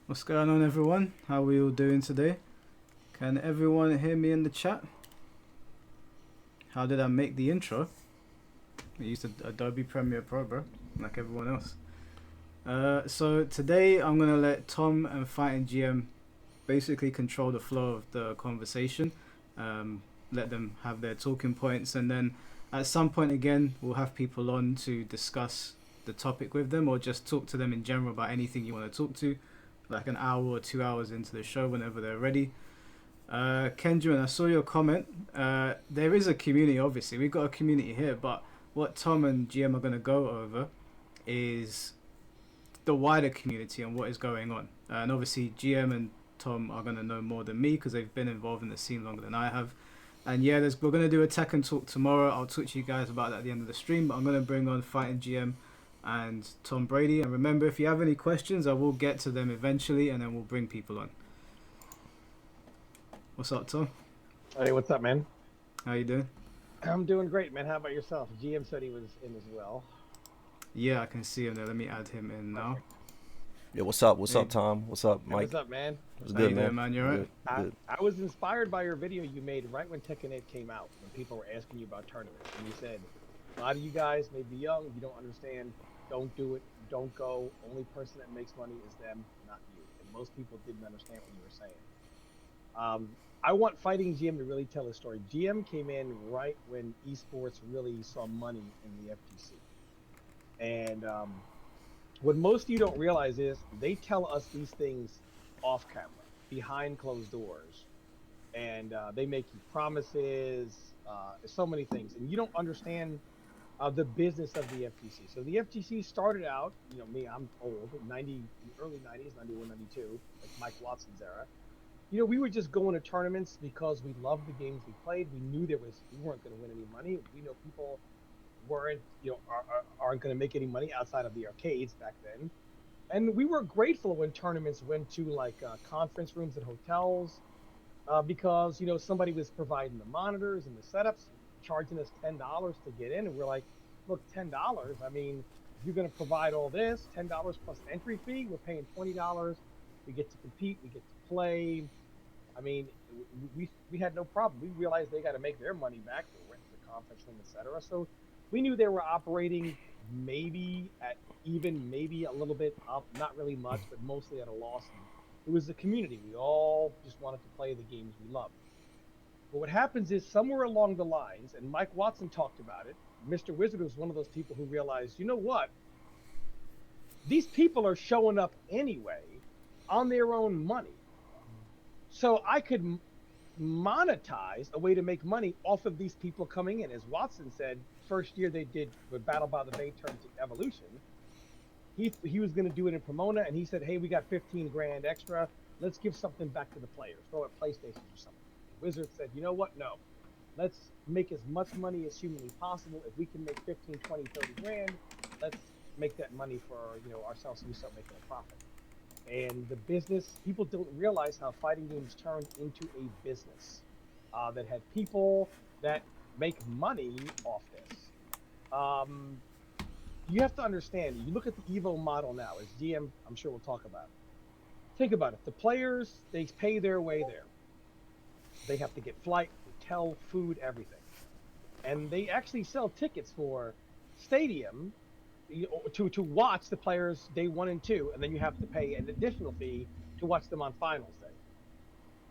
What's going on, everyone? How are we all doing today? Can everyone hear me in the chat? How did I make the intro? I used Adobe Premiere Pro, bro, like everyone else. So today I'm gonna let Tom and fightinggm basically control the flow of the conversation. Let them have their talking points, and then at some point again we'll have people on to discuss the topic with them, or just talk to them in general about anything you want to talk to, like an hour or 2 hours into the show whenever they're ready. Kendra, I saw your comment. There is a community, obviously. We've got a community here, but what Tom and GM are going to go over is the wider community and what is going on. And obviously GM and Tom are going to know more than me because they've been involved in the scene longer than I have. And yeah, we're going to do a Tekken talk tomorrow. I'll talk to you guys about that at the end of the stream, but I'm going to bring on fightinggm and Tom Brady. And remember, if you have any questions, I will get to them eventually, and then we'll bring people on. What's up, Tom? Hey, what's up, man? How you doing? I'm doing great, man. How about yourself? GM said he was in as well. Yeah, I can see him there. Let me add him in now. Yeah, what's up? What's up, Tom? What's up, Mike? Hey, what's up, man? What's How good, you man? doing, man? You alright? Good. I was inspired by your video you made right when Tekken 8 came out, when people were asking you about tournaments. And you said, a lot of you guys may be young, you don't understand, don't do it, don't go. Only person that makes money is them, not you. And most people didn't understand what you were saying. I want fightinggm to really tell his story. GM came in right when esports really saw money in the FGC. And what most of you don't realize is they tell us these things off camera, behind closed doors. And they make you promises, so many things. And you don't understand the business of the FGC. So the FGC started out, you know, me, I'm old, early 90s, 91, 92, like Mike Watson's era. You know, we were just going to tournaments because we loved the games we played. We knew we weren't going to win any money. We know people aren't going to make any money outside of the arcades back then. And we were grateful when tournaments went to like conference rooms at hotels because, you know, somebody was providing the monitors and the setups, charging us $10 to get in. And we're like, look, $10, I mean, if you're going to provide all this, $10 plus an entry fee, we're paying $20. We get to compete, we get to play. I mean, we had no problem. We realized they got to make their money back. They went to the conference room, etc. So we knew they were operating maybe a little bit up, not really much, but mostly at a loss. It was the community. We all just wanted to play the games we loved. But what happens is somewhere along the lines, and Mike Watson talked about it, Mr. Wizard was one of those people who realized, you know what? These people are showing up anyway on their own money. So I could monetize a way to make money off of these people coming in. As Watson said, first year they did with Battle by the Bay turned to Evolution. He was going to do it in Pomona, and he said, hey, we got 15 grand extra. Let's give something back to the players. Throw it PlayStations or something. The Wizard said, you know what? No. Let's make as much money as humanly possible. If we can make 15, 20, 30 grand, let's make that money for, you know, ourselves so we start making a profit. And the business, people don't realize how fighting games turned into a business that had people that make money off this. You have to understand, you look at the Evo model now, as GM, I'm sure we'll talk about it. Think about it. The players, they pay their way there. They have to get flight, hotel, food, everything. And they actually sell tickets for stadium to watch the players day 1 and 2, and then you have to pay an additional fee to watch them on finals day.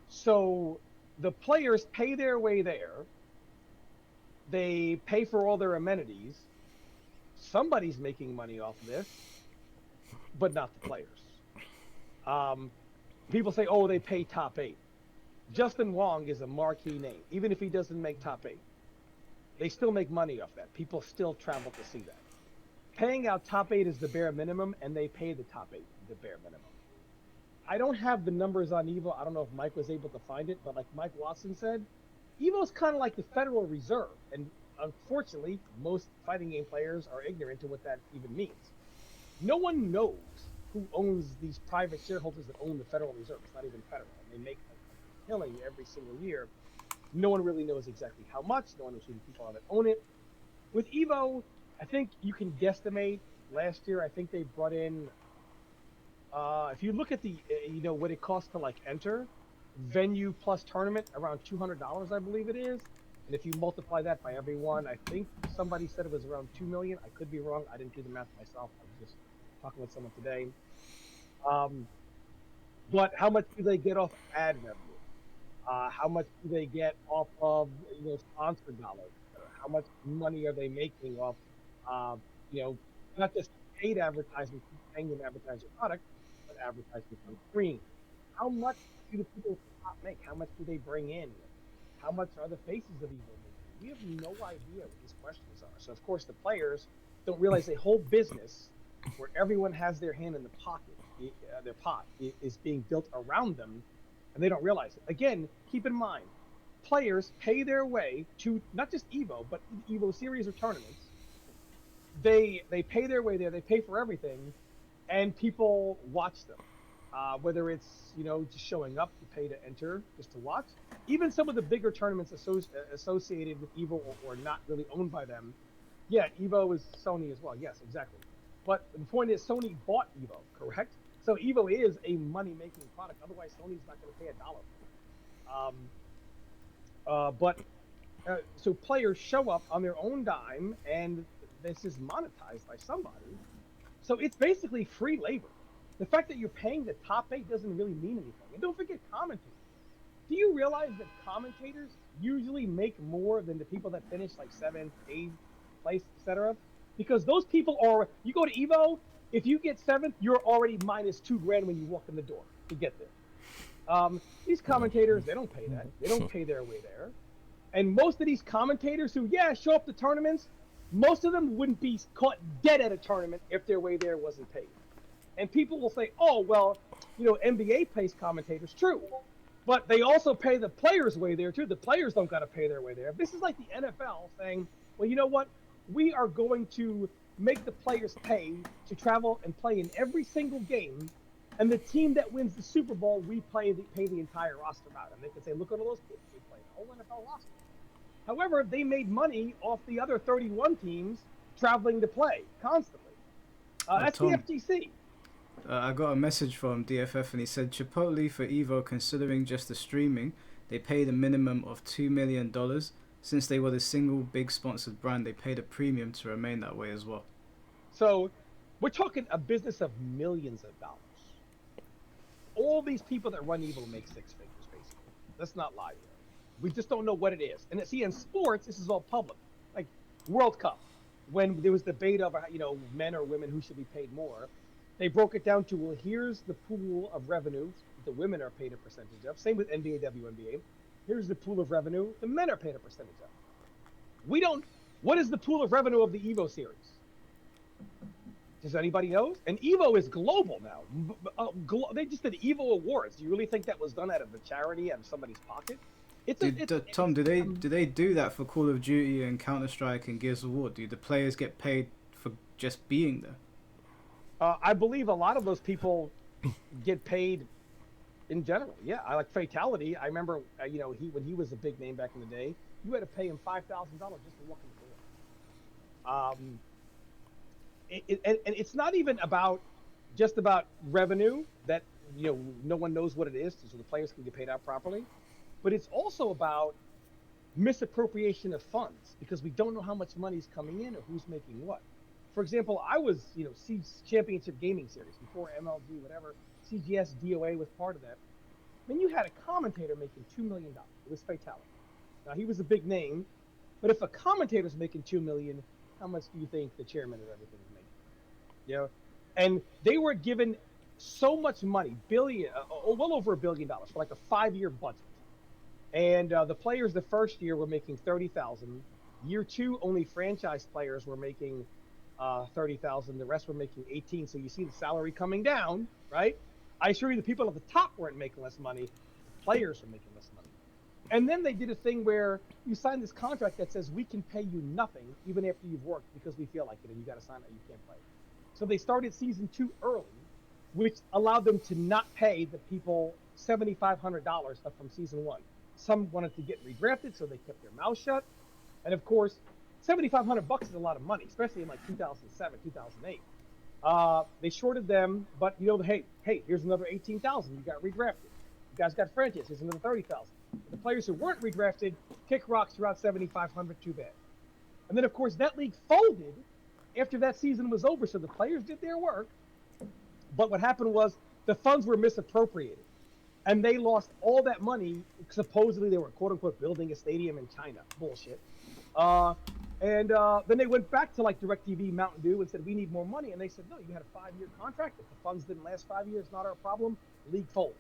So the players pay their way there. They pay for all their amenities. Somebody's making money off of this, but not the players. People say, oh, they pay top 8. Justin Wong is a marquee name. Even if he doesn't make top 8, they still make money off that. People still travel to see that. Paying out top 8 is the bare minimum, and they pay the top 8. the bare minimum. I don't have the numbers on Evo. I don't know if Mike was able to find it, but like Mike Watson said, Evo's kind of like the Federal Reserve, and unfortunately, most fighting game players are ignorant to what that even means. No one knows who owns these private shareholders that own the Federal Reserve. It's not even federal, and they make a killing every single year. No one really knows exactly how much. No one knows who the people are that own it. With Evo, I think you can guesstimate. Last year, I think they brought in, if you look at the, what it costs to like enter, venue plus tournament, around $200, I believe it is. And if you multiply that by everyone, I think somebody said it was around 2 million. I could be wrong. I didn't do the math myself. I was just talking with someone today. But how much do they get off ad revenue? How much do they get off of sponsored dollars? How much money are they making off not just paid advertising, paying them to advertise your product, but advertising on screen? How much do the people make? How much do they bring in? How much are the faces of Evo making? We have no idea what these questions are. So of course the players don't realize a whole business where everyone has their hand in the pocket, their pot is being built around them, and they don't realize it. Again, keep in mind, players pay their way to not just Evo, but Evo series or tournaments. They pay their way there. They pay for everything, and people watch them. Whether it's just showing up to pay to enter, just to watch. Even some of the bigger tournaments associated with Evo or not really owned by them. Yeah, Evo is Sony as well. Yes, exactly. But the point is, Sony bought Evo, correct? So Evo is a money-making product. Otherwise, Sony's not going to pay $1. So players show up on their own dime, and this is monetized by somebody. So it's basically free labor. The fact that you're paying the top 8 doesn't really mean anything. And don't forget commentators. Do you realize that commentators usually make more than the people that finish like 7th, 8th place, etc.? Because those people are, you go to Evo, if you get 7th, you're already minus $2,000 when you walk in the door to get there. These commentators, they don't pay that. They don't pay their way there. And most of these commentators who, show up to tournaments, most of them wouldn't be caught dead at a tournament if their way there wasn't paid. And people will say, oh, well, NBA pays commentators. True. But they also pay the players' way there, too. The players don't got to pay their way there. This is like the NFL saying, well, you know what? We are going to make the players pay to travel and play in every single game. And the team that wins the Super Bowl, we pay the entire roster out. And they can say, look at all those people we played, the whole NFL roster. However, they made money off the other 31 teams traveling to play constantly. That's Tom, the FGC. I got a message from DFF and he said Chipotle for Evo, considering just the streaming, they paid a minimum of $2 million. Since they were the single big sponsored brand, they paid a premium to remain that way as well. So we're talking a business of millions of dollars. All these people that run Evo make 6 figures, basically. Let's not lie here. We just don't know what it is. And see, in sports, this is all public. Like World Cup, when there was debate over, men or women who should be paid more, they broke it down to, well, here's the pool of revenue the women are paid a percentage of. Same with NBA, WNBA. Here's the pool of revenue the men are paid a percentage of. What is the pool of revenue of the Evo series? Does anybody know? And Evo is global now. They just did Evo Awards. Do you really think that was done out of the charity, out of somebody's pocket? Tom, do they do that for Call of Duty and Counter-Strike and Gears of War? Do the players get paid for just being there? I believe a lot of those people get paid in general. Yeah, I like Fatality. I remember, when he was a big name back in the day, you had to pay him $5,000 just to walk in the door. And it's not even just about revenue that no one knows what it is, so the players can get paid out properly, but it's also about misappropriation of funds because we don't know how much money is coming in or who's making what. For example, I was, Siege Championship Gaming Series before MLG, whatever. CGS DOA was part of that. Then you had a commentator making $2 million. It was Fatality. Now he was a big name, but if a commentator's making $2 million, how much do you think the chairman of everything is making? And they were given so much money, well over $1 billion for like a 5-year budget. And the players the first year were making $30,000. Year 2, only franchise players were making $30,000. The rest were making 18. So you see the salary coming down, right? I assure you, the people at the top weren't making less money. The players were making less money. And then they did a thing where you sign this contract that says we can pay you nothing even after you've worked because we feel like it, and you got to sign it. You can't play. So they started season 2 early, which allowed them to not pay the people $7,500 from season 1. Some wanted to get redrafted, so they kept their mouth shut. And of course, $7,500 is a lot of money, especially in like 2007, 2008. They shorted them, but hey, here's another 18,000. You got redrafted. You guys got franchise. Here's another 30,000. The players who weren't redrafted kick rocks throughout 7,500. Too bad. And then of course that league folded after that season was over. So the players did their work, but what happened was the funds were misappropriated, and they lost all that money. Supposedly they were quote unquote building a stadium in China. Bullshit. And then they went back to like DirecTV, Mountain Dew, and said, we need more money. And they said, no, you had a 5-year contract. If the funds didn't last 5 years, not our problem. League folds.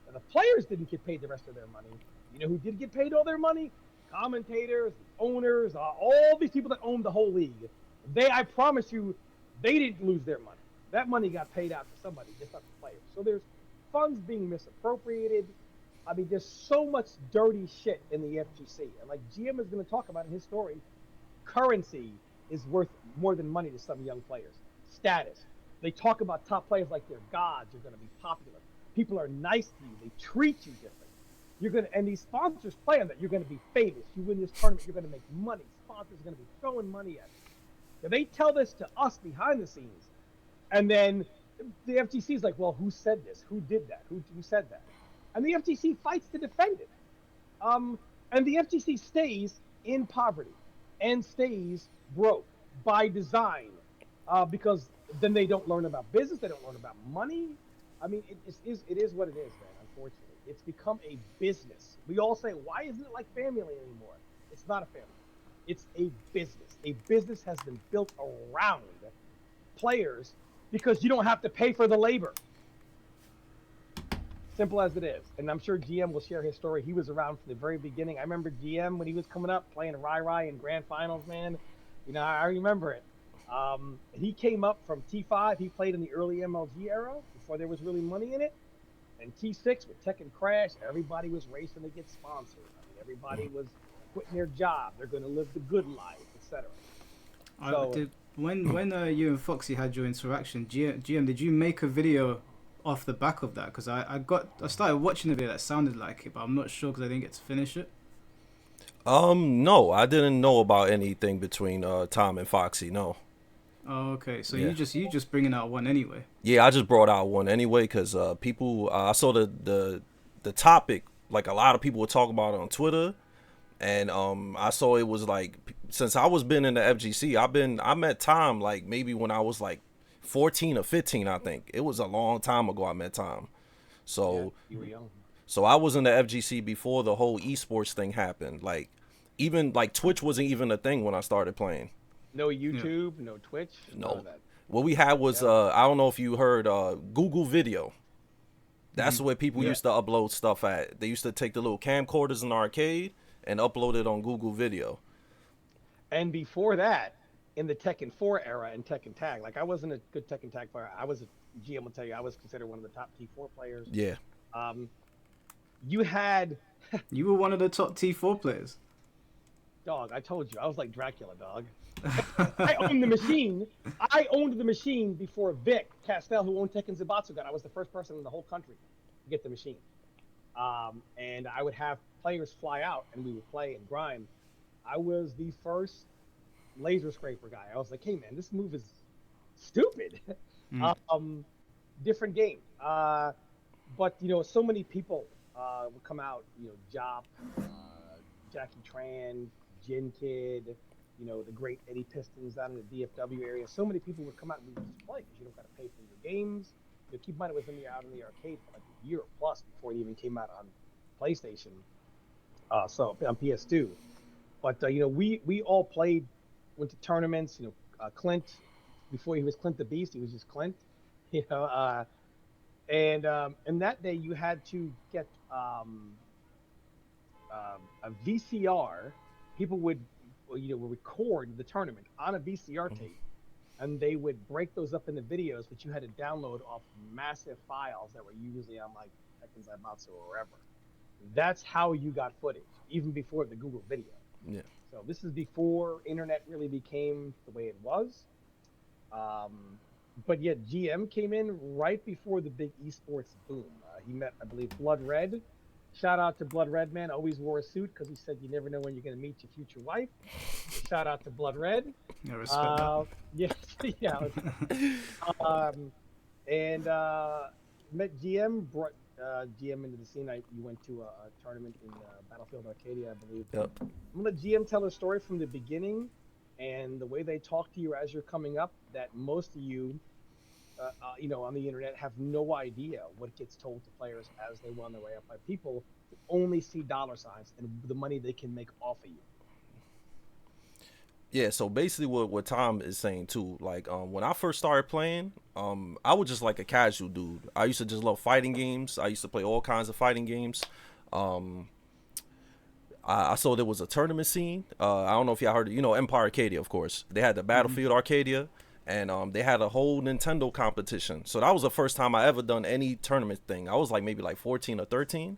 And the players didn't get paid the rest of their money. You know who did get paid all their money? Commentators, the owners, all these people that owned the whole league. I promise you, they didn't lose their money. That money got paid out to somebody, just not the players. So there's funds being misappropriated. I mean, there's so much dirty shit in the FGC. And like GM is going to talk about in his story, currency is worth more than money to some young players. Status. They talk about top players like they're gods. You're going to be popular. People are nice to you. They treat you different. And these sponsors play on that. You're going to be famous. You win this tournament, you're going to make money. Sponsors are going to be throwing money at you. Now, they tell this to us behind the scenes. And then the FGC is like, well, who said this? Who did that? Who said that? And the FGC fights to defend it. And the FGC stays in poverty and stays broke by design, because then they don't learn about business. They don't learn about money. I mean, it is what it is, man, unfortunately. It's become a business. We all say, why isn't it like family anymore? It's not a family. It's a business. A business has been built around players because you don't have to pay for the labor. Simple as it is. And I'm sure GM will share his story. He was around from the very beginning. I remember GM when he was coming up playing Rai in grand finals, man. You know, I remember it. He came up from T5. He played in the early MLG era before there was really money in it. And T6 with Tekken Crash, everybody was racing to get sponsored. I mean, everybody was quitting their job. They're going to live the good life, etc. So, when you and Foxy had your interaction, GM, did you make a video off the back of that? Because I started watching the video that sounded like it, but I'm not sure because I didn't get to finish it. No, I didn't know about anything between Tom and Foxy. No. Oh, okay. So Yeah. you just bringing out one anyway. Yeah, I just brought out one anyway because people. I saw the topic, like a lot of people were talking about it on Twitter, and I saw it was like, since I was been in the FGC, I met Tom like maybe when I was like 14 or 15, I think. It was a long time ago I met Tom. So yeah, you were young. So I was in the FGC before the whole esports thing happened. Like, even like Twitch wasn't even a thing when I started playing. No YouTube, no Twitch, none of that. What we had was I don't know if you heard Google Video. That's where people used to upload stuff at. They used to take the little camcorders in the arcade and upload it on Google Video. And before that, in the Tekken 4 era and Tekken Tag, like I wasn't a good Tekken Tag player. GM will tell you, I was considered one of the top T4 players. Yeah. You had... You were one of the top T4 players. Dog, I told you. I was like Dracula, dog. I owned the machine. I owned the machine before Vic Castell, who owned Tekken Zaibatsu, got. I was the first person in the whole country to get the machine. And I would have players fly out, and we would play and grind. I was the first laser scraper guy. I was like, hey, man, this move is stupid. Different game. But, you know, so many people would come out, you know, Jop, Jackie Tran, Jin Kid, you know, the great Eddie Pistons down in the DFW area. So many people would come out and we would just play because you don't got to pay for your games. You know, keep in mind, it was out in the arcade for like a year plus before it even came out on PlayStation. So on PS2. But, you know, we all played, went to tournaments, you know, Clint, before he was Clint the Beast, he was just Clint, you know, and that day you had to get a VCR. People would, you know, record the tournament on a VCR tape, and they would break those up into videos, which you had to download off massive files that were usually on like Tekken Zaibatsu or wherever. That's how you got footage, even before the Google video. Yeah. So this is before internet really became the way it was. But yet GM came in right before the big esports boom. He met, I believe, Blood Red. Shout out to Blood Red, man. Always wore a suit because he said you never know when you're going to meet your future wife. Shout out to Blood Red. I respect that. Yeah, yeah. And met GM, brought GM into the scene. You went to a tournament in Battlefield Arcadia, I believe. Yep. I'm going to let GM tell a story from the beginning and the way they talk to you as you're coming up, that most of you, on the internet have no idea what gets told to players as they run their way up by people who only see dollar signs and the money they can make off of you. Yeah, so basically what Tom is saying too, like when I first started playing, I was just like a casual dude. I used to just love fighting games. I used to play all kinds of fighting games. I saw there was a tournament scene. I don't know if y'all heard it, Empire Arcadia, of course. They had the Battlefield Arcadia, and they had a whole Nintendo competition. So that was the first time I ever done any tournament thing. I was like maybe like 14 or 13.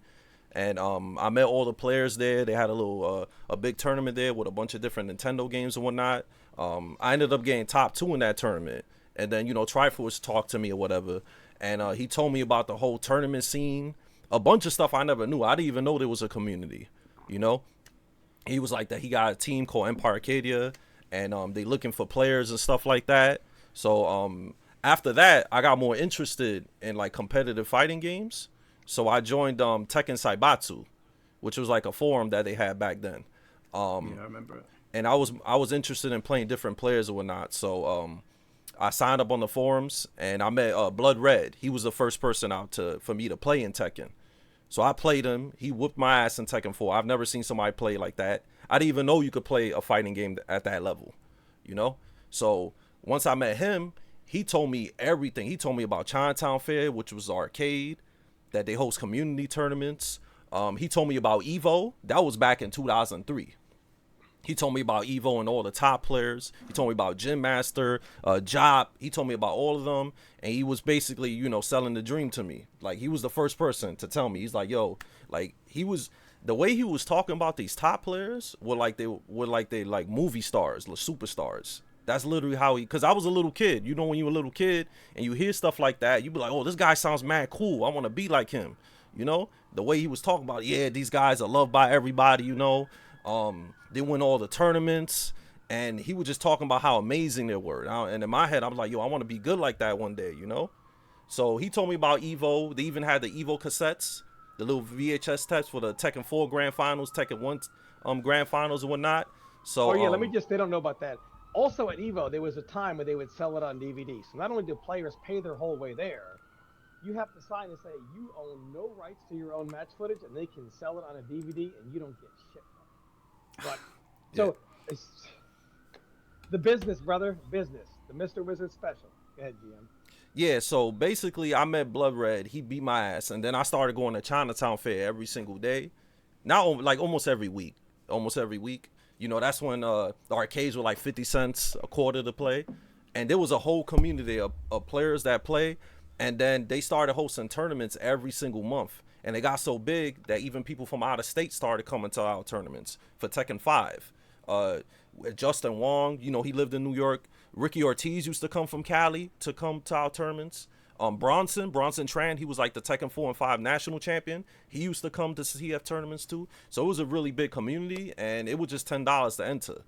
And I met all the players there. They had a little a big tournament there with a bunch of different Nintendo games and whatnot. I ended up getting top 2 in that tournament. And then, Triforce talked to me or whatever. And he told me about the whole tournament scene. A bunch of stuff I never knew. I didn't even know there was a community, He was like that. He got a team called Empire Arcadia. And they looking for players and stuff like that. So after that, I got more interested in like competitive fighting games. So I joined Tekken Zaibatsu, which was like a forum that they had back then. Yeah, I remember it. And I was interested in playing different players or whatnot. So I signed up on the forums and I met Blood Red. He was the first person out for me to play in Tekken. So I played him. He whooped my ass in Tekken 4. I've never seen somebody play like that. I didn't even know you could play a fighting game at that level, So once I met him, he told me everything. He told me about Chinatown Fair, which was arcade, that they host community tournaments. He told me about Evo. That was back in 2003. He told me about Evo and all the top players. He told me about Gym Master, Job. He told me about all of them. And he was basically, selling the dream to me. Like, he was the first person to tell me. He's like, yo, like, the way he was talking about these top players were like they movie stars, like superstars. That's literally how because I was a little kid. When you're a little kid and you hear stuff like that, you be like, oh, this guy sounds mad cool. I want to be like him. The way he was talking about, yeah, these guys are loved by everybody, They win all the tournaments. And he was just talking about how amazing they were. And in my head, I was like, yo, I want to be good like that one day, So he told me about Evo. They even had the Evo cassettes, the little VHS tapes for the Tekken 4 Grand Finals, Tekken 1 Grand Finals and whatnot. So, they don't know about that. Also at Evo, there was a time where they would sell it on DVD. So not only do players pay their whole way there, you have to sign and say you own no rights to your own match footage, and they can sell it on a DVD, and you don't get shit from it. But so it's the business, brother, business. The Mr. Wizard special. Go ahead, GM. Yeah, so basically I met Blood Red. He beat my ass, and then I started going to Chinatown Fair every single day. Now, like almost every week. That's when the arcades were like 50 cents a quarter to play. And there was a whole community of players that play. And then they started hosting tournaments every single month. And they got so big that even people from out of state started coming to our tournaments for Tekken 5. Justin Wong, he lived in New York. Ricky Ortiz used to come from Cali to come to our tournaments. Bronson Tran, he was like the Tekken 4 and 5 national champion. He used to come to CF tournaments too. So it was a really big community, and it was just $10 to enter.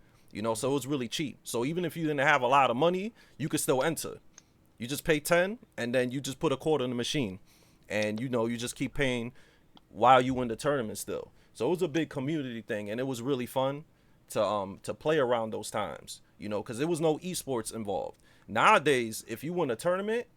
So it was really cheap. So even if you didn't have a lot of money, you could still enter. You just pay 10, and then you just put a quarter in the machine, and you just keep paying while you win the tournament still. So it was a big community thing, and it was really fun to play around those times. Because there was no esports involved. Nowadays, if you win a tournament,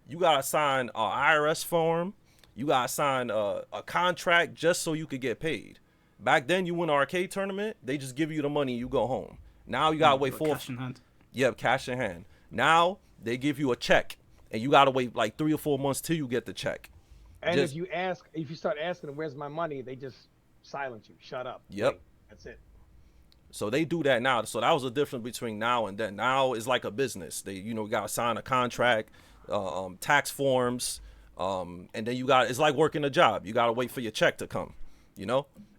you gotta sign an IRS form. You gotta sign a contract just so you could get paid. Back then, you win an arcade tournament, they just give you the money, you go home. Now you gotta wait for cash in hand. Yeah, cash in hand. Now they give you a check, and you gotta wait like 3 or 4 months till you get the check. And if you start asking them, "Where's my money?" they just silence you. Shut up. Yep. Wait, that's it. So they do that now. So that was the difference between now and then. Now it's like a business. They, got to sign a contract, tax forms, and then it's like working a job. You got to wait for your check to come,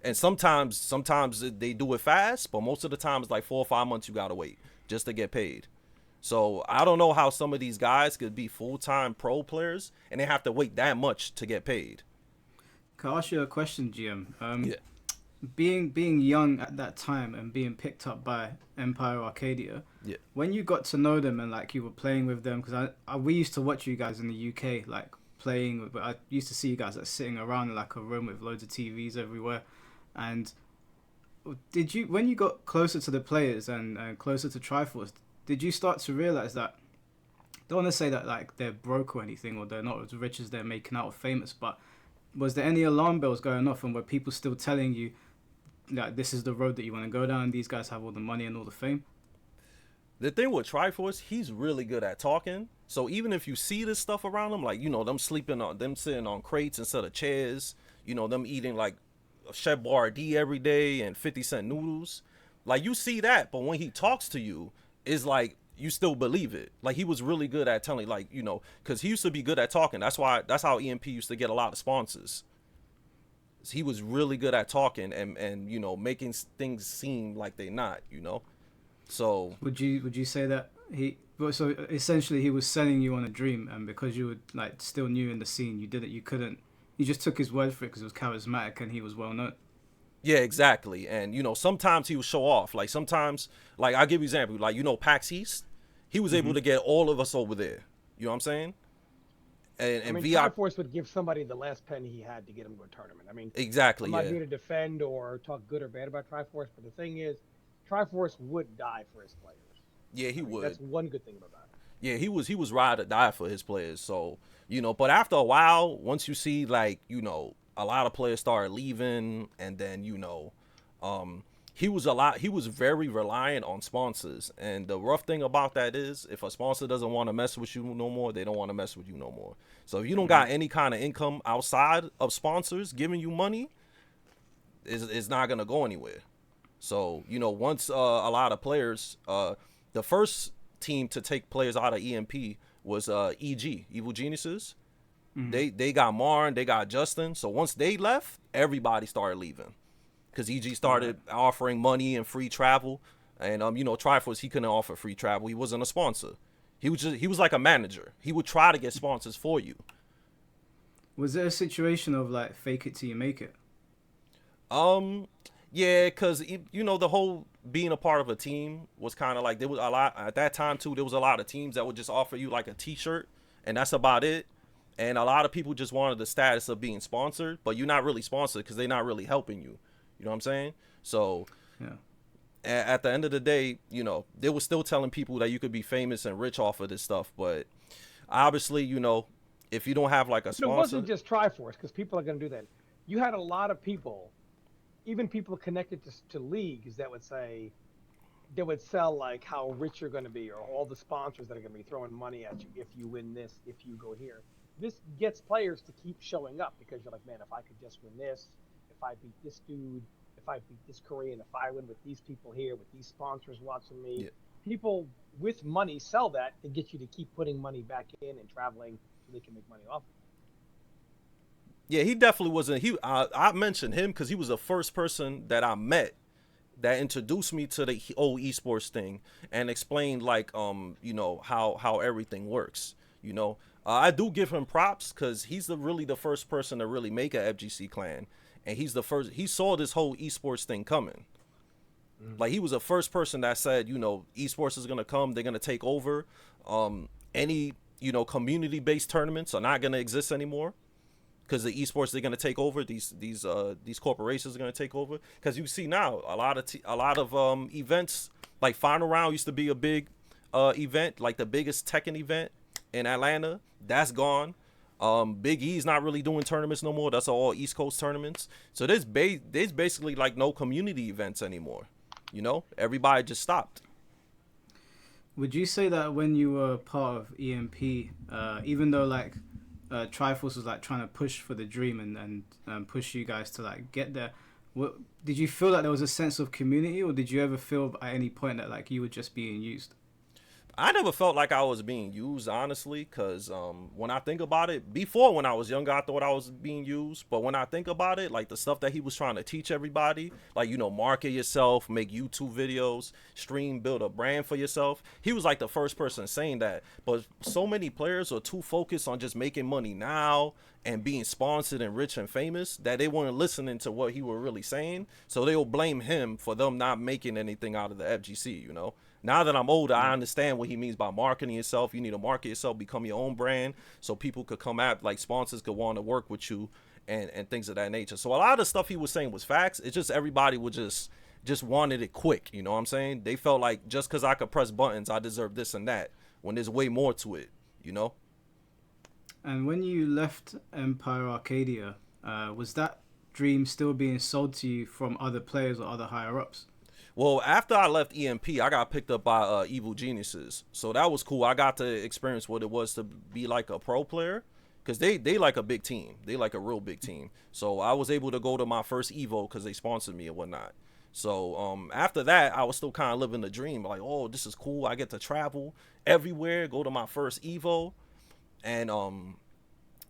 And sometimes they do it fast, but most of the time it's like 4 or 5 months you got to wait just to get paid. So I don't know how some of these guys could be full-time pro players and they have to wait that much to get paid. Can I ask you a question, GM? Yeah. Being young at that time and being picked up by Empire Arcadia, Yeah. when you got to know them and like you were playing with them, because we used to watch you guys in the UK like playing, but I used to see you guys like sitting around in like a room with loads of TVs everywhere. And when you got closer to the players and closer to Triforce, did you start to realize that, don't want to say that like they're broke or anything, or they're not as rich as they're making out or famous, but was there any alarm bells going off, and were people still telling you that this is the road that you want to go down, these guys have all the money and all the fame? The thing with Triforce, he's really good at talking. So even if you see this stuff around him, like, them sitting on crates instead of chairs, them eating like Chef Boyardee every day and 50-cent noodles, like you see that, but when he talks to you, it's like you still believe it. Like he was really good at telling, like, because he used to be good at talking. That's how EMP used to get a lot of sponsors. He was really good at talking and making things seem like they're not, So would you say that so essentially he was selling you on a dream, and because you were like still new in the scene, you just took his word for it because it was charismatic and he was well known? Yeah, exactly. And sometimes he would show off. Like sometimes, like I'll give you an example. Like PAX East, he was able to get all of us over there. You know what I'm saying? And Triforce would give somebody the last penny he had to get him to a tournament. I mean, exactly. I'm not here to defend or talk good or bad about Triforce, but the thing is, Triforce would die for his players. Yeah, he would. That's one good thing about that. Yeah, he was ride or die for his players. So but after a while, once you see like a lot of players started leaving, and then he was very reliant on sponsors. And the rough thing about that is, if a sponsor doesn't want to mess with you no more, they don't want to mess with you no more. So if you don't got any kind of income outside of sponsors giving you money, it's not gonna go anywhere. So once a lot of players, the first team to take players out of EMP was EG, Evil Geniuses. They got Marn, they got Justin. So once they left, everybody started leaving, because EG started offering money and free travel. And Triforce, he couldn't offer free travel. He wasn't a sponsor. He was like a manager. He would try to get sponsors for you. Was there a situation of like fake it till you make it? Yeah, because the whole being a part of a team was kind of like, there was a lot at that time too. There was a lot of teams that would just offer you like a T-shirt, and that's about it. And a lot of people just wanted the status of being sponsored, but you're not really sponsored because they're not really helping you. You know what I'm saying? So yeah. At the end of the day, they were still telling people that you could be famous and rich off of this stuff. But obviously, if you don't have like a sponsor. It wasn't just Triforce, because people are going to do that. You had a lot of people, even people connected to leagues, that would say, they would sell like how rich you're going to be, or all the sponsors that are going to be throwing money at you if you win this, if you go here. This gets players to keep showing up, because you're like, man, if I could just win this, if I beat this dude, if I beat this Korean, if I win with these people here, with these sponsors watching me. Yeah. People with money sell that to get you to keep putting money back in and traveling so they can make money off of it. Yeah, he definitely wasn't. I mentioned him because he was the first person that I met that introduced me to the whole esports thing and explained like how everything works. I do give him props because he's really the first person to really make a FGC clan, and he's the first. He saw this whole esports thing coming. Like he was the first person that said, esports is gonna come. They're gonna take over. Any community-based tournaments are not gonna exist anymore, because the esports, they're gonna take over. These corporations are gonna take over. Because you see now a lot of events, like Final Round used to be a big event, like the biggest Tekken event in Atlanta. That's gone. Big E's not really doing tournaments no more. That's all East Coast tournaments. So there's basically like no community events anymore. Everybody just stopped. Would you say that when you were part of EMP, even though like Triforce was like trying to push for the dream and push you guys to like get there, did you feel like there was a sense of community, or did you ever feel at any point that like you were just being used? I never felt like I was being used, honestly, because when I think about it, before when I was younger, I thought I was being used. But when I think about it, like the stuff that he was trying to teach everybody, like, you know, market yourself, make YouTube videos, stream, build a brand for yourself, he was like the first person saying that. But so many players are too focused on just making money now and being sponsored and rich and famous that they weren't listening to what he was really saying. So they'll blame him for them not making anything out of the FGC, you know? Now that I'm older, I understand what he means by marketing yourself. You need to market yourself, become your own brand, so people could come at, like, sponsors could want to work with you and things of that nature. So a lot of the stuff he was saying was facts. It's just everybody would just wanted it quick. You know what I'm saying? They felt like just because I could press buttons, I deserve this and that. When there's way more to it, you know. And when you left Empire Arcadia, was that dream still being sold to you from other players or other higher ups? Well, after I left EMP, I got picked up by Evil Geniuses, so that was cool. I got to experience what it was to be like a pro player, because they like a big team. They like a real big team. So I was able to go to my first Evo because they sponsored me and whatnot. So after that, I was still kind of living the dream, like, oh, this is cool. I get to travel everywhere, go to my first Evo, and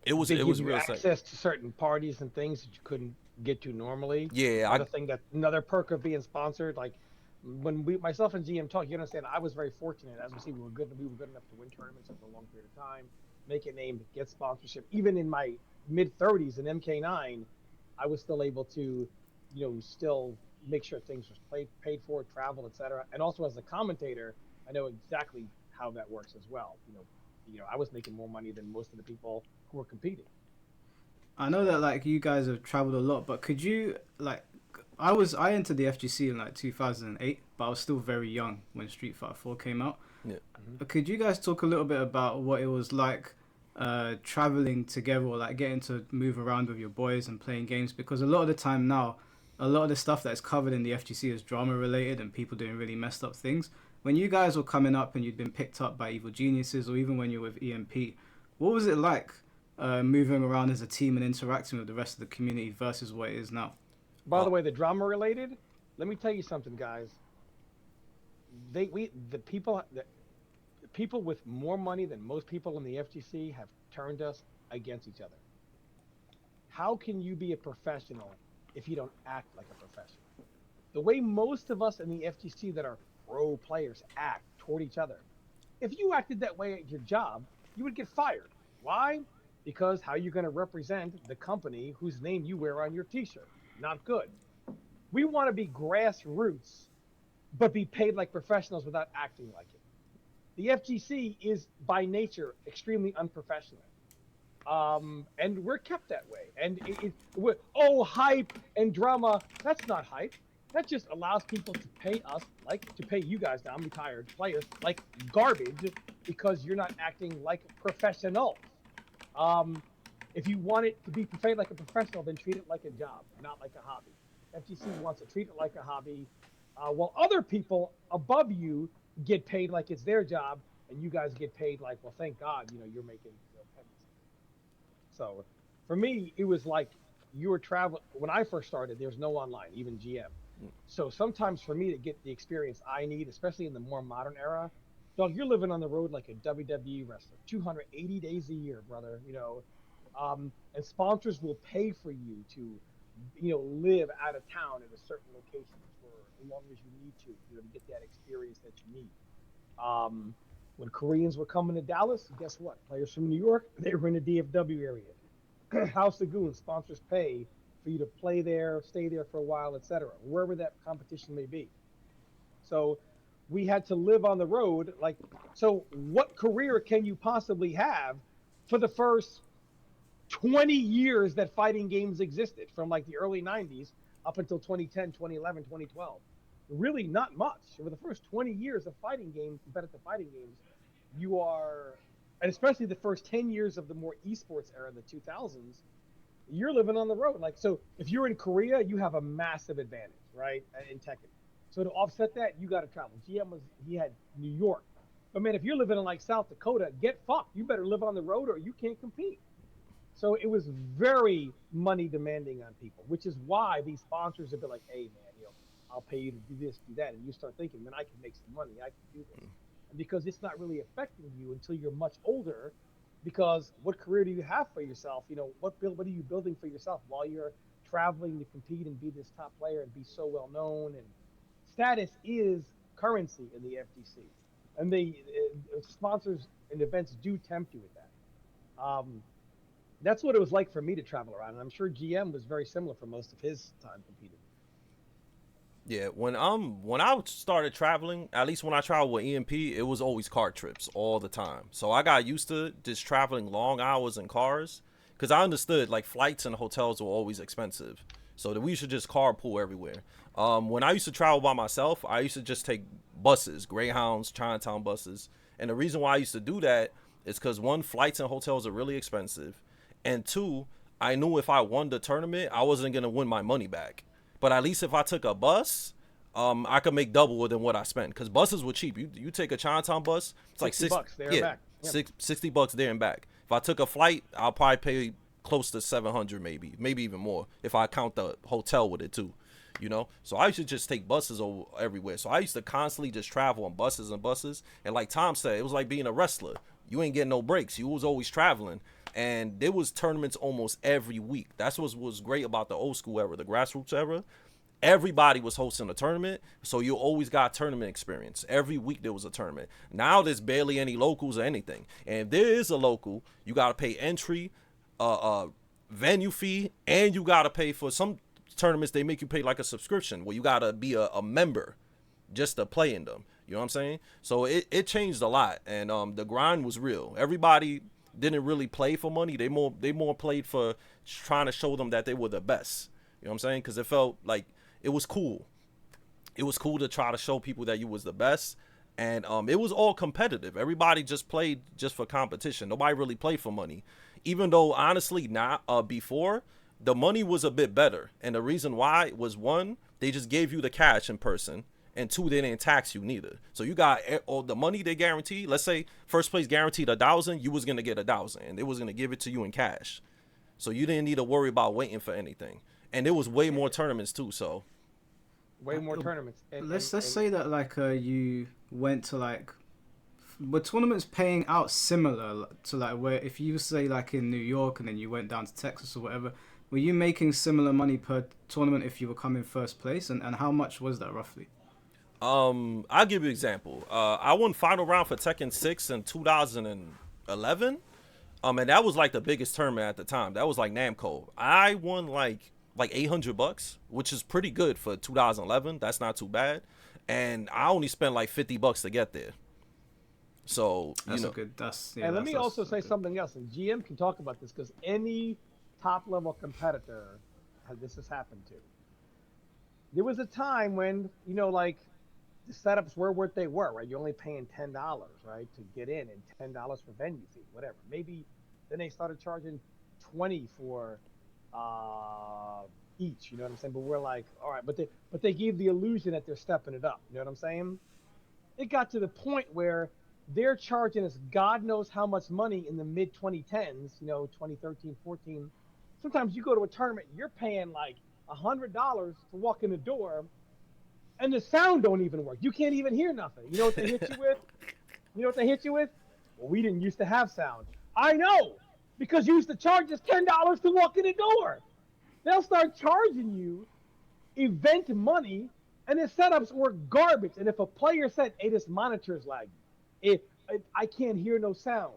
it was real sick. Access to certain parties and things that you couldn't get to normally. Yeah, Another perk of being sponsored. Like when myself and GM talk, you understand. I was very fortunate. As we see, we were good enough to win tournaments over a long period of time, make a name, get sponsorship. Even in my mid 30s in MK9, I was still able to, still make sure things were paid for, travel, etc. And also as a commentator, I know exactly how that works as well. I was making more money than most of the people who were competing. I know that like you guys have traveled a lot, but could you like I entered the FGC in like 2008, but I was still very young when Street Fighter 4 came out. Yeah. But could you guys talk a little bit about what it was like traveling together, or like getting to move around with your boys and playing games? Because a lot of the time now, a lot of the stuff that's covered in the FGC is drama related and people doing really messed up things. When you guys were coming up and you'd been picked up by Evil Geniuses, or even when you were with EMP, what was it like moving around as a team and interacting with the rest of the community versus what it is now? By the way, the drama related, let me tell you something, guys. The people with more money than most people in the FGC have turned us against each other. How can you be a professional if you don't act like a professional? The way most of us in the FGC that are pro players act toward each other. If you acted that way at your job, you would get fired. Why? Because how are you going to represent the company whose name you wear on your t-shirt? Not good. We want to be grassroots, but be paid like professionals without acting like it. The FGC is by nature extremely unprofessional. And we're kept that way. And hype and drama, that's not hype. That just allows people to pay us, like to pay you guys now, I'm retired players, like garbage, because you're not acting like professionals. If you want it to be paid like a professional, then treat it like a job, not like a hobby. FGC wants to treat it like a hobby, while other people above you get paid like it's their job, and you guys get paid like, well, thank God, you're making pennies. So, for me, it was like you were traveling. When I first started, there was no online, even GM. So sometimes for me to get the experience I need, especially in the more modern era, dog, you're living on the road like a WWE wrestler, 280 days a year, brother. And sponsors will pay for you to, live out of town at a certain location for as long as you need to get that experience that you need. When Koreans were coming to Dallas, guess what? Players from New York, they were in the DFW area. House of Goons, sponsors pay for you to play there, stay there for a while, etc., wherever that competition may be. So we had to live on the road. So what career can you possibly have for the first 20 years that fighting games existed, from like the early 90s up until 2010, 2011, 2012? Really not much. For the first 20 years of fighting games, competitive fighting games, you are, and especially the first 10 years of the more esports era, the 2000s, you're living on the road. So if you're in Korea, you have a massive advantage, right, in Tekken. So to offset that, you got to travel. He had New York. But man, if you're living in like South Dakota, get fucked. You better live on the road or you can't compete. So it was very money demanding on people, which is why these sponsors have been like, "Hey, man, I'll pay you to do this, do that," and you start thinking, "Man, I can make some money. I can do this," and because it's not really affecting you until you're much older. Because what career do you have for yourself? What are you building for yourself while you're traveling to compete and be this top player and be so well known? And status is currency in the FGC, and the sponsors and events do tempt you with that. That's what it was like for me to travel around, and I'm sure GM was very similar for most of his time competing. Yeah, when I started traveling, at least when I traveled with EMP, it was always car trips all the time. So I got used to just traveling long hours in cars, because I understood like flights and hotels were always expensive, so that we should just carpool everywhere. When I used to travel by myself, I used to just take buses, Greyhounds, Chinatown buses, and the reason why I used to do that is because one, flights and hotels are really expensive, and two, I knew if I won the tournament, I wasn't gonna win my money back. But at least if I took a bus, I could make double than what I spent, because buses were cheap. You take a Chinatown bus, it's like $60 there and back. Yep. $60 there and back. If I took a flight, I'll probably pay close to 700, maybe even more if I count the hotel with it too. So I used to just take buses everywhere. So I used to constantly just travel on buses and buses. And like Tom said, it was like being a wrestler. You ain't getting no breaks. You was always traveling. And there was tournaments almost every week. That's what was great about the old school era, the grassroots era. Everybody was hosting a tournament, so you always got tournament experience. Every week there was a tournament. Now there's barely any locals or anything. And if there is a local, you got to pay entry, venue fee, and you got to pay for some tournaments. They make you pay like a subscription where you got to be a member just to play in them. You know what I'm saying? So it changed a lot, and the grind was real. Everybody didn't really play for money. They more played for trying to show them that they were the best. You know what I'm saying? Because it felt like it was cool. It was cool to try to show people that you was the best, and it was all competitive. Everybody just played just for competition. Nobody really played for money, even though honestly, before the money was a bit better, and the reason why was, one, they just gave you the cash in person. And two, they didn't tax you neither. So you got all the money they guaranteed. Let's say first place guaranteed 1,000, you was gonna get 1,000, and they was gonna give it to you in cash. So you didn't need to worry about waiting for anything. And there was way more tournaments too. So way more tournaments. Let's say that like you went to like, were tournaments paying out similar to like where if you say like in New York and then you went down to Texas or whatever, were you making similar money per tournament if you were coming first place, and how much was that roughly? I'll give you an example. I won final round for Tekken 6 in 2011. And that was like the biggest tournament at the time. That was like Namco. I won like $800, which is pretty good for 2011. That's not too bad. And I only spent like $50 to get there. So that's good. And let me also say something else. And GM can talk about this because any top level competitor this has happened to. There was a time when like the setups were what they were, right? You're only paying $10, right, to get in, and $10 for venue fee, whatever. Maybe then they started charging $20 for each. You know what I'm saying? But we're like, all right, but they gave the illusion that they're stepping it up. You know what I'm saying? It got to the point where they're charging us God knows how much money in the mid 2010s. 2013, 14. Sometimes you go to a tournament, you're paying like $100 to walk in the door. And the sound don't even work. You can't even hear nothing. You know what they hit you with? Well, we didn't used to have sound. I know, because you used to charge us $10 to walk in the door. They'll start charging you event money, and the setups were garbage. And if a player said, "Hey, this monitor's lagging, I can't hear no sound,"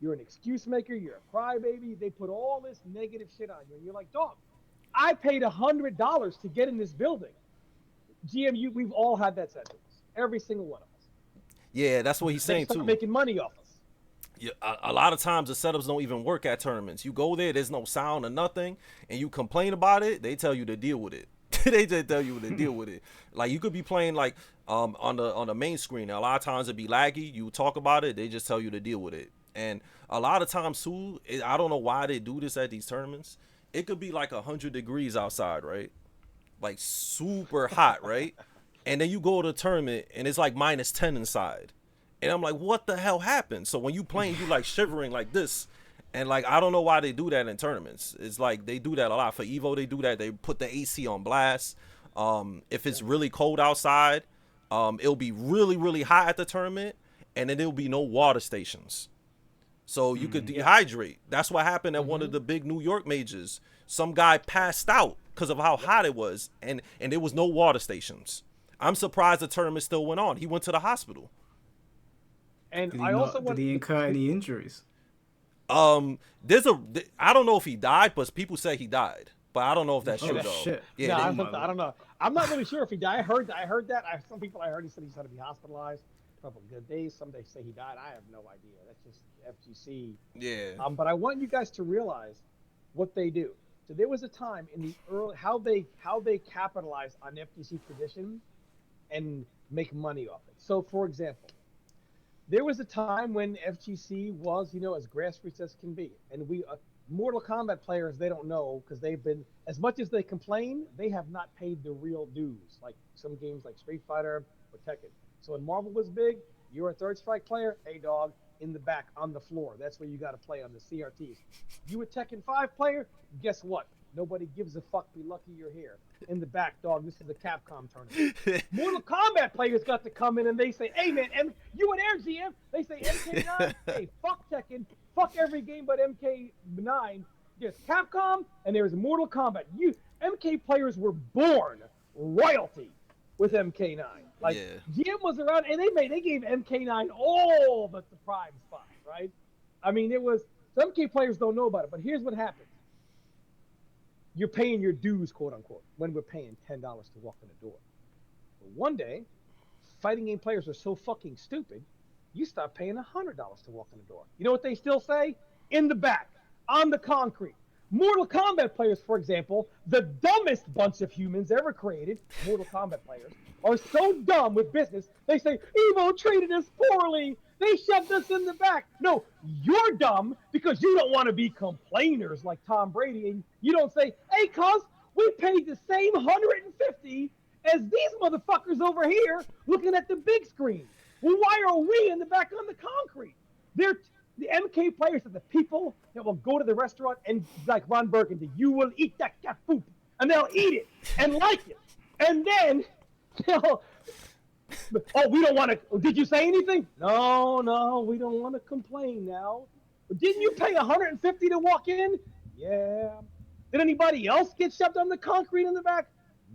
you're an excuse maker. You're a crybaby. They put all this negative shit on you, and you're like, "Dog, I paid $100 to get in this building." GM, we've all had that sentence. Every single one of us. Yeah, that's what he's saying too. Making money off us. Yeah, a lot of times the setups don't even work at tournaments. You go there, there's no sound or nothing, and you complain about it. They tell you to deal with it. They just tell you to deal with it. Like you could be playing like on the main screen. A lot of times it'd be laggy. You talk about it, they just tell you to deal with it. And a lot of times too, I don't know why they do this at these tournaments. It could be like 100 degrees outside, right? Like super hot, right? And then you go to the tournament and it's like -10 inside. And I'm like, what the hell happened? So when you playing, you like shivering like this. And like I don't know why they do that in tournaments. It's like they do that a lot for Evo. They do that. They put the AC on blast. If it's really cold outside, it'll be really really hot at the tournament, and then there'll be no water stations, so you could dehydrate. That's what happened at one of the big New York majors. Some guy passed out because of how hot it was, and there was no water stations. I'm surprised the tournament still went on. He went to the hospital. And Did I also did he incur any injuries? I don't know if he died, but people say he died. But I don't know if that's Oh, true though. shit. Yeah, Yeah, I don't know. I'm not really sure if he died. I heard that. Some people I heard he said he's had to be hospitalized for a couple of good days. Some they say he died. I have no idea. That's just FGC. yeah. But I want you guys to realize what they do. So there was a time in the early how they capitalize on FGC tradition and make money off it. So for example, there was a time when FGC was, as grassroots as can be, and we Mortal Kombat players, they don't know because they've been, as much as they complain, they have not paid the real dues, like some games like Street Fighter or Tekken. So when Marvel was big, you're a Third Strike player, hey dog, in the back on the floor. That's where you got to play on the CRTs. You a Tekken 5 player, guess what? Nobody gives a fuck. Be lucky you're here. In the back, dog, this is the Capcom tournament. Mortal Kombat players got to come in and they say, hey man, you and Air GM, they say MK9, hey, fuck Tekken, fuck every game but MK9. There's Capcom and there's Mortal Kombat. MK players were born royalty with MK9. Like GM was around and they gave MK9 all but the prime spots, right? I mean, some MK players don't know about it, but here's what happens. You're paying your dues, quote unquote, when we're paying $10 to walk in the door. But one day, fighting game players are so fucking stupid, you start paying $100 to walk in the door. You know what they still say? In the back, on the concrete. Mortal Kombat players, for example, the dumbest bunch of humans ever created, Mortal Kombat players, are so dumb with business, they say, Evo treated us poorly. They shoved us in the back. No, you're dumb because you don't want to be complainers like Tom Brady. And you don't say, hey, cuz, we paid the same 150 as these motherfuckers over here looking at the big screen. Well, why are we in the back on the concrete? The MK players are the people that will go to the restaurant and, like Ron Burgundy, you will eat that cat food. And they'll eat it and like it. And then they'll... Oh, we don't want to. Did you say anything? No, we don't want to complain now. But didn't you pay 150 to walk in? Yeah. Did anybody else get shoved on the concrete in the back?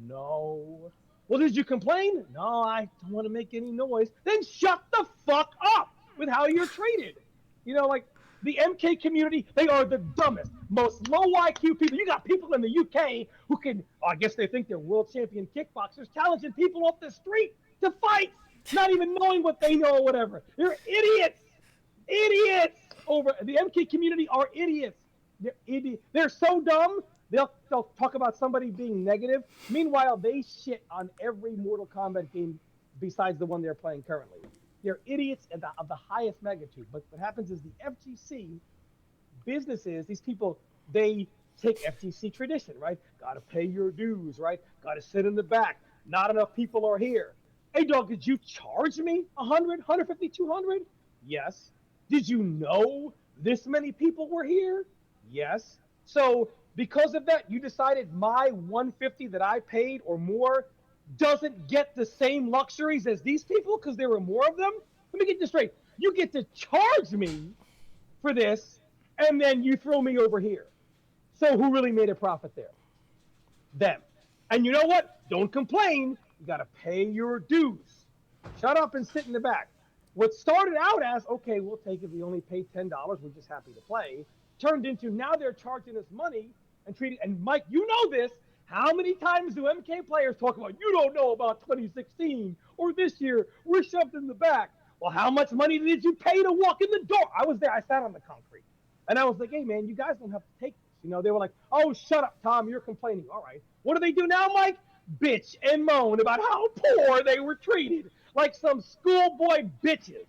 No. Well, did you complain? No, I don't want to make any noise. Then shut the fuck up with how you're treated. Like the MK community, they are the dumbest, most low IQ people. You got people in the UK who can, I guess they think they're world champion kickboxers, challenging people off the street to fight, not even knowing what they know or whatever. They're idiots. Idiots. Over the MK community are idiots. They're so dumb. They'll talk about somebody being negative. Meanwhile, they shit on every Mortal Kombat game besides the one they're playing currently. They're idiots of the highest magnitude. But what happens is the FGC businesses, these people, they take FGC tradition, right? Got to pay your dues, right? Got to sit in the back. Not enough people are here. Hey, dog, did you charge me 100, 150, 200? Yes. Did you know this many people were here? Yes. So because of that, you decided my 150 that I paid or more doesn't get the same luxuries as these people because there were more of them? Let me get this straight. You get to charge me for this, and then you throw me over here. So who really made a profit there? Them. And you know what? Don't complain. You got to pay your dues. Shut up and sit in the back. What started out as, okay, we'll take it. We only paid $10. We're just happy to play. Turned into now they're charging us money and treating. And Mike, you know this. How many times do MK players talk about, you don't know about 2016 or this year, we're shoved in the back. Well, how much money did you pay to walk in the door? I was there. I sat on the concrete. And I was like, hey, man, you guys don't have to take this. They were like, oh, shut up, Tom. You're complaining. All right. What do they do now, Mike? Bitch and moan about how poor they were treated. Like some schoolboy bitches.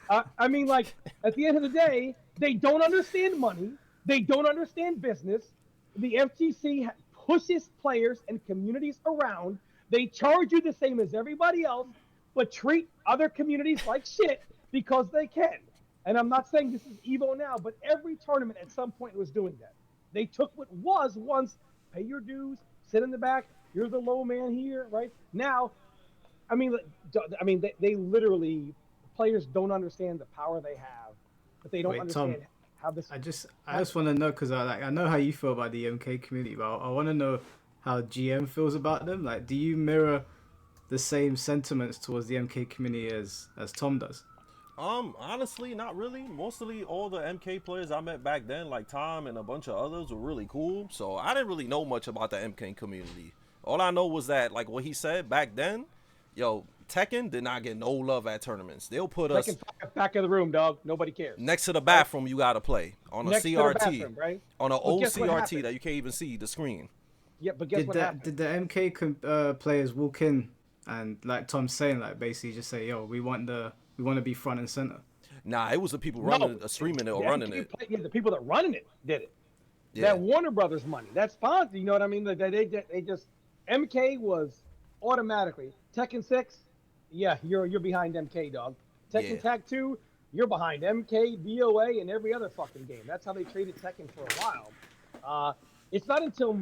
I mean, like, at the end of the day, they don't understand money. They don't understand business. The FGC pushes players and communities around. They charge you the same as everybody else, but treat other communities like shit because they can. And I'm not saying this is Evo now, but every tournament at some point was doing that. They took what was once, pay your dues, sit in the back. You're the low man here, right? Now, they literally players don't understand the power they have, but they don't Wait, Tom. understand how this. I just want to know because I know how you feel about the MK community, but I want to know how GM feels about them. Like, do you mirror the same sentiments towards the MK community as Tom does? Honestly, not really. Mostly all the MK players I met back then, like Tom and a bunch of others, were really cool. So I didn't really know much about the MK community. All I know was that, like what he said back then, yo, Tekken did not get no love at tournaments. They'll put us Second back of the room, dog. Nobody cares. next to the bathroom. You gotta play on a Next to the CRT, bathroom, right? on an But old guess what CRT happened? that you can't even see the screen. Yeah, but guess what happened? Did the MK players walk in and, like Tom's saying, like basically just say, "Yo, we want to be front and center." Nah, it was the people No, running, streaming it or running it. The people that running it did it. Yeah, That Warner Brothers money, that sponsor. You know what I mean? They just MK was automatically Tekken 6. Yeah, you're behind MK, dog. Tekken Yeah. Tag 2, you're behind MK, BOA, and every other fucking game. That's how they traded Tekken for a while. It's not until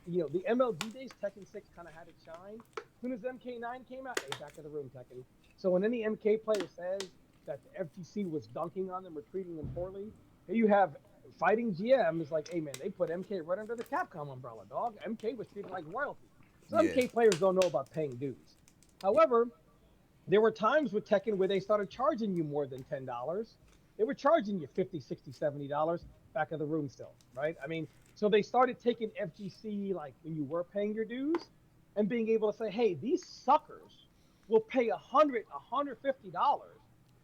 the MLG days Tekken 6 kind of had its shine. As soon as MK9 came out, hey, back of the room, Tekken. So when any MK player says that the FGC was dunking on them or treating them poorly, here you have Fighting GM is like, hey man, they put MK right under the Capcom umbrella, dog. MK was treated like royalty. So Yeah. MK players don't know about paying dues. However, there were times with Tekken where they started charging you more than $10. They were charging you $50, $60, $70 back of the room still, right? I mean, so they started taking FGC like when you were paying your dues and being able to say, hey, these suckers will pay $100, $150,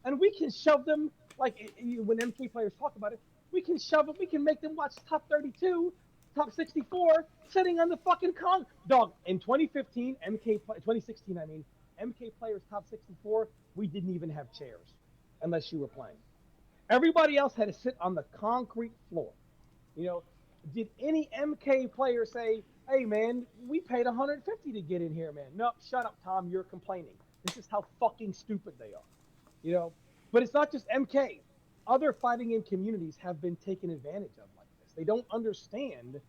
and we can shove them like when MK players talk about it. We can shove them. We can make them watch top 32, top 64, sitting on the fucking con. Dog, in 2015, 2016, I mean, MK players top 64, we didn't even have chairs unless you were playing. Everybody else had to sit on the concrete floor. Did any MK player say, hey man, we paid $150 to get in here, man? No, shut up, Tom, you're complaining. This is how fucking stupid they are. But it's not just MK. Other fighting game communities have been taken advantage of like this. They don't understand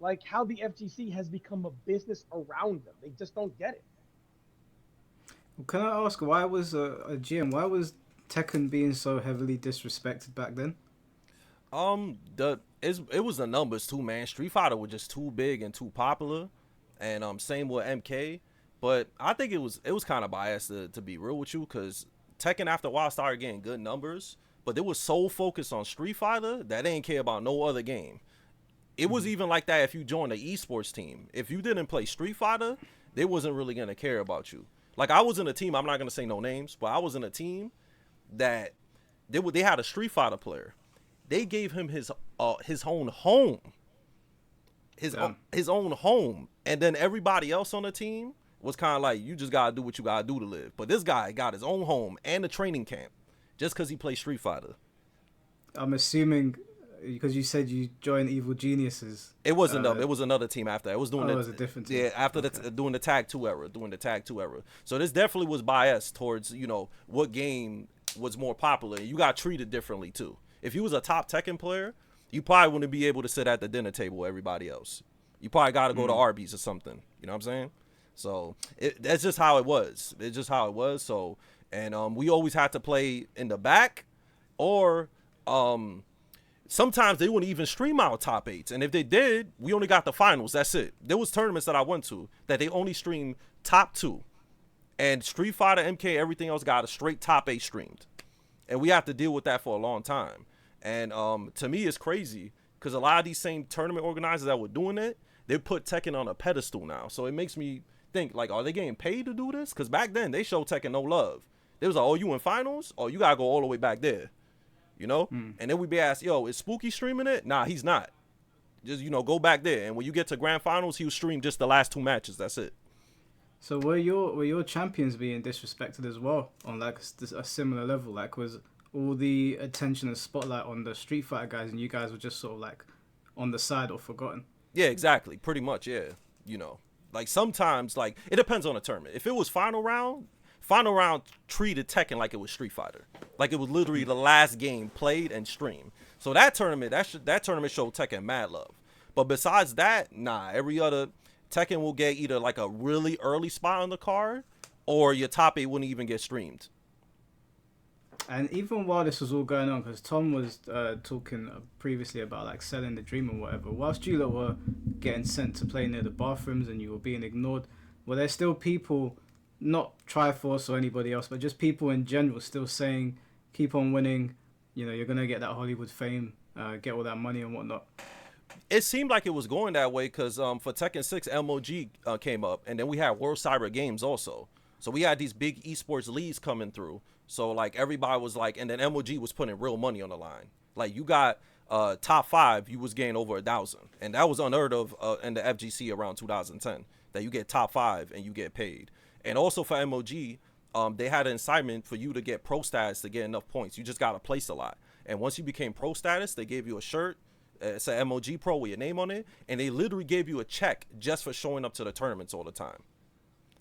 like how the FGC has become a business around them. They just don't get it. Can I ask why was a GM? Why was Tekken being so heavily disrespected back then? It was the numbers too, man. Street Fighter was just too big and too popular, and same with MK. But I think it was kind of biased to be real with you, because Tekken after a while started getting good numbers, but they was so focused on Street Fighter that they didn't care about no other game. It was even like that if you joined an esports team. If you didn't play Street Fighter, they wasn't really gonna care about you. Like I was in a team, I'm not gonna say no names, but I was in a team that they had a Street Fighter player. They gave him his own home, his own home, and then everybody else on the team was kind of like, you just gotta do what you gotta do to live. But this guy got his own home and a training camp just because he played Street Fighter. I'm assuming because you said you joined Evil Geniuses. It wasn't them. It was another team after that. It was doing it was a different team. Yeah, after doing the Tag 2 era, So this definitely was biased towards, what game was more popular. You got treated differently too. If you was a top Tekken player, you probably wouldn't be able to sit at the dinner table with everybody else. You probably got to go to Arby's or something. You know what I'm saying? So that's just how it was. It's just how it was. So, and we always had to play in the back, or sometimes they wouldn't even stream out top 8s. And if they did, we only got the finals. That's it. There was tournaments that I went to that they only streamed top 2. And Street Fighter, MK, everything else got a straight top 8 streamed. And we have to deal with that for a long time. And to me, it's crazy because a lot of these same tournament organizers that were doing it, they put Tekken on a pedestal now. So it makes me think, like, are they getting paid to do this? Because back then, they showed Tekken no love. They was like, oh, you in finals? Oh, you got to go all the way back there. And then we'd be asked, yo, is Spooky streaming it? Nah, he's not. Just, go back there. And when you get to grand finals, he'll stream just the last 2 matches. That's it. So were your champions being disrespected as well on like a similar level? Like was all the attention and spotlight on the Street Fighter guys, and you guys were just sort of like on the side or forgotten? Yeah, exactly. Pretty much, yeah. Like sometimes, like it depends on the tournament. If it was final Final round treated Tekken like it was Street Fighter, like it was literally the last game played and streamed. So that tournament, that tournament showed Tekken mad love. But besides that, nah, every other Tekken will get either like a really early spot on the card, or your top 8 wouldn't even get streamed. And even while this was all going on, because Tom was talking previously about like selling the dream or whatever, whilst you lot were getting sent to play near the bathrooms and you were being ignored, were there still people, not Triforce or anybody else, but just people in general still saying, keep on winning, you know, you're going to get that Hollywood fame, get all that money and whatnot? It seemed like it was going that way because for Tekken 6, MOG came up, and then we had World Cyber Games also. So we had these big esports leagues coming through. So like everybody was like, and then MOG was putting real money on the line. Like you got top 5, you was getting over 1,000, and that was unheard of in the FGC around 2010. That you get top 5 and you get paid. And also for MOG, they had an assignment for you to get pro status to get enough points. You just got to place a lot. And once you became pro status, they gave you a shirt. It's an MOG Pro with your name on it, and they literally gave you a check just for showing up to the tournaments all the time.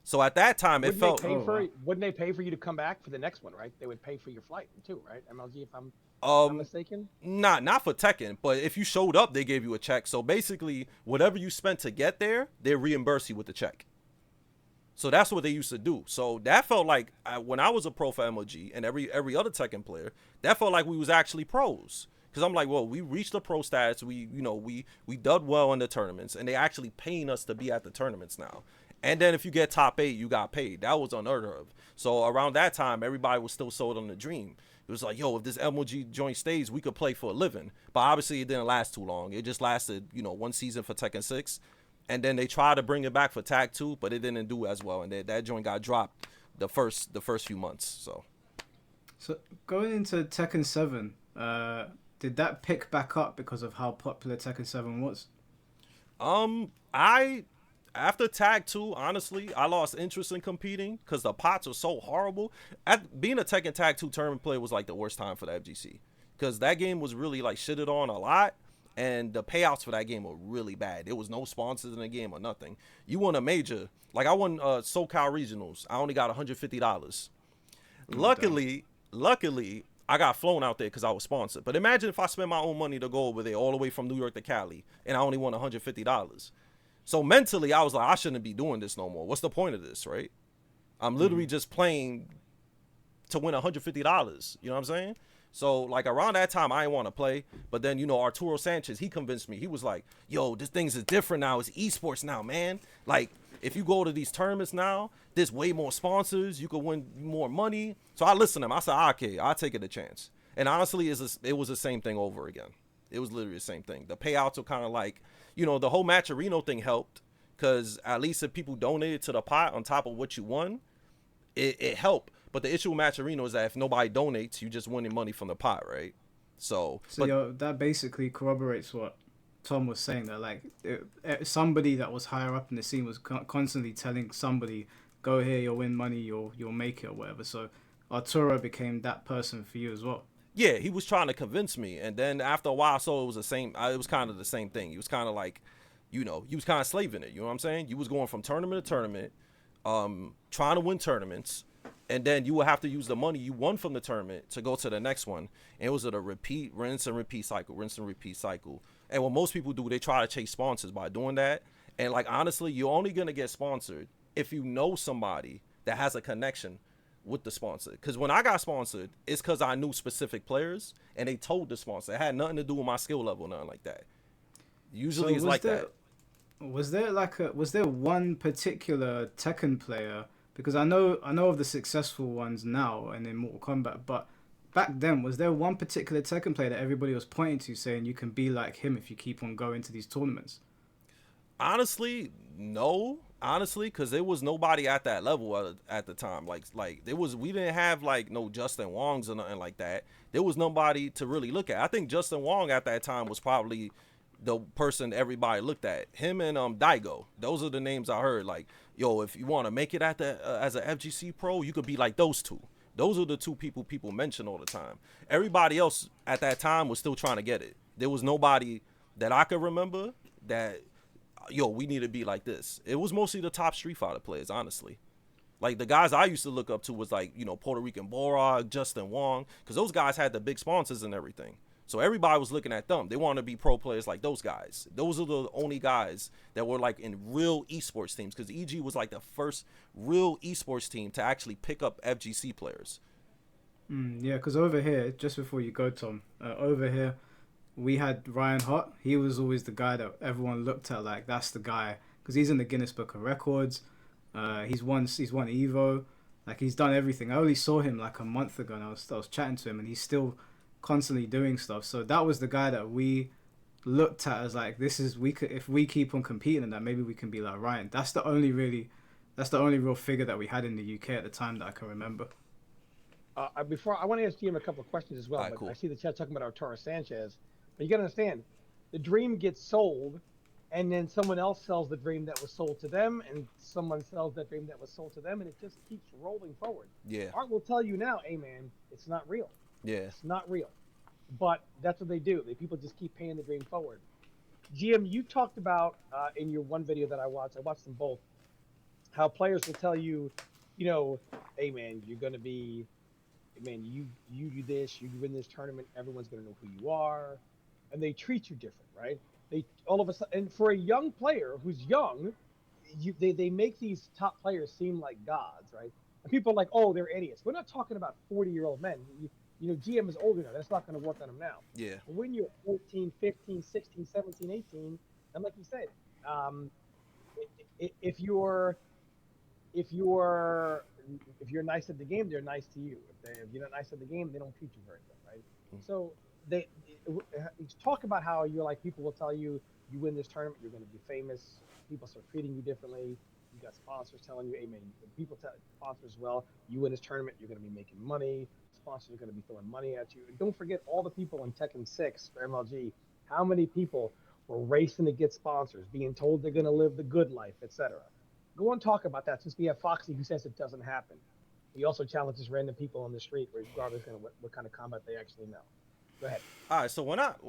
So at that time, it felt. Wouldn't they pay for you to come back for the next one, right? They would pay for your flight too, right? MLG, if I'm not mistaken. Not for Tekken, but if you showed up, they gave you a check. So basically, whatever you spent to get there, they reimburse you with the check. So that's what they used to do. So that felt like when I was a pro for MOG and every other Tekken player, that felt like we was actually pros. Because I'm like, well, we reached the pro stats. We did well in the tournaments, and they actually paying us to be at the tournaments now. And then if you get top 8, you got paid. That was unheard of. So around that time, everybody was still sold on the dream. It was like, yo, if this MOG joint stays, we could play for a living. But obviously, it didn't last too long. It just lasted, 1 season for Tekken 6. And then they tried to bring it back for Tag 2, but it didn't do as well. And that joint got dropped the first few months. So going into Tekken 7, did that pick back up because of how popular Tekken 7 was? After Tag 2, honestly, I lost interest in competing because the pots were so horrible. Being a Tekken Tag 2 tournament player was like the worst time for the FGC because that game was really like shitted on a lot, and the payouts for that game were really bad. There was no sponsors in the game or nothing. You won a major. Like I won SoCal Regionals. I only got $150. Luckily, I got flown out there because I was sponsored. But imagine if I spent my own money to go over there all the way from New York to Cali, and I only won $150. So mentally, I was like, I shouldn't be doing this no more. What's the point of this, right? I'm literally just playing to win $150. You know what I'm saying? So, like, around that time, I didn't want to play. But then, Arturo Sanchez, he convinced me. He was like, yo, this thing is different now. It's esports now, man. Like, if you go to these tournaments now, there's way more sponsors. You could win more money. So I listened to him. I said, okay, I'll take it a chance. And honestly, it was the same thing over again. It was literally the same thing. The payouts were kind of like, the whole Matcherino thing helped because at least if people donated to the pot on top of what you won, it helped. But the issue with Matcherino is that if nobody donates, you just winning money from the pot, right? So that basically corroborates what Tom was saying, that like somebody that was higher up in the scene was constantly telling somebody, go here, you'll win money, you'll make it or whatever. So Arturo became that person for you as well. Yeah, he was trying to convince me, and then after a while, so it was the same. It was kind of the same thing. He was kind of like, he was kind of slaving it. You know what I'm saying? You was going from tournament to tournament, trying to win tournaments, and then you would have to use the money you won from the tournament to go to the next one. And it was a rinse and repeat cycle. And what most people do, they try to chase sponsors by doing that. And like honestly, you're only gonna get sponsored if you know somebody that has a connection with the sponsor. Because when I got sponsored, it's because I knew specific players and they told the sponsor. It had nothing to do with my skill level, nothing like that. Usually it's like that. Was there one particular Tekken player? Because I know of the successful ones now and in Mortal Kombat, but back then, was there one particular Tekken player that everybody was pointing to saying you can be like him if you keep on going to these tournaments? Honestly, no. Honestly, because there was nobody at that level at the time. Like we didn't have like no Justin Wongs or nothing like that. There was nobody to really look at. I think Justin Wong at that time was probably the person everybody looked at. Him and Daigo. Those are the names I heard. Like, yo, if you want to make it at the as an FGC pro, you could be like those two. Those are the two people mention all the time. Everybody else at that time was still trying to get it. There was nobody that I could remember that, yo, we need to be like this. It was mostly the top Street Fighter players, honestly. Like the guys I used to look up to was like, you know, Puerto Rican Borog, Justin Wong, because those guys had the big sponsors and everything. So everybody was looking at them. They wanted to be pro players like those guys. Those are the only guys that were like in real esports teams, because EG was like the first real esports team to actually pick up FGC players. Yeah, because over here, just before you go, Tom, over here, we had Ryan Hart. He was always the guy that everyone looked at like, that's the guy, because he's in the Guinness Book of Records. He's won Evo. Like, he's done everything. I only saw him like a month ago, and I was chatting to him, and he's still constantly doing stuff. So that was the guy that we looked at as like, this is, we could, if we keep on competing in that, maybe we can be like Ryan. That's the only real figure that we had in the UK at the time that I can remember. Before I want to ask GM a couple of questions as well. All right, but cool. I see the chat talking about Arturo Sanchez, but you got to understand, the dream gets sold, and then someone else sells the dream that was sold to them, and someone sells that dream that was sold to them, and it just keeps rolling forward. Yeah. Art will tell you now, hey man, it's not real. Yeah. It's not real. But that's what they do. People just keep paying the dream forward. GM, you talked about in your one video that I watched them both, how players will tell you, you know, hey man, you're gonna be, man, you do this, you win this tournament, everyone's gonna know who you are, and they treat you different, right? They all of a sudden, and for a young player who's young, they make these top players seem like gods, right? And people are like, oh, they're idiots. We're not talking about 40-year-old men. You know, GM is older now. That's not going to work on him now. Yeah. But when you're 14, 15, 16, 17, 18, and like you said, if you're nice at the game, they're nice to you. If you're not nice at the game, they don't treat you very good, right? Mm-hmm. So they talk about how you're like, people will tell you, you win this tournament, you're going to be famous. People start treating you differently. You got sponsors telling you, hey man, people tell sponsors, well, you win this tournament, you're going to be making money. Sponsors are going to be throwing money at you. And don't forget all the people in Tekken 6 for MLG. How many people were racing to get sponsors, being told they're going to live the good life, etc. Go and talk about that, since we have Foxy who says it doesn't happen. He also challenges random people on the street, regardless of what kind of combat they actually know. Go ahead. All right, so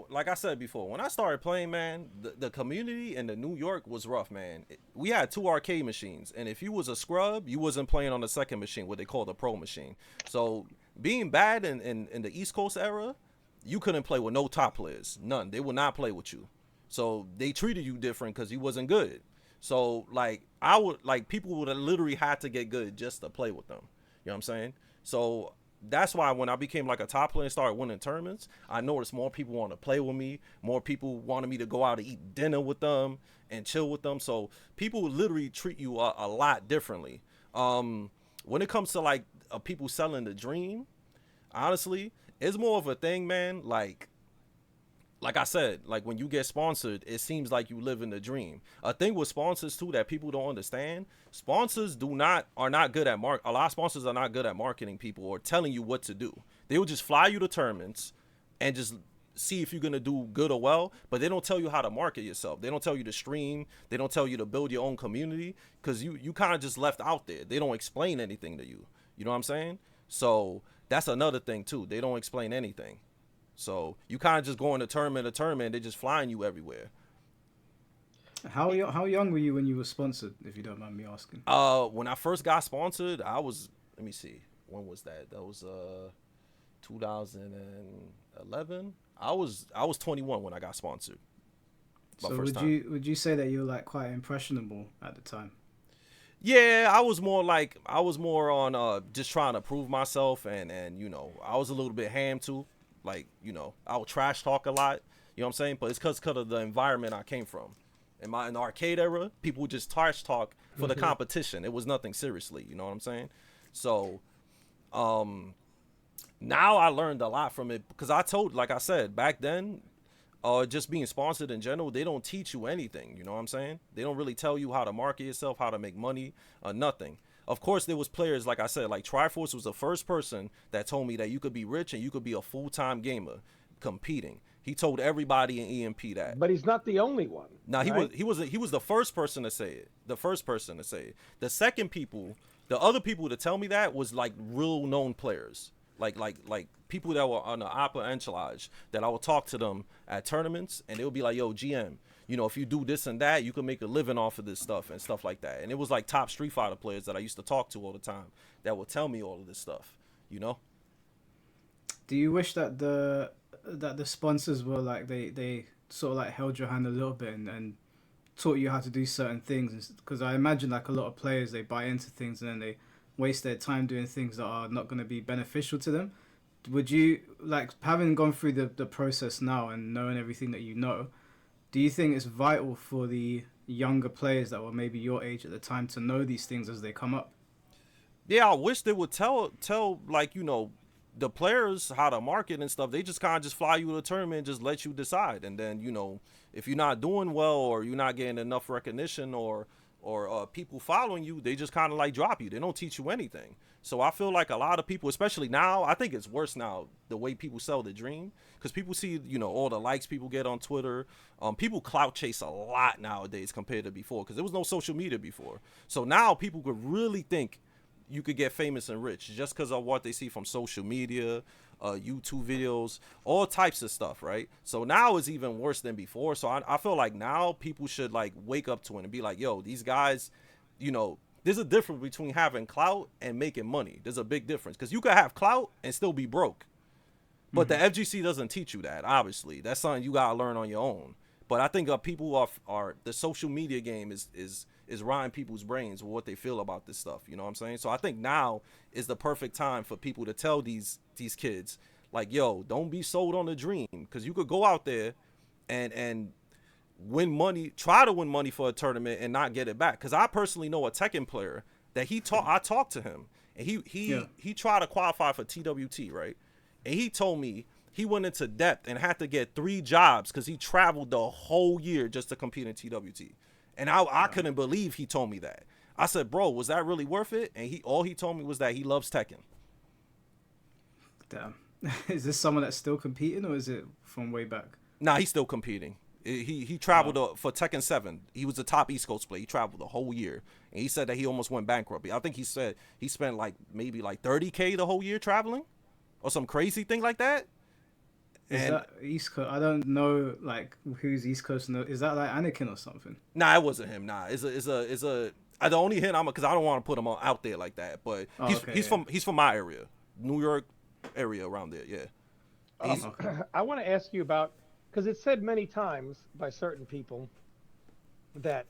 like I said before, when I started playing, man, the community in the New York was rough, man. We had 2 arcade machines, and if you was a scrub, you wasn't playing on the second machine, what they call the pro machine. So being bad in the East Coast era, you couldn't play with no top players, none. They would not play with you. So they treated you different because you wasn't good. So like people would have literally had to get good just to play with them. You know what I'm saying? So that's why when I became like a top player and started winning tournaments, I noticed more people want to play with me. More people wanted me to go out and eat dinner with them and chill with them. So people literally treat you a lot differently. When it comes to like people selling the dream, honestly, it's more of a thing, man. Like I said, like when you get sponsored, it seems like you live in the dream. A thing with sponsors too that people don't understand, sponsors are not good at a lot of sponsors are not good at marketing people or telling you what to do. They will just fly you to tournaments and just see if you're gonna do good or well, but they don't tell you how to market yourself. They don't tell you to stream. They don't tell you to build your own community, because you kind of just left out there. They don't explain anything to you. You know what I'm saying? So that's another thing too. They don't explain anything. So you kind of just going to tournament to tournament. They're just flying you everywhere. How young were you when you were sponsored, if you don't mind me asking? When I first got sponsored, I was, let me see, when was that? That was 2011. I was 21 when I got sponsored. So would you say that you were like quite impressionable at the time? Yeah, I was more on just trying to prove myself, and you know, I was a little bit ham too. Like, you know, I would trash talk a lot, you know what I'm saying? But it's because of the environment I came from. In the arcade era, people would just trash talk for the competition. It was nothing seriously, you know what I'm saying? So, now I learned a lot from it, because like I said, back then, just being sponsored in general, they don't teach you anything, you know what I'm saying? They don't really tell you how to market yourself, how to make money, nothing. Of course, there was players, like I said, like Triforce was the first person that told me that you could be rich and you could be a full-time gamer competing. He told everybody in EMP that. But he's not the only one. Now, right? he was the first person to say it. The first person to say it. The other people to tell me that was like real known players. Like people that were on the upper echelon, that I would talk to them at tournaments, and they would be like, yo, GM, you know, if you do this and that, you can make a living off of this stuff and stuff like that. And it was like top Street Fighter players that I used to talk to all the time that would tell me all of this stuff, you know. Do you wish that the sponsors were like they sort of like held your hand a little bit and taught you how to do certain things? Because I imagine like a lot of players, they buy into things and then they waste their time doing things that are not going to be beneficial to them. Would you, like, having gone through the process now and knowing everything that you know, do you think it's vital for the younger players that were maybe your age at the time to know these things as they come up? Yeah, I wish they would tell like, you know, the players how to market and stuff. They just kind of just fly you to the tournament and just let you decide. And then, you know, if you're not doing well or you're not getting enough recognition or people following you, they just kind of like drop you. They don't teach you anything. So I feel like a lot of people, especially now, I think it's worse now the way people sell the dream, because people see, you know, all the likes people get on Twitter. People clout chase a lot nowadays compared to before, because there was no social media before. So now people could really think you could get famous and rich just because of what they see from social media, YouTube videos, all types of stuff, right? So now it's even worse than before. So I feel like now people should like wake up to it and be like, yo, these guys, you know, there's a difference between having clout and making money. There's a big difference, because you could have clout and still be broke. But the FGC doesn't teach you that, obviously. That's something you got to learn on your own. But I think people are the social media game is riding people's brains with what they feel about this stuff. You know what I'm saying? So I think now is the perfect time for people to tell these kids, like, yo, don't be sold on the dream, because you could go out there and win money, try to win money for a tournament and not get it back. Because I personally know a Tekken player that I talked to him, and he tried to qualify for TWT, right? And he told me he went into depth and had to get 3 jobs because he traveled the whole year just to compete in TWT. And I couldn't believe he told me that. I said, bro, was that really worth it? And all he told me was that he loves Tekken. Damn. Is this someone that's still competing, or is it from way back? Nah, he's still competing. He traveled for Tekken 7. He was the top East Coast player. He traveled the whole year. And he said that he almost went bankrupt. I think he said he spent like maybe like $30K the whole year traveling or some crazy thing like that. Is that East Coast? I don't know, like, who's East Coast. Is that like Anakin or something? Nah, it wasn't him. Nah, it's a. The only hint because I don't want to put him out there like that. But he's from my area, New York area around there. Yeah. I want to ask you about, because it's said many times by certain people that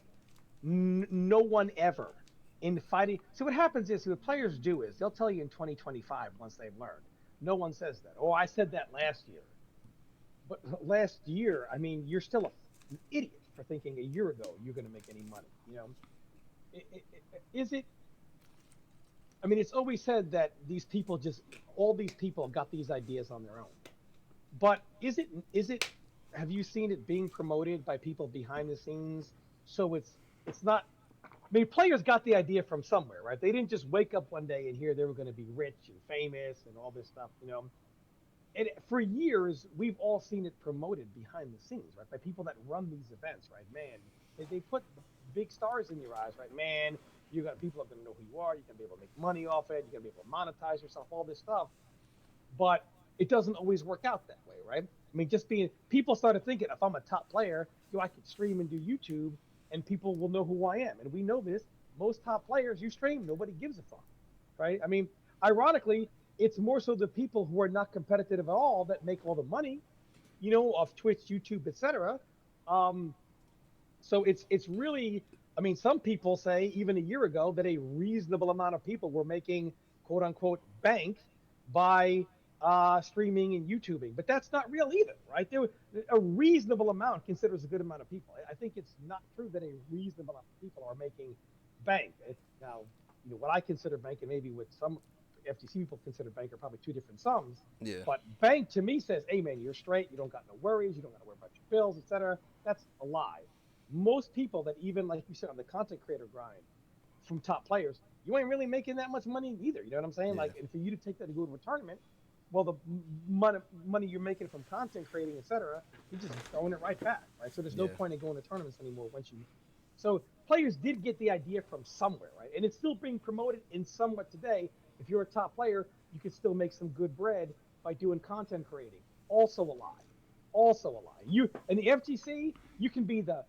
no one ever in fighting. So what happens is, what players do is they'll tell you in 2025 once they've learned. No one says that. Oh, I said that last year. But last year, I mean, you're still an idiot for thinking a year ago you're going to make any money. You know, is it? I mean, it's always said that all these people got these ideas on their own. But is it? Have you seen it being promoted by people behind the scenes? So it's not. I mean, players got the idea from somewhere, right? They didn't just wake up one day and hear they were going to be rich and famous and all this stuff, you know. And for years, we've all seen it promoted behind the scenes, right? By people that run these events, right? Man, they put big stars in your eyes, right? Man, people are going to know who you are. You're going to be able to make money off it. You're going to be able to monetize yourself, all this stuff. But it doesn't always work out that way, right? I mean, people started thinking, if I'm a top player, I could stream and do YouTube, and people will know who I am. And we know this. Most top players, you stream, nobody gives a fuck, right? I mean, ironically, it's more so the people who are not competitive at all that make all the money, you know, off Twitch, YouTube, etc. So it's really, I mean, some people say even a year ago that a reasonable amount of people were making quote unquote bank by streaming and YouTubing, but that's not real either, right? A reasonable amount considers a good amount of people. I think it's not true that a reasonable amount of people are making bank. Now, you know, what I consider bank, and maybe with some FGC people consider bank, are probably two different sums. Yeah. But bank to me says, hey man, you're straight, you don't got no worries, you don't got to worry about your bills, etc. That's a lie. Most people that, even like you said, on the content creator grind from top players, you ain't really making that much money either. You know what I'm saying? Yeah. Like, and for you to take that and go to a tournament, well, the money you're making from content creating, etc., you're just throwing it right back, right? So there's no point in going to tournaments anymore once you. So players did get the idea from somewhere, right? And it's still being promoted in somewhat today. If you're a top player, you can still make some good bread by doing content creating. Also a lie. also a lie. You in the FGC, you can be the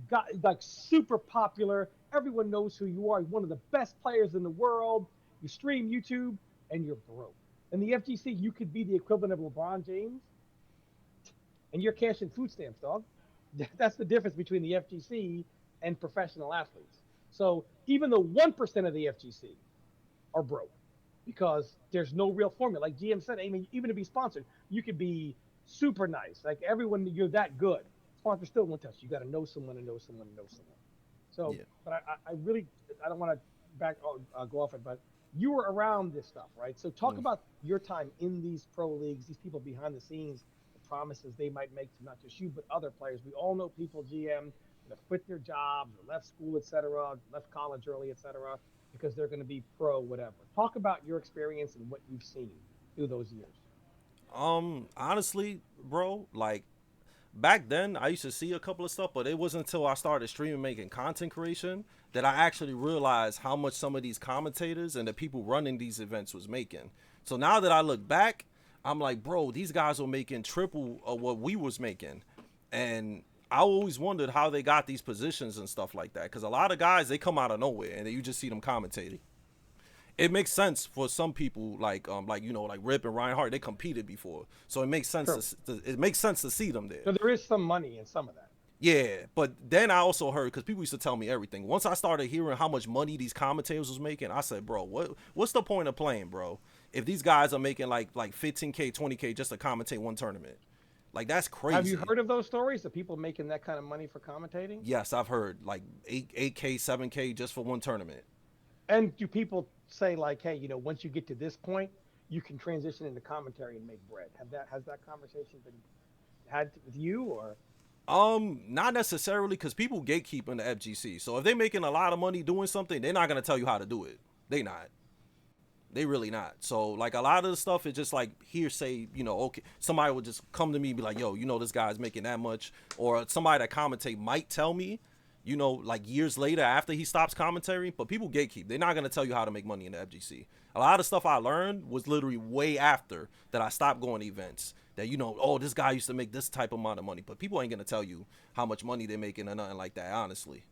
guy like super popular. Everyone knows who you are. You're one of the best players in the world. You stream YouTube and you're broke. In the FGC, you could be the equivalent of LeBron James, and you're cashing food stamps, dog. That's the difference between the FGC and professional athletes. So even the 1% of the FGC are broke because there's no real formula. Like GM said, I mean, even to be sponsored, you could be super nice. Like everyone, you're that good. Sponsor still won't touch you. You got to know someone and know someone and know someone. So, yeah. But I really, I don't want to go off it, but you were around this stuff, right? So talk about your time in these pro leagues, these people behind the scenes, the promises they might make to not just you, but other players. We all know people, GM, that quit their jobs, or left school, etc., left college early, etc., because they're going to be pro whatever. Talk about your experience and what you've seen through those years. Honestly, bro, like back then I used to see a couple of stuff, but it wasn't until I started streaming, making content creation, that I actually realized how much some of these commentators and the people running these events was making. So now that I look back, I'm like, bro, these guys were making triple of what we was making. And I always wondered how they got these positions and stuff like that, because a lot of guys, they come out of nowhere and you just see them commentating. It makes sense for some people, like Rip and Ryan Hart, they competed before, so it makes sense. Sure. It makes sense to see them there. So there is some money in some of that. Yeah, but then I also heard, because people used to tell me everything. Once I started hearing how much money these commentators was making, I said, bro, what's the point of playing, bro? If these guys are making like 15K, 20K just to commentate one tournament. Like, that's crazy. Have you heard of those stories of people making that kind of money for commentating? Yes, I've heard like 8K, 7K just for one tournament. And do people say like, hey, once you get to this point, you can transition into commentary and make bread? Has that conversation been had with you, or? Not necessarily, because people gatekeep in the FGC. So if they're making a lot of money doing something, they're not gonna tell you how to do it. They really not. So like a lot of the stuff is just like hearsay, okay, somebody would just come to me and be like, yo, this guy's making that much, or somebody that commentate might tell me, like years later after he stops commentating. But people gatekeep. They're not going to tell you how to make money in the FGC. A lot of stuff I learned was literally way after that I stopped going to events. That, this guy used to make this type of amount of money. But people ain't going to tell you how much money they're making or nothing like that, honestly.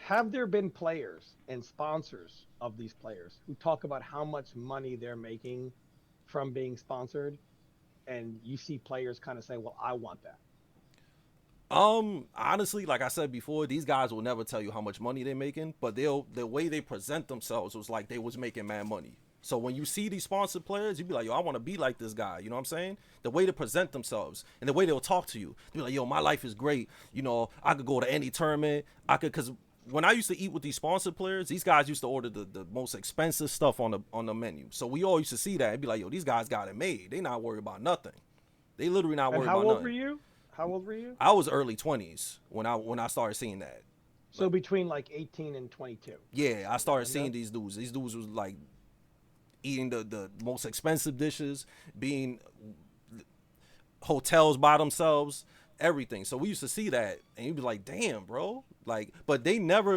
Have there been players and sponsors of these players who talk about how much money they're making from being sponsored, and you see players kind of say, well, I want that? Honestly, like I said before, these guys will never tell you how much money they're making, but the way they present themselves was like they was making mad money. So when you see these sponsored players, you be like, yo, I want to be like this guy. You know what I'm saying? The way they present themselves and the way they'll talk to you. They're like, yo, my life is great. I could go to any tournament. Because when I used to eat with these sponsored players, these guys used to order the most expensive stuff on the menu. So we all used to see that and be like, yo, these guys got it made. They not worried about nothing. They literally not worried about nothing. How old were you? I was early 20s when I started seeing that. So between like 18 and 22. Yeah, I started seeing these dudes. These dudes was like eating the most expensive dishes, being hotels by themselves, everything. So we used to see that, and you'd be like, damn, bro. Like, but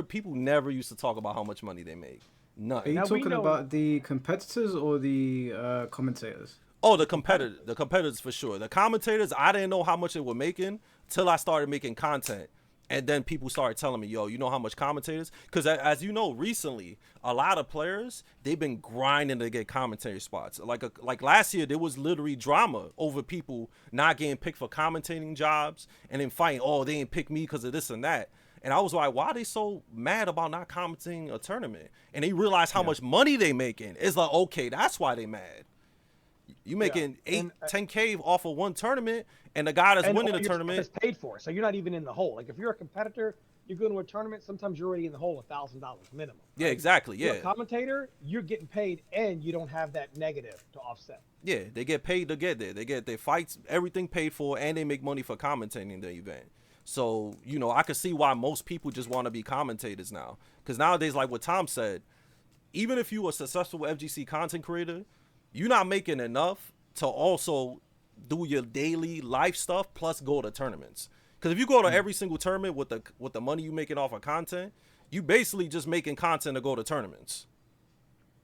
people never used to talk about how much money they make. None. Are you talking about the competitors or the commentators? Oh, the competitors for sure. The commentators, I didn't know how much they were making till I started making content. And then people started telling me, yo, you know how much commentators? Because as you know, recently, a lot of players, they've been grinding to get commentary spots. Like last year, there was literally drama over people not getting picked for commentating jobs and then fighting, oh, they didn't pick me because of this and that. And I was like, why are they so mad about not commentating a tournament? And they realized how much money they making. It's like, okay, that's why they mad. You making 10K off of one tournament, and the guy that's winning the tournament is paid for, so you're not even in the hole. Like if you're a competitor, you go to a tournament, sometimes you're already in the hole $1,000 minimum. Right? Yeah, exactly. Yeah. You're a commentator, you're getting paid, and you don't have that negative to offset. Yeah, they get paid to get there. They get their fights, everything paid for, and they make money for commentating the event. So I could see why most people just want to be commentators now, because nowadays, like what Tom said, even if you a successful FGC content creator, you're not making enough to also do your daily life stuff plus go to tournaments. Because if you go to every single tournament with the money you making off of content, you basically just making content to go to tournaments.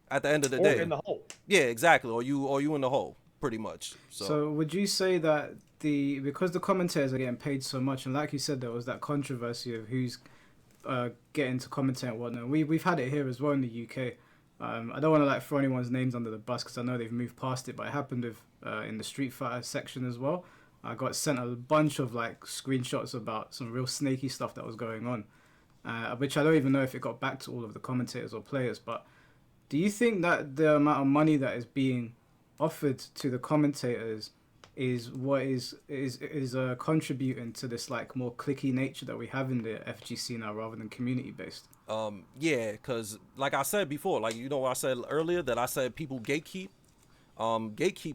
At the end of the day, in the hole. Yeah, exactly. Or you in the hole, pretty much. So would you say that because the commentators are getting paid so much, and like you said, there was that controversy of who's getting to commentate and whatnot. We've had it here as well in the UK. I don't want to like throw anyone's names under the bus because I know they've moved past it, but it happened with in the Street Fighter section as well. I got sent a bunch of like screenshots about some real snaky stuff that was going on, which I don't even know if it got back to all of the commentators or players. But do you think that the amount of money that is being offered to the commentators is what is contributing to this like more cliquey nature that we have in the FGC now rather than community based? Yeah, because like I said before, like, you know, I said earlier that I said people gatekeep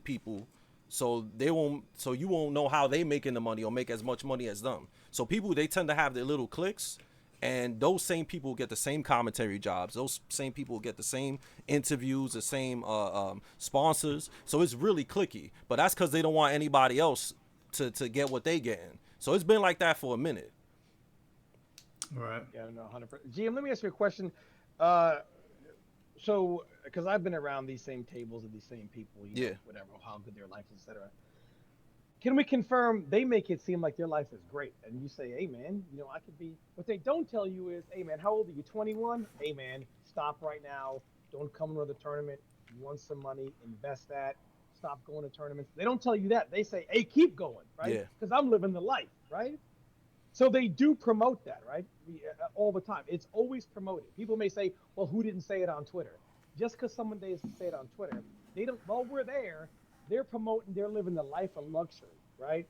people, so you won't know how they making the money or make as much money as them. So people, they tend to have their little cliques, and those same people get the same commentary jobs. Those same people get the same interviews, the same sponsors. So it's really cliquey, but that's because they don't want anybody else to get what they getting. So it's been like that for a minute. Right. Yeah, no, 100%. GM, let me ask you a question. So, because I've been around these same tables of these same people, you know, whatever, how good their life is, etc. Can we confirm they make it seem like their life is great? And you say, hey, man, you know, I could be. What they don't tell you is, hey, man, how old are you? 21? Hey, man, stop right now. Don't come to another tournament. You want some money, invest that. Stop going to tournaments. They don't tell you that. They say, hey, keep going, right? Yeah. Because I'm living the life, right? So they do promote that, right? All the time. It's always promoted. People may say, well, who didn't say it on Twitter? Just because someone doesn't say it on Twitter, they don't. While we're there, they're promoting, they're living the life of luxury, right?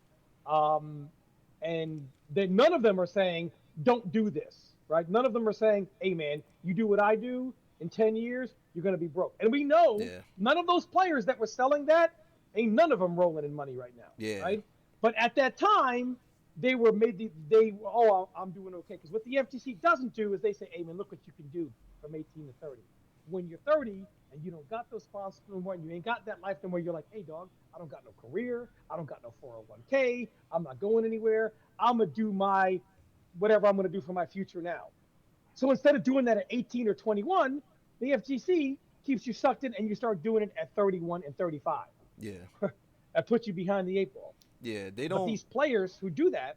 And then none of them are saying, don't do this, right? None of them are saying, hey, man, you do what I do, in 10 years, you're going to be broke. And we know none of those players that were selling that, ain't none of them rolling in money right now, right? But at that time, they were made I'm doing okay. Because what the FGC doesn't do is they say, hey, man, look what you can do from 18 to 30. When you're 30 and you don't got those sponsors anymore, and you ain't got that life anymore, you're like, hey, dog, I don't got no career. I don't got no 401k. I'm not going anywhere. I'm going to do whatever I'm going to do for my future now. So instead of doing that at 18 or 21, the FGC keeps you sucked in, and you start doing it at 31 and 35. Yeah. That puts you behind the 8 ball. Yeah, they don't. But these players who do that,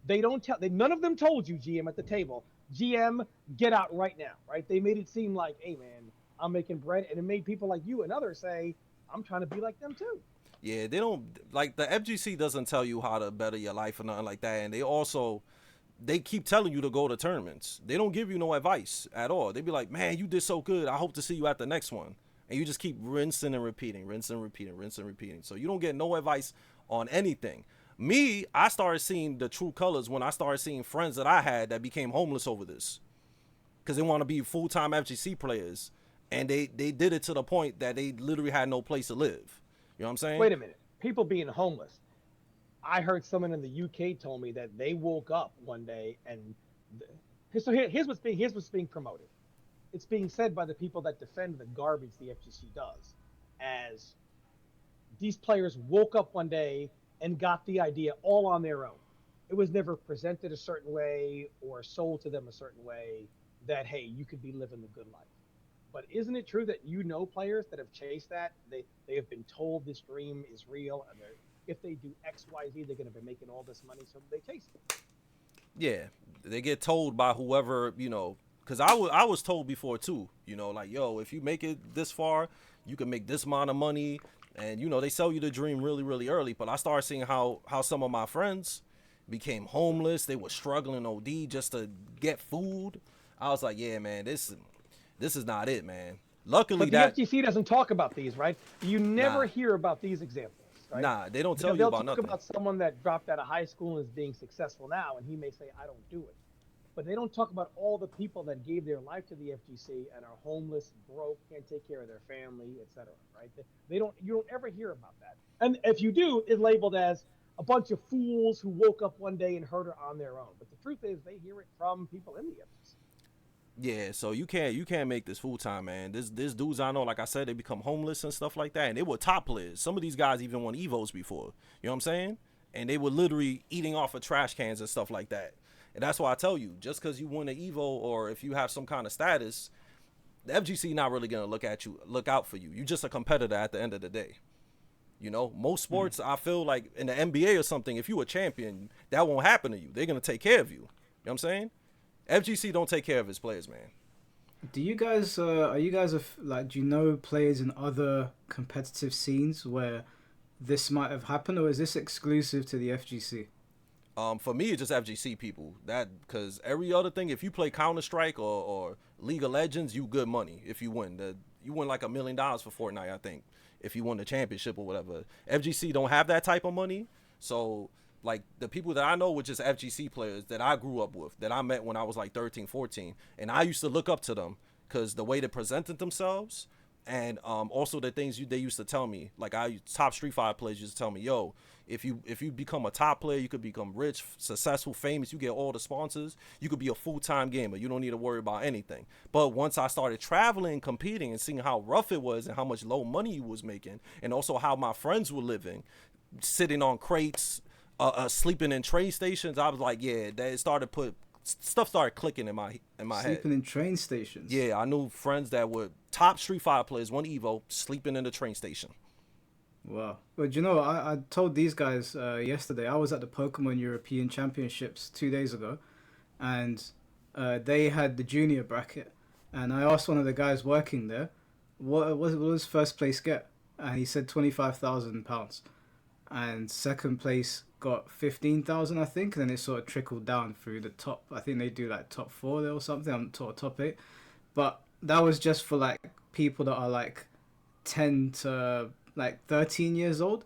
they don't tell. None of them told you, GM, at the table, GM, get out right now, right? They made it seem like, hey, man, I'm making bread. And it made people like you and others say, I'm trying to be like them too. Yeah, they don't, like, the FGC doesn't tell you how to better your life or nothing like that. And they keep telling you to go to tournaments. They don't give you no advice at all. They be like, man, you did so good. I hope to see you at the next one. And you just keep rinsing and repeating. So you don't get no advice on anything. Me, I started seeing the true colors when I started seeing friends that I had that became homeless over this, because they want to be full-time FGC players, and they did it to the point that they literally had no place to live. You know what I'm saying? Wait a minute. People being homeless. I heard someone in the UK told me that they woke up one day and so here's what's being promoted. It's being said by the people that defend the garbage the FGC does, as these players woke up one day and got the idea all on their own. It was never presented a certain way or sold to them a certain way that, hey, you could be living the good life. But isn't it true that you know players that have chased that? They have been told this dream is real, and if they do X, Y, Z, they're going to be making all this money, so they chase it. Yeah, they get told by whoever, you know, because I was told before too, you know, like, yo, if you make it this far, you can make this amount of money. And, you know, they sell you the dream really, really early. But I started seeing how some of my friends became homeless. They were struggling OD just to get food. I was like, yeah, man, this is not it, man. Luckily, but the FGC doesn't talk about these, right? You never hear about these examples, right? Nah, they don't tell you about nothing. They'll talk about someone that dropped out of high school and is being successful now, and he may say, I don't do it. But they don't talk about all the people that gave their life to the FGC and are homeless, broke, can't take care of their family, etc. Right? You don't ever hear about that. And if you do, it's labeled as a bunch of fools who woke up one day and heard it on their own. But the truth is, they hear it from people in the FGC. Yeah, so you can't make this full time, man. This dudes I know, like I said, they become homeless and stuff like that, and they were top players. Some of these guys even won Evos before. You know what I'm saying? And they were literally eating off of trash cans and stuff like that. And that's why I tell you, just because you win an Evo or if you have some kind of status, the FGC not really gonna look out for you. You're just a competitor at the end of the day. You know, most sports, I feel like in the NBA or something, if you a champion, that won't happen to you. They're gonna take care of you. You know what I'm saying? FGC don't take care of his players, man. Do you guys are you guys like, do you know players in other competitive scenes where this might have happened, or is this exclusive to the FGC? For me, it's just FGC people. That because every other thing, if you play Counter Strike or League of Legends, you good money if you win. You win like $1 million for Fortnite, I think, if you won the championship or whatever. FGC don't have that type of money, so like the people that I know were just FGC players that I grew up with, that I met when I was like 13, 14, and I used to look up to them because the way they presented themselves. And also the things they used to tell me, like top Street Fighter players used to tell me, yo, if you become a top player, you could become rich, successful, famous. You get all the sponsors. You could be a full-time gamer. You don't need to worry about anything. But once I started traveling, competing, and seeing how rough it was and how much low money you was making, and also how my friends were living, sitting on crates, sleeping in train stations, I was like, yeah, stuff started clicking in my head. Sleeping in train stations. Yeah, I knew friends that were top Street Fighter players, one Evo, sleeping in the train station. Wow. But you know, I told these guys yesterday, I was at the Pokemon European Championships 2 days ago, and they had the junior bracket, and I asked one of the guys working there, what was first place get? And he said £25,000, and second place got 15,000, I think, and then it sort of trickled down through the top. I think they do like top 4 there or something, I'm top 8, but that was just for like people that are like 10 to like 13 years old.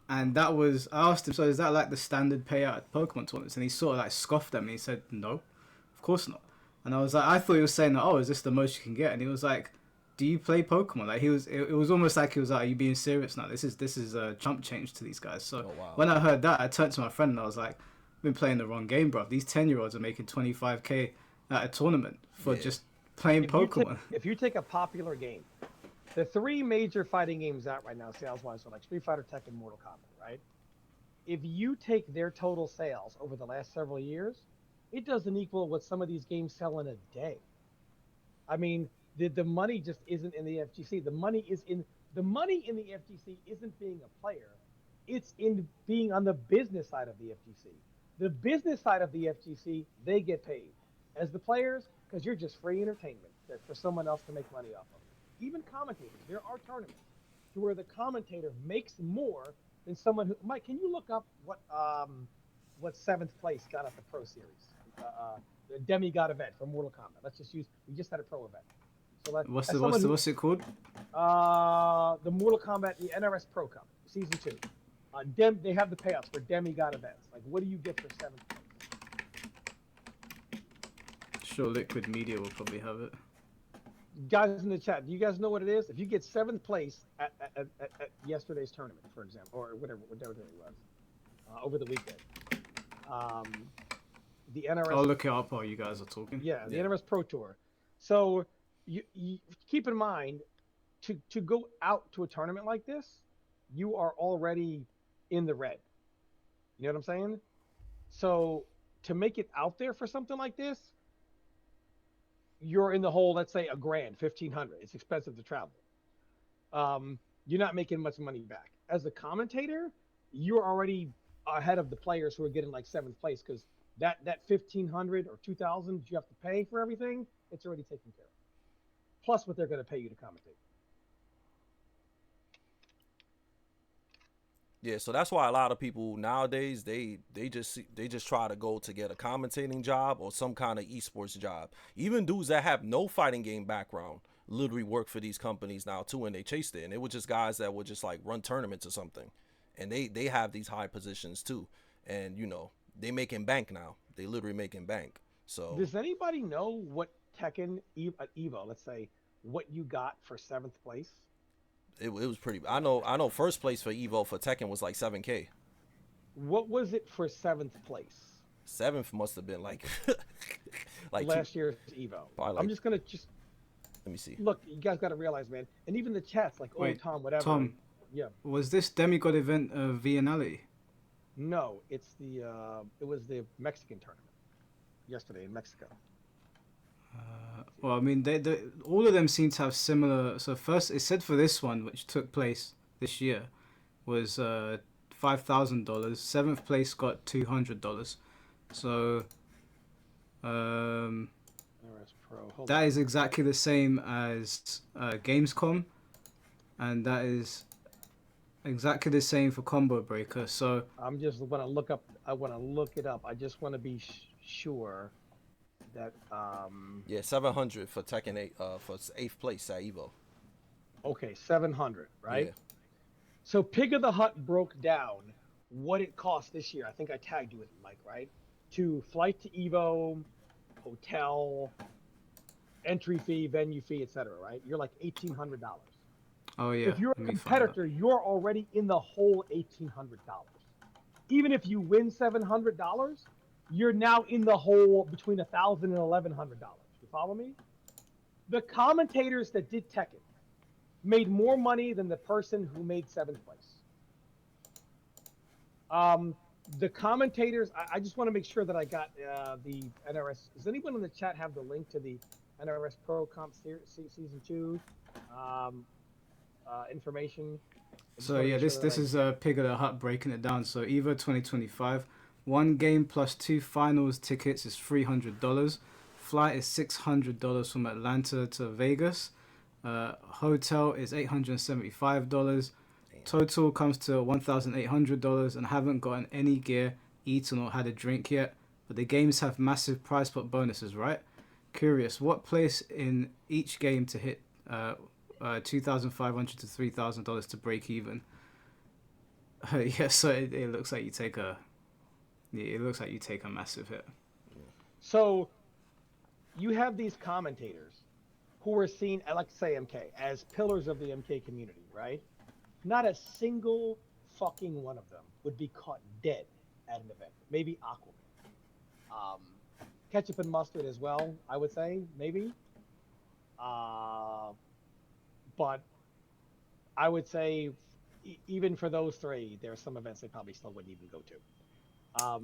And that was, I asked him, so is that like the standard payout at Pokemon tournaments? And he sort of like scoffed at me. He said, no, of course not. And I was like, I thought he was saying, oh, is this the most you can get? And he was like, do you play Pokemon? Like it was almost like he was like, are you being serious now? This is a chump change to these guys. So when I heard that, I turned to my friend and I was like, I've been playing the wrong game, bro. These 10-year-olds are making 25k at a tournament for just playing Pokemon. If you take a popular game, the 3 major fighting games out right now, sales-wise, are like Street Fighter, Tekken, Mortal Kombat, right? If you take their total sales over the last several years, it doesn't equal what some of these games sell in a day. I mean, the money just isn't in the FGC. The money in the FGC isn't being a player; it's in being on the business side of the FGC. The business side of the FGC, they get paid. As the players, because you're just free entertainment for someone else to make money off of. Even commentators, there are tournaments to where the commentator makes more than someone who. Mike, can you look up what 7th place got at the Pro Series? The demigod event for Mortal Kombat. We just had a pro event. So What's it called? The Mortal Kombat, the NRS Pro Cup, Season 2. They have the payouts for demigod events. Like, what do you get for 7th place? Sure, Liquid Media will probably have it. Guys in the chat, do you guys know what it is? If you get 7th place at yesterday's tournament, for example, or whatever it was, over the weekend, the NRS. I'll look it up while you guys are talking. Yeah, the NRS Pro Tour. So you keep in mind to go out to a tournament like this, you are already in the red. You know what I'm saying? So to make it out there for something like this, you're in the hole. Let's say $1,000, $1,500. It's expensive to travel. You're not making much money back. As a commentator, you're already ahead of the players who are getting like 7th place, because that $1,500 or $2,000 you have to pay for everything, it's already taken care of. Plus what they're going to pay you to commentate. Yeah, so that's why a lot of people nowadays they just try to go to get a commentating job or some kind of esports job. Even dudes that have no fighting game background literally work for these companies now too, and they chased it. And it was just guys that would just like run tournaments or something, and they have these high positions too. And you know, they making bank now. They literally making bank. So does anybody know what Tekken Evo, let's say, what you got for 7th place? It was pretty. I know. First place for Evo for Tekken was like 7K. What was it for 7th place? 7th must have been like last year's Evo. Like, I'm just gonna let me see. Look, you guys got to realize, man, and even the chats like, wait, Tom, whatever. Tom, yeah. Was this demigod event Viennale? No, it was the Mexican tournament yesterday in Mexico. Well, I mean, all of them seem to have similar. So first, it said for this one, which took place this year, was $5,000. Seventh place got $200. So NRS Pro. Hold that on. is exactly the same as Gamescom, and that is exactly the same for Combo Breaker. So I'm just want to look up. I want to look it up. I just want to be sure that Yeah, 700 for Tekken 8 for 8th place at Evo. okay, 700, right? Yeah. So Pig of the Hut broke down what it cost this year. I think I tagged you with it, Mike, right? To flight to Evo, hotel, entry fee, venue fee, etc. Right? You're like $1,800. oh yeah, If you're a let me find that. competitor, you're already in the whole $1,800. Even if you win $700, you're now in the hole between $1,000 and $1,100. You follow me? The commentators that did Tekken made more money than the person who made 7th place. The commentators, I just want to make sure that I got the NRS. Does anyone in the chat have the link to the NRS Pro Comp Season 2 information? So yeah, this is Pig of the Hut breaking it down. So Evo 2025, one game plus two finals tickets is $300. Flight is $600 from Atlanta to Vegas. Hotel is $875. Total comes to $1,800, and haven't gotten any gear, eaten or had a drink yet. But the games have massive prize pot bonuses, right? Curious, what place in each game to hit $2,500 to $3,000 to break even? Yeah, so it looks like you take a massive hit. So you have these commentators who are seen, like say MK, as pillars of the MK community, right? Not a single fucking one of them would be caught dead at an event. Maybe Aquaman. Ketchup and mustard as well, I would say, maybe. But I would say even for those three, there are some events they probably still wouldn't even go to.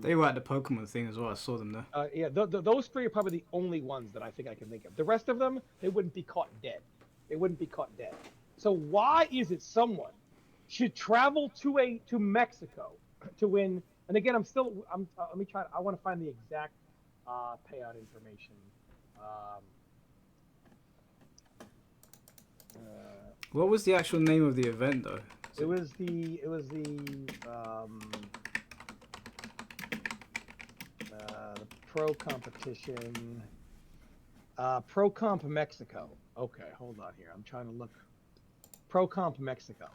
They were at the Pokemon thing as well. I saw them there. Yeah, those three are probably the only ones that I think I can think of. The rest of them, they wouldn't be caught dead. They wouldn't be caught dead. So why is it someone should travel to Mexico to win? And again, let me try. I want to find the exact payout information. What was the actual name of the event though? It was the pro competition. Pro Comp Mexico. Okay, hold on here. I'm trying to look. Pro Comp Mexico.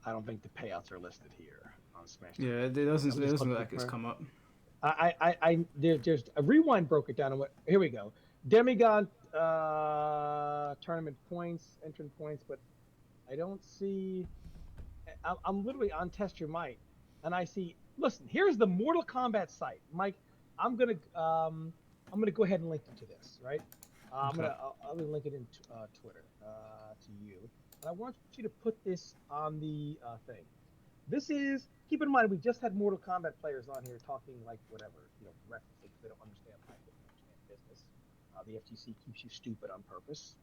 I don't think the payouts are listed here on Smash. Yeah, it doesn't look like it's come up. There's a rewind broke it down. And here we go. Demigod tournament points, entrant points, but I don't see. I'm literally on Test Your Might, and I see. Listen, here's the Mortal Kombat site, Mike. I'm gonna go ahead and link you to this, right? I'm gonna link it in Twitter to you, and I want you to put this on the thing. This is, keep in mind, we just had Mortal Kombat players on here talking like whatever, references. They don't understand life, they don't understand business. The FGC keeps you stupid on purpose.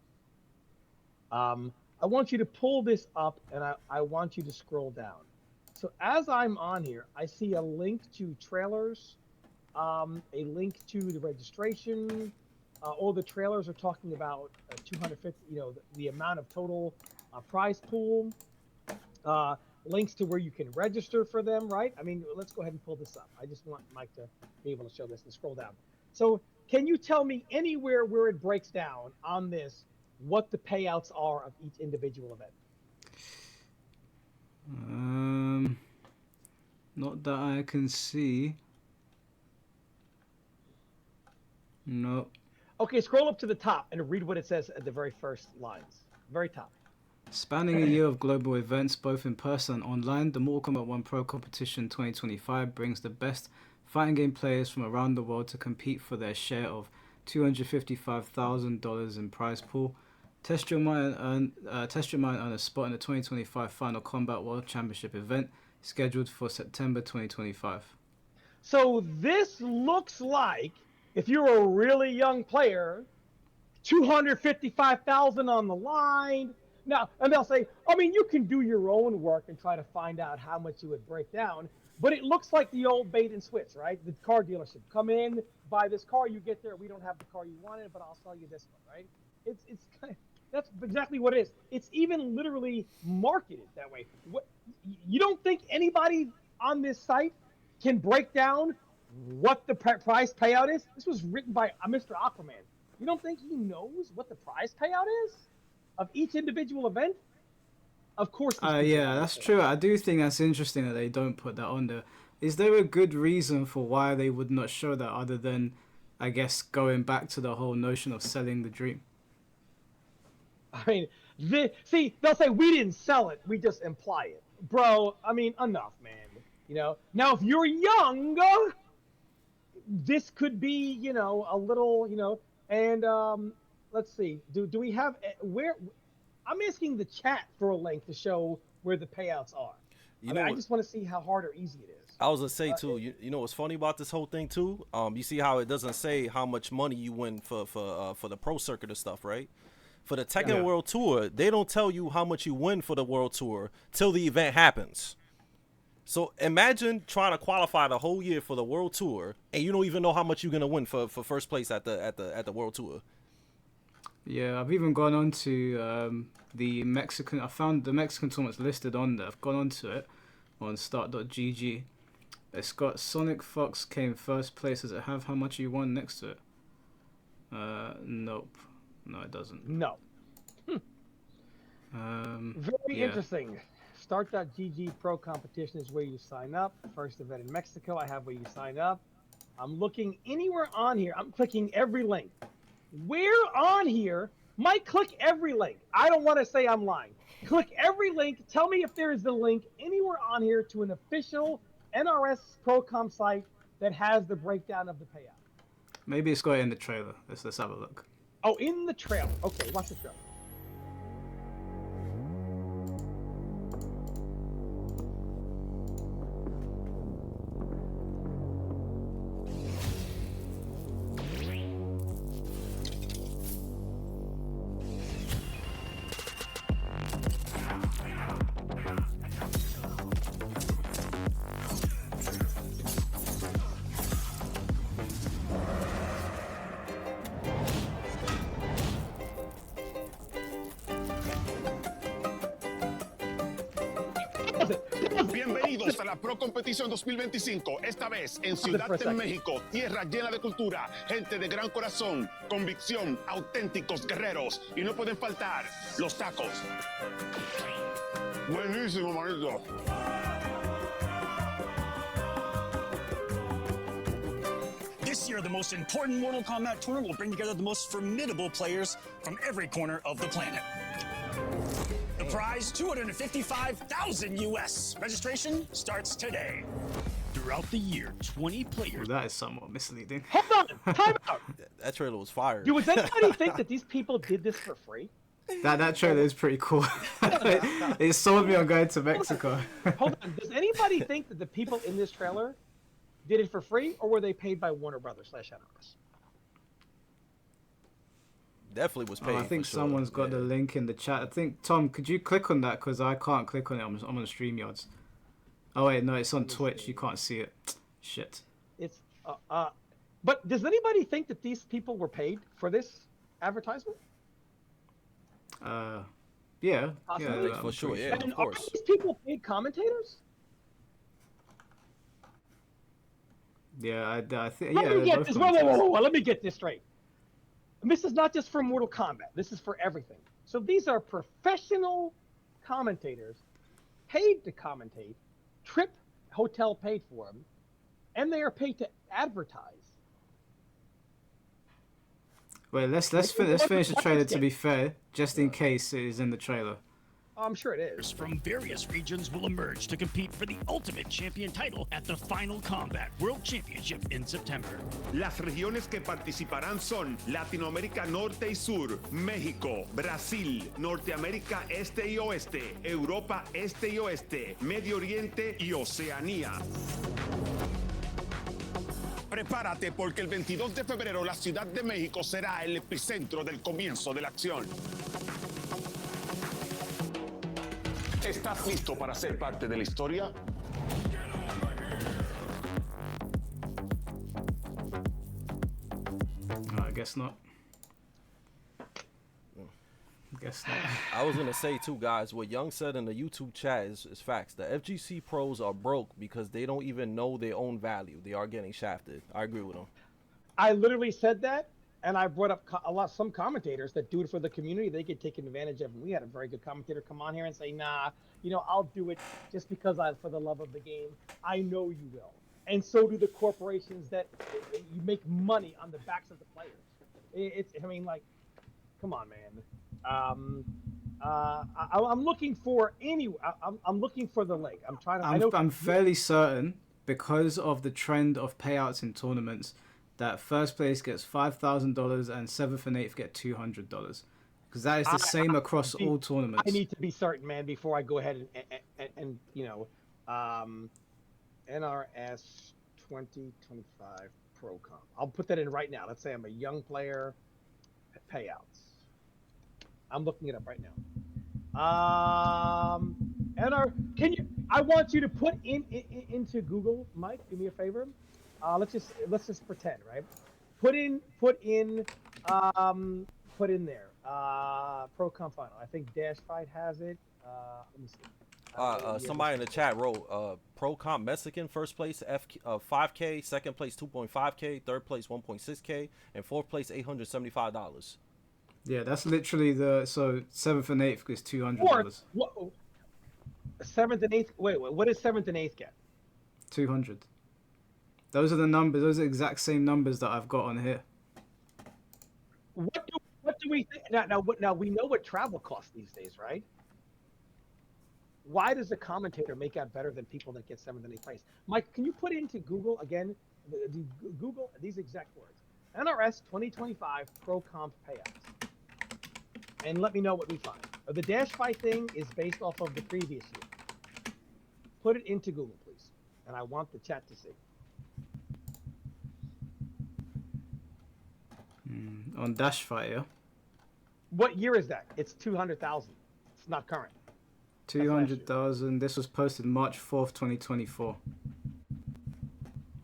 I want you to pull this up, and I want you to scroll down. So as I'm on here, I see a link to trailers, a link to the registration. All the trailers are talking about 250, the amount of total prize pool. Links to where you can register for them, right? I mean, let's go ahead and pull this up. I just want Mike to be able to show this and scroll down. So can you tell me anywhere where it breaks down on this what the payouts are of each individual event? Not that I can see. No. Okay, scroll up to the top and read what it says at the very first lines. Very top. Spanning a year of global events, both in person and online, the Mortal Kombat 1 Pro Competition 2025 brings the best fighting game players from around the world to compete for their share of $255,000 in prize pool. Test your mind and earn a spot in the 2025 Final Combat World Championship event, scheduled for September 2025. So this looks like, if you're a really young player, $255,000 on the line. Now, and they'll say, I mean, you can do your own work and try to find out how much you would break down, but it looks like the old bait and switch, right? The car dealership, come in, buy this car, you get there, we don't have the car you wanted, but I'll sell you this one, right? It's kind of, that's exactly what it is. It's even literally marketed that way. What, you don't think anybody on this site can break down what the prize payout is? This was written by Mr. Aquaman. You don't think he knows what the prize payout is of each individual event? Of course. Yeah, that's true. I do think that's interesting that they don't put that on there. Is there a good reason for why they would not show that other than, I guess, going back to the whole notion of selling the dream? I mean, see, they'll say we didn't sell it, we just imply it. Bro, I mean, enough, man. You know, now if you're young, this could be, you know, a little, you know, and let's see, do we have, where, I'm asking the chat for a link to show where the payouts are. I just want to see how hard or easy it is. I was gonna say too, you know what's funny about this whole thing too? You see how it doesn't say how much money you win for the pro circuit and stuff, right? For the Tekken World Tour, they don't tell you how much you win for the World Tour till the event happens. So imagine trying to qualify the whole year for the World Tour, and you don't even know how much you're gonna win for first place at the World Tour. Yeah, I've even gone on to the Mexican. I found the Mexican tournaments listed on there. I've gone on to it on start.gg. It's got Sonic Fox came first place. Does it have how much you won next to it? Nope. No, it doesn't. No. Very interesting. Start.gg Pro Competition is where you sign up. First event in Mexico, I have where you sign up. I'm looking anywhere on here. I'm clicking every link. Where on here? Might click every link. I don't want to say I'm lying. Click every link. Tell me if there is a link anywhere on here to an official NRS Procom site that has the breakdown of the payout. Maybe it's got it in the trailer. Let's have a look. Oh, in the trailer. Okay, watch the trailer. Bienvenidos a la Pro Competición 2025, esta vez en Ciudad de México, tierra llena de cultura, gente de gran corazón, convicción, auténticos guerreros, y no pueden faltar los tacos. Buenísimo, manito. This year, the most important Mortal Kombat tournament will bring together the most formidable players from every corner of the planet. The prize, $255,000 US. Registration starts today. Throughout the year, 20 players. Well, that is somewhat misleading. Hold on, time out. That trailer was fire. Does anybody think that these people did this for free? That trailer is pretty cool. It sold me on going to Mexico. Hold on. Does anybody think that the people in this trailer did it for free, or were they paid by Warner Brothers / NRS? Definitely was paid. I think someone's got the link in the chat. I think, Tom, could you click on that? Because I can't click on it. I'm on StreamYards. Oh, wait, no, it's on Twitch. You can't see it. Shit. It's, but does anybody think that these people were paid for this advertisement? Yeah. Possibly. Yeah, for sure, yeah, And of course. are these people paid commentators? Yeah, I think. Let Yeah, me get both this. commentators. Whoa, let me get this straight. And this is not just for Mortal Kombat. This is for everything. So these are professional commentators, paid to commentate, trip, hotel paid for them, and they are paid to advertise. Wait, let's finish the trailer. To be fair, just in case it is in the trailer. I'm sure it is. From various regions will emerge to compete for the Ultimate Champion title at the Final Combat World Championship in September. Las regiones que participarán son Latinoamérica Norte y Sur, México, Brasil, Norteamérica Este y Oeste, Europa Este y Oeste, Medio Oriente y Oceanía. Prepárate porque el 22 de febrero la Ciudad de México será el epicentro del comienzo de la acción. ¿Estás listo para ser parte de la historia? I guess not. Guess not. I was gonna say too, guys. What Young said in the YouTube chat is facts. The FGC pros are broke because they don't even know their own value. They are getting shafted. I agree with him. I literally said that, and I brought up some commentators that do it for the community. They get taken advantage of. And we had a very good commentator come on here and say, "Nah, I'll do it just because for the love of the game. I know you will." And so do the corporations that you make money on the backs of the players. Come on, man. I'm looking for I'm looking for the link. I'm fairly certain, because of the trend of payouts in tournaments, that first place gets $5,000 and 7th and 8th get $200, because that is the same across all tournaments. I need to be certain, man, before I go ahead and NRS 2025 Pro Comp. I'll put that in right now. Let's say I'm a young player. Payouts. I'm looking it up right now. I want you to put into Google, Mike. Do me a favor. Let's just pretend, right? Put in there. Pro Comp Final. I think Dash Fight has it. Let me see. Somebody in the chat wrote Pro Comp Mexican first place 5K, second place 2.5K, third place 1.6K, and fourth place $875. Yeah, that's literally so 7th and 8th is $200. 7th and 8th. Wait, what does 7th and 8th get? 200. Those are the numbers. Those are the exact same numbers that I've got on here. What do we think? Now we know what travel costs these days, right? Why does the commentator make out better than people that get 7th and 8th place? Mike, can you put into Google again? Google these exact words: NRS 2025 Pro Comp payouts, and let me know what we find. The Dash Fight thing is based off of the previous year. Put it into Google, please, and I want the chat to see. On Dash Fight, yeah? What year is that? It's 200,000. It's not current. 200,000. This was posted March 4th, 2024.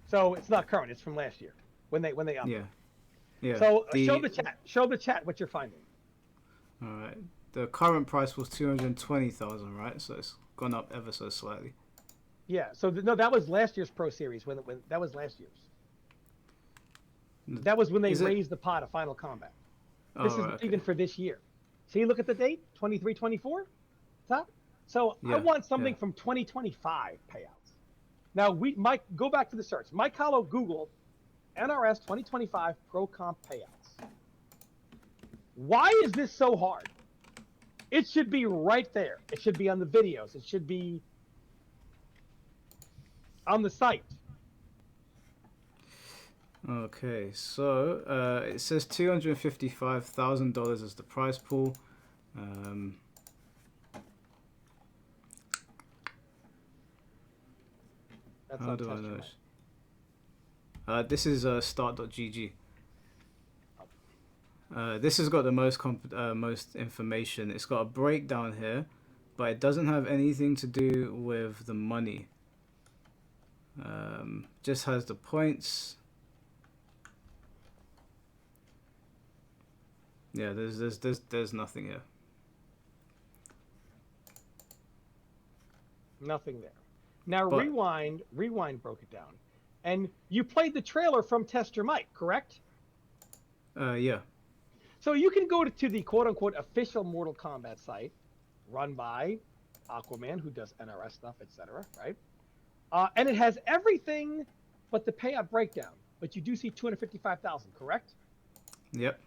So it's not current. It's from last year when they upped. Yeah. So show the chat. Show the chat what you're finding. All right. The current price was 220,000, right? So it's gone up ever so slightly. Yeah. So no, that was last year's Pro Series. When that was last year's. That was when they raised the pot of Final Combat. This is even for this year. See, look at the date, 23-24, top. So I want something from 2025 payouts. Now Mike, go back to the search. Mike Hollow Googled NRS 2025 Pro Comp payouts. Why is this so hard? It should be right there. It should be on the videos. It should be on the site. Okay, so it says $255,000 is the prize pool. How do I know? This is start.gg. This has got the most information. It's got a breakdown here, but it doesn't have anything to do with the money. Just has the points. Yeah, there's nothing here. Nothing there. Now Rewind broke it down, and you played the trailer from Tester Mike, correct? Yeah. So you can go to the quote-unquote official Mortal Kombat site, run by Aquaman, who does NRS stuff, etc. Right? And it has everything but the payout breakdown. But you do see 255,000, correct? Yep.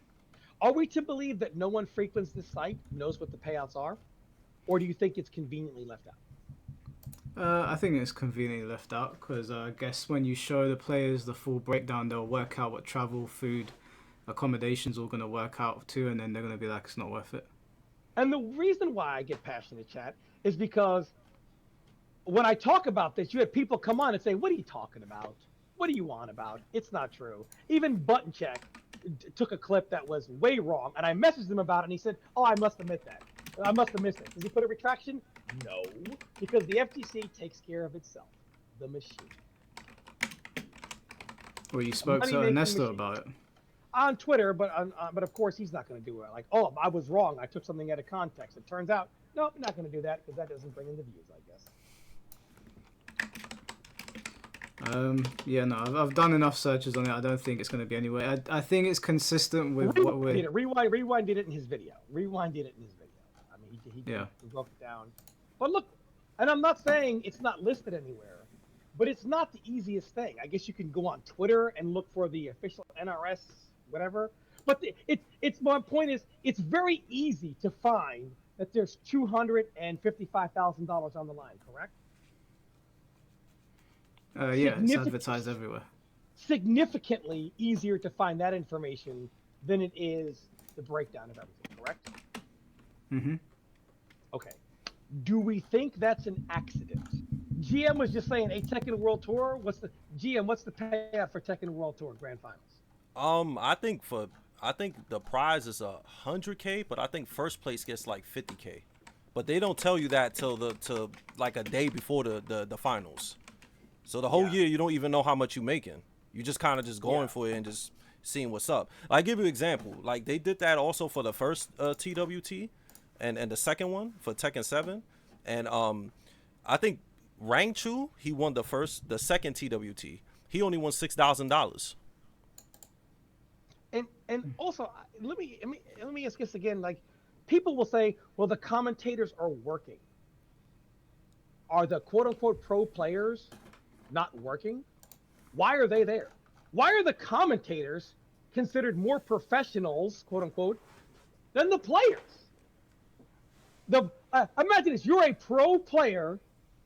Are we to believe that no one frequents this site, knows what the payouts are? Or do you think it's conveniently left out? I think it's conveniently left out because I guess when you show the players the full breakdown, they'll work out what travel, food, accommodations all going to work out too, and then they're going to be like, it's not worth it. And the reason why I get passionate, chat, is because when I talk about this, you have people come on and say, what are you talking about? What do you on about? It's not true. Even Button Check took a clip that was way wrong, and I messaged him about it, and he said, oh, I must admit that. I must have missed it. Does he put a retraction? No, because the FGC takes care of itself. The machine. Well, you spoke to Ernesto about it. On Twitter, but of course he's not going to do it. Like, oh, I was wrong. I took something out of context. It turns out, nope, I'm not going to do that because that doesn't bring in the views, I guess. Yeah, no, I've done enough searches on it. I don't think it's going to be anywhere. I think it's consistent with what we're... Rewind did it in his video. Rewind did it in his video. I mean, he broke it down. But look, and I'm not saying it's not listed anywhere, but it's not the easiest thing. I guess you can go on Twitter and look for the official NRS, whatever. But it's my point is, it's very easy to find that there's $255,000 on the line, correct? Yeah, it's advertised everywhere. Significantly easier to find that information than it is the breakdown of everything, correct? Mm-hmm. Okay. Do we think that's an accident? GM was just saying, a Tekken World Tour. What's the payout for Tekken World Tour Grand Finals? I think the prize is $100K, but I think first place gets like $50K. But they don't tell you that till like a day before the finals. So the whole year you don't even know how much you're making. You just kind of just going for it and just seeing what's up. I give you an example. Like they did that also for the first TWT and the second one for Tekken 7. And I think Rang Chu, he won the second TWT. He only won $6,000. And also let me ask this again. Like people will say, well, the commentators are working. Are the quote unquote pro players not working? Why are they there? Why are the commentators considered more professionals, quote unquote, than the players? Imagine this: you're a pro player,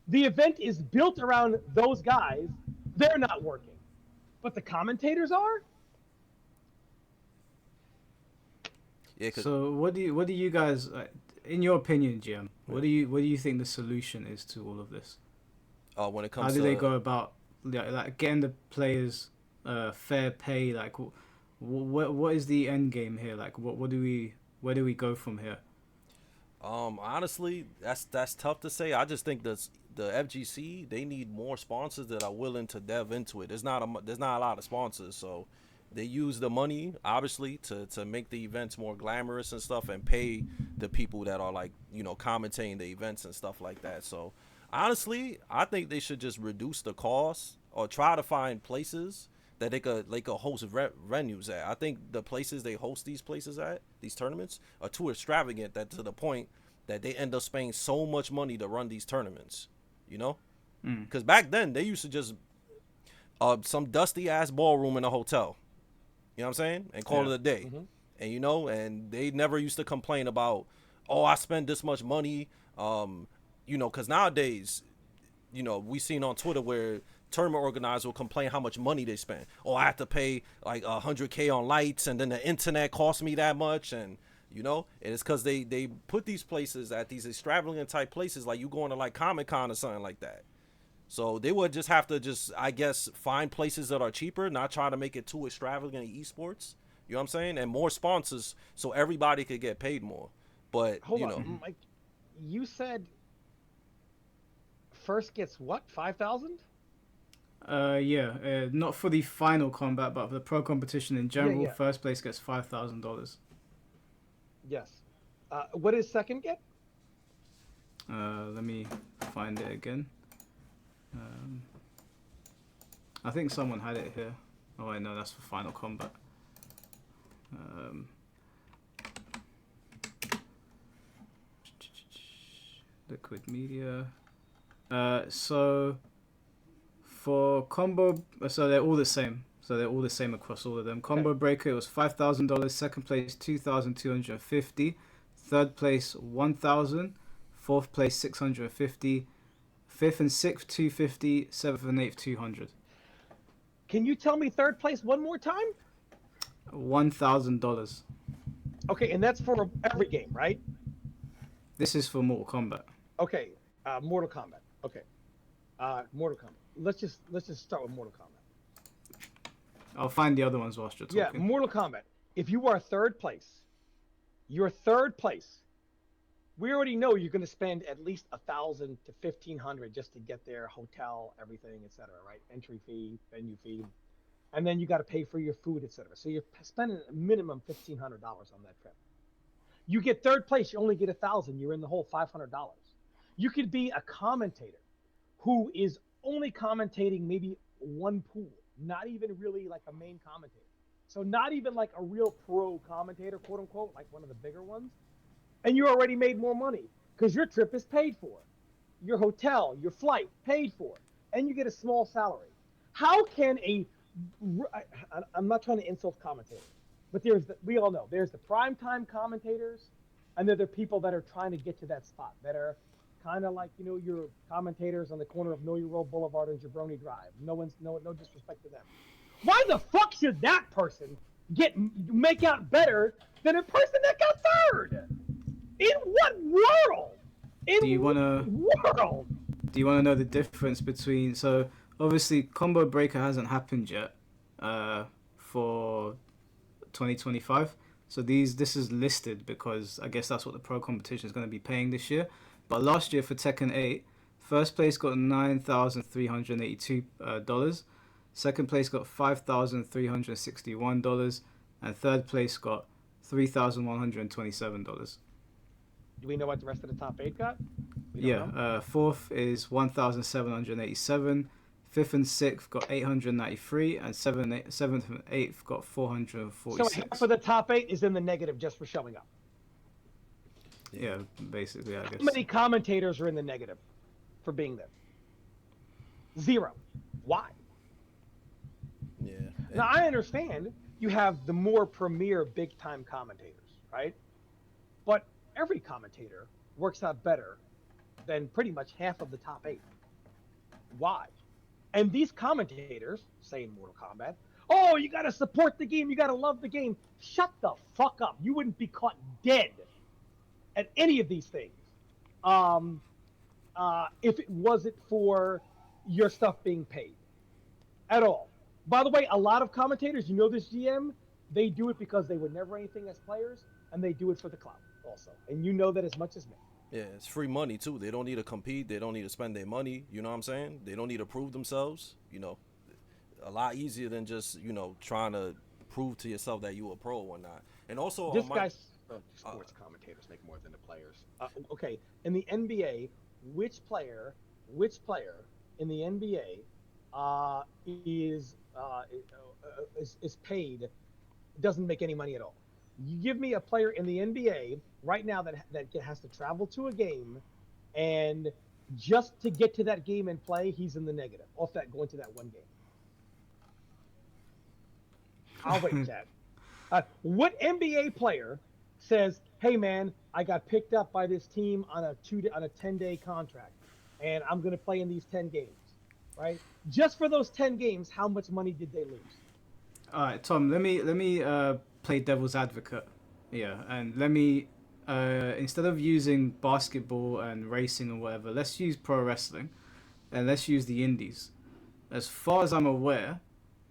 the event is built around those guys, they're not working, but the commentators are. Yeah. So what do you guys, in your opinion, GM? What do you think the solution is to all of this? When it comes how do they go about like getting the players fair pay? Like what is the end game here? Like where do we go from here? Honestly, that's tough to say. I just think the FGC, they need more sponsors that are willing to delve into it. There's not a lot of sponsors, so they use the money obviously to make the events more glamorous and stuff, and pay the people that are like commentating the events and stuff like that. So honestly, I think they should just reduce the cost or try to find places that they could host venues at. I think the places they host these tournaments are too extravagant, that to the point that they end up spending so much money to run these tournaments, because back then they used to just some dusty ass ballroom in a hotel, you know what I'm saying, and call it a day. And and they never used to complain about, oh, I spend this much money, because nowadays, we seen on Twitter where tournament organizers will complain how much money they spend. Oh, I have to pay like $100K on lights, and then the internet costs me that much, and and it's because they put these places at these extravagant type places, like you going to like Comic-Con or something like that. So they would just have to I guess, find places that are cheaper, not try to make it too extravagant in esports. You know what I'm saying? And more sponsors so everybody could get paid more. But hold on, Mike, you said first gets what, 5,000? Not for the final combat, but for the pro competition in general. First place gets $5,000. Yes. What does second get? Let me find it again. I think someone had it here. Oh wait, no, that's for final combat. Liquid Media. So for combo, so they're all the same. So they're all the same across all of them. Combo Breaker, it was $5,000. Second place, $2,250. Third place, $1,000. Fourth place, $650. Fifth and sixth, $250. Seventh and eighth, $200. Can you tell me third place one more time? $1,000. Okay, and that's for every game, right? This is for Mortal Kombat. Okay, Mortal Kombat. Okay, Mortal Kombat. Let's just start with Mortal Kombat. I'll find the other ones whilst you're talking. Yeah, Mortal Kombat. If you are third place, your third place we already know you're going to spend at least $1,000 to $1,500 just to get there, hotel, everything, etc. Right? Entry fee, venue fee, and then you got to pay for your food, etc. So you're spending a minimum $1,500 on that trip. You get third place, you only get $1,000. You're in the hole $500. You could be a commentator who is only commentating maybe one pool, not even really like a main commentator. So not even like a real pro commentator, quote unquote, like one of the bigger ones. And you already made more money because your trip is paid for, your hotel, your flight paid for, and you get a small salary. How can I'm not trying to insult commentators, but we all know there's the primetime commentators, and there are the people that are trying to get to that spot that are kind of like, your commentators on the corner of Know Your World Boulevard and Jabroni Drive. No disrespect to them. Why the fuck should that person make out better than a person that got third? In what world? Do you wanna know the difference between? So obviously, Combo Breaker hasn't happened yet for 2025. So this is listed because I guess that's what the pro competition is going to be paying this year. But last year for Tekken 8, first place got $9,382. Second place got $5,361, and third place got $3,127. Do we know what the rest of the top 8 got? Fourth is 1,787. Fifth and sixth got 893, and seventh and eighth got 446. So half of the top 8 is in the negative just for showing up. Yeah, basically, I guess. How many commentators are in the negative for being there? 0. Why? Yeah. Now, I understand you have the more premier big-time commentators, right? But every commentator works out better than pretty much half of the top 8. Why? And these commentators, say in Mortal Kombat, oh, you got to support the game, you got to love the game. Shut the fuck up. You wouldn't be caught dead at any of these things if it wasn't for your stuff being paid at all. By the way, a lot of commentators, this GM, they do it because they were never anything as players, and they do it for the clout also. And you know that as much as me. Yeah, it's free money too. They don't need to compete. They don't need to spend their money. You know what I'm saying? They don't need to prove themselves. A lot easier than just, trying to prove to yourself that you a pro or whatnot. And also, sports commentators make more than the players. Okay, in the NBA, which player in the NBA is paid, doesn't make any money at all? You give me a player in the NBA right now that has to travel to a game, and just to get to that game and play, he's in the negative off that going to that one game. I'll wait, Chad. What NBA player says, "Hey man, I got picked up by this team on a 10-day contract, and I'm going to play in these 10 games," right? Just for those 10 games, how much money did they lose? All right, Tom. Let me play devil's advocate. Yeah, and let me instead of using basketball and racing or whatever, let's use pro wrestling, and let's use the indies. As far as I'm aware,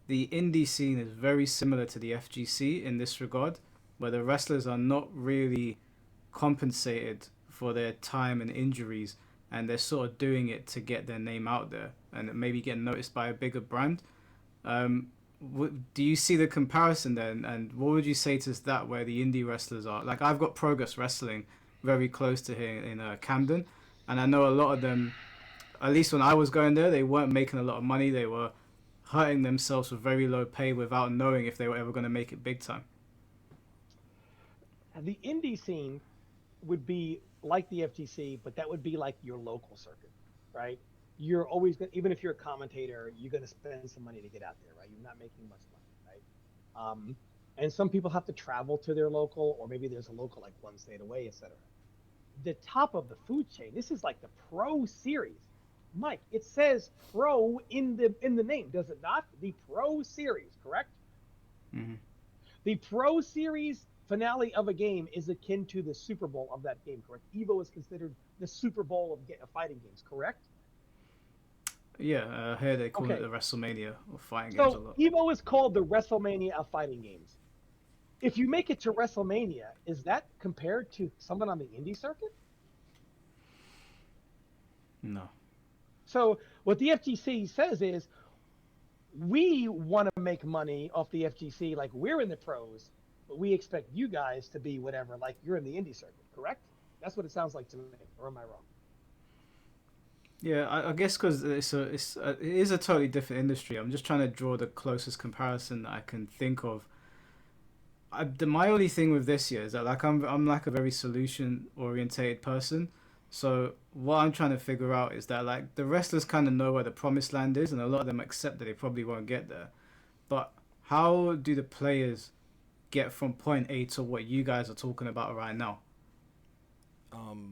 the indie scene is very similar to the FGC in this regard, where the wrestlers are not really compensated for their time and injuries, and they're sort of doing it to get their name out there and maybe get noticed by a bigger brand. Do you see the comparison then, and what would you say to that, where the indie wrestlers are? Like, I've got Progress Wrestling very close to here in Camden, and I know a lot of them, at least when I was going there, they weren't making a lot of money. They were hurting themselves with very low pay without knowing if they were ever going to make it big time. The indie scene would be like the FGC, but that would be like your local circuit, right? You're always going, even if you're a commentator, you're going to spend some money to get out there, right? You're not making much money, right? And some people have to travel to their local, or maybe there's a local like one state away, etc. The top of the food chain, this is like the pro series. Mike, it says pro in the name, does it not? The pro series, correct? Mm-hmm. The pro series finale of a game is akin to the Super Bowl of that game, correct? EVO is considered the Super Bowl of fighting games, correct? Yeah, here they call it the WrestleMania of fighting games a lot. EVO is called the WrestleMania of fighting games. If you make it to WrestleMania, is that compared to someone on the indie circuit? No. So what the FGC says is, we want to make money off the FGC, like we're in the pros, but we expect you guys to be whatever, like you're in the indie circuit, correct? That's what it sounds like to me, or am I wrong? Yeah, I guess because it is a totally different industry. I'm just trying to draw the closest comparison that I can think of. My only thing with this year is that like I'm like a very solution orientated person. So what I'm trying to figure out is that like the wrestlers kind of know where the promised land is, and a lot of them accept that they probably won't get there. But how do the players get from point A to what you guys are talking about right now?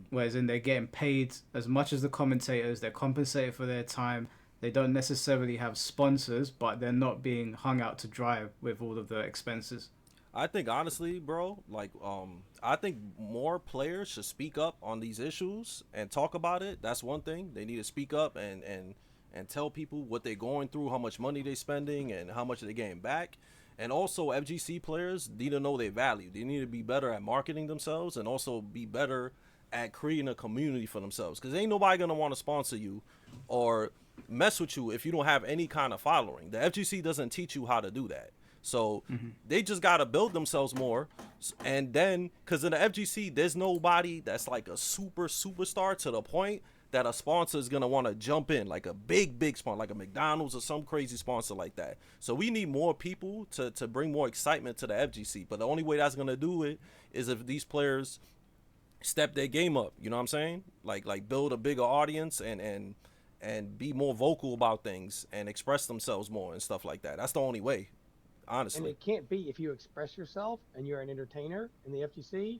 Whereas in they're getting paid as much as the commentators, they're compensated for their time. They don't necessarily have sponsors, but they're not being hung out to dry with all of the expenses. I think honestly, bro, like I think more players should speak up on these issues and talk about it. That's one thing. They need to speak up and tell people what they're going through, how much money they're spending, and how much they're getting back. And also, FGC players need to know their value. They need to be better at marketing themselves and also be better at creating a community for themselves. Because ain't nobody going to want to sponsor you or mess with you if you don't have any kind of following. The FGC doesn't teach you how to do that. So they just got to build themselves more. And then, because in the FGC, there's nobody that's like a superstar to the point that a sponsor is going to want to jump in, like a big sponsor, like a McDonald's or some crazy sponsor like that. So we need more people to bring more excitement to the FGC. But the only way that's going to do it is if these players step their game up. You know what I'm saying? Like build a bigger audience and be more vocal about things and express themselves more and stuff like that. That's the only way, honestly. And it can't be if you express yourself and you're an entertainer in the FGC.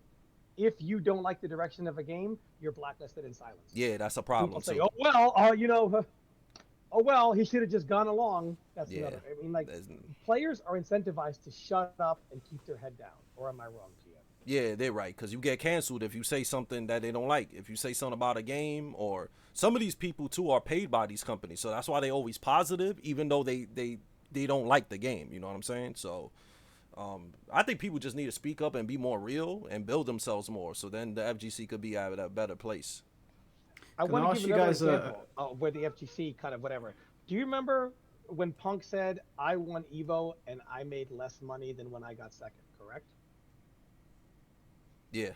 If you don't like the direction of a game, you're blacklisted in silence. Yeah, that's a problem. People say, too. "Oh well, oh well, he should have just gone along." That's another. I mean, like players are incentivized to shut up and keep their head down. Or am I wrong, Gia? Yeah, they're right, because you get canceled if you say something that they don't like. If you say something about a game, or some of these people too are paid by these companies, so that's why they always positive, even though they don't like the game. You know what I'm saying? So I think people just need to speak up and be more real and build themselves more, so then the FGC could be at a better place. I want to give another example where the FGC kind of whatever. Do you remember when Punk said, "I won Evo and I made less money than when I got second," correct? Yeah.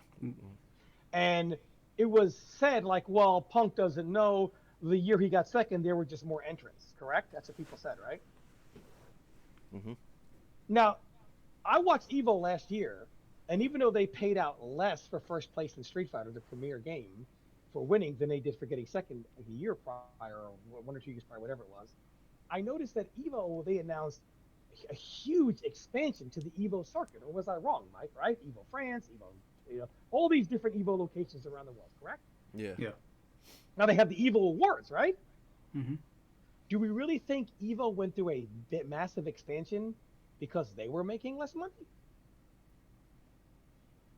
And it was said like, well, Punk doesn't know the year he got second, there were just more entrants, correct? That's what people said, right? Now, I watched Evo last year, and even though they paid out less for first place in Street Fighter, the premier game, for winning than they did for getting second like a year prior, or 1 or 2 years prior, whatever it was, I noticed that Evo, they announced a huge expansion to the Evo circuit. Or was I wrong, Mike, right? Evo France, Evo, all these different Evo locations around the world, correct? Yeah. Now they have the Evo Awards, right? Do we really think Evo went through a massive expansion because they were making less money?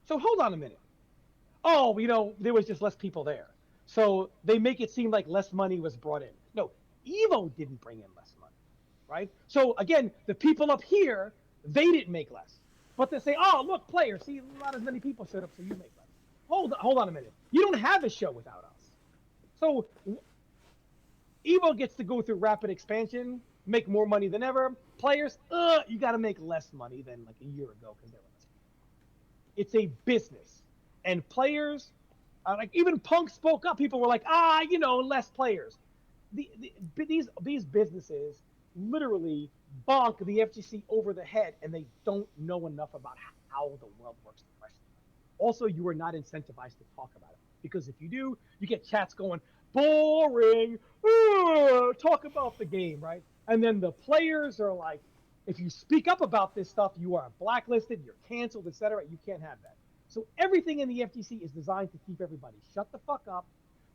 So hold on a minute. Oh, there was just less people there. So they make it seem like less money was brought in. No, Evo didn't bring in less money, right? So again, the people up here, they didn't make less. But they say, oh, look, players, see, not as many people showed up, so you make less. Hold on a minute. You don't have a show without us. So Evo gets to go through rapid expansion, make more money than ever. Players, you got to make less money than like a year ago because there were less people. It's a business. And players, like even Punk spoke up. People were like, less players. These businesses literally bonk the FGC over the head, and they don't know enough about how the world works. Also, you are not incentivized to talk about it, because if you do, you get chats going, boring, talk about the game, right? And then the players are like, if you speak up about this stuff, you are blacklisted, you're canceled, etc. You can't have that. So everything in the FGC is designed to keep everybody shut the fuck up.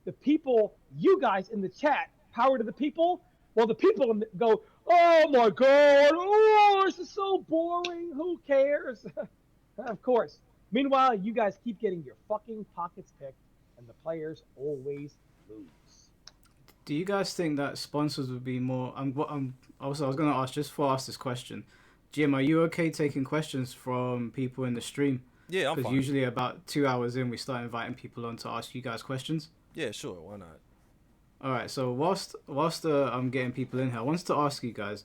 The people, you guys in the chat, power to the people. Well, the people go, oh my God, this is so boring. Who cares? Of course. Meanwhile, you guys keep getting your fucking pockets picked, and the players always lose. Do you guys think that sponsors would be more? I was going to ask, just for ask this question, Jim, are you okay taking questions from people in the stream? Yeah, I'm fine. Because usually about 2 hours in, we start inviting people on to ask you guys questions. Yeah, sure. Why not? All right. So whilst I'm getting people in here, I wanted to ask you guys: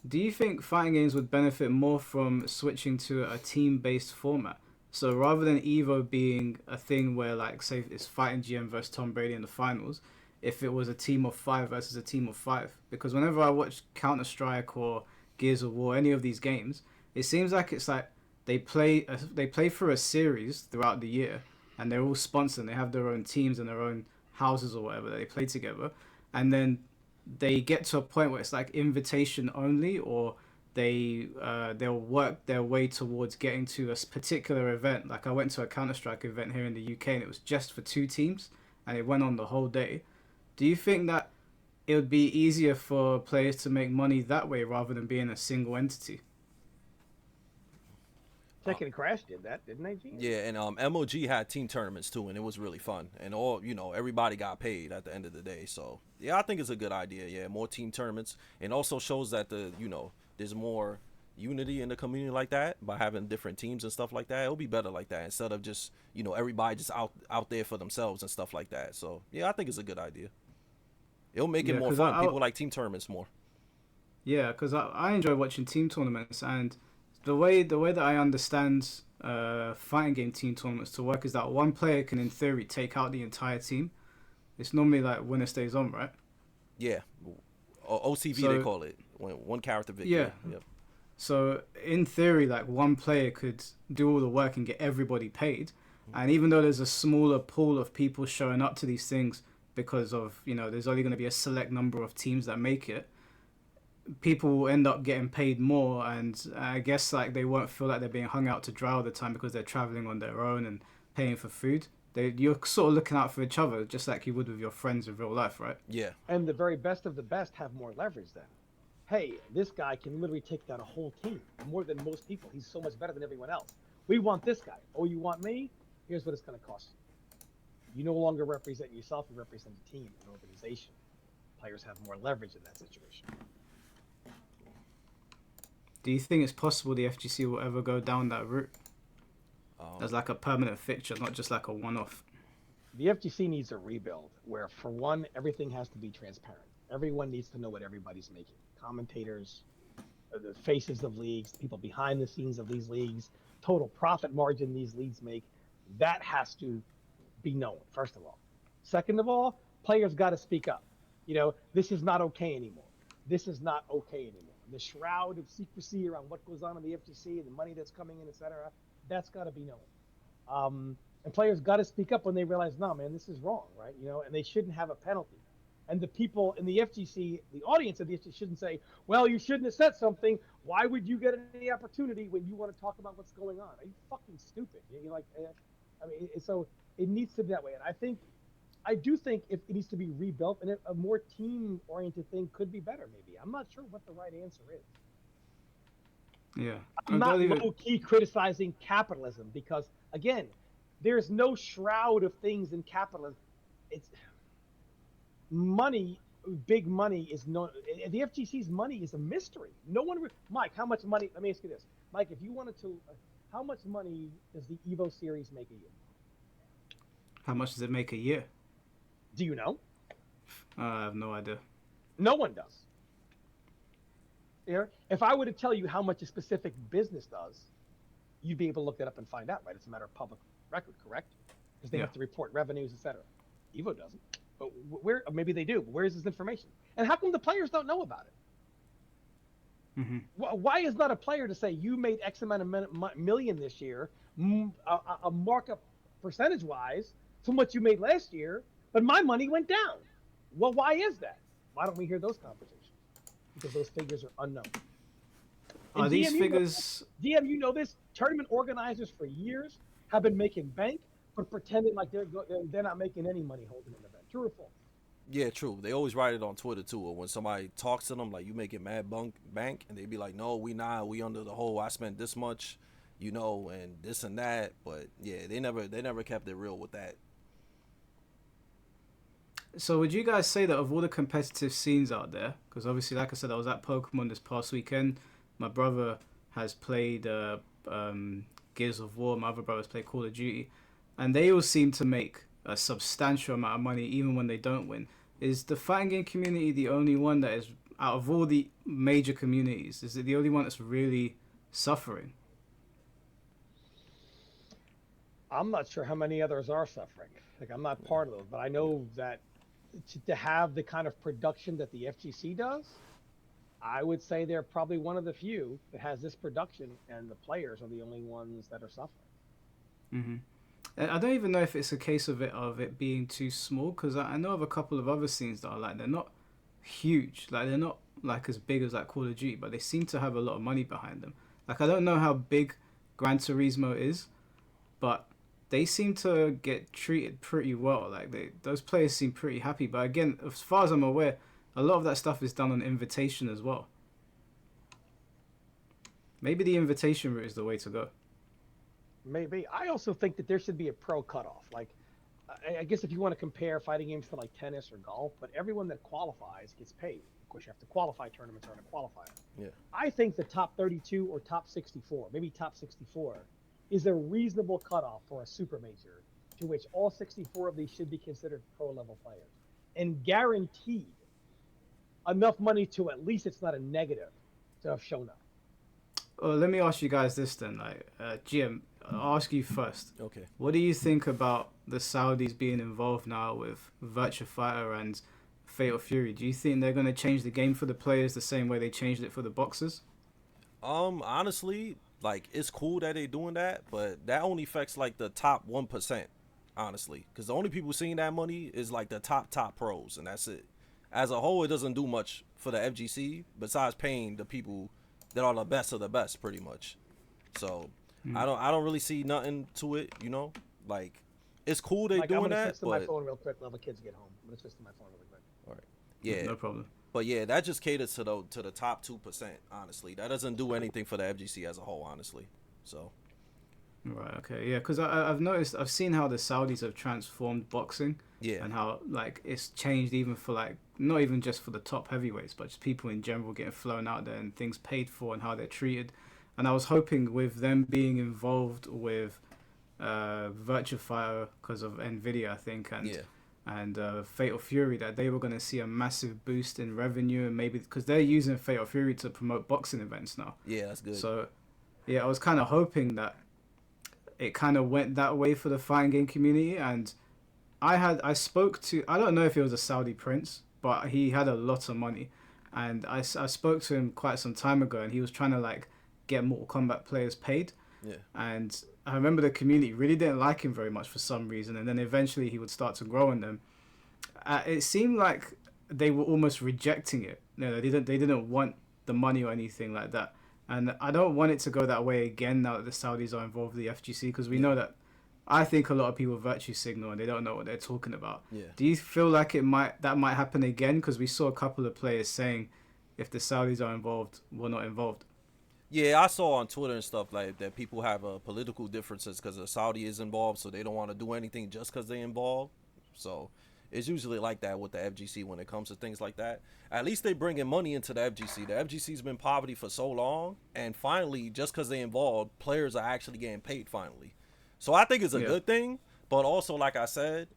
do you think fighting games would benefit more from switching to a team-based format? So rather than Evo being a thing where, like, say it's fightinggm versus Tom Brady in the finals, if it was a team of 5 versus a team of 5. Because whenever I watch Counter Strike or Gears of War, any of these games, it seems like it's like they play for a series throughout the year, and they're all sponsored. And they have their own teams and their own houses or whatever that they play together, and then they get to a point where it's like invitation only, or they'll work their way towards getting to a particular event. Like I went to a Counter-Strike event here in the UK, and it was just for 2 teams, and it went on the whole day. Do you think that it would be easier for players to make money that way rather than being a single entity? Tekken Crash did that, didn't they, Gene? Yeah, and MOG had team tournaments too, and it was really fun. And everybody got paid at the end of the day. So yeah, I think it's a good idea. Yeah, more team tournaments, and also shows that there's more unity in the community like that by having different teams and stuff like that. It'll be better like that instead of just everybody just out there for themselves and stuff like that. So yeah, I think it's a good idea. It'll make it more fun. People like team tournaments more. Yeah, because I enjoy watching team tournaments, and the way that I understand fighting game team tournaments to work is that one player can, in theory, take out the entire team. It's normally like winner stays on, right? Yeah, OCV they call it, one character victory. Yeah. Yep. So in theory, like one player could do all the work and get everybody paid, and even though there's a smaller pool of people showing up to these things because of there's only going to be a select number of teams that make it, people will end up getting paid more, and I guess like they won't feel like they're being hung out to dry all the time because they're traveling on their own and paying for food. You're sort of looking out for each other just like you would with your friends in real life, right? Yeah. And the very best of the best have more leverage then. Hey, this guy can literally take down a whole team more than most people. He's so much better than everyone else. We want this guy. Oh, you want me? Here's what it's going to cost you. You no longer represent yourself, you represent a team, an organization. Players have more leverage in that situation. Do you think it's possible the FGC will ever go down that route as like a permanent fixture, not just like a one-off? The FGC needs a rebuild where, for one, everything has to be transparent. Everyone needs to know what everybody's making. Commentators, the faces of leagues, the people behind the scenes of these leagues, total profit margin these leagues make. That has to be known, first of all. Second of all, players got to speak up. This is not okay anymore. This is not okay anymore. The shroud of secrecy around what goes on in the FGC and the money that's coming in, etc., that's got to be known. And players got to speak up when they realize, no, man, this is wrong, right? And they shouldn't have a penalty. And the people in the FGC, the audience of the FGC, shouldn't say, well, you shouldn't have said something. Why would you get any opportunity when you want to talk about what's going on? Are you fucking stupid? So it needs to be that way. And I do think if it needs to be rebuilt, and a more team-oriented thing could be better, maybe. I'm not sure what the right answer is. Yeah. I'm not low-key criticizing capitalism because, again, there's no shroud of things in capitalism. It's money, big money is no. The FGC's money is a mystery. No one. Mike, how much money? Let me ask you this, Mike. If you wanted to, how much money does the Evo series make a year? How much does it make a year? Do you know? I have no idea. No one does. If I were to tell you how much a specific business does, you'd be able to look that up and find out, right? It's a matter of public record, correct? Because they have to report revenues, etc. Evo doesn't. But maybe they do, but where is this information? And how come the players don't know about it? Mm-hmm. Why is not a player to say, you made X amount of million this year, a markup percentage-wise from what you made last year, but my money went down? Well, why is that? Why don't we hear those conversations? Because those figures are unknown. Are these figures... DM, you know this? Tournament organizers for years have been making bank, but pretending like they're not making any money holding an event. True or false? Yeah, true. They always write it on Twitter too. Or when somebody talks to them, like, you making mad bank, and they be like, no, we not. We under the whole, I spent this much, and this and that. But yeah, they never kept it real with that. So would you guys say that of all the competitive scenes out there, because obviously, like I said, I was at Pokemon this past weekend. My brother has played Gears of War. My other brothers play Call of Duty. And they all seem to make a substantial amount of money even when they don't win. is the fighting game community the only one that is, out of all the major communities, is it the only one that's really suffering? I'm not sure how many others are suffering. Like, I'm not part of those, but I know that to have the kind of production that the FGC does, I would say they're probably one of the few that has this production, and the players are the only ones that are suffering. Mm-hmm. I don't even know if it's a case of it being too small, because I know of a couple of other scenes that are like, they're not huge, like they're not like as big as like Call of Duty, but they seem to have a lot of money behind them. Like, I don't know how big Gran Turismo is, but they seem to get treated pretty well. Like, those players seem pretty happy. But again, as far as I'm aware, a lot of that stuff is done on invitation as well. Maybe the invitation route is the way to go. Maybe. I also think that there should be a pro cutoff. Like, I guess if you want to compare fighting games to like tennis or golf, but everyone that qualifies gets paid. Of course, you have to qualify tournaments or a qualifier. Yeah. I think the top 32 or top 64, maybe top 64, is a reasonable cutoff for a super major, to which all 64 of these should be considered pro level players, and guaranteed enough money to at least it's not a negative to have shown up. Well, let me ask you guys this then. Like, GM, I'll ask you first. Okay. What do you think about the Saudis being involved now with Virtua Fighter and Fatal Fury? Do you think they're going to change the game for the players the same way they changed it for the boxers? Honestly, like, it's cool that they're doing that, but that only affects like the top 1%, honestly, because the only people seeing that money is like the top pros, and that's it. As a whole, it doesn't do much for the FGC besides paying the people that are the best of the best, pretty much. So I don't really see nothing to it, you know. Like, it's cool they're doing that. Switch to my phone real quick while the kids get home. I'm gonna switch to my phone really quick. All right. Yeah. No problem. But yeah, that just caters to the top 2%. Honestly, that doesn't do anything for the FGC as a whole. Honestly, so. Right. Okay. Yeah. Because I've noticed, I've seen how the Saudis have transformed boxing. Yeah. And how, like, it's changed even for, like, not even just for the top heavyweights, but just people in general getting flown out there and things paid for and how they're treated. And I was hoping with them being involved with Virtua Fighter because of Nvidia, I think, and Fatal Fury, that they were going to see a massive boost in revenue, and maybe because they're using Fatal Fury to promote boxing events now. Yeah, that's good. So, yeah, I was kind of hoping that it kind of went that way for the fighting game community. And I spoke to, I don't know if it was a Saudi prince, but he had a lot of money, and I spoke to him quite some time ago, and he was trying to like get Mortal Kombat players paid. Yeah. And I remember the community really didn't like him very much for some reason, and then eventually he would start to grow on them. It seemed like they were almost rejecting it. You know, they didn't want the money or anything like that. And I don't want it to go that way again now that the Saudis are involved with the FGC, because we know that, I think a lot of people virtue signal and they don't know what they're talking about. Yeah. Do you feel like that might happen again? Because we saw a couple of players saying if the Saudis are involved, we're not involved. Yeah, I saw on Twitter and stuff like that people have political differences because the Saudi is involved, so they don't want to do anything just because they're involved. So it's usually like that with the FGC when it comes to things like that. At least they bringing money into the FGC. The FGC's been poverty for so long, and finally, just because they're involved, players are actually getting paid finally. So I think it's a good thing, but also, like I said,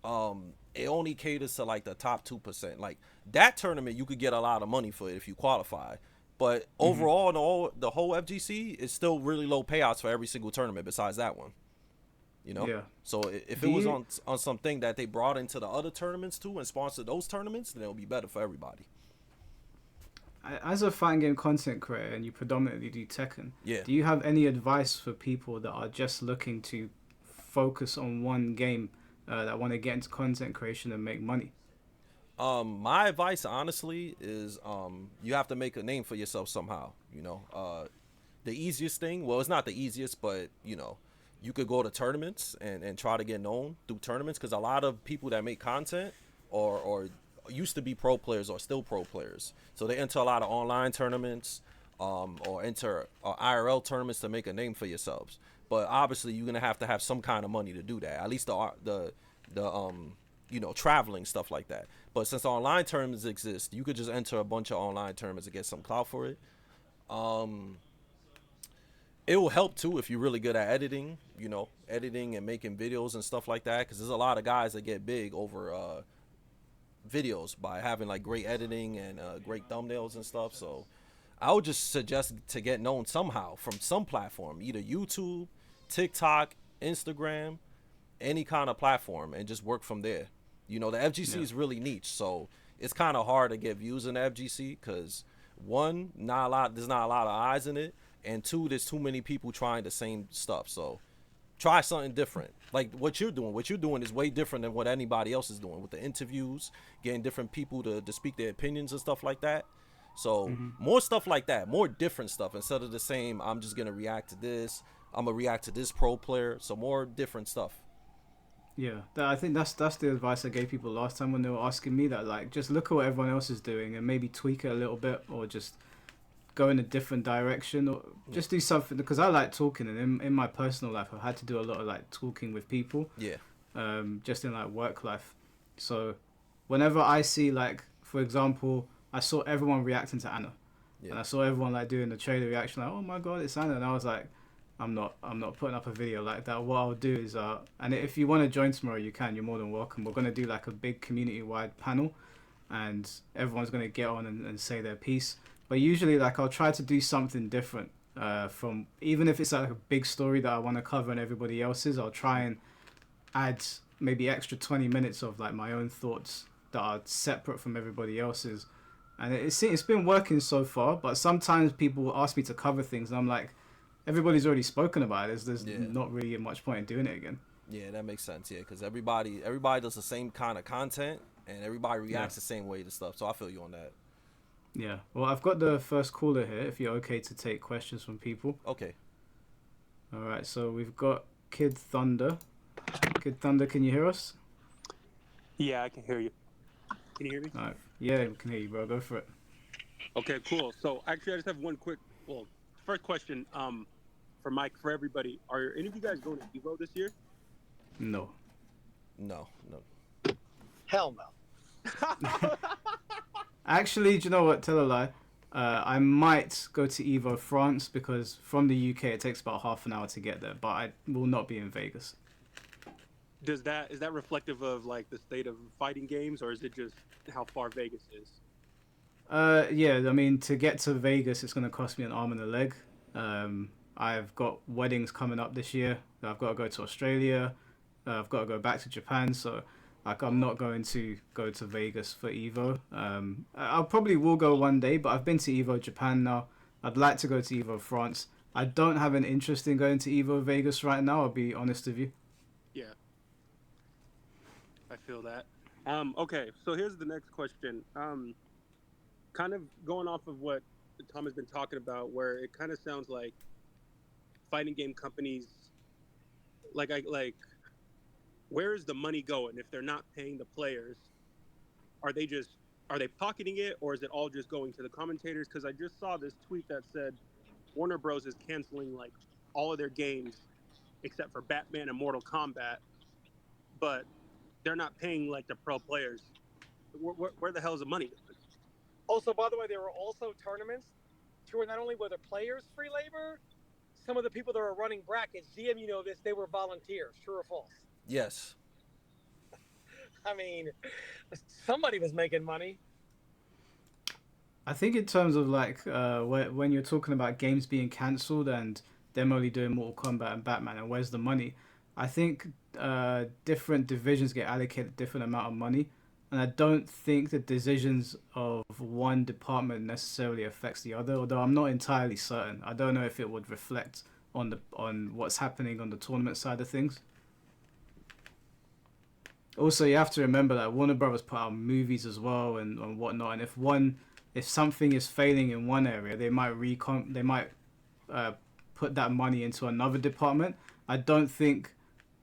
it only caters to like the top 2%. Like, that tournament, you could get a lot of money for it if you qualify. But overall, the whole FGC is still really low payouts for every single tournament besides that one. You know? Yeah. So if it was on something that they brought into the other tournaments too and sponsored those tournaments, then it would be better for everybody. As a fighting game content creator, and you predominantly do Tekken, do you have any advice for people that are just looking to focus on one game, that want to get into content creation and make money? My advice, honestly, is you have to make a name for yourself somehow. You know, the easiest thing, well, it's not the easiest, but, you know, you could go to tournaments and try to get known through tournaments, because a lot of people that make content or used to be pro players or still pro players, so they enter a lot of online tournaments or enter IRL tournaments to make a name for yourselves. But obviously you're gonna have to have some kind of money to do that, at least the you know, traveling, stuff like that. But since online tournaments exist, you could just enter a bunch of online tournaments and get some clout for it. It will help too if you're really good at editing, you know, editing and making videos and stuff like that, because there's a lot of guys that get big over videos by having like great editing and great thumbnails and stuff. So I would just suggest to get known somehow from some platform, either YouTube, TikTok, Instagram, any kind of platform, and just work from there. You know, the FGC is really niche, so it's kind of hard to get views in the FGC because one, there's not a lot of eyes in it, and two, there's too many people trying the same stuff. So try something different. Like what you're doing. What you're doing is way different than what anybody else is doing with the interviews, getting different people to speak their opinions and stuff like that. So more stuff like that, more different stuff instead of the same. I'm just gonna react to this. I'm gonna react to this pro player. So more different stuff. Yeah, I think that's the advice I gave people last time when they were asking me that. Like, just look at what everyone else is doing and maybe tweak it a little bit, or just go in a different direction, or just do something. Because I like talking, and in my personal life, I've had to do a lot of like talking with people. Yeah. Just in like work life. So whenever I see, like, for example, I saw everyone reacting to Anna, and I saw everyone like doing the trailer reaction, like, oh my god, it's Anna, and I was like, I'm not putting up a video like that. What I'll do is and if you want to join tomorrow, you can. You're more than welcome. We're going to do like a big community-wide panel, and everyone's going to get on and say their piece. But usually, like, I'll try to do something different from, even if it's like a big story that I want to cover and everybody else's, I'll try and add maybe extra 20 minutes of like my own thoughts that are separate from everybody else's. And it's been working so far, but sometimes people will ask me to cover things, and I'm like, everybody's already spoken about it. There's not really much point in doing it again. Yeah, that makes sense. Yeah, because everybody does the same kind of content, and everybody reacts the same way to stuff. So I feel you on that. Yeah. Well, I've got the first caller here. If you're okay to take questions from people. Okay. All right. So we've got Kid Thunder. Kid Thunder, can you hear us? Yeah, I can hear you. Can you hear me? All right. Yeah, we can hear you, bro. Go for it. Okay, cool. So actually, I just have one quick. Well, first question. For Mike, for everybody, are any of you guys going to Evo this year? No. No. Hell no. Actually, do you know what? Tell a lie. I might go to Evo France because from the UK it takes about half an hour to get there, but I will not be in Vegas. Is that reflective of like the state of fighting games, or is it just how far Vegas is? Yeah, I mean, to get to Vegas, it's going to cost me an arm and a leg. I've got weddings coming up this year. I've got to go to Australia. I've got to go back to Japan. So, like, I'm not going to go to Vegas for Evo. I probably will go one day, but I've been to Evo Japan now. I'd like to go to Evo France. I don't have an interest in going to Evo Vegas right now, I'll be honest with you. Yeah. I feel that. Okay, so here's the next question. Kind of going off of what Tom has been talking about, where it kind of sounds like fighting game companies, like where is the money going if they're not paying the players? Are they pocketing it, or is it all just going to the commentators? Because I just saw this tweet that said Warner Bros. Is canceling like all of their games except for Batman and Mortal Kombat, but they're not paying like the pro players. Where the hell is the money going? Also, by the way, there were also tournaments to where not only were the players free labor, some of the people that were running brackets, GM, you know this, they were volunteers. True or false? Yes. I mean, somebody was making money. I think in terms of like when you're talking about games being cancelled and them only doing Mortal Kombat and Batman, and where's the money? I think different divisions get allocated a different amount of money, and I don't think the decisions of one department necessarily affects the other. Although I'm not entirely certain. I don't know if it would reflect on what's happening on the tournament side of things. Also, you have to remember that Warner Brothers put out movies as well and whatnot, and if something is failing in one area, they might put that money into another department. I don't think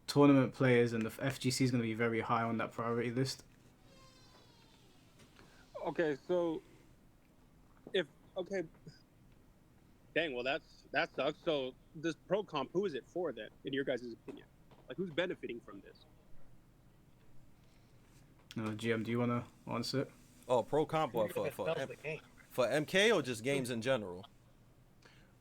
tournament players and the FGC is going to be very high on that priority list. Okay, so dang, well that sucks. So this pro comp, who is it for then, in your guys' opinion? Like, who's benefiting from this? GM, do you want to answer it? Oh, pro comp for MK or just games in general?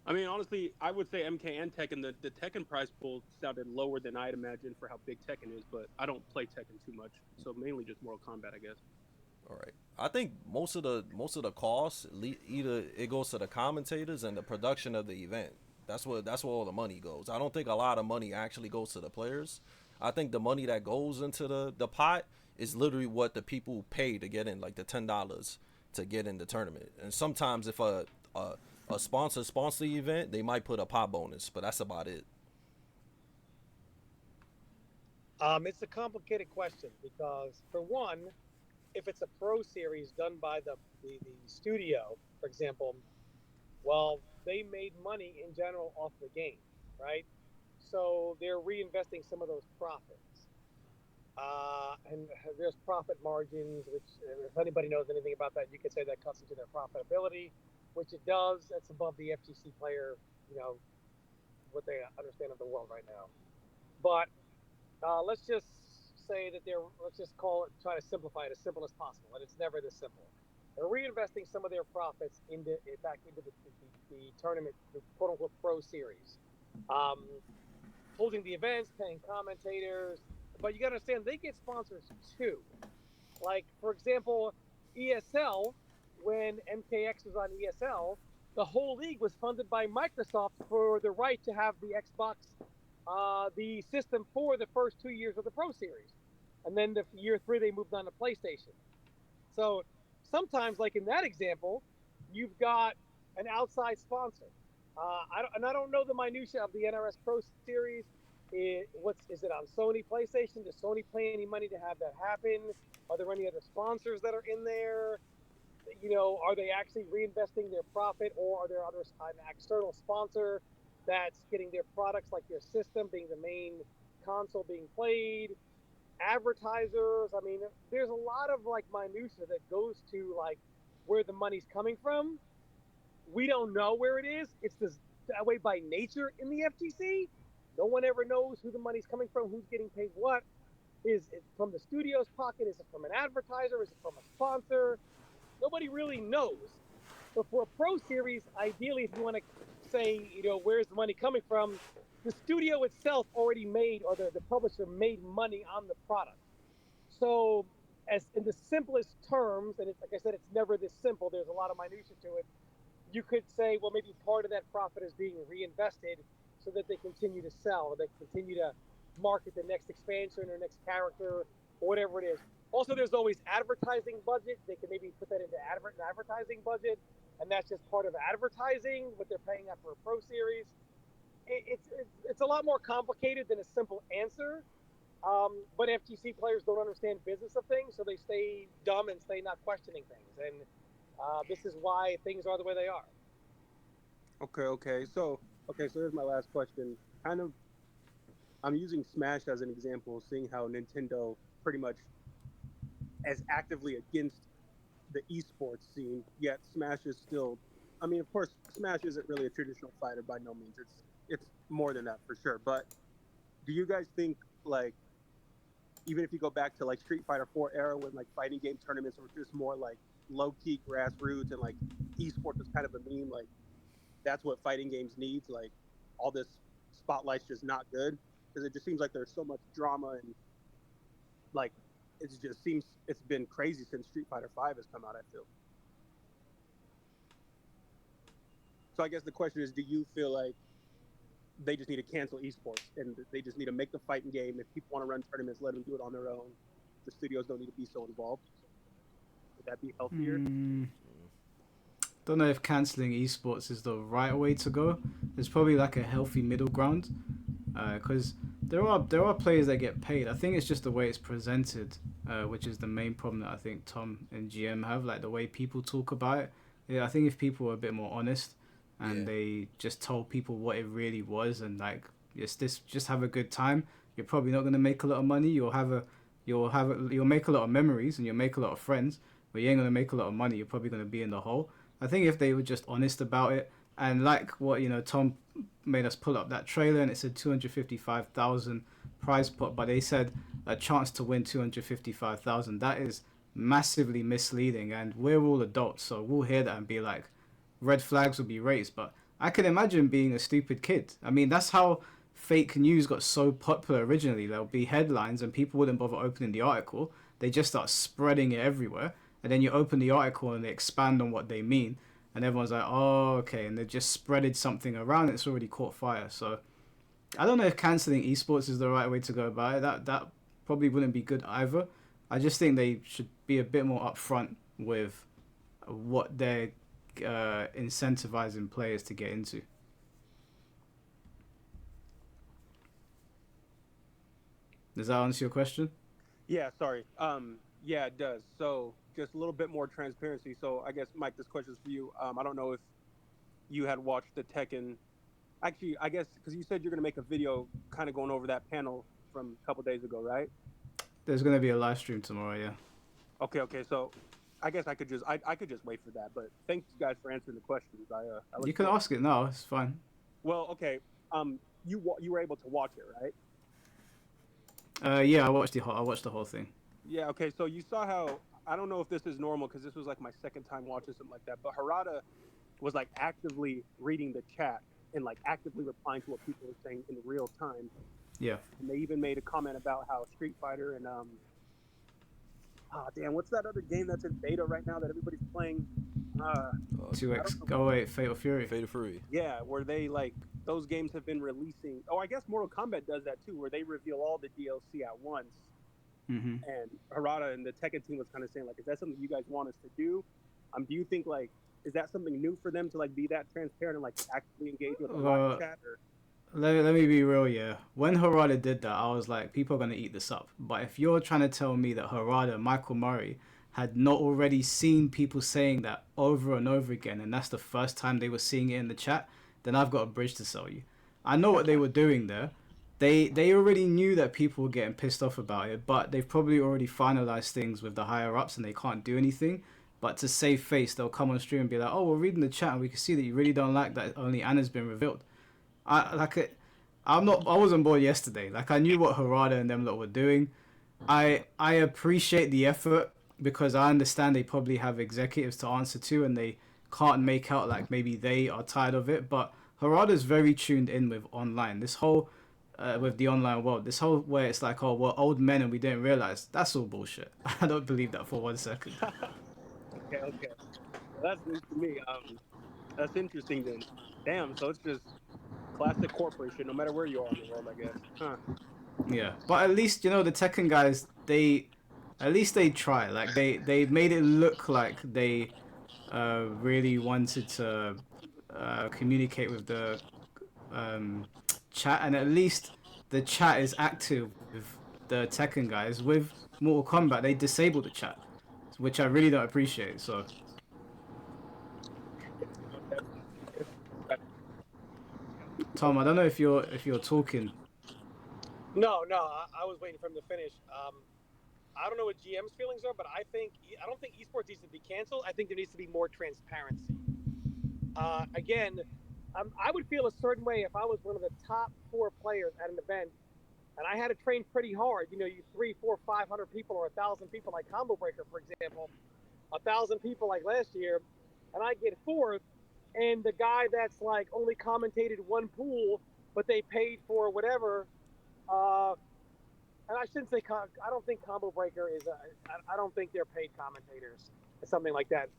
I mean, honestly, I would say MK and Tekken. The Tekken prize pool sounded lower than I'd imagined for how big Tekken is, but I don't play Tekken too much, so mainly just Mortal Kombat, I guess. All right. I think most of the costs either it goes to the commentators and the production of the event. That's where all the money goes. I don't think a lot of money actually goes to the players. I think the money that goes into the pot is literally what the people pay to get in, like the $10 to get in the tournament. And sometimes if a sponsor the event, they might put a pot bonus, but that's about it. It's a complicated question because, for one, if it's a pro series done by the studio, for example, well, they made money in general off the game, right? So they're reinvesting some of those profits. And there's profit margins, which, if anybody knows anything about that, you could say that cuts into their profitability, which it does. That's above the FGC player, what they understand of the world right now. But let's just say that let's just try to simplify it as simple as possible, and it's never this simple. They're reinvesting some of their profits back into the tournament, the quote-unquote pro series, holding the events, paying commentators. But you got to understand, they get sponsors too. Like, for example, ESL, when MKX was on ESL, the whole league was funded by Microsoft for the right to have the Xbox, the system for the first 2 years of the Pro Series. And then the year 3, they moved on to PlayStation. So sometimes, like in that example, you've got an outside sponsor. I don't know the minutia of the NRS Pro Series. Is it on Sony PlayStation? Does Sony pay any money to have that happen? Are there any other sponsors that are in there? Are they actually reinvesting their profit, or are there an external sponsor that's getting their products, like their system being the main console being played? Advertisers. I mean, there's a lot of minutia that goes to where the money's coming from. We don't know where it is. It's that way by nature in the FGC. No one ever knows who the money's coming from, who's getting paid what. Is it from the studio's pocket? Is it from an advertiser? Is it from a sponsor? Nobody really knows. But for a pro series, ideally, if you want to say, where's the money coming from, the studio itself already made, or the publisher made money on the product. So, as in the simplest terms, and like I said, it's never this simple. There's a lot of minutia to it. You could say, well, maybe part of that profit is being reinvested so that they continue to sell, or they continue to market the next expansion or next character, or whatever it is. Also, there's always advertising budget. They can maybe put that into an advertising budget, and that's just part of advertising, what they're paying out for a pro series. It's a lot more complicated than a simple answer. But FGC players don't understand business of things, so they stay dumb and stay not questioning things. And this is why things are the way they are. Okay. So here's my last question. I'm using Smash as an example, seeing how Nintendo pretty much is actively against the esports scene, yet Smash is still, I mean, of course, Smash isn't really a traditional fighter by no means. It's more than that for sure. But do you guys think, even if you go back to Street Fighter 4 era, when fighting game tournaments were just more low-key grassroots, and esports was kind of a meme, that's what fighting games needs, all this spotlight's just not good, because it just seems like there's so much drama, and it just seems it's been crazy since Street Fighter 5 has come out, I feel. So I guess the question is, do you feel like they just need to cancel esports, and they just need to make the fighting game? If people want to run tournaments, let them do it on their own. The studios don't need to be so involved. Would that be healthier? Don't know if cancelling esports is the right way to go. There's probably a healthy middle ground, because there are players that get paid. I think it's just the way it's presented, which is the main problem that I think Tom and GM have, the way people talk about it. Yeah, I think if people were a bit more honest and they just told people what it really was, and just have a good time, you're probably not going to make a lot of money. You'll make a lot of memories, and you'll make a lot of friends, but you ain't going to make a lot of money. You're probably going to be in the hole. I think if they were just honest about it, and what Tom made us pull up that trailer, and it said 255,000 prize pot, but they said a chance to win 255,000. That is massively misleading, and we're all adults, so we'll hear that and be like, red flags will be raised. But I can imagine being a stupid kid. I mean, that's how fake news got so popular originally. There'll be headlines and people wouldn't bother opening the article. They just start spreading it everywhere. and then you open the article and they expand on what they mean, and everyone's like, oh, okay, and they just spreaded something around. It's already caught fire. So I don't know if canceling esports is the right way to go about it. That probably wouldn't be good either. I just think they should be a bit more upfront with what they're incentivizing players to get into. Does that answer your question? Yeah, sorry. Yeah, it does. So just a little bit more transparency. So I guess, Mike, this question is for you. I don't know if you had watched the Tekken. Actually, I guess because you said you're going to make a video kind of going over that panel from a couple days ago, right? There's going to be a live stream tomorrow, yeah. Okay. So I guess I could just wait for that. But thanks, guys, for answering the questions. You can ask it now. It's fine. Well, okay. You were able to watch it, right? Yeah, I watched the whole thing. Yeah. Okay. So you saw how, I don't know if this is normal because this was like my second time watching something like that, but Harada was like actively reading the chat and like actively replying to what people were saying in real time. Yeah. And they even made a comment about how Street Fighter and what's that other game that's in beta right now that everybody's playing? 2X. Oh wait, Fatal Fury. Fatal Fury. Yeah, where they like those games have been releasing. Oh, I guess Mortal Kombat does that too, where they reveal all the DLC at once. Mm-hmm. And Harada and the Tekken team was kind of saying like, is that something you guys want us to do? Do you think like, is that something new for them to like be that transparent and like actively engage with the live chat? Or? Let me be real, yeah. When Harada did that, I was like, people are going to eat this up. But if you're trying to tell me that Harada, Michael Murray, had not already seen people saying that over and over again, and that's the first time they were seeing it in the chat, then I've got a bridge to sell you. I know what they were doing there. They already knew that people were getting pissed off about it, but they've probably already finalized things with the higher-ups and they can't do anything. But to save face, they'll come on stream and be like, oh, we're reading the chat and we can see that you really don't like that only Anna's been revealed. I wasn't bored yesterday. Like, I knew what Harada and them lot were doing. I appreciate the effort because I understand they probably have executives to answer to and they can't make out like maybe they are tired of it. But Harada's very tuned in with online. This whole with the online world, this whole where it's like, oh, we're old men and we didn't realize, that's all bullshit. I don't believe that for 1 second. Okay. Well, that's news to me. That's interesting then. Damn. So it's just classic corporate shit, no matter where you are in the world, I guess. Huh. Yeah, but at least, you know, the Tekken guys, they try. Like they made it look like they really wanted to communicate with the chat, and at least the chat is active with the Tekken guys. With Mortal Kombat, they disabled the chat, which I really don't appreciate. So Tom, I don't know if you're talking. No, I was waiting for him to finish. I don't know what GM's feelings are, but I don't think esports needs to be canceled. I think there needs to be more transparency. Again, I would feel a certain way if I was one of the top 4 players at an event, and I had to train pretty hard. You know, you 300, 400, 500 people or 1,000 people, like Combo Breaker, for example, 1,000 people like last year, and I get 4th, and the guy that's like only commentated 1 pool, but they paid for whatever. And I shouldn't say, I don't think Combo Breaker is, I don't think they're paid commentators or something like that.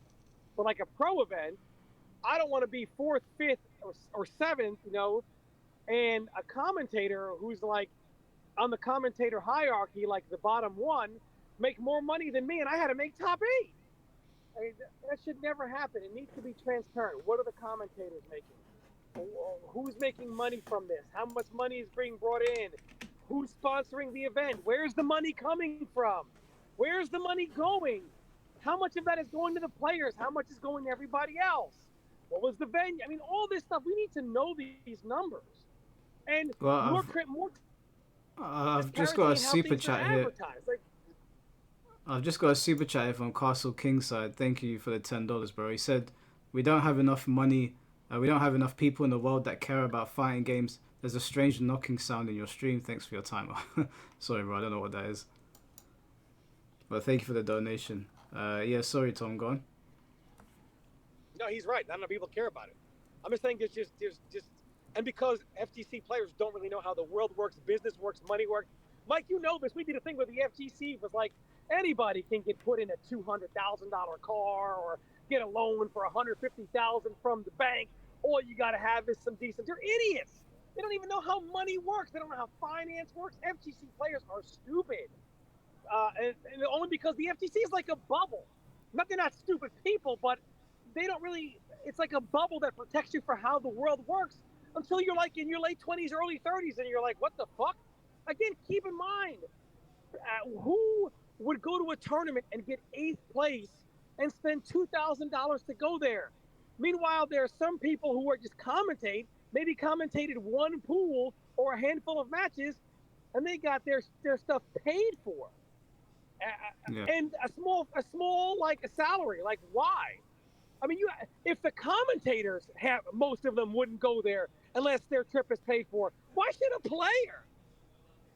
But like a pro event, I don't want to be 4th, 5th, or 7th, you know, and a commentator who's like on the commentator hierarchy, like the bottom 1, make more money than me, and I had to make top 8. I mean, that should never happen. It needs to be transparent. What are the commentators making? Who's making money from this? How much money is being brought in? Who's sponsoring the event? Where's the money coming from? Where's the money going? How much of that is going to the players? How much is going to everybody else? What was the venue? I mean, all this stuff, we need to know these numbers. And more I've just got a super chat here. Like, I've just got a super chat here from Castle Kingside. Thank you for the $10, bro. He said, we don't have enough money. We don't have enough people in the world that care about fighting games. There's a strange knocking sound in your stream. Thanks for your time. Sorry, bro. I don't know what that is. But thank you for the donation. Yeah, sorry, Tom. Go on. No, he's right. Not enough people care about it. I'm just saying there's just, and because FGC players don't really know how the world works, business works, money works. Mike, you know this. We did a thing where the FGC was like, Anybody can get put in a $200,000 car or get a loan for $150,000 from the bank. All you got to have is some decent. They're idiots. They don't even know how money works. They don't know how finance works. FGC players are stupid, and only because the FGC is like a bubble. They're not stupid people, but they don't really. It's like a bubble that protects you for how the world works until you're like in your late 20s, early 30s, and you're like, what the fuck? Again, keep in mind, who would go to a tournament and get 8th place and spend $2,000 to go there? Meanwhile, there are some people who are just maybe commentated one pool or a handful of matches, and they got their stuff paid for, and a small like a salary. Like, why? I mean, if the commentators most of them wouldn't go there unless their trip is paid for. Why should a player?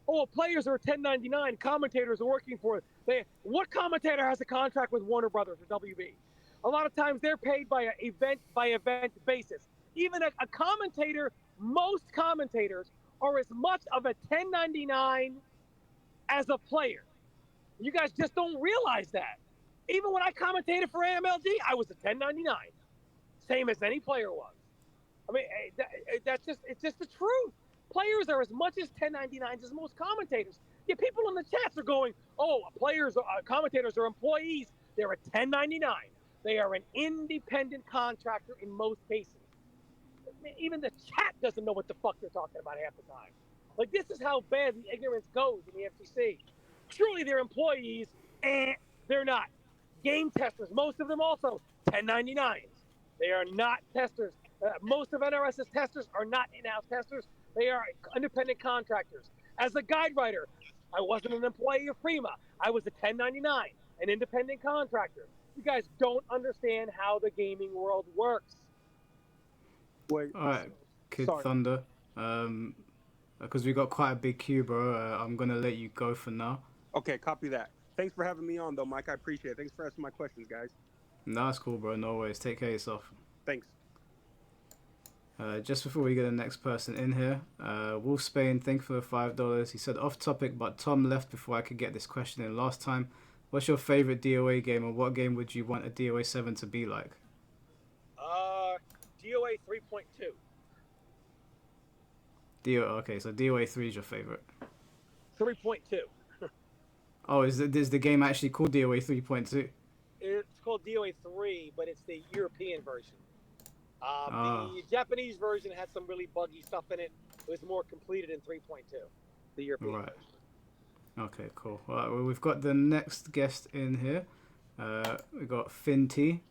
Oh, players are 1099. Commentators are working for it. What commentator has a contract with Warner Brothers or WB? A lot of times they're paid by event basis. Even a commentator, most commentators are as much of a 1099 as a player. You guys just don't realize that. Even when I commentated for AMLG, I was a 1099, same as any player was. I mean, it's just the truth. Players are as much as 1099s as most commentators. Yet people in the chats are going, oh, commentators are employees. They're a 1099. They are an independent contractor in most cases. Even the chat doesn't know what the fuck they're talking about half the time. Like, this is how bad the ignorance goes in the FGC. Truly, they're employees, and they're not. Game testers, most of them also 1099s. They are not testers. Most of NRS's testers are not in-house testers. They are independent contractors. As a guide writer, I wasn't an employee of Prima. I was a 1099, an independent contractor. You guys don't understand how the gaming world works. Wait. All right, Kid Sorry. Thunder. Because we got quite a big queue, bro. I'm gonna let you go for now. Okay, copy that. Thanks for having me on, though, Mike. I appreciate it. Thanks for asking my questions, guys. No, it's cool, bro. No worries. Take care of yourself. Thanks. Just before we get the next person in here, Wolf Spain, thank you for the $5. He said, off topic, but Tom left before I could get this question in last time. What's your favorite DOA game, and what game would you want a DOA 7 to be like? DOA 3.2. Okay, so DOA 3 is your favorite. 3.2. Oh, is the game actually called DOA 3.2? It's called DOA 3, but it's the European version. The Japanese version had some really buggy stuff in it. It was more completed in 3.2, the European version. Okay, cool. All right, well, we've got the next guest in here. We got Finn T.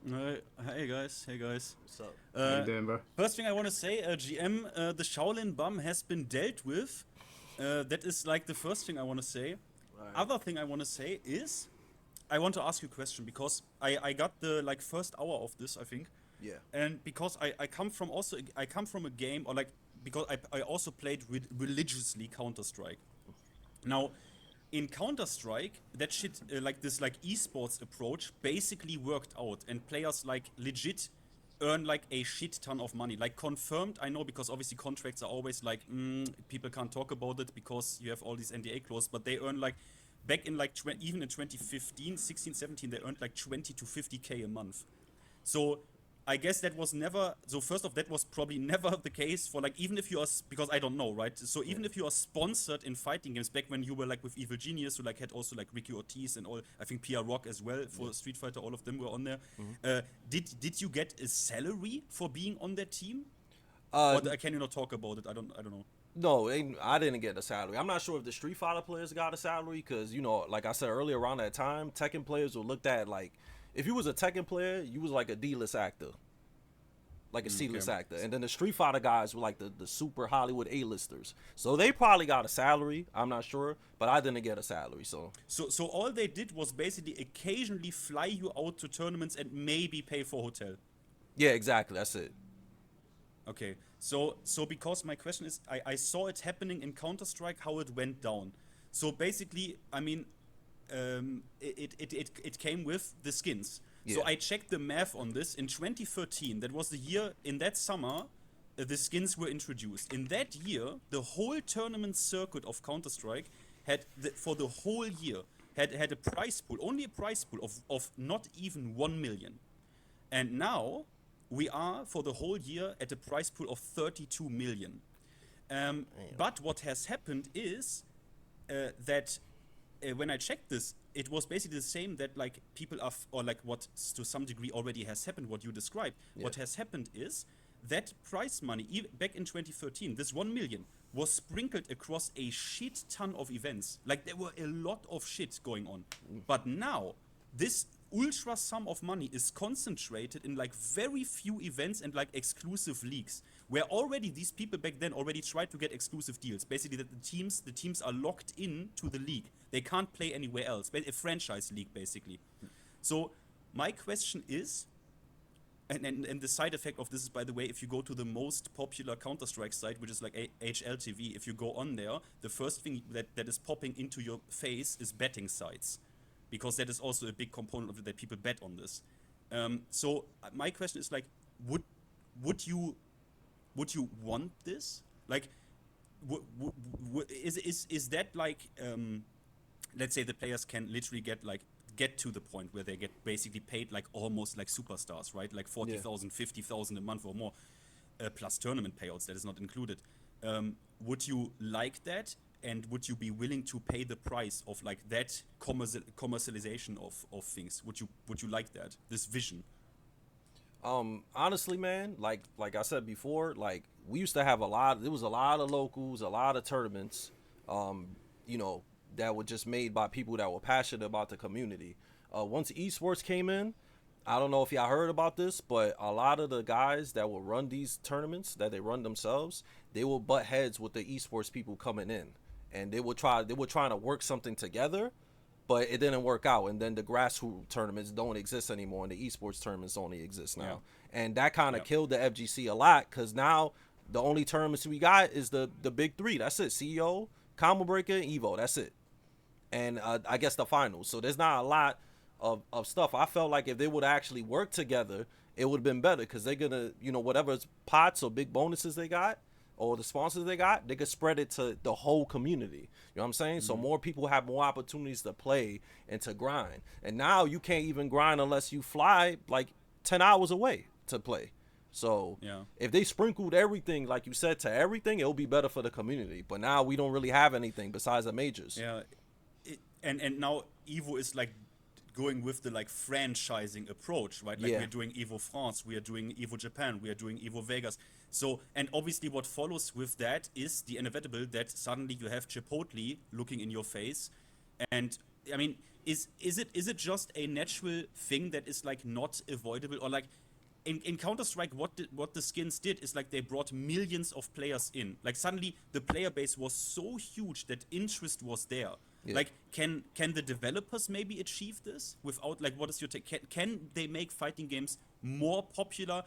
Hey guys. What's up? How you doing, bro? First thing I want to say, GM, the Shaolin Bum has been dealt with. That is like the first thing I want to say. Right. Other thing I want to say is, I want to ask you a question because I got the first hour of this, I think. Yeah. And because I come from a game, or because I also played religiously Counter-Strike. Now, in Counter-Strike, that shit, this esports approach basically worked out, and players legit earn a shit ton of money. Confirmed, I know, because obviously contracts are always people can't talk about it because you have all these NDA clauses, but they earn back in even in 2015, 16, 17, they earned 20 to 50k a month. So I guess that was never, so first off, that was probably never the case for even if you are, because I don't know, right? So even if you are sponsored in fighting games, back when you were with Evil Genius, who had also Ricky Ortiz and all, I think PR Rock as well for Street Fighter, all of them were on there. Did you get a salary for being on that team? Or can you not talk about it? I don't know. No, I didn't get a salary. I'm not sure if the Street Fighter players got a salary because, like I said earlier, around that time, Tekken players were looked at if you was a Tekken player, you was a D-list actor. A C-list actor. And then the Street Fighter guys were the super Hollywood A-listers. So they probably got a salary, I'm not sure, but I didn't get a salary, so. So all they did was basically occasionally fly you out to tournaments and maybe pay for hotel. Yeah, exactly, that's it. Okay, so because my question is, I saw it happening in Counter-Strike, how it went down. So basically, I mean, it came with the skins. Yeah. So I checked the math on this. In 2013, that was the year, in that summer, the skins were introduced. In that year, the whole tournament circuit of Counter-Strike had, for the whole year, had a prize pool, only a prize pool of not even 1 million. And now we are for the whole year at a prize pool of 32 million. But what has happened is that when I checked this, it was basically the same that like people are, or like what to some degree already has happened, what you described. Yeah. What has happened is that prize money, back in 2013, this 1 million was sprinkled across a shit ton of events. Like there were a lot of shit going on. But now, this ultra sum of money is concentrated in like very few events and like exclusive leagues, where already these people back then already tried to get exclusive deals. Basically that the teams are locked in to the league. They can't play anywhere else. A franchise league, basically. So my question is, and the side effect of this is, by the way, if you go to the most popular Counter-Strike site, which is like HLTV, if you go on there, the first thing that is popping into your face is betting sites. Because that is also a big component of it, that people bet on this. So my question is like, would you want this? Like, is that like, let's say the players can literally get to the point where they get basically paid like almost like superstars, right? Like 40,000, 50,000 a month or more, plus tournament payouts, that is not included. Would you like that? And would you be willing to pay the price of like that commercialization of things? Would you like that, this vision? Honestly, man, like I said before, like we used to have there was a lot of locals, a lot of tournaments, you know, that were just made by people that were passionate about the community. Once esports came in, I don't know if y'all heard about this, but a lot of the guys that will run these tournaments, that they run themselves, they will butt heads with the esports people coming in. And they were trying to work something together, but it didn't work out. And then the grassroots tournaments don't exist anymore, and the esports tournaments only exist now. Yeah. And that kind of killed the FGC a lot, because now the only tournaments we got is the big three. That's it: CEO, Combo Breaker, and Evo. That's it. And I guess the finals. So there's not a lot of stuff. I felt like if they would actually work together, it would have been better, because they're gonna, you know, whatever pots or big bonuses they got, or the sponsors they got, they could spread it to the whole community. You know what I'm saying? Mm-hmm. So more people have more opportunities to play and to grind. And now you can't even grind unless you fly like 10 hours away to play. So if they sprinkled everything, like you said, to everything, it'll be better for the community. But now we don't really have anything besides the majors. Yeah. And now Evo is like going with the like franchising approach, right? Like we're doing Evo France, we are doing Evo Japan, we are doing Evo Vegas. So, and obviously what follows with that is the inevitable that suddenly you have Chipotle looking in your face. And I mean, is it just a natural thing that is like not avoidable? Or like in Counter-Strike, what the skins did is like they brought millions of players in. Like suddenly the player base was so huge that interest was there. Yeah. Like, can the developers maybe achieve this without, like, what is your take? Can they make fighting games more popular?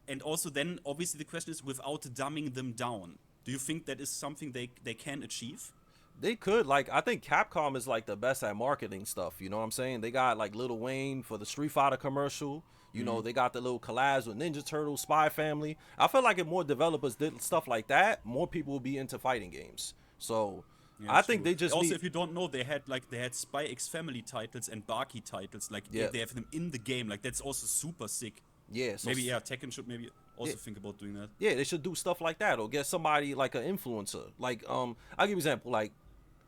And also then, obviously, the question is without dumbing them down. Do you think that is something they can achieve? They could. Like, I think Capcom is, like, the best at marketing stuff. You know what I'm saying? They got, like, Lil Wayne for the Street Fighter commercial. You know, they got the little collabs with Ninja Turtles, Spy Family. I feel like if more developers did stuff like that, more people would be into fighting games. So... Yeah, I think they just also, if you don't know, they had Spy X Family titles and Baki titles. Like they have them in the game. Like that's also super sick. Yeah. So maybe Tekken should maybe also think about doing that. Yeah, they should do stuff like that, or get somebody like an influencer. Like I'll give you an example. Like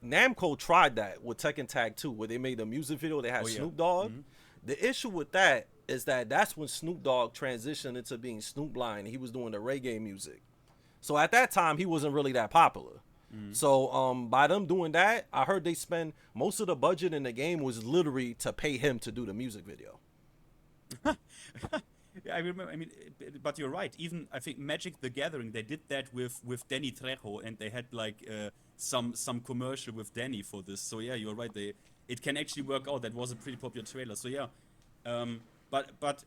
Namco tried that with Tekken Tag 2, where they made the music video. They had Snoop Dogg. Mm-hmm. The issue with that is that's when Snoop Dogg transitioned into being Snoop Lion. He was doing the reggae music. So at that time, he wasn't really that popular. Mm-hmm. So by them doing that, I heard they spend most of the budget in the game was literally to pay him to do the music video. Yeah, I remember. I mean, but you're right. Even I think Magic the Gathering, they did that with Danny Trejo, and they had like some commercial with Danny for this. So yeah, you're right. It can actually work out. That was a pretty popular trailer. So yeah, but.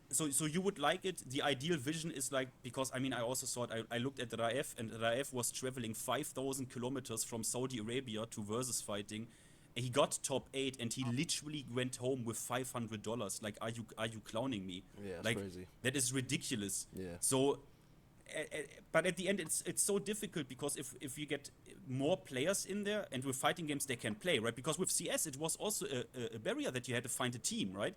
So you would like it? The ideal vision is like, because I mean I also saw it. I looked at Raef, and Raef was traveling 5,000 kilometers from Saudi Arabia to versus fighting. He got top 8, and he literally went home with $500. Like, are you clowning me? Yeah, that's like, crazy. That is ridiculous. Yeah. So, but at the end, it's so difficult because if you get more players in there, and with fighting games they can play, right? Because with CS it was also a barrier that you had to find a team, right?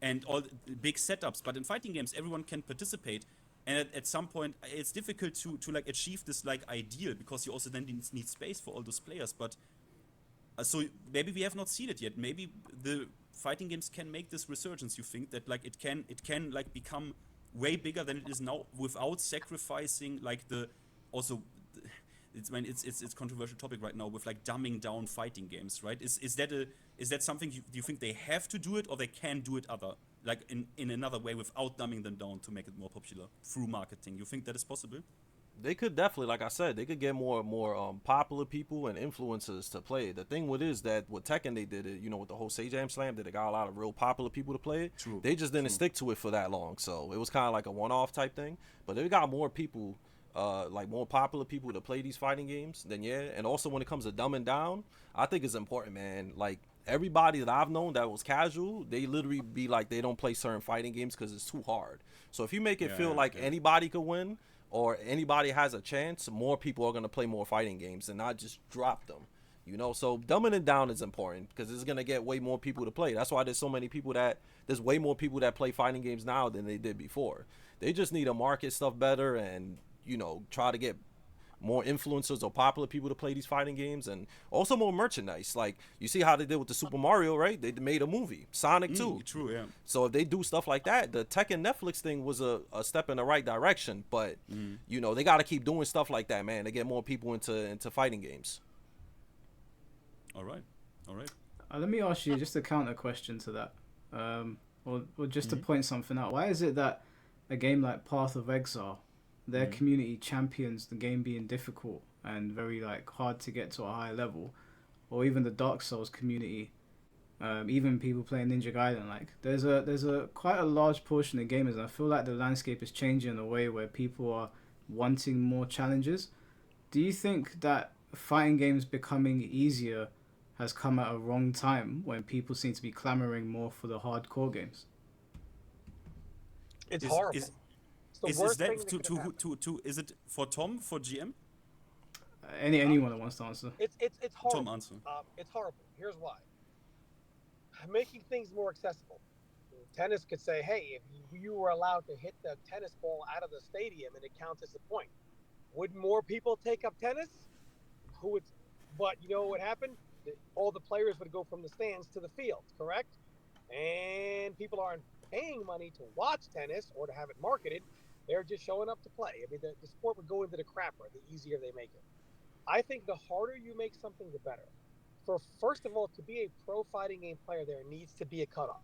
And all the big setups. But in fighting games, everyone can participate, and at some point it's difficult to like achieve this like ideal, because you also then need space for all those players. But so maybe we have not seen it yet. Maybe the fighting games can make this resurgence. You think that like it can like become way bigger than it is now without sacrificing like the also it's controversial topic right now with like dumbing down fighting games, right? Is that something do you think they have to do it, or they can do it other like in another way without dumbing them down to make it more popular through marketing? You think that is possible? They could definitely, like I said, they could get more popular people and influencers to play it. The thing with it is that with Tekken they did it, with the whole Sage Jam Slam, they got a lot of real popular people to play it. True. They just didn't stick to it for that long, so it was kind of like a one-off type thing. But they got more people, like more popular people to play these fighting games, then yeah. And also when it comes to dumbing down, I think it's important, man. Like everybody that I've known that was casual, they literally be like they don't play certain fighting games because it's too hard. So if you make it feel like anybody could win, or anybody has a chance, more people are going to play more fighting games and not just drop them, so dumbing it down is important because it's going to get way more people to play. That's why there's way more people that play fighting games now than they did before. They just need to market stuff better and try to get more influencers or popular people to play these fighting games, and also more merchandise. Like you see how they did with the Super Mario, right? They made a movie, Sonic 2. True, yeah. So if they do stuff like that, the Tekken Netflix thing was a step in the right direction. But they got to keep doing stuff like that, man, to get more people into fighting games. All right. Let me ask you just a counter question to that, or just to point something out. Why is it that a game like Path of Exile, their community champions the game being difficult and very like hard to get to a high level, or even the Dark Souls community, even people playing Ninja Gaiden, like there's a quite a large portion of gamers, and I feel like the landscape is changing in a way where people are wanting more challenges. Do you think that fighting games becoming easier has come at a wrong time when people seem to be clamoring more for the hardcore games? It's horrible. Is that is it for Tom, for GM? Anyone that wants to answer. It's horrible. Tom, answer. It's horrible. Here's why. Making things more accessible. Tennis could say, hey, if you were allowed to hit the tennis ball out of the stadium and it counts as a point, would more people take up tennis? But you know what happened? All the players would go from the stands to the field, correct? And people aren't paying money to watch tennis or to have it marketed. They're just showing up to play. I mean, the sport would go into the crapper the easier they make it. I think the harder you make something, the better. First of all, to be a pro fighting game player, there needs to be a cutoff.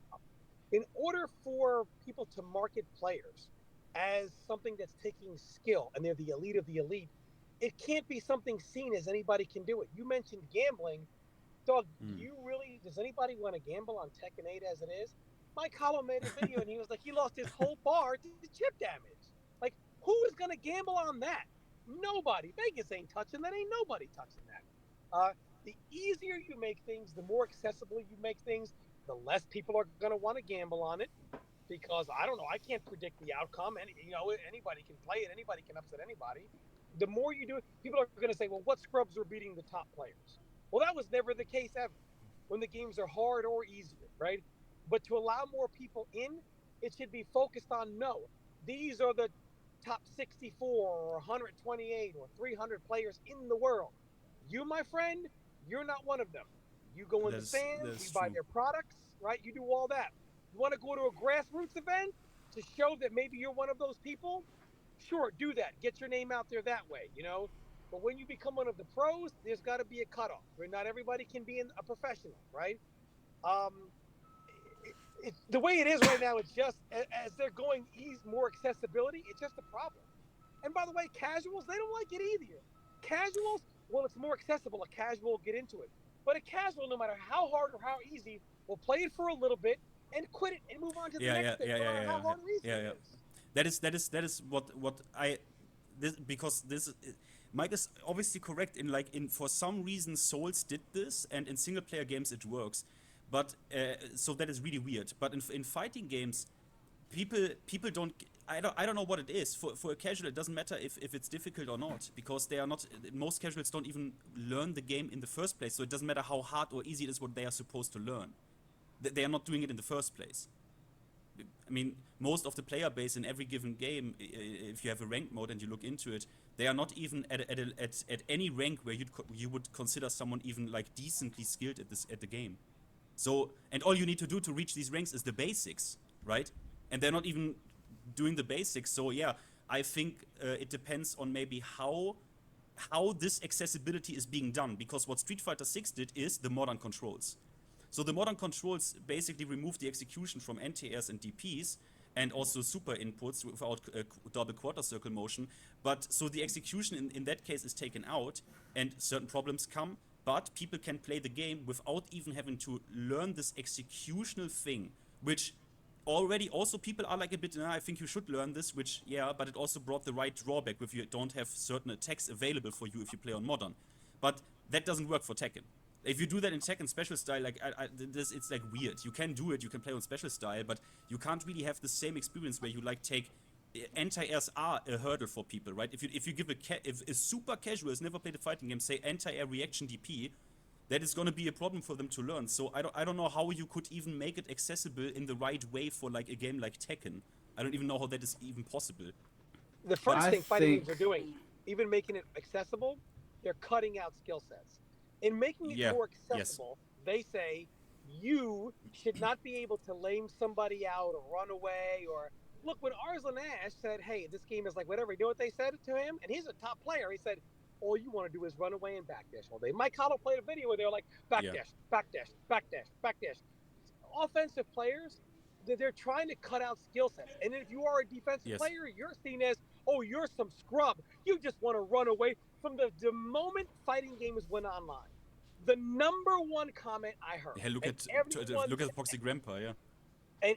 In order for people to market players as something that's taking skill and they're the elite of the elite, it can't be something seen as anybody can do it. You mentioned gambling. Doug, does anybody want to gamble on Tekken 8 as it is? Mike Hollow made a video and he was like, he lost his whole bar to chip damage. Like, who is going to gamble on that? Nobody. Vegas ain't touching that. Ain't nobody touching that. The easier you make things, the more accessible you make things, the less people are going to want to gamble on it, because I don't know. I can't predict the outcome. Anybody can play it. Anybody can upset anybody. The more you do it, people are going to say, well, what scrubs are beating the top players? Well, that was never the case ever when the games are hard or easier, right? But to allow more people in, it should be focused on, no, these are the top 64 or 128 or 300 players in the world. You, my friend, you're not one of them. You go in the stands, you buy their products, right? You do all that. You want to go to a grassroots event to show that maybe you're one of those people? Sure, do that. Get your name out there that way, But when you become one of the pros, there's got to be a cutoff where not everybody can be a professional, right? The way it is right now, it's just as they're going more accessibility, it's just a problem. And by the way, casuals, they don't like it either. Casuals, well, it's more accessible. A casual will get into it. But a casual, no matter how hard or how easy, will play it for a little bit and quit it and move on to the next thing. No matter how hard or easy it is. That is what I because this Mike is obviously correct in for some reason Souls did this, and in single player games it works, but so that is really weird. But in fighting games, people don't I don't know what it is. For a casual, it doesn't matter if it's difficult or not, because they are not. Most casuals don't even learn the game in the first place, so it doesn't matter how hard or easy it is what they are supposed to learn. They are not doing it in the first place. I mean, most of the player base in every given game, if you have a ranked mode and you look into it, they are not even at any rank where you would consider someone even like decently skilled at the game. So, and all you need to do to reach these ranks is the basics, right? And they're not even doing the basics. So yeah, I think it depends on maybe how this accessibility is being done, because what Street Fighter 6 did is the modern controls. So the modern controls basically remove the execution from NTRs and DPs, and also super inputs without double quarter circle motion. But so the execution in that case is taken out, and certain problems come, but people can play the game without even having to learn this executional thing, which already also people are like a bit, I think you should learn this, which, yeah, but it also brought the right drawback if you don't have certain attacks available for you if you play on modern. But that doesn't work for Tekken. If you do that in Tekken special style, like it's like weird. You can do it, you can play on special style, but you can't really have the same experience where you like take anti-airs are a hurdle for people, right? If you give if a super casual has never played a fighting game, say anti-air reaction DP, that is going to be a problem for them to learn. So I don't know how you could even make it accessible in the right way for like a game like Tekken. I don't even know how that is even possible. The first thing fighting games are doing, even making it accessible, they're cutting out skill sets. In making it more accessible, they say you should not be able to lame somebody out or run away. Or look, when Arslan Ash said, hey, this game is like whatever, you know what they said to him? And he's a top player. He said, all you want to do is run away and backdash all day. Mike Cottle played a video where they were like, backdash, backdash, backdash, backdash. Offensive players, they're trying to cut out skill sets. And if you are a defensive player, you're seen as, oh, you're some scrub. You just want to run away. From the moment fighting games went online, the number one comment I heard. Yeah, look at Foxy Grandpa, yeah. And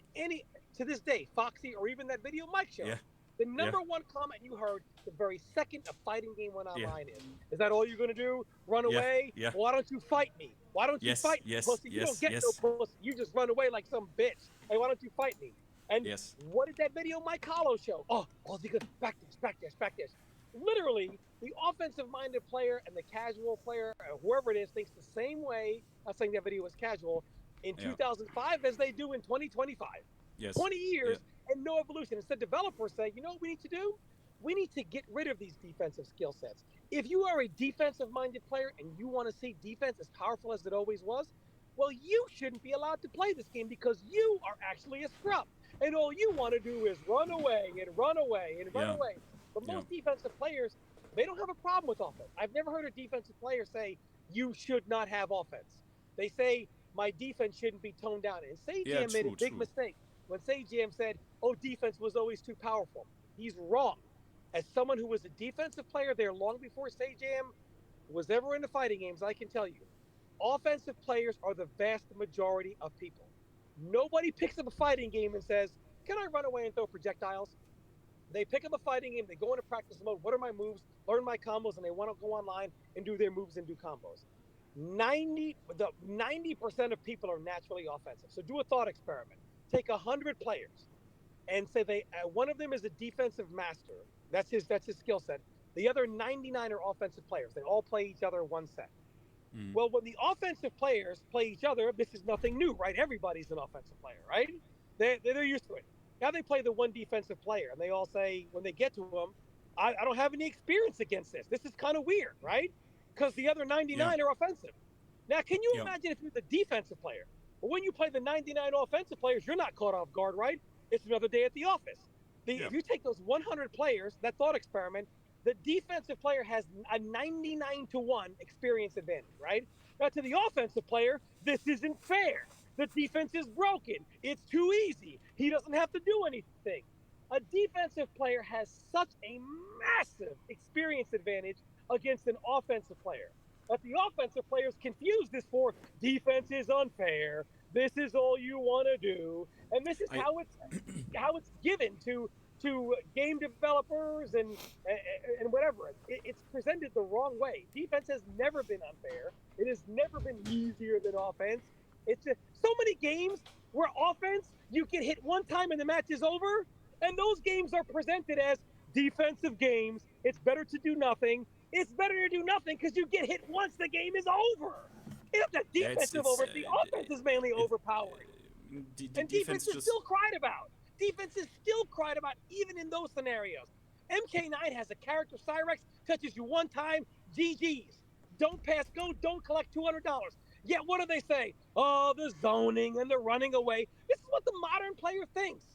to this day, Foxy or even that video Mike showed, the number one comment you heard the very second a fighting game went online is that all you're going to do? Run away? Yeah. Why don't you fight me? Why don't you fight me, pussy? You don't get no pussy. You just run away like some bitch. Hey, why don't you fight me? And what did that video Mike Hollow show? Oh, all you good backdash, backdash, backdash. Literally, the offensive-minded player and the casual player, whoever it is, thinks the same way. I'm saying that video was casual in 2005 as they do in 2025. 20 years and no evolution. Instead, developers say, you know what we need to do? We need to get rid of these defensive skill sets. If you are a defensive-minded player and you want to see defense as powerful as it always was, well, you shouldn't be allowed to play this game because you are actually a scrub. And all you want to do is run away and run away and run away. But most defensive players, they don't have a problem with offense. I've never heard a defensive player say, you should not have offense. They say, my defense shouldn't be toned down. And SageJam made a big mistake when SageJam said, oh, defense was always too powerful. He's wrong. As someone who was a defensive player there long before SageJam was ever in the fighting games, I can tell you, offensive players are the vast majority of people. Nobody picks up a fighting game and says, can I run away and throw projectiles? They pick up a fighting game, they go into practice mode, what are my moves, learn my combos, and they want to go online and do their moves and do combos. 90% of people are naturally offensive. So do a thought experiment. Take 100 players and say one of them is a defensive master. That's his skill set. The other 99 are offensive players. They all play each other one set. Well, when the offensive players play each other, this is nothing new, right? Everybody's an offensive player, right? They're used to it. Now they play the one defensive player, and they all say, when they get to him, I don't have any experience against this. This is kind of weird, right? Because the other 99 are offensive. Now, can you imagine if you're the defensive player? Well, when you play the 99 offensive players, you're not caught off guard, right? It's another day at the office. If you take those 100 players, that thought experiment, the defensive player has a 99-1 experience advantage, right? Now, to the offensive player, this isn't fair. The defense is broken. It's too easy. He doesn't have to do anything. A defensive player has such a massive experience advantage against an offensive player. But the offensive players confuse this for defense is unfair. This is all you want to do. And this is how it's given to game developers and whatever. It's presented the wrong way. Defense has never been unfair. It has never been easier than offense. It's just so many games where offense, you get hit one time and the match is over. And those games are presented as defensive games. It's better to do nothing. It's better to do nothing because you get hit once the game is over. It's not the defensive over. The offense is mainly overpowered. And defense is still cried about. Defense is still cried about even in those scenarios. MK9 has a character, Cyrex, touches you one time, GG's. Don't pass go, don't collect $200. Yet what do they say? Oh, the zoning and the running away. This is what the modern player thinks.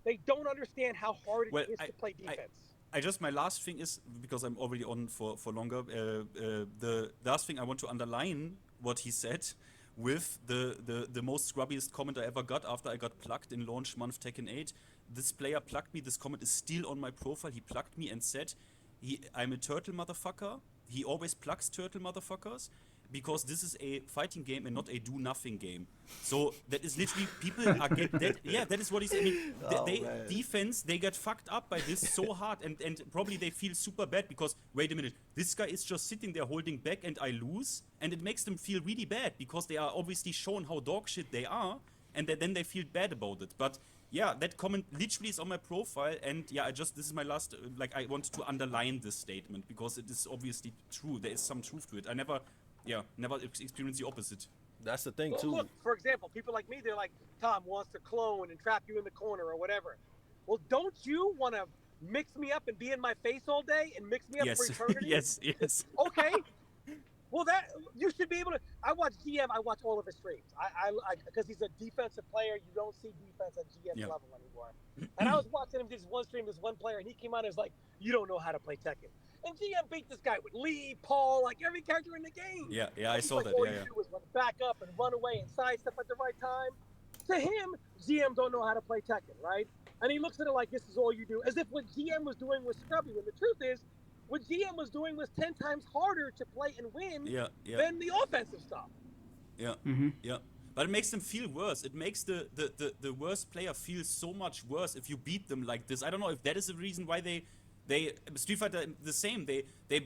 They don't understand how hard it is to play defense. I just, my last thing is, because I'm already on for longer, the last thing I want to underline what he said with the most scrubbiest comment I ever got after I got plugged in launch month Tekken 8. This player plugged me, this comment is still on my profile, he plugged me and said, I'm a turtle motherfucker, he always plugs turtle motherfuckers, because this is a fighting game and not a do-nothing game. So that is literally, people are that is what he's, I mean, defense, they get fucked up by this so hard, and probably they feel super bad because, wait a minute, this guy is just sitting there holding back and I lose, and it makes them feel really bad because they are obviously shown how dog shit they are, and then they feel bad about it. But yeah, that comment literally is on my profile, and yeah, this is my last, I wanted to underline this statement because it is obviously true. There is some truth to it. I never experience the opposite. That's the thing, too. Look, for example, people like me, they're like, Tom wants to clone and trap you in the corner or whatever. Well, don't you want to mix me up and be in my face all day and mix me up for eternity? Yes. Okay. Well, that you should be able to. I watch GM. I watch all of his streams. I because he's a defensive player. You don't see defense at GM level anymore. And I was watching him this one stream, this one player, and he came out and was like, "You don't know how to play Tekken." And GM beat this guy with Lee, Paul, like every character in the game. Yeah, I saw that. All you do is run back up and run away and sidestep at the right time. To him, GM don't know how to play Tekken, right? And he looks at it like this is all you do, as if what GM was doing was scrubby. When the truth is, what GM was doing was 10 times harder to play and win than the offensive stuff. Yeah. But it makes them feel worse. It makes the worst player feel so much worse if you beat them like this. I don't know if that is the reason why they Street Fighter the same.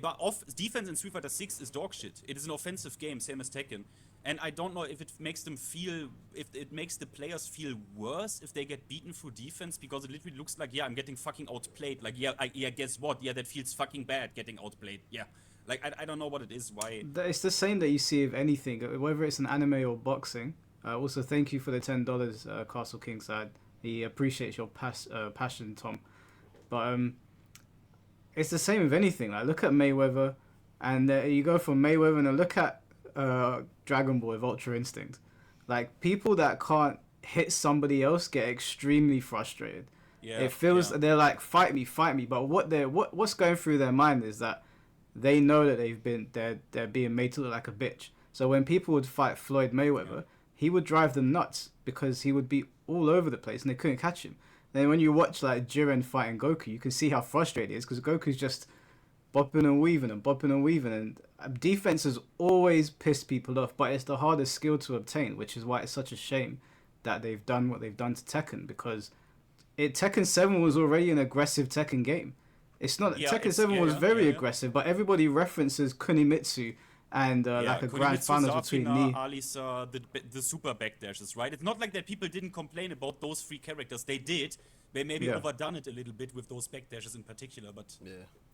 Off defense in Street Fighter 6 is dog shit. It is an offensive game, same as Tekken. And I don't know if it makes them feel, if it makes the players feel worse if they get beaten through defense, because it literally looks like, yeah, I'm getting fucking outplayed. Like, guess what? Yeah, that feels fucking bad, getting outplayed. Yeah. Like, I don't know what it is, why. It's the same that you see with anything, whether it's an anime or boxing. Also, thank you for the $10, Castle King side. He appreciates your passion, Tom. But it's the same with anything. Like, look at Mayweather, and you go from Mayweather and look at Dragon Ball with Ultra Instinct. Like, people that can't hit somebody else get extremely frustrated. Yeah, it feels they're like, fight me. But what's going through their mind is that they know that they're being made to look like a bitch. So when people would fight Floyd Mayweather, he would drive them nuts because he would be all over the place and they couldn't catch him. Then when you watch like Jiren fighting Goku, you can see how frustrated he is because Goku's just bopping and weaving, and defense has always pissed people off, but it's the hardest skill to obtain, which is why it's such a shame that they've done what they've done to Tekken, because Tekken 7 was already an aggressive Tekken game. It's not Tekken 7 was very aggressive, but everybody references Kunimitsu and like a grand final between Lee. Alisa, the super backdashes, right? It's not like that people didn't complain about those three characters. They did. They maybe overdone it a little bit with those backdashes in particular, but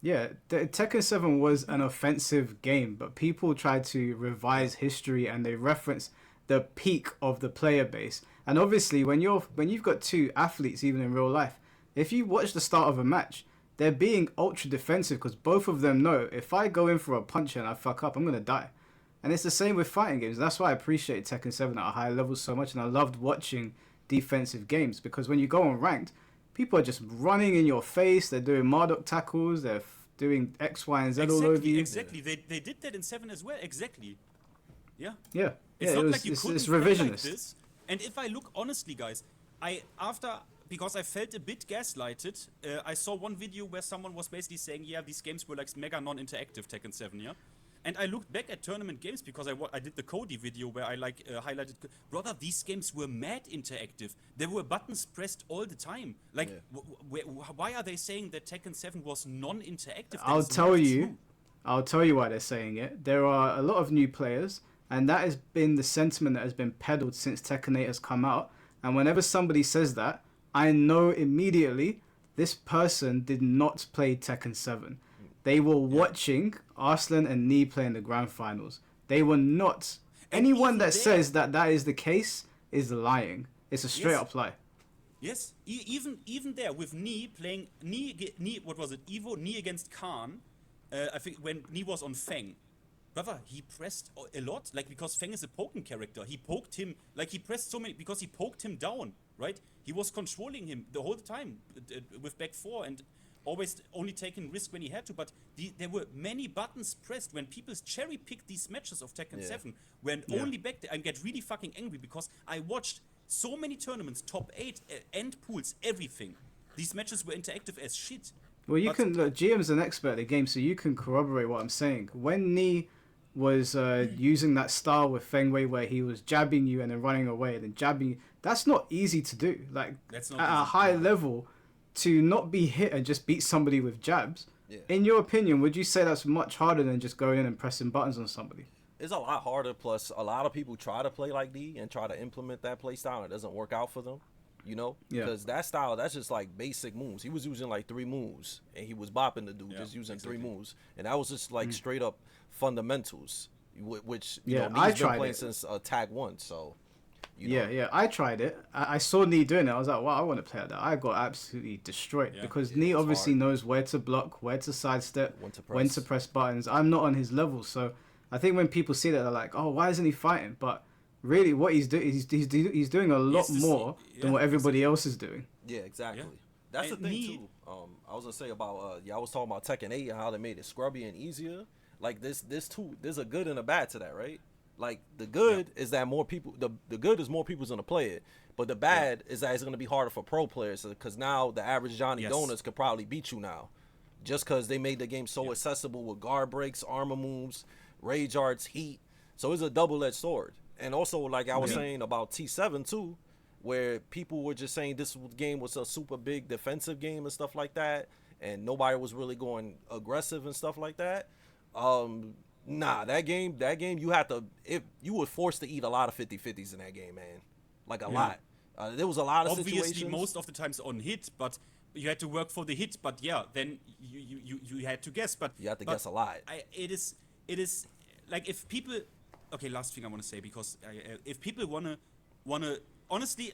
Tekken 7 was an offensive game, but people tried to revise history and they reference the peak of the player base. And obviously, when you've got two athletes, even in real life, if you watch the start of a match, they're being ultra defensive because both of them know if I go in for a punch and I fuck up, I'm gonna die. And it's the same with fighting games. That's why I appreciate Tekken 7 at a high level so much, and I loved watching defensive games, because when you go on ranked, people are just running in your face. They're doing Marduk tackles. They're doing X, Y, and Z all over you. Exactly. They did that in 7 as well. Exactly. Yeah. Yeah. It's not like you couldn't play revisionist. Like this. And if I look honestly, guys, because I felt a bit gaslighted, I saw one video where someone was basically saying, yeah, these games were like mega non-interactive, Tekken 7, yeah? And I looked back at tournament games because I did the Cody video where I highlighted, brother, these games were mad interactive. There were buttons pressed all the time. Like, why are they saying that Tekken 7 was non-interactive? I'll tell you why they're saying it. There are a lot of new players, and that has been the sentiment that has been peddled since Tekken 8 has come out. And whenever somebody says that, I know immediately this person did not play Tekken 7. They were watching Arslan and Nee play in the grand finals. They were not. And Anyone even that there- says that that is the case is lying. It's a straight up lie. Yes, even there with Nee playing Nee, what was it? Evo Nee against Khan. I think when Nee was on Feng, brother, he pressed a lot, like, because Feng is a poking character. He poked him, like, he pressed so many because he poked him down, right? He was controlling him the whole time with back 4 and always only taking risk when he had to. But there were many buttons pressed when people cherry picked these matches of Tekken 7. When only back there, I get really fucking angry because I watched so many tournaments, top 8, end pools, everything. These matches were interactive as shit. Well, you can look. GM's an expert at the game, so you can corroborate what I'm saying. When Nee was using that style with Feng Wei, where he was jabbing you and then running away, and then jabbing you, that's not easy to do. Like, That's not at a easy, high yeah. level, to not be hit and just beat somebody with jabs. Yeah. In your opinion, would you say that's much harder than just going in and pressing buttons on somebody? It's a lot harder. Plus, a lot of people try to play like D and try to implement that play style, and it doesn't work out for them. You know, because that style, that's just like basic moves. He was using like 3 moves, and he was bopping the dude just using 3 moves, and that was just like straight up fundamentals, which you know, I Nee's been tried playing it. since Tag 1. So, you know. Yeah, I tried it. I saw Nee doing it. I was like, wow, I want to play like that. I got absolutely destroyed because Nee it's obviously hard. knows where to block, where to sidestep, When to when to press buttons. I'm not on his level, so I think when people see that, they're like, oh, why isn't he fighting? But really, what he's doing, he's doing a lot Yes, more than what everybody else is doing. Yeah, exactly. Yeah. That's the And thing Nee- too. I was gonna say about I was talking about Tekken 8 and how they made it scrubby and easier. Like there's a good and a bad to that, right? Like the good is that more people, the good is more people's gonna play it, but the bad is that it's gonna be harder for pro players because now the average Johnny Donuts could probably beat you now, just because they made the game so accessible with guard breaks, armor moves, rage arts, heat. So it's a double-edged sword. And also, like I was saying about T7 too, where people were just saying this game was a super big defensive game and stuff like that, and nobody was really going aggressive and stuff like that. Nah, that game, you had to, you were forced to eat a lot of 50-50s in that game, man. Like a lot. There was a lot of Obviously, situations. most of the times on hit, but you had to work for the hit. But yeah, then you had to guess. But You had to guess a lot. It is like if people. Okay, last thing I want to say, because if people wanna honestly,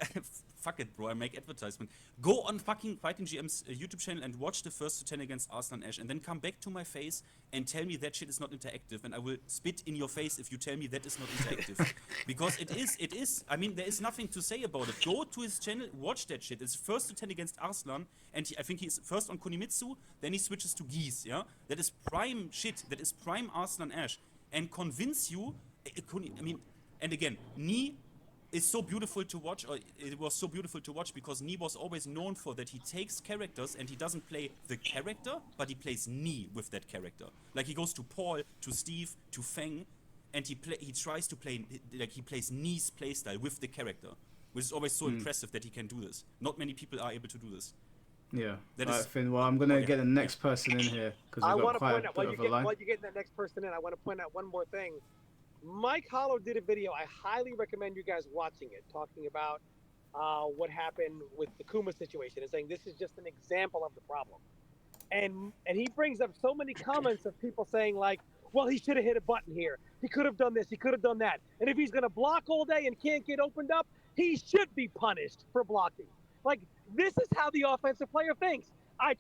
fuck it, bro. I make advertisement. Go on fucking fightinggm's YouTube channel and watch the first to 10 against Arslan Ash, and then come back to my face and tell me that shit is not interactive, and I will spit in your face if you tell me that is not interactive. Because it is. I mean, there is nothing to say about it. Go to his channel, watch that shit. It's first to 10 against Arslan, and I think he's first on Kunimitsu, then he switches to Geese. Yeah, that is prime shit. That is prime Arslan Ash, and convince you. I mean, and again, Nee is so beautiful to watch, or it was so beautiful to watch because Nee was always known for that he takes characters and he doesn't play the character, but he plays Nee with that character. Like he goes to Paul, to Steve, to Feng, and he tries to play, like he plays Nee's playstyle with the character, which is always so impressive that he can do this. Not many people are able to do this. Yeah. That Alright, is- Finn, well, I'm going to get the next person in here because I we've want got to quite point a out while bit you of a line. while you get that next person in, I want to point out one more thing. Mike Hollow did a video. I highly recommend you guys watching it, talking about what happened with the Kuma situation and saying this is just an example of the problem. And he brings up so many comments of people saying like, well, he should have hit a button here. He could have done this. He could have done that. And if he's going to block all day and can't get opened up, he should be punished for blocking. Like, this is how the offensive player thinks. I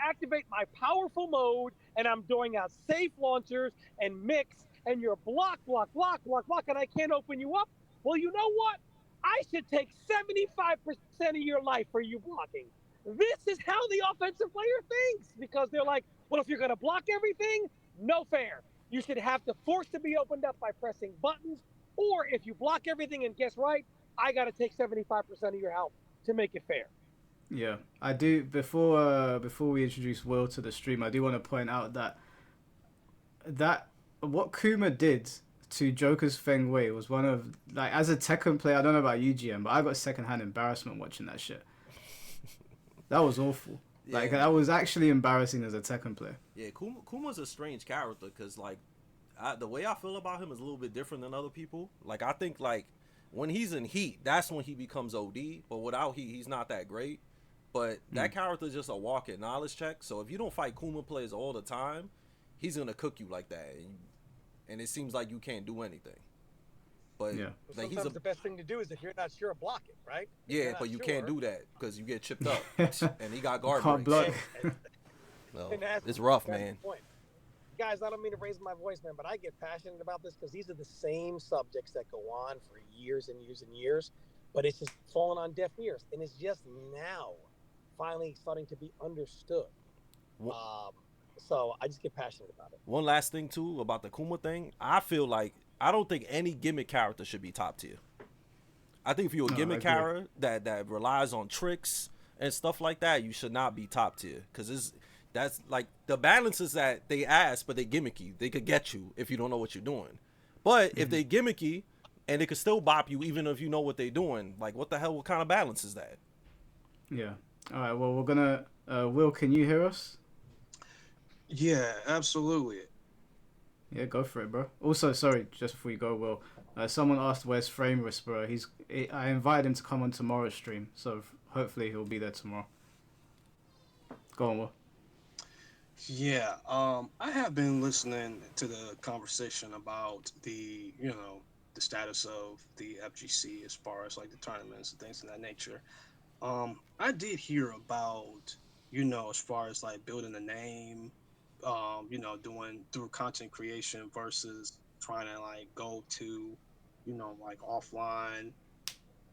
activate my powerful mode, and I'm doing out safe launchers and mix, and you're block, and I can't open you up. Well, you know what? I should take 75% of your life for you blocking. This is how the offensive player thinks, because they're like, well, if you're going to block everything, no fair. You should have to force to be opened up by pressing buttons, or if you block everything and guess right, I got to take 75% of your health to make it fair. Yeah, I do. Before we introduce Will to the stream, I do want to point out that what Kuma did to Joker's Feng Wei was one of, like, as a Tekken player, I don't know about UGM, but I got secondhand embarrassment watching that shit. That was awful. Like, that was actually embarrassing as a Tekken player. Yeah, Kuma's a strange character because, like, the way I feel about him is a little bit different than other people. Like, I think, like, when he's in heat, that's when he becomes OD. But without heat, he's not that great. but that character is just a walk-in knowledge check. So if you don't fight Kuma players all the time, he's gonna cook you like that, and it seems like you can't do anything. But Yeah. like Sometimes the best thing to do is if you're not sure, block it, right? If you're yeah, not but you sure, can't do that because you get chipped up, and he got guard Can't breaks. block. So, And it's rough, that's man. the point. Guys, I don't mean to raise my voice, man, but I get passionate about this because these are the same subjects that go on for years and years and years, but it's just fallen on deaf ears, and it's just now finally starting to be understood. So I just get passionate about it. One last thing too about the Kuma thing, I feel like I don't think any gimmick character should be top tier. I think if you're a gimmick character that relies on tricks and stuff like that, you should not be top tier because that's like the balances that they ask, but they gimmicky. They could get you if you don't know what you're doing. But if they gimmicky and they could still bop you even if you know what they're doing, like what the hell? What kind of balance is that? Yeah. All right. Well, we're gonna. Will, can you hear us? Yeah, absolutely. Yeah, go for it, bro. Also, sorry, just before you go, Will, someone asked where's Frame Whisperer. I invited him to come on tomorrow's stream, so hopefully he'll be there tomorrow. Go on, Will. Yeah, I have been listening to the conversation about the status of the FGC as far as like the tournaments and things of that nature. I did hear about, as far as like building a name, doing through content creation versus trying to like go to, like offline,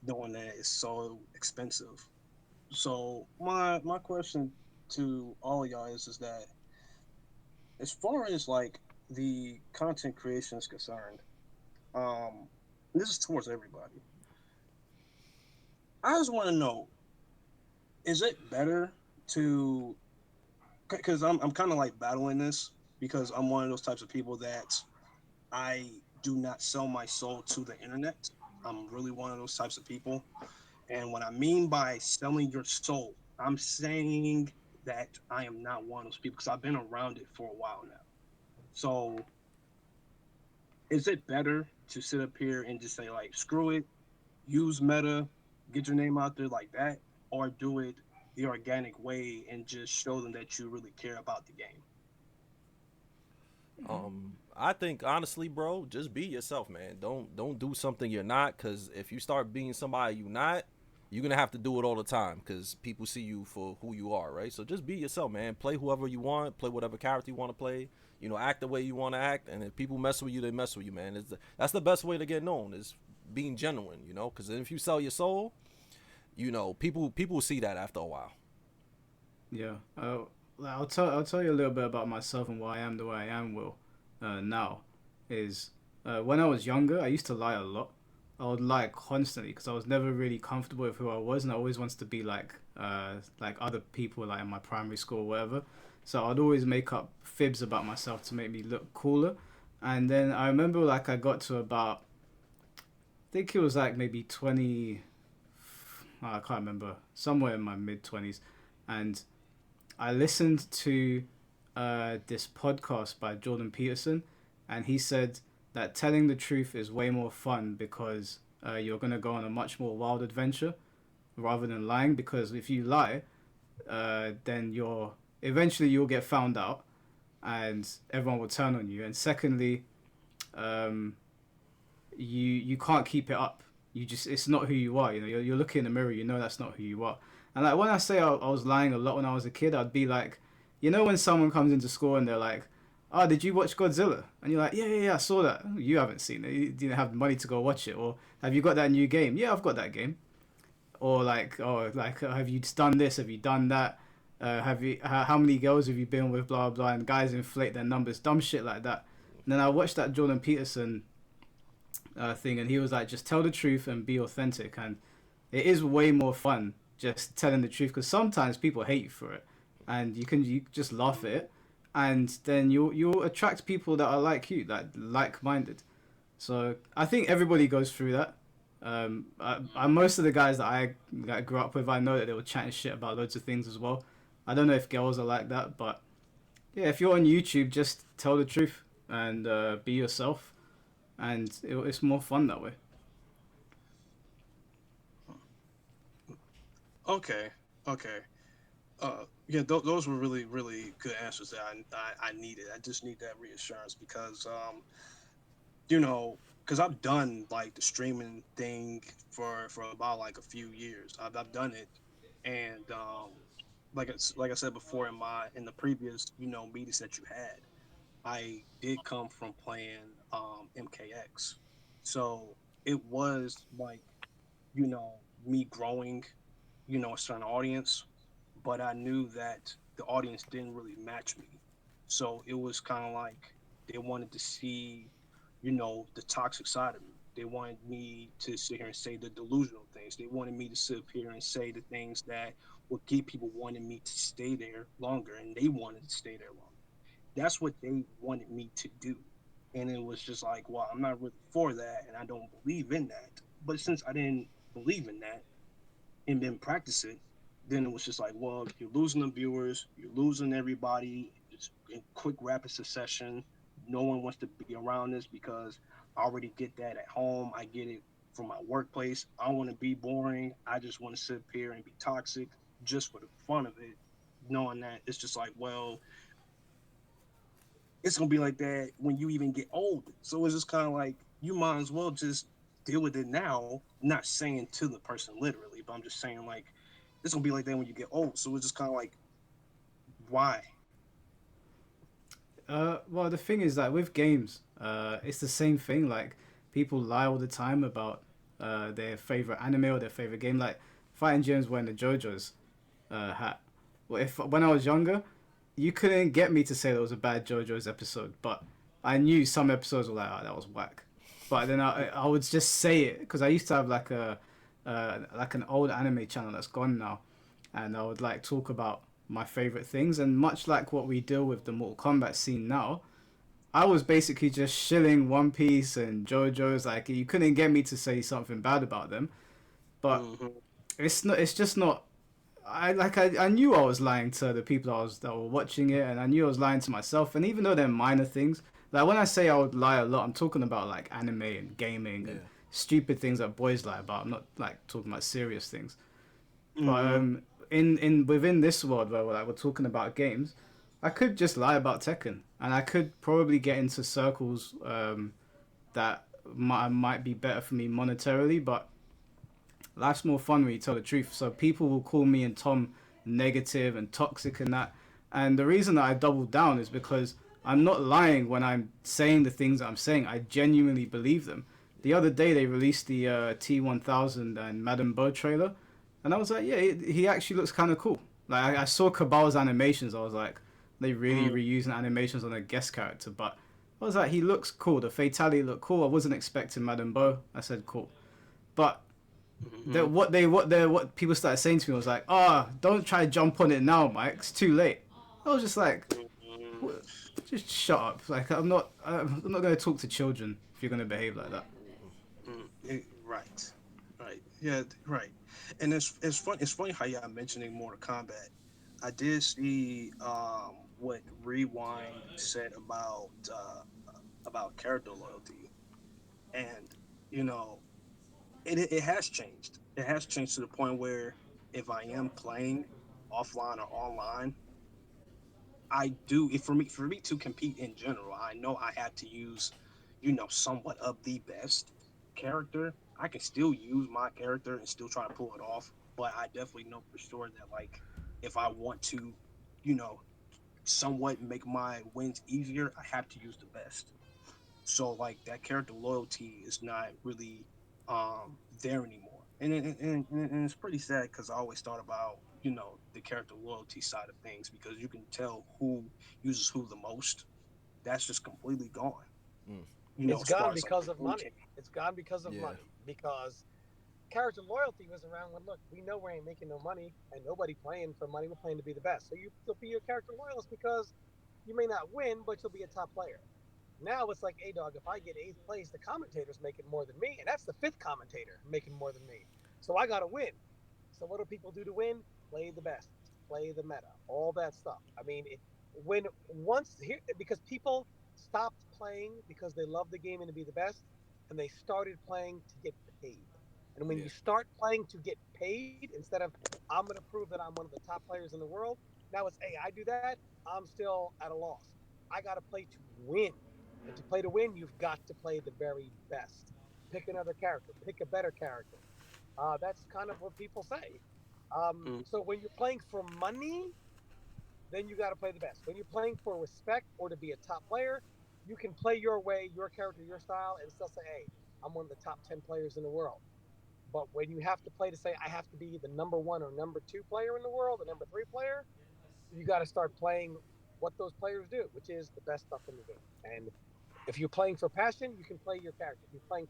knowing that it's so expensive. So my question to all of y'all is that as far as like the content creation is concerned, this is towards everybody. I just want to know, is it better to, because I'm kind of like battling this because I'm one of those types of people that I do not sell my soul to the internet. I'm really one of those types of people. And what I mean by selling your soul, I'm saying that I am not one of those people because I've been around it for a while now. So is it better to sit up here and just say like, screw it, use meta, get your name out there like that, or do it the organic way and just show them that you really care about the game? I think honestly, bro, just be yourself, man. Don't do something you're not, because if you start being somebody you're not, you're gonna have to do it all the time because people see you for who you are, right? So just be yourself, man. Play whoever you want, play whatever character you want to play, act the way you want to act, and if people mess with you, they mess with you, man. That's the best way to get known, is being genuine, because if you sell your soul, people will see that after a while. Yeah. I'll tell you a little bit about myself and why I am the way I am, Will. Now is when I was younger, I used to lie a lot. I would lie constantly because I was never really comfortable with who I was, and I always wanted to be like other people, like in my primary school or whatever. So I'd always make up fibs about myself to make me look cooler. And then I remember like I got to about, I think it was like maybe 20, I can't remember, somewhere in my mid-20s, and I listened to this podcast by Jordan Peterson, and he said that telling the truth is way more fun because you're going to go on a much more wild adventure rather than lying, because if you lie, then eventually you'll get found out and everyone will turn on you. And secondly, you can't keep it up. It's not who you are. You're looking in the mirror, that's not who you are. And like when I say I was lying a lot when I was a kid, I'd be like, when someone comes into school and they're like, oh, did you watch Godzilla? And you're like, yeah, I saw that. You haven't seen it. You didn't have money to go watch it. Or have you got that new game? Yeah, I've got that game. Or like, have you done this? Have you done that? How many girls have you been with? Blah, blah. And guys inflate their numbers. Dumb shit like that. And then I watched that Jordan Peterson thing, and he was like, just tell the truth and be authentic. And it is way more fun just telling the truth, because sometimes people hate you for it. And you just laugh at it. And then you'll attract people that are like you, like-minded. So I think everybody goes through that. Most of the guys that I grew up with, I know that they were chatting shit about loads of things as well. I don't know if girls are like that, but yeah, if you're on YouTube, just tell the truth and be yourself, and it's more fun that way. Okay. Yeah, those were really, really good answers that I needed. I just need that reassurance because, you know, because I've done like the streaming thing for about like a few years. I've done it, and like I said before in the previous meetings that you had, I did come from playing MKX, so it was like me growing a certain audience, but I knew that the audience didn't really match me. So it was kind of like they wanted to see, the toxic side of me. They wanted me to sit here and say the delusional things. They wanted me to sit here and say the things that would get people wanting me to stay there longer, and they wanted to stay there longer. That's what they wanted me to do. And it was just like, well, I'm not really for that, and I don't believe in that. But since I didn't believe in that, and then practice it, then it was just like, well, you're losing the viewers, you're losing everybody. It's in quick, rapid succession. No one wants to be around this because I already get that at home. I get it from my workplace. I don't want to be boring. I just want to sit here and be toxic just for the fun of it, knowing that it's just like, well, it's gonna be like that when you even get old. So it's just kind of like you might as well just deal with it now. Not saying to the person literally, but I'm just saying like it's gonna be like that when you get old. So it's just kind of like why? Well, the thing is that with games, it's the same thing. Like people lie all the time about their favorite anime or their favorite game. Like Fighting James wearing the JoJo's hat. Well, if when I was younger, you couldn't get me to say there was a bad JoJo's episode, but I knew some episodes were like, oh, that was whack. But then I would just say it because I used to have like an old anime channel that's gone now, and I would like talk about my favorite things. And much like what we deal with the Mortal Kombat scene now, I was basically just shilling One Piece and JoJo's. Like you couldn't get me to say something bad about them, but Mm-hmm. it's not. It's just not. I knew I was lying to the people that were watching it, and I knew I was lying to myself. And even though they're minor things, like when I say I would lie a lot, I'm talking about like anime and gaming and stupid things that boys lie about. I'm not like talking about serious things. But Mm-hmm. in within this world where we're talking about games, I could just lie about Tekken, and I could probably get into circles that might be better for me monetarily, but life's more fun when you tell the truth. So people will call me and Tom negative and toxic and that. And the reason that I double down is because I'm not lying when I'm saying the things that I'm saying. I genuinely believe them. The other day they released the T1000 and Madame Bo trailer, and I was like, yeah, he actually looks kind of cool. Like I saw Cabal's animations, I was like, they really reusing animations on a guest character, but I was like, he looks cool. The fatality looked cool. I wasn't expecting Madame Bo. I said cool, but Mm-hmm. what people started saying to me was like, "Ah, oh, don't try to jump on it now, Mike. It's too late." I was just like, Mm-hmm. "Just shut up." Like I'm not going to talk to children if you're going to behave like that. Right, right, yeah, right. And it's fun. It's funny how y'all mentioning Mortal Kombat. I did see what Rewind said about character loyalty, and you know it has changed. It has changed to the point where if I am playing offline or online, I do if for me to compete in general, I know I have to use, somewhat of the best character. I can still use my character and still try to pull it off, but I definitely know for sure that like if I want to, you know, somewhat make my wins easier, I have to use the best. So like that character loyalty is not really there anymore, and it's pretty sad because I always thought about the character loyalty side of things because you can tell who uses who the most. That's just completely gone. It's As far gone as like because the of engine. money. It's gone because of Yeah. money. Because character loyalty was around when look, we know we ain't making no money and nobody playing for money. We're playing to be the best. So you'll be your character loyalist because you may not win, but you'll be a top player. Now it's like, hey dog, if I get eighth place, the commentator's making more than me, and that's the fifth commentator making more than me. So I gotta win. So what do people do to win? Play the best, play the meta, all that stuff. I mean, when once here because people stopped playing because they love the game and to be the best, and they started playing to get paid. And when Yeah. you start playing to get paid instead of I'm going to prove that I'm one of the top players in the world, now it's, hey, I do that, I'm still at a loss. I got to play to win. And to play to win, you've got to play the very best. Pick another character, pick a better character. That's kind of what people say. Mm. So when you're playing for money, then you got to play the best. When you're playing for respect or to be a top player, you can play your way, your character, your style, and still say, hey, I'm one of the top 10 players in the world. But when you have to play to say, I have to be the number one or number two player in the world, the number three player, you got to start playing what those players do, which is the best stuff in the game. And if you're playing for passion, you can play your character. If you're playing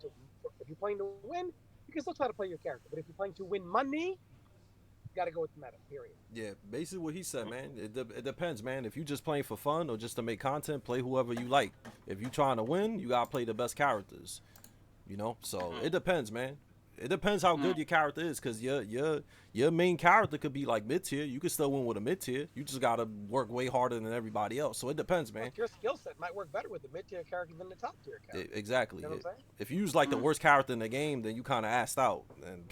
to win, you can still try to play your character. But if you're playing to win money, you got to go with the meta. Period. Yeah, basically what he said, man. It depends, man. If you just playing for fun or just to make content, play whoever you like. If you trying to win, you gotta play the best characters. You know, so it depends, man. It depends how good your character is, cause your main character could be like mid tier. You could still win with a mid tier. You just gotta work way harder than everybody else. So it depends, man. Like your skill set might work better with the mid tier character than the top tier character. Exactly. You know what I'm saying? If you use like the worst character in the game, then you kind of assed out. And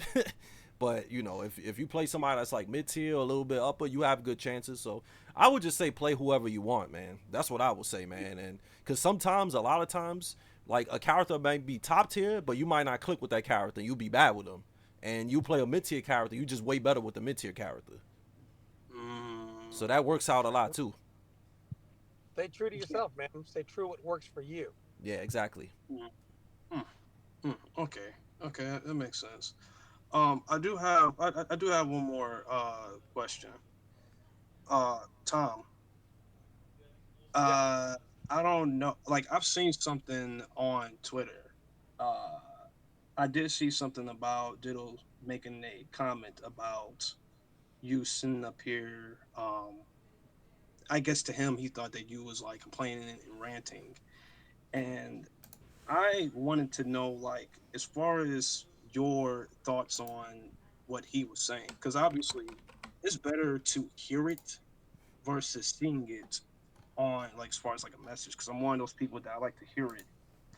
but you know, if you play somebody that's like mid tier or a little bit upper, you have good chances. So I would just say play whoever you want, man. That's what I would say, man. And because sometimes, a lot of times, like a character might be top tier, but you might not click with that character. You'll be bad with them. And you play a mid tier character, you just way better with the mid tier character. So that works out a lot too. Stay true to yourself, man. Stay true what works for you. Yeah, exactly. Okay, okay, that makes sense. I do have one more question. Tom, Yeah. I don't know. Like I've seen something on Twitter. Uh, I did see something about Diddle making a comment about you sitting up here. I guess to him, he thought that you was like complaining and ranting, and I wanted to know, like, as far as your thoughts on what he was saying, because obviously it's better to hear it versus seeing it on, like, as far as like a message, because I'm one of those people that I like to hear it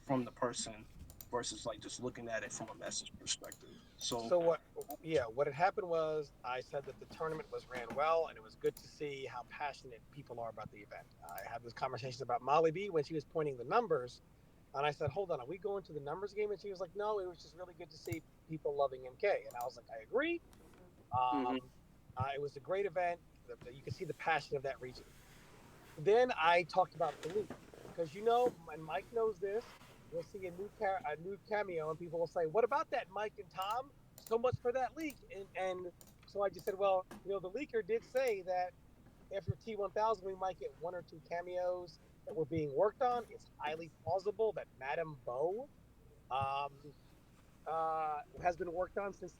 from the person versus like just looking at it from a message perspective. So, So what? Yeah, what had happened was I said that the tournament was ran well, and it was good to see how passionate people are about the event. I had this conversation about Molly B when she was pointing the numbers, and I said, "Hold on, are we going to the numbers game?" And she was like, "No, it was just really good to see people loving MK." And I was like, "I agree." mhm, It was a great event. You could see the passion of that region. Then I talked about the leak because and Mike knows this. We'll see a new cameo, and people will say, "What about that, Mike and Tom? So much for that leak." And so I just said, "Well, the leaker did say that after T1000, we might get one or two cameos that were being worked on. It's highly plausible that Madame Bo um, has been worked on since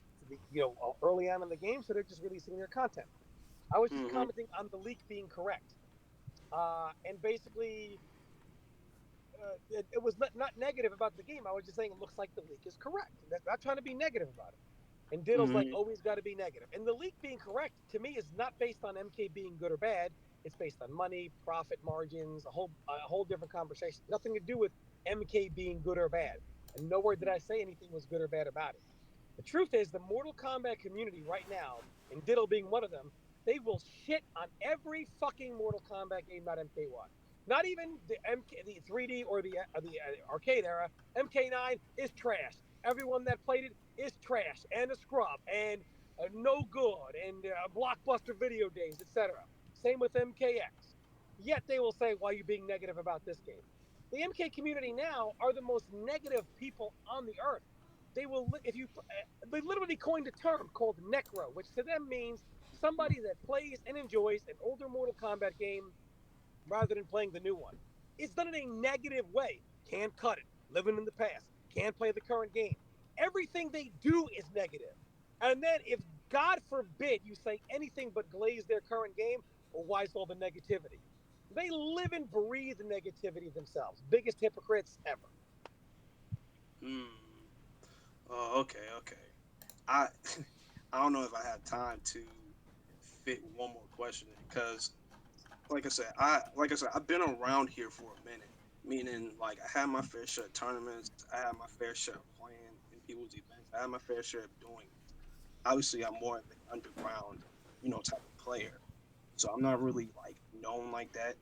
early on in the game, so they're just releasing their content." I was just mhm, commenting on the leak being correct. And basically, it was not negative about the game. I was just saying it looks like the leak is correct. Not trying to be negative about it. And Diddle's like, mhm, always got to be negative. And the leak being correct to me is not based on MK being good or bad. It's based on money, profit margins, a whole different conversation. Nothing to do with MK being good or bad. And nowhere did I say anything was good or bad about it. The truth is, the Mortal Kombat community right now, and Diddle being one of them, they will shit on every fucking Mortal Kombat game not MK1. Not even the 3D or the arcade era. MK9 is trash. Everyone that played it is trash and a scrub and no good and blockbuster video games, etc. Same with MKX. Yet they will say, "Why are you being negative about this game?" The MK community now are the most negative people on the earth. They will, if you, they literally coined a term called necro, which to them means somebody that plays and enjoys an older Mortal Kombat game rather than playing the new one. It's done in a negative way. Can't cut it. Living in the past. Can't play the current game. Everything they do is negative. And then if God forbid you say anything but glaze their current game, well, why is all the negativity? They live and breathe negativity themselves. Biggest hypocrites ever. mm. Oh, okay, okay. I I don't know if I have time to fit one more question in because, like I said, I've been around here for a minute. Meaning, like I had my fair share of tournaments, I had my fair share of playing and people's events. I have my fair share of doing it. Obviously, I'm more of an underground, type of player. So I'm not really like known like that.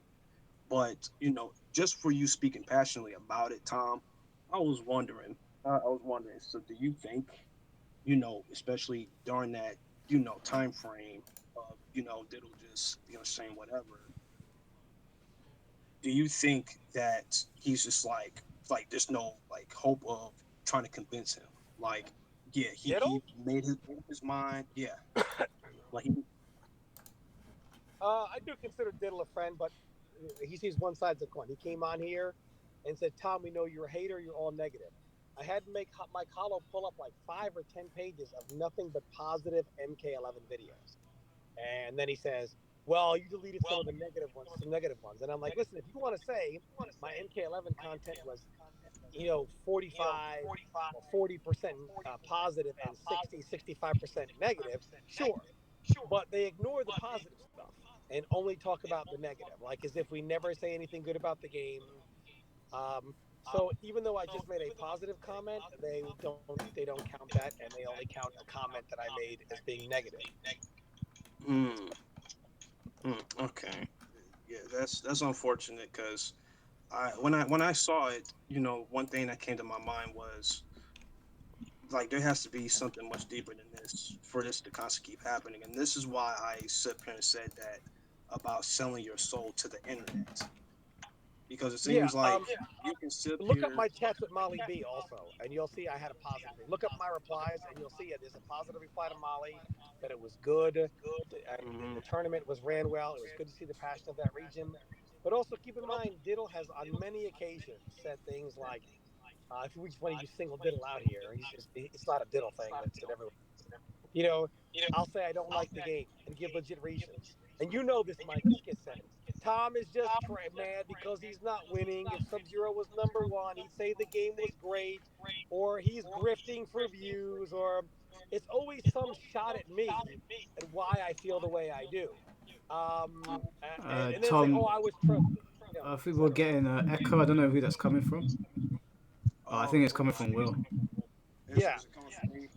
But just for you speaking passionately about it, Tom, I was wondering. I was wondering. So, do you think, especially during that, time frame of, Diddle just, saying whatever? Do you think that he's just like there's no like hope of trying to convince him? Like, yeah, he Diddle? made up his mind. Yeah, like he, I do consider Diddle a friend, but he sees one side of the coin. He came on here and said, "Tom, we know you're a hater. You're all negative." I had to make Mike Hollow pull up like 5 or 10 pages of nothing but positive MK11 videos, and then he says, "Well, you deleted some of the negative ones, some negative ones." And I'm like, "Listen, if you want to say my MK11 content was 45 or 40% positive and 65% negative, sure, but they ignore the positive stuff and only talk about the negative, like as if we never say anything good about the game. So even though I just made a positive comment, they don't count that, and they only count a comment that I made as being negative. mm, okay, yeah, that's unfortunate because when I saw it, one thing that came to my mind was like there has to be something much deeper than this for this to constantly keep happening, and this is why I sit here and said that about selling your soul to the internet because it Yeah. seems like you can sit Look up here. my chats with Molly B also, and you'll see I had a positive thing. Look up my replies, and you'll see it. There's a positive reply to Molly that it was good. The Mhm. tournament was ran well. It was good to see the passion of that region. But also keep in mind, Diddle has on many occasions said things like, if we just want to use single Diddle out here, it's not a Diddle thing. It's an everyone. You know, I'll say I don't like the game and give legit reasons. And you know this, Mike. This gets said. Tom is just mad because he's not winning. If Sub Zero was number one, he'd say the game was great, or he's grifting for views, or it's always some shot at me and why I feel the way I do. And then say, "Oh, Tom, I was trolling," I think we're etc. getting an echo. I don't know who that's coming from. Oh, I Oh, think it's okay. coming from Will. Yeah, Is it coming from me?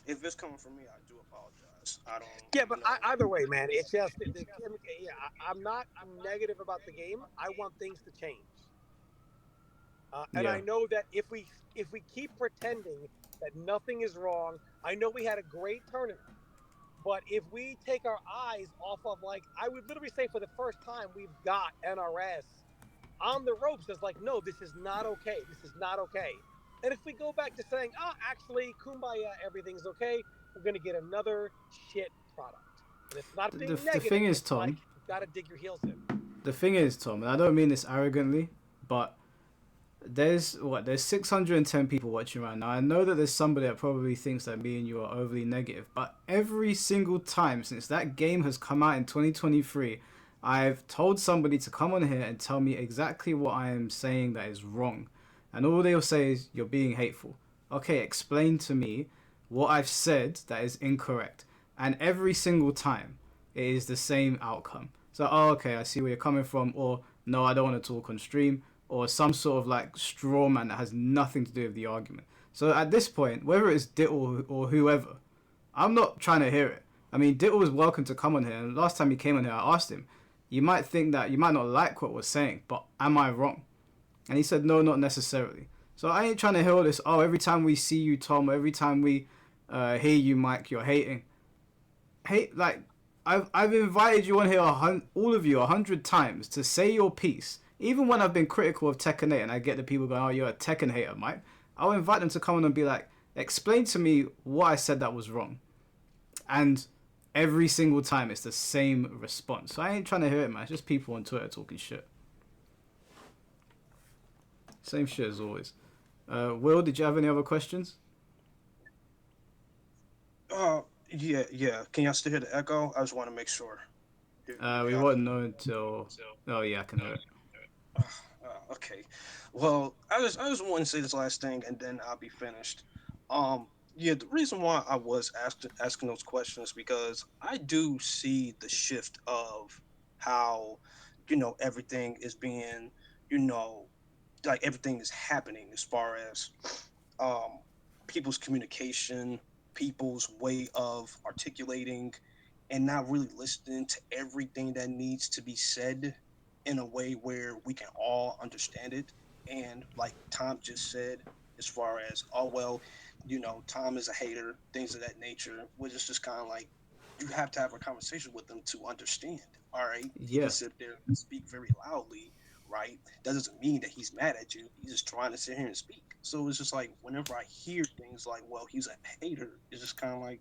If it's coming from me, I do apologize. I don't, yeah, but either way, man, it's just yeah. I'm not negative about the game. I want things to change. And I Yeah. know that if we keep pretending that nothing is wrong, I know we had a great tournament, but if we take our eyes off of, like, I would literally say for the first time we've got NRS on the ropes as like, no, this is not okay. This is not okay. And if we go back to saying, oh, actually, kumbaya, everything's okay, we're gonna get another shit product. And it's not The, being the thing negative. is, It's like Tom. you've got to dig your heels in. The thing is, Tom, and I don't mean this arrogantly, but there's 610 people watching right now. I know that there's somebody that probably thinks that me and you are overly negative, but every single time since that game has come out in 2023, I've told somebody to come on here and tell me exactly what I am saying that is wrong, and all they'll say is you're being hateful. Okay, explain to me what I've said that is incorrect, and every single time it is the same outcome. So, oh, okay, I see where you're coming from, or no, I don't want to talk on stream, or some sort of like straw man that has nothing to do with the argument. So at this point, whether it's Dittle or whoever, I'm not trying to hear it. I mean, Dittle was welcome to come on here, and last time he came on here, I asked him, you might think that you might not like what we're saying, but am I wrong? And he said, no, not necessarily. So I ain't trying to hear all this, oh, every time we see you, Tom, every time we hear you, Mike, you're hating. Hate, like, I've invited you on here, all of you, 100 times to say your piece. Even when I've been critical of Tekken 8 and I get the people going, oh, you're a Tekken hater, Mike. I'll invite them to come on and be like, explain to me what I said that was wrong. And every single time it's the same response. So I ain't trying to hear it, man. It's just people on Twitter talking shit. Same shit as always. Will, did you have any other questions? Yeah, yeah. Can y'all still hear the echo? I just want to make sure. We Y'all won't can. know until... Oh, yeah, I can hear it. Okay. Well, I just want to say this last thing, and then I'll be finished. Um, yeah, the reason why I was asking those questions because I do see the shift of how, everything is being, you know, like everything is happening as far as, um, people's communication, people's way of articulating, and not really listening to everything that needs to be said in a way where we can all understand it. And like Tom just said, as far as, oh, well, Tom is a hater, things of that nature, which is just kind of like, you have to have a conversation with them to understand. All right. He Yeah. can sit there and speak very loudly, right? That doesn't mean that he's mad at you. He's just trying to sit here and speak. So it's just like, whenever I hear things like, well, he's a hater, it's just kind of like,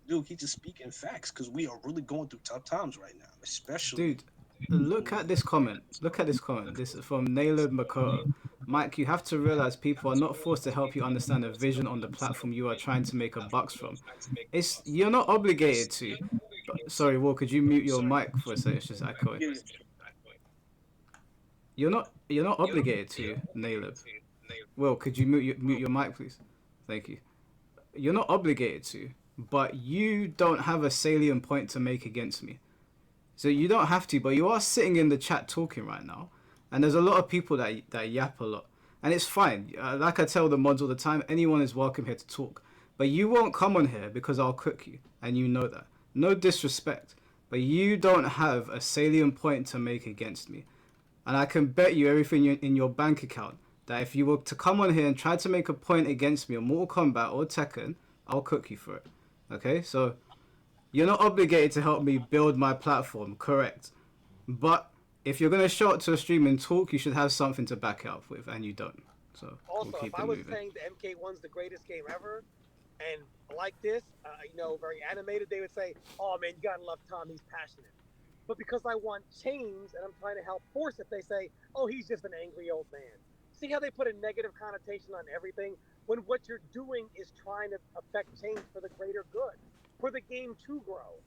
dude, he's just speaking facts, because we are really going through tough times right now, especially. Dude, look at this comment. Look at this comment. This is from Naylor Makoto. Mike, you have to realize people are not forced to help you understand a vision on the platform you are trying to make a bucks from. You're not obligated to. Sorry, Will, could you mute your mic for a second? It's just echoing. You're not obligated to, Naleb. Will, could you mute your mic, please? Thank you. You're not obligated to, but you don't have a salient point to make against me. So you don't have to, but you are sitting in the chat talking right now, and there's a lot of people that yap a lot, and it's fine. Like I tell the mods all the time, anyone is welcome here to talk, but you won't come on here because I'll cook you, and you know that. No disrespect, but you don't have a salient point to make against me, and I can bet you everything in your bank account that if you were to come on here and try to make a point against me on Mortal Kombat or Tekken, I'll cook you for it. Okay, so you're not obligated to help me build my platform, correct? But if you're going to show up to a stream and talk, you should have something to back it up with, and you don't. So also, we'll keep if it I was moving. saying the MK1's the greatest game ever, and like this, very animated, they would say, "Oh man, you gotta love Tom, he's passionate." But because I want change and I'm trying to help force it, they say, "Oh, he's just an angry old man." See how they put a negative connotation on everything when what you're doing is trying to affect change for the greater good, for the game to grow.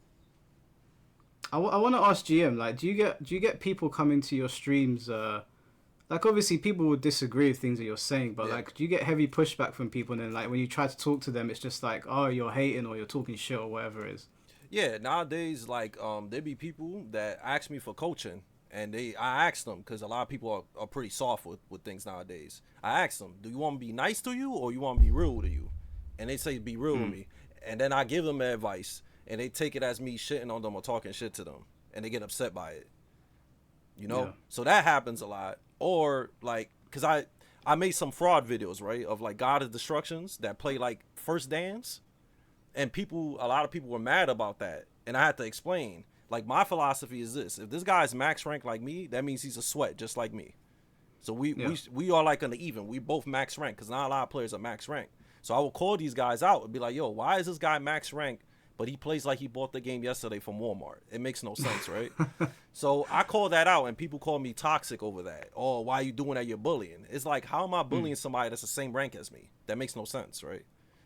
I want to ask GM, like, do you get people coming to your streams? Like, obviously, people will disagree with things that you're saying, but like, do you get heavy pushback from people? And then, like, when you try to talk to them, it's just like, oh, you're hating or you're talking shit or whatever it is. Yeah, nowadays, like, there be people that ask me for coaching, and I ask them, because a lot of people are pretty soft with things nowadays. I ask them, do you want me to be nice to you or you want me to be real to you? And they say be real with me, and then I give them advice, and they take it as me shitting on them or talking shit to them, and they get upset by it. So that happens a lot. Or like, because I made some fraud videos, right, of like God of Destructions that play like First Dance, and a lot of people were mad about that, and I had to explain, like, my philosophy is this: if this guy's max rank like me, that means he's a sweat just like me. So we are like on the even. We both max rank, because not a lot of players are max rank. So I will call these guys out and be like, yo, why is this guy max rank, but he plays like he bought the game yesterday from Walmart? It makes no sense, right? So I call that out, and people call me toxic over that. Oh, why are you doing that? You're bullying. It's like, how am I bullying somebody that's the same rank as me? That makes no sense, right?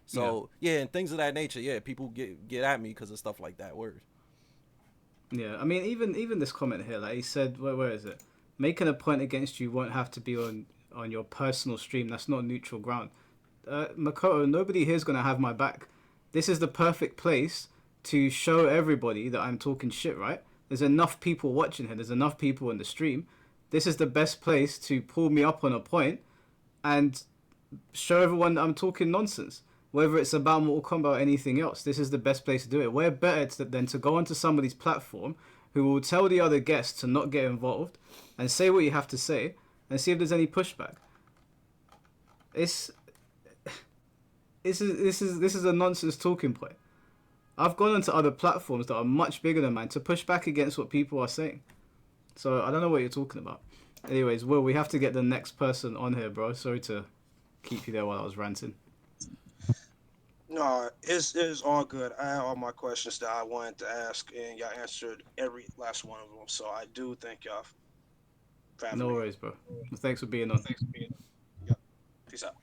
So, and things of that nature, people get at me because of stuff like that. Word. Yeah, I mean, even this comment here, like he said, where is it? Making a point against you won't have to be on your personal stream. That's not neutral ground. Makoto, nobody here's going to have my back. This is the perfect place to show everybody that I'm talking shit, right? There's enough people watching here. There's enough people in the stream. This is the best place to pull me up on a point and show everyone that I'm talking nonsense. Whether it's about Mortal Kombat or anything else, this is the best place to do it. We're better than to go onto somebody's platform who will tell the other guests to not get involved and say what you have to say and see if there's any pushback. This is a nonsense talking point. I've gone onto other platforms that are much bigger than mine to push back against what people are saying. So I don't know what you're talking about. Anyways, Will, we have to get the next person on here, bro. Sorry to keep you there while I was ranting. No, it's all good. I had all my questions that I wanted to ask, and y'all answered every last one of them. So I do thank y'all for having me. No worries, bro. Well, thanks for being on. Yep. Peace out.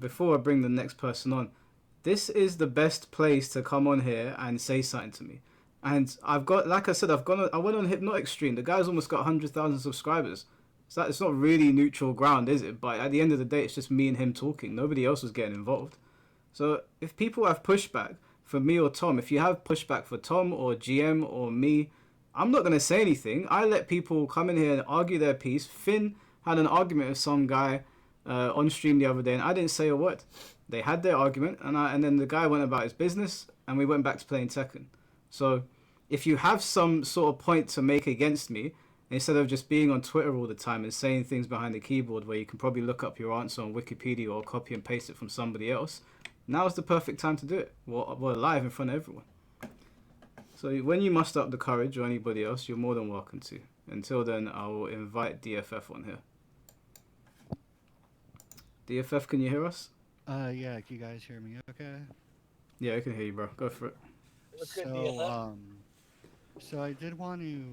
Before I bring the next person on, this is the best place to come on here and say something to me. And I've got, like I said, I went on Hypnotic Stream. The guy's almost got 100,000 subscribers. So it's not really neutral ground, is it? But at the end of the day, it's just me and him talking. Nobody else was getting involved. So if people have pushback for me or Tom, if you have pushback for Tom or GM or me, I'm not going to say anything. I let people come in here and argue their piece. Finn had an argument with some guy on stream the other day, and I didn't say a word. They had their argument, and then the guy went about his business, and we went back to playing Tekken. So, if you have some sort of point to make against me, instead of just being on Twitter all the time and saying things behind the keyboard where you can probably look up your answer on Wikipedia or copy and paste it from somebody else, now is the perfect time to do it. We're live in front of everyone. So when you muster up the courage, or anybody else, you're more than welcome to. Until then, I will invite DFF on here. DFF, can you hear us? Yeah, can you guys hear me okay? Yeah, I can hear you, bro. Go for it. What's good, DFF? So I did want to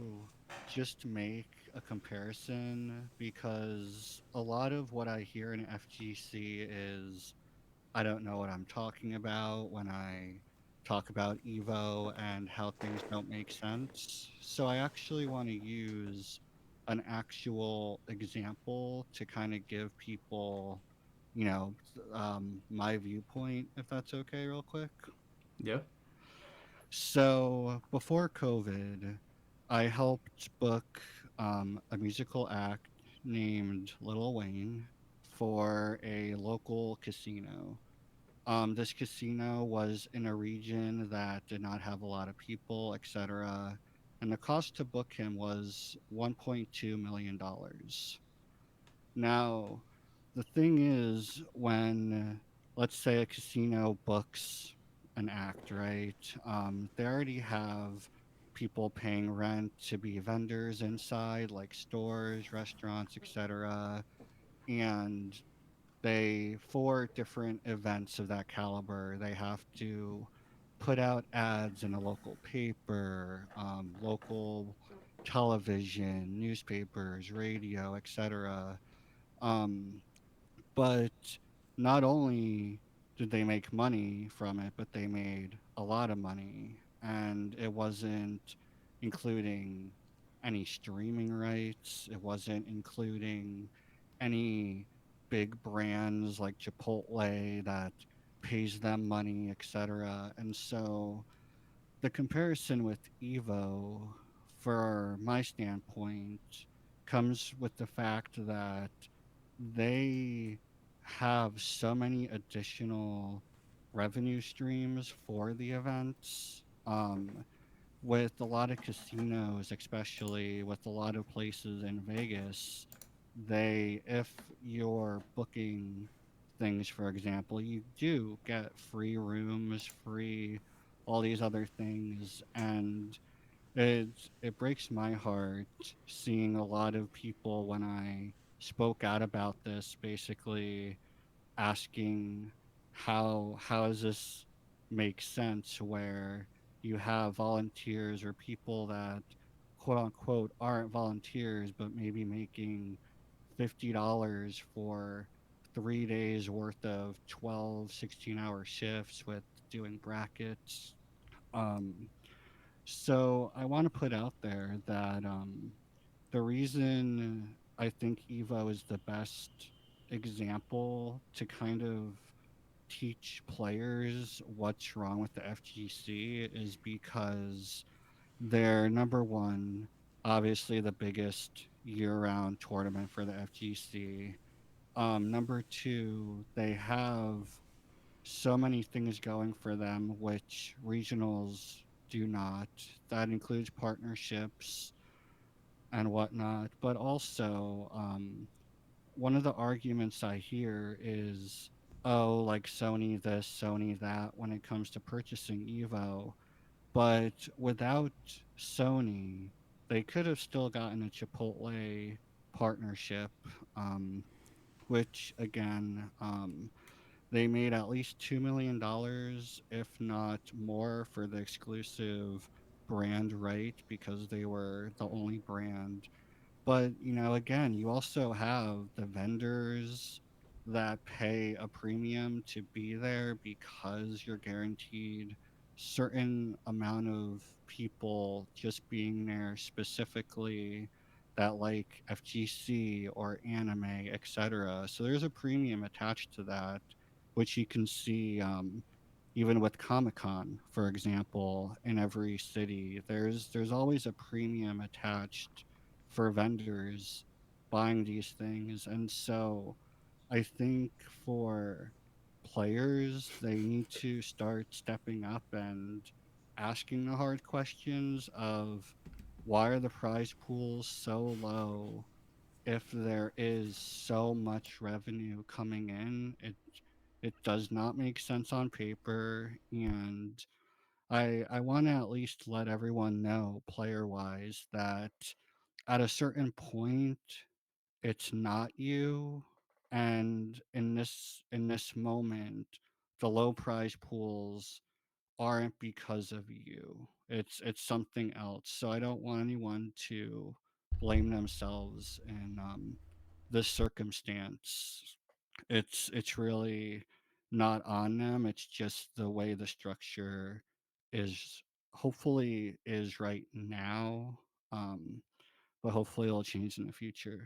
just make a comparison because a lot of what I hear in FGC is I don't know what I'm talking about when I talk about Evo and how things don't make sense. So I actually want to use an actual example to kind of give people, you know, my viewpoint, if that's okay, real quick. Yeah. So before COVID, I helped book a musical act named Lil Wayne for a local casino. This casino was in a region that did not have a lot of people, etc. And the cost to book him was $1.2 million. Now, the thing is, when let's say a casino books an act, right? They already have people paying rent to be vendors inside, like stores, restaurants, etc. And they, for different events of that caliber, they have to put out ads in a local paper, local television, newspapers, radio, etc. Um, but not only did they make money from it, but they made a lot of money. And it wasn't including any streaming rights, it wasn't including any big brands like Chipotle that pays them money, etc. And so the comparison with Evo, for my standpoint, comes with the fact that they have so many additional revenue streams for the events. With a lot of casinos, especially with a lot of places in Vegas, if you're booking things, for example, you do get free rooms, free all these other things, and it it breaks my heart seeing a lot of people when I spoke out about this, basically asking how does this make sense where you have volunteers or people that quote unquote aren't volunteers but maybe making $50 for 3 days worth of 12, 16-hour shifts with doing brackets. um, so I want to put out there that the reason I think Evo is the best example to kind of teach players what's wrong with the FGC is because they're number one, obviously the biggest year-round tournament for the FGC. Number two, they have so many things going for them, which regionals do not. That includes partnerships and whatnot. But also, one of the arguments I hear is, oh, like Sony this, Sony that, when it comes to purchasing Evo. But without Sony, they could have still gotten a Chipotle partnership, um, which again, they made at least $2 million, if not more, for the exclusive brand right because they were the only brand. But, again, you also have the vendors that pay a premium to be there because you're guaranteed certain amount of people just being there specifically that like FGC or anime, etc. So there's a premium attached to that, which you can see even with Comic Con, for example, in every city. There's always a premium attached for vendors buying these things. And so I think for players, they need to start stepping up and asking the hard questions of why are the prize pools so low if there is so much revenue coming in. It does not make sense on paper, and I want to at least let everyone know, player wise, that at a certain point it's not you, and in this moment the low prize pools aren't because of you. It's something else. So I don't want anyone to blame themselves in this circumstance. It's really not on them. It's just the way the structure is, hopefully is right now. Um, but hopefully it'll change in the future.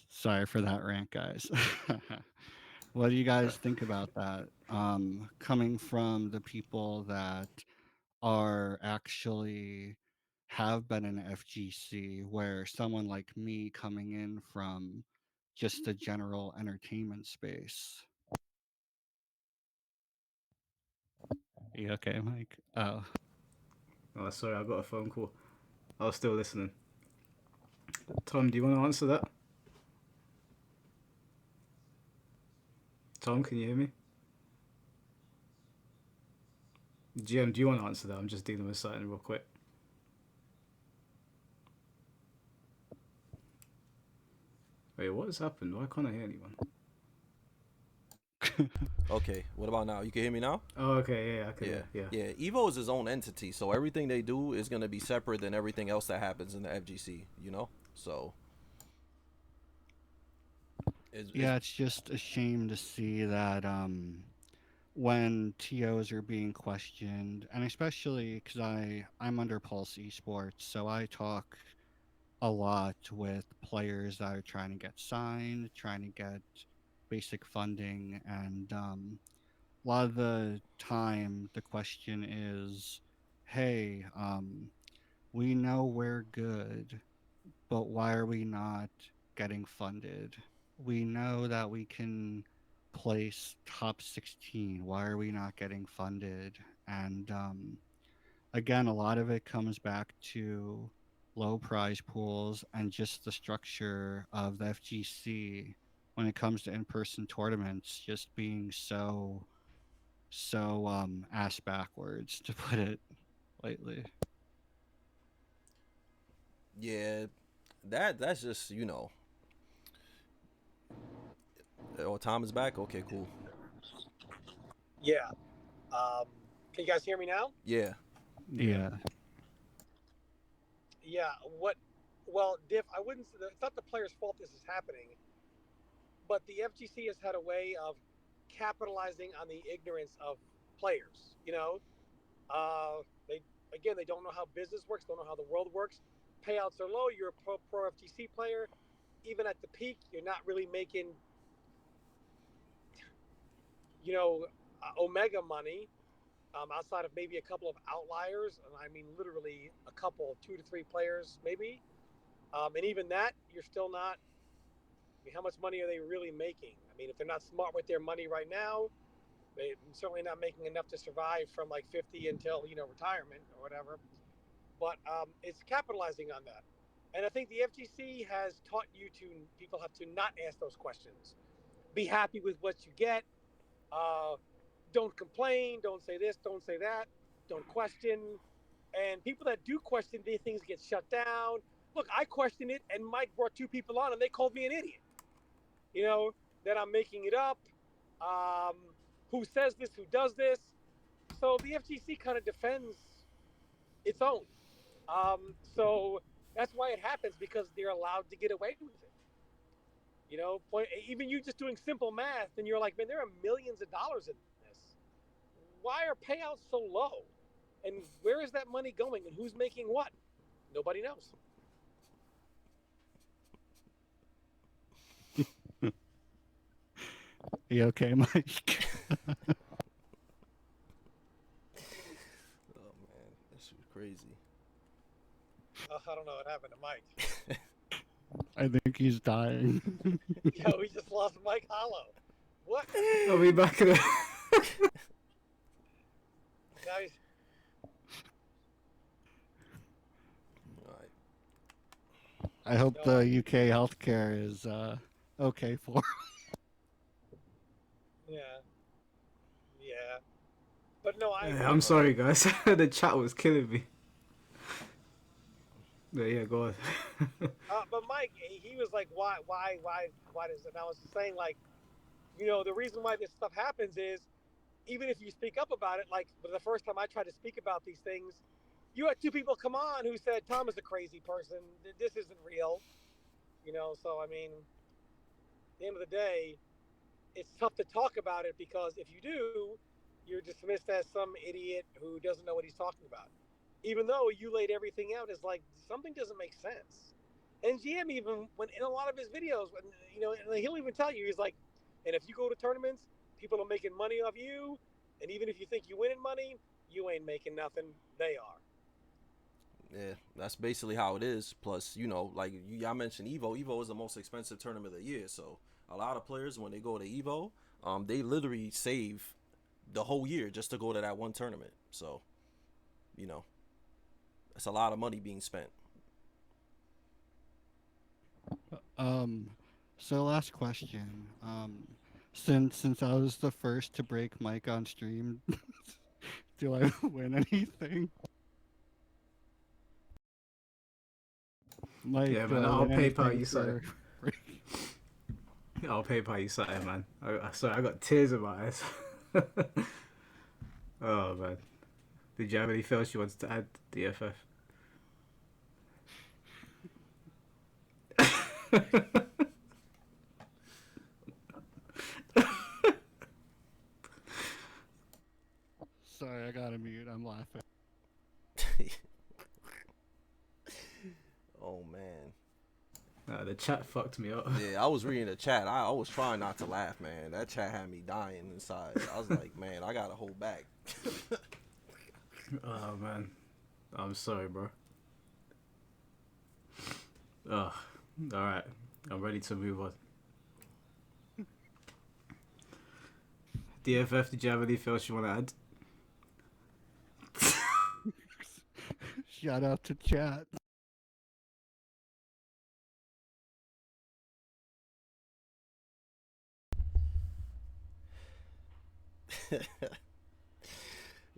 Sorry for that rant, guys. What do you guys think about that? Coming from the people that are actually have been in FGC, where someone like me coming in from just the general entertainment space. You okay, Mike? Oh, Oh, sorry, I got a phone call. I was still listening. Tom, do you want to answer that? Tom, can you hear me? GM, do you want to answer that? I'm just dealing with something real quick. Wait, what has happened? Why can't I hear anyone? Okay, what about now? You can hear me now? Oh, okay, yeah, I can Yeah. hear. Yeah, Evo is his own entity, so everything they do is going to be separate than everything else that happens in the FGC, you know? So yeah, it's just a shame to see that when TOs are being questioned, and especially because I'm under Pulse Esports, so I talk a lot with players that are trying to get signed, trying to get basic funding, and a lot of the time the question is, "Hey, we know we're good, but why are we not getting funded? We know that we can place top 16. Why are we not getting funded?" And again, a lot of it comes back to low prize pools and just the structure of the FGC when it comes to in-person tournaments just being so ass backwards, to put it lightly. yeah, that's just, you know. Oh, Tom is back? Okay, cool. Yeah. Can you guys hear me now? Yeah. Yeah. Yeah. What? Well, Diff, I wouldn't. It's not the player's fault this is happening, but the FGC has had a way of capitalizing on the ignorance of players. They again, they don't know how business works, don't know how the world works. Payouts are low. You're a pro FGC player. Even at the peak, you're not really making, Omega money, outside of maybe a couple of outliers. And I mean, literally a couple, 2 to 3 players, maybe. And even that, you're still not. I mean, how much money are they really making? I mean, if they're not smart with their money right now, they're certainly not making enough to survive from like 50 until retirement or whatever. But it's capitalizing on that. And I think the FGC has taught people have to not ask those questions. Be happy with what you get. Uh, don't complain. Don't say this. Don't say that. Don't question. And people that do question these things get shut down. Look, I questioned it, and Mike brought 2 people on, and they called me an idiot. That I'm making it up. Um, who says this? Who does this? So the FGC kind of defends its own. So that's why it happens, because they're allowed to get away with it. Even you just doing simple math, and you're like, man, there are millions of dollars in this. Why are payouts so low? And where is that money going? And who's making what? Nobody knows. You okay, Mike? Oh man, this is crazy. I don't know what happened to Mike. I think he's dying. Yo, we just lost Mike Hollow. What? Are we back in the... Now he's... Alright. I hope No. the UK healthcare is okay for. Yeah. Yeah. But no, I agree. I'm sorry, guys. The chat was killing me. But yeah, go on. But Mike, he was like, why does it? And I was saying, like, you know, the reason why this stuff happens is, even if you speak up about it, like the first time I tried to speak about these things, you had two people come on who said Tom is a crazy person. This isn't real, you know. So I mean, at the end of the day, it's tough to talk about it because if you do, you're dismissed as some idiot who doesn't know what he's talking about. Even though you laid everything out as like something doesn't make sense. And GM even when in a lot of his videos, when you know, and he'll even tell you he's like, and if you go to tournaments, people are making money off you, and even if you think you winning money, you ain't making nothing. They are. Yeah, that's basically how it is. Plus, you know, like y'all mentioned Evo. Evo is the most expensive tournament of the year. So a lot of players, when they go to Evo, they literally save the whole year just to go to that one tournament. So, you know, that's a lot of money being spent. So last question. Since I was the first to break mic on stream, do I win anything? Mike, Yeah, do man, I I'll win PayPal anything you something. for breaking? I'll PayPal you something, man. Sorry, I got tears in my eyes. Oh, man. Did you have anything else you wanted to add, DFF? Sorry, I gotta mute. I'm laughing. Oh man. The chat fucked me up. Yeah, I was reading the chat. I was trying not to laugh, man. That chat had me dying inside. I was like, man, I gotta hold back. Oh, man. I'm sorry, bro. Oh, alright. I'm ready to move on. DFF, did you have anything else you want to add? Shout out to chat.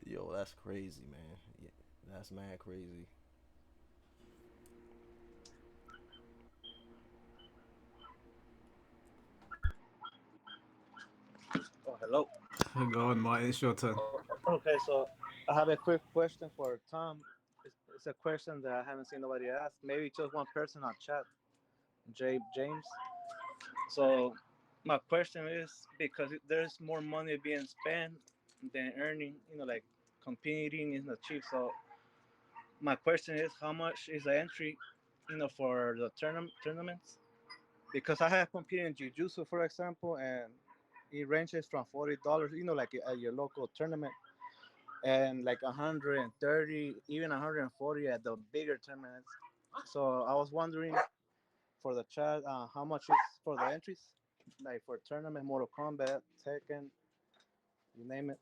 Yo, that's crazy, man. Yeah, that's mad crazy. Oh, hello. Go on, Martin. It's your turn. Okay, so I have a quick question for Tom. It's a question that I haven't seen nobody ask. Maybe just one person on chat, James. So my question is because there's more money being spent than earning. You know, like competing is not cheap. So my question is, how much is the entry? You know, for the tournaments? Because I have competed in jiu-jitsu, for example, and it ranges from $40. You know, like at your local tournament and like 130, even 140 at the bigger tournaments. So I was wondering for the chat, how much is for the entries, like for tournament, Mortal Kombat, Tekken, you name it.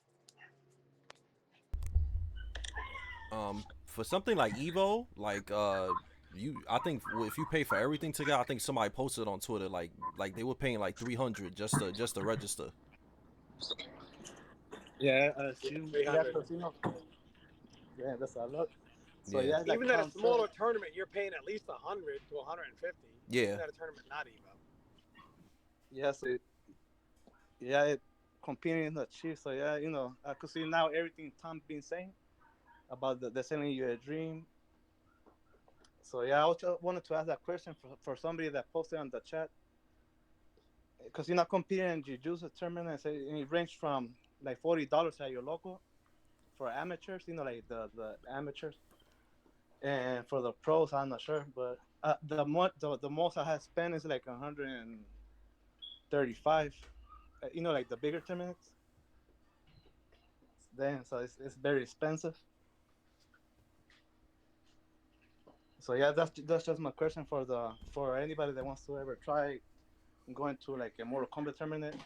For something like Evo, like I think if you pay for everything together, I think somebody posted on Twitter like they were paying like 300 just to register. Yeah, yeah, that's a lot. So Yeah. yeah, like Even at a smaller tournament, you're paying at least 100 to 150. Yeah. Even at a tournament not Evo. Yes, competing in the cheap. So yeah, you know, I could see now everything Tom been saying about the selling you a dream. So yeah, I just wanted to ask that question for somebody that posted on the chat, because you're not competing in jiu-jitsu tournament, and it ranged from like $40 at your local for amateurs, you know, like the amateurs, and for the pros, I'm not sure, but the most I have spent is like 135, you know, like the bigger tournaments. Then so it's very expensive. So yeah, that's just my question for anybody that wants to ever try going to like a Mortal Kombat tournament.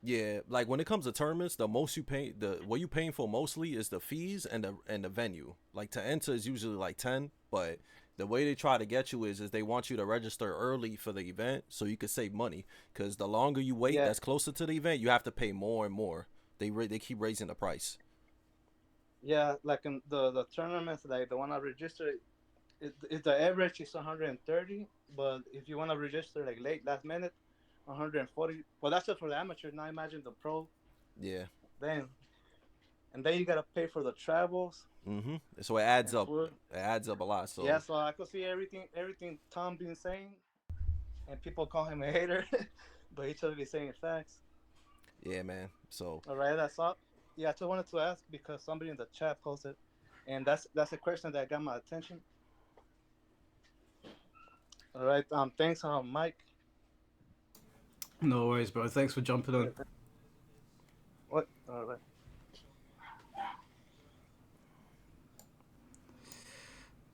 Yeah, like when it comes to tournaments, the most you pay, the what you paying for mostly is the fees and the venue. Like to enter is usually like 10, but the way they try to get you is they want you to register early for the event so you can save money. Because the longer you wait, Yeah, that's closer to the event, you have to pay more and more. They keep raising the price. yeah, like in the tournaments, like the one I registered, the average is 130, but if you want to register like late last minute, 140. Well, that's just for the amateur. Now imagine the pro. Yeah. Then and then you gotta pay for the travels So it adds and up. food. It adds up a lot. Yeah, So so I could see everything Tom been saying, and people call him a hater, but he should be saying facts. yeah, man. So All right, that's all. Yeah, I just wanted to ask because somebody in the chat posted, and that's a question that got my attention. All right, thanks, Mike. No worries, bro. Thanks for jumping on. What? All right.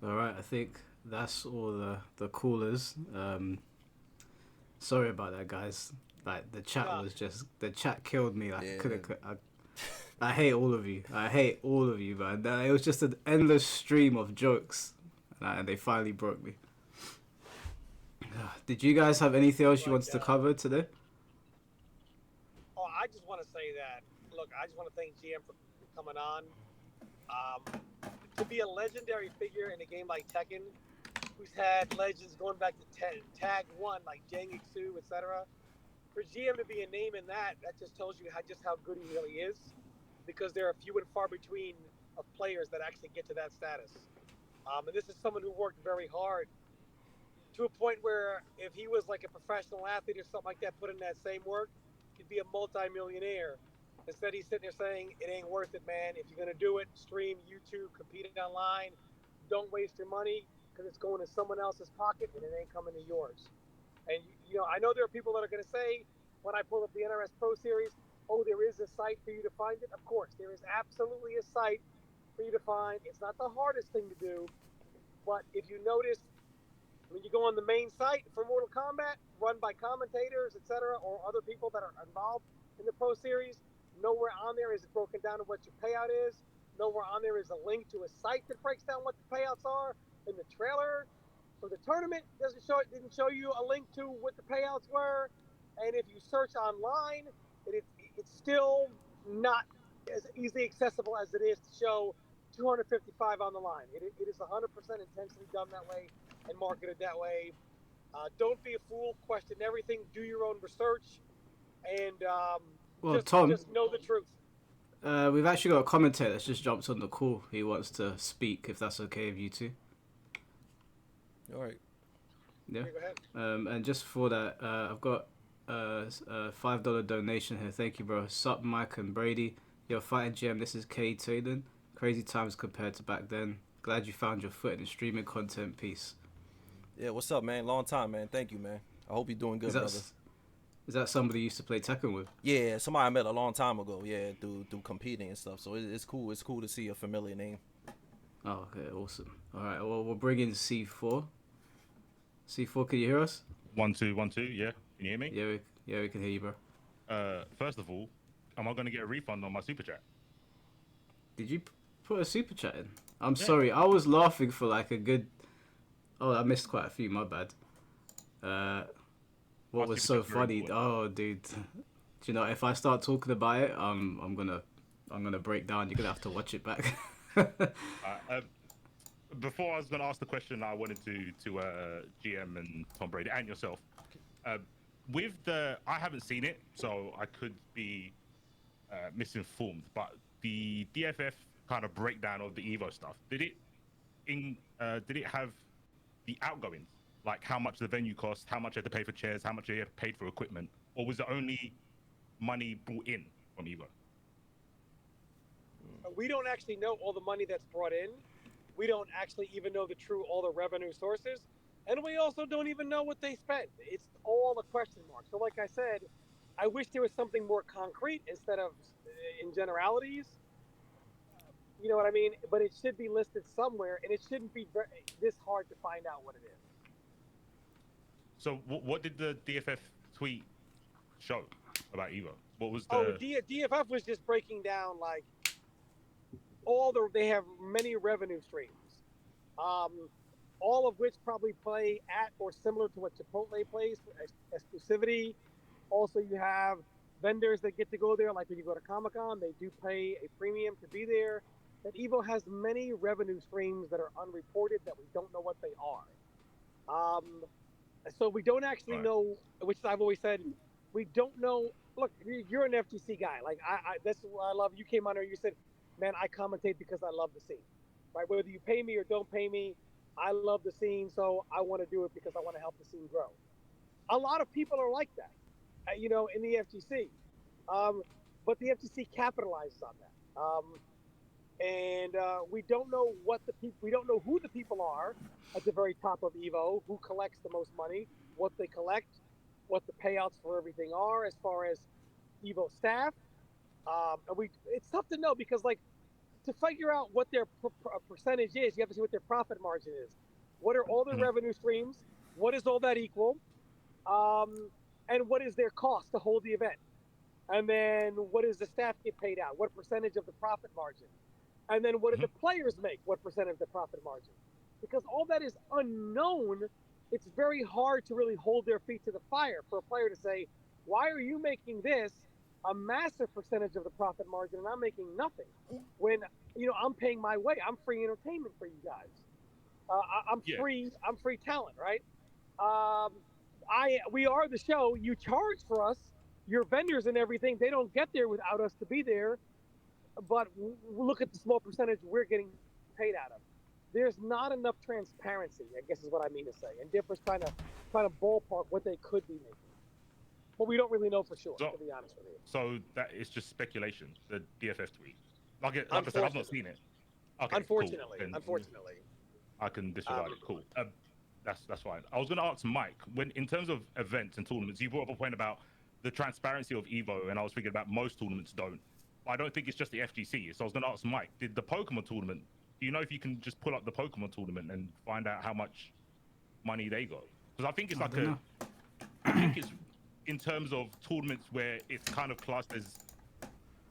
All right, I think that's all the callers. Sorry about that, guys. Like the chat was just the chat killed me. Like yeah. I hate all of you. I hate all of you, man. It was just an endless stream of jokes, and they finally broke me. Did you guys have anything else you wanted to cover today? Oh, I just want to say that. Look, I just want to thank GM for coming on. To be a legendary figure in a game like Tekken, who's had legends going back to Tag 1, like Jang Su, etc. For GM to be a name in that just tells you how good he really is, because there are few and far between of players that actually get to that status. And this is someone who worked very hard to a point where if he was like a professional athlete or something like that, put in that same work, he'd be a multi-millionaire. Instead, he's sitting there saying, it ain't worth it, man. If you're going to do it, stream, YouTube, compete online, don't waste your money because it's going to someone else's pocket and it ain't coming to yours. And, I know there are people that are going to say, when I pull up the NRS Pro Series, oh, there is a site for you to find it. Of course, there is absolutely a site for you to find. It's not the hardest thing to do. But if you notice, when you go on the main site for Mortal Kombat, run by commentators, etc., or other people that are involved in the Pro Series, nowhere on there is it broken down to what your payout is. Nowhere on there is a link to a site that breaks down what the payouts are. In the trailer for the tournament, didn't show you a link to what the payouts were. And if you search online, it's still not as easily accessible as it is to show 255 on the line. It is 100% intentionally done that way and marketed that way. Don't be a fool. Question everything. Do your own research, and Well, Tom, just know the truth. We've actually got a commentator that's just jumped on the call. He wants to speak, if that's okay with you two. All right. Yeah. Okay, go ahead. And just for that, I've got a $5 donation here. Thank you, bro. Sup, Mike and Brady. Yo, fightinggm. This is K. Taylor. Crazy times compared to back then. Glad you found your foot in streaming content. Peace. Yeah, what's up, man? Long time, man. Thank you, man. I hope you're doing good, brother. Is that somebody you used to play Tekken with? Yeah, somebody I met a long time ago. Yeah, through competing and stuff. So it's cool. It's cool to see a familiar name. Oh, okay, awesome. All right, well, we'll bring in C4. C4, can you hear us? 1 2 1 2. Yeah, can you hear me? Yeah, we can hear you, bro. First of all, am I going to get a refund on my super chat? Did you put a super chat in? I'm sorry, I was laughing for like a good. Oh, I missed quite a few. My bad. What was so funny? Oh, dude. Do you know, if I start talking about it, I'm gonna break down. You're gonna have to watch it back. Before I was going to ask the question, I wanted to GM and Tom Brady and yourself. With I haven't seen it, so I could be misinformed. But the DFF kind of breakdown of the Evo stuff, did it have the outgoings, like how much the venue cost, how much you had to pay for chairs, how much you had paid for equipment, or was it only money brought in from Evo? We don't actually know all the money that's brought in. We don't actually even know all the revenue sources. And we also don't even know what they spent. It's all a question mark. So like I said, I wish there was something more concrete instead of in generalities. You know what I mean? But it should be listed somewhere, and it shouldn't be this hard to find out what it is. So what did the DFF tweet show about Evo? What was the? Oh, DFF was just breaking down like they have many revenue streams, all of which probably play at or similar to what Chipotle plays for exclusivity. Also, you have vendors that get to go there, like when you go to Comic-Con, they do pay a premium to be there. That Evo has many revenue streams that are unreported that we don't know what they are. So we don't actually know, which I've always said, we don't know. Look, you're an FGC guy. Like that's what I love. You came on here, you said, man, I commentate because I love the scene, right? Whether you pay me or don't pay me, I love the scene, so I want to do it because I want to help the scene grow. A lot of people are like that, in the FGC, but the FGC capitalizes on that, and we don't know we don't know who the people are at the very top of Evo, who collects the most money, what they collect, what the payouts for everything are as far as Evo staff. And it's tough to know because, like, to figure out what their percentage is, you have to see what their profit margin is. What are all their revenue streams? What is all that equal? And what is their cost to hold the event? And then what does the staff get paid out? What percentage of the profit margin? And then what do the players make? What percent of the profit margin? Because all that is unknown, it's very hard to really hold their feet to the fire for a player to say, why are you making this a massive percentage of the profit margin and I'm making nothing when, I'm paying my way. I'm free entertainment for you guys. I'm free talent, right? We are the show. You charge for us, your vendors and everything. They don't get there without us to be there. But look at the small percentage we're getting paid out of. There's not enough transparency, I guess is what I mean to say. And Dipper's trying to ballpark what they could be making. But we don't really know for sure, to be honest with you. So that is just speculation, the DFF tweet. Like I said, I've not seen it. Okay, unfortunately, cool. Unfortunately. I can disregard it. Cool. That's fine. I was going to ask Mike, in terms of events and tournaments, you brought up a point about the transparency of Evo, and I was thinking about most tournaments don't. I don't think it's just the FGC. So I was going to ask Mike, did the Pokemon tournament, do you know if you can just pull up the Pokemon tournament and find out how much money they got? Because I think it's I think it's in terms of tournaments where it's kind of classed as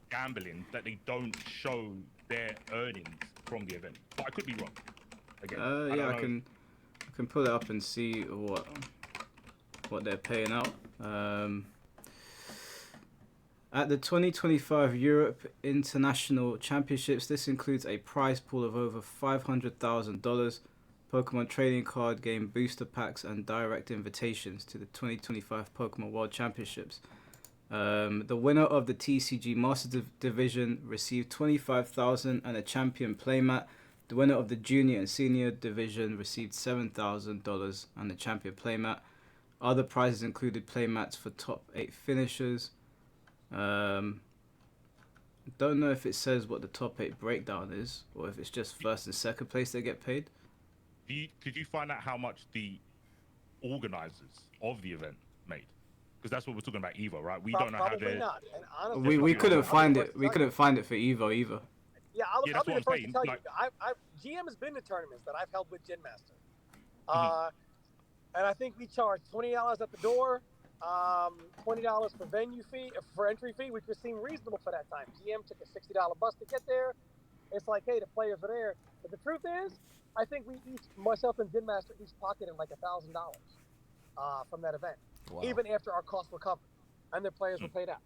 gambling, that they don't show their earnings from the event. But I could be wrong. Again, I can pull it up and see what they're paying out. At the 2025 Europe International Championships, this includes a prize pool of over $500,000, Pokemon trading card game booster packs, and direct invitations to the 2025 Pokemon World Championships. The winner of the TCG Master Division received $25,000 and a champion playmat. The winner of the Junior and Senior Division received $7,000 and a champion playmat. Other prizes included playmats for top 8 finishers. Don't know if it says what the top 8 breakdown is, or if it's just first and second place they get paid. Could you find out how much the organizers of the event made? Because that's what we're talking about, Evo, right? We don't know how they. Not. And honestly, we couldn't find it. We couldn't find it for Evo either. Yeah, I'll be the first to tell you. GM has been to tournaments that I've held with Gin Master, and I think we charged $20 at the door, $20 for venue fee, for entry fee, which was seemed reasonable for that time. GM took a $60 bus to get there. It's like, hey, the players are there. But the truth is, I think we each, myself and Gin Master, each pocketed like $1,000 from that event, even after our costs were covered and the players were paid out.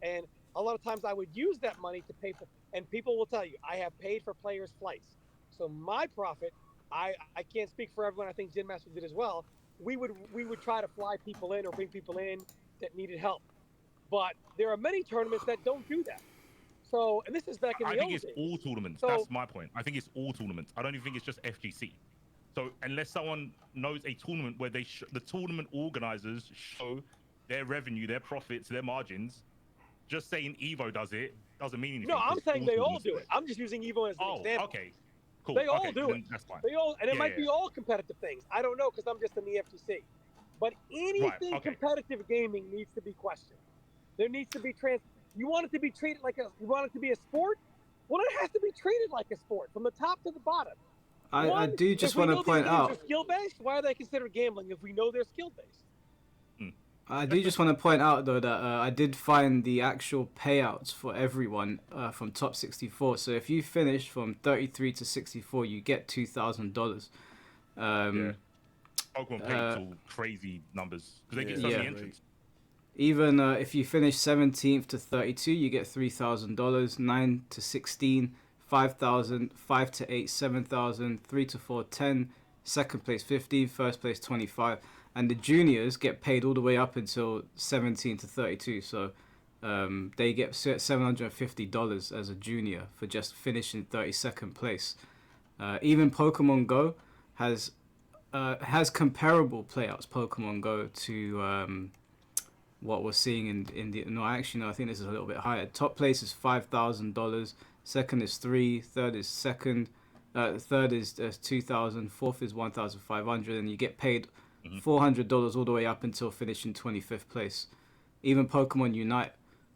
And a lot of times I would use that money to pay for, and people will tell you, I have paid for players' flights. So my profit, I can't speak for everyone, I think Gin Master did as well. We would try to fly people in or bring people in that needed help. But there are many tournaments that don't do that. So, and this is back in the old days. I think it's all tournaments. So, that's my point. I think it's all tournaments. I don't even think it's just FGC. So unless someone knows a tournament where the tournament organizers show their revenue, their profits, their margins, just saying Evo does it doesn't mean anything. No, I'm saying they all do it. I'm just using Evo as an example. Okay. Cool. They all do it. That's fine. They all, and it might be all competitive things. I don't know because I'm just in the FGC. But anything competitive gaming needs to be questioned. There needs to be You want it to be treated like you want it to be a sport? Well, it has to be treated like a sport from the top to the bottom. I do just if we want to know these point games out. are skill based, why are they considered gambling if we know they're skill based? I do just want to point out though that I did find the actual payouts for everyone from top 64. So if you finish from 33 to 64, you get $2,000. Yeah. Pokemon paid all crazy numbers because they get so many entrants. Even if you finish 17th to 32, you get $3,000. 9 to 16, 5,000. 5 to 8, 7,000. 3 to 4, 10. Second place 50, first place 25. And the juniors get paid all the way up until 17 to 32. So they get $750 as a junior for just finishing 32nd place. Even Pokemon Go has comparable playouts, Pokemon Go, to what we're seeing in the... No, actually, no, I think this is a little bit higher. Top place is $5,000. Second is $3,000. Third is second. Third is $2,000. Fourth is $1,500. And you get paid $400 all the way up until finishing 25th place. Even Pokemon Unite,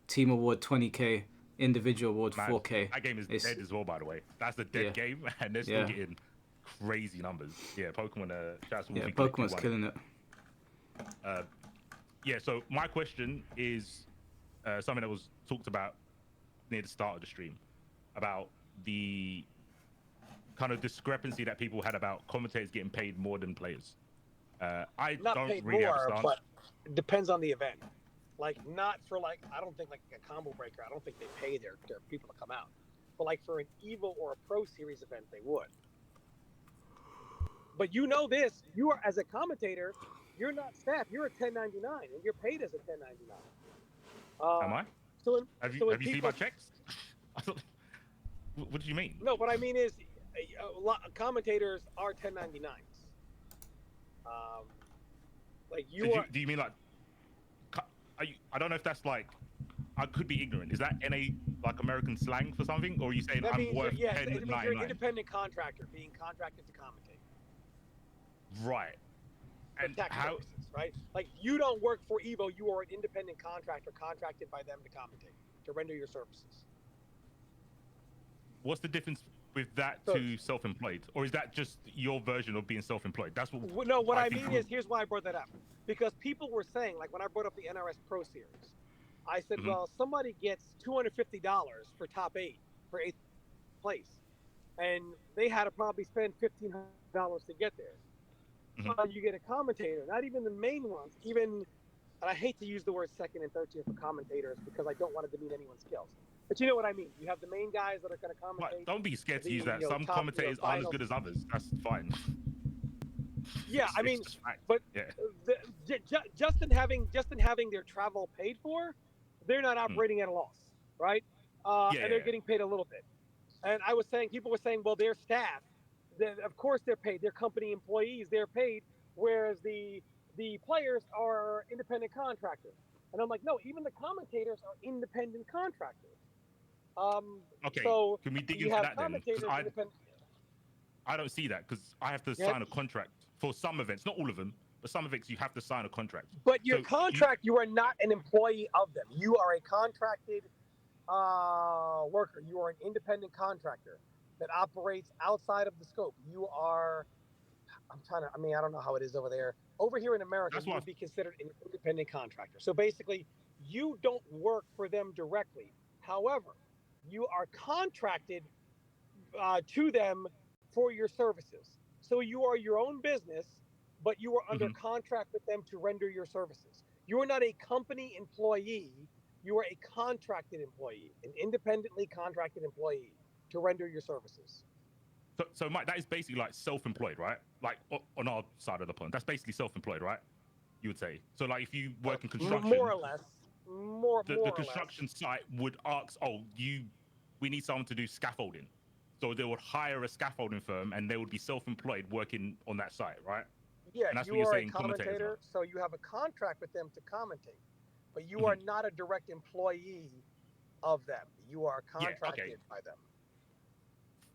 team award 20k, individual award 4k. That game is dead as well, by the way. That's the dead game, and they're still getting crazy numbers. Yeah, Pokemon. Pokemon's killing it. Yeah. So my question is something that was talked about near the start of the stream about the kind of discrepancy that people had about commentators getting paid more than players. I Not don't paid really more, understand. but it depends on the event. Like, not for like, I don't think like a combo breaker, I don't think they pay their people to come out. But like for an Evo or a Pro Series event, they would. But you know this, you are, as a commentator, you're not staff, you're a 1099 and you're paid as a 1099. Am I? Have you seen my checks? What do you mean? No, what I mean is a lot of commentators are 1099s. Like you so are. Do you mean like? I don't know if that's like. I could be ignorant. Is that any like American slang for something, or are you saying That I'm means worth it means you're an 10.99? independent contractor being contracted to commentate. Right. And tax how? purposes, right? Like you don't work for Evo, you are an independent contractor contracted by them to commentate, to render your services. What's the difference with that to self-employed, or is that just your version of being self-employed? That's what. No, what I mean is, here's why I brought that up, because people were saying, like when I brought up the NRS Pro Series, I said, well, somebody gets $250 for top 8 for 8th place, and they had to probably spend $1,500 to get there. So you get a commentator, not even the main ones, even, and I hate to use the word second and third tier for commentators because I don't want to demean anyone's skills. But you know what I mean. You have the main guys that are going to commentate. But don't be scared to use that. Some commentators aren't as good as others. That's fine. Yeah, I mean, but just in having their travel paid for, they're not operating at a loss, right? And they're getting paid a little bit. And I was saying, people were saying, well, their staff, of course they're paid. They're company employees. They're paid, whereas the players are independent contractors. And I'm like, no, even the commentators are independent contractors. Okay, so can we dig into that then? I don't see that because I have to sign a contract for some events, not all of them, but some events you have to sign a contract. But your contract, you are not an employee of them. You are a contracted worker. You are an independent contractor that operates outside of the scope. You are, I don't know how it is over there. Over here in America, you would be considered an independent contractor. So basically, you don't work for them directly. However, you are contracted to them for your services. So you are your own business, but you are under contract with them to render your services. You are not a company employee. You are a contracted employee, an independently contracted employee to render your services. So Mike, that is basically like self-employed, right? Like on our side of the pond, that's basically self-employed, right? You would say. So like if you work in construction, more or less, the construction site would ask, we need someone to do scaffolding. So they would hire a scaffolding firm and they would be self-employed working on that site, right? Yeah, and that's you what you're are saying, a commentator, so you have a contract with them to commentate, but you are not a direct employee of them. You are contracted by them.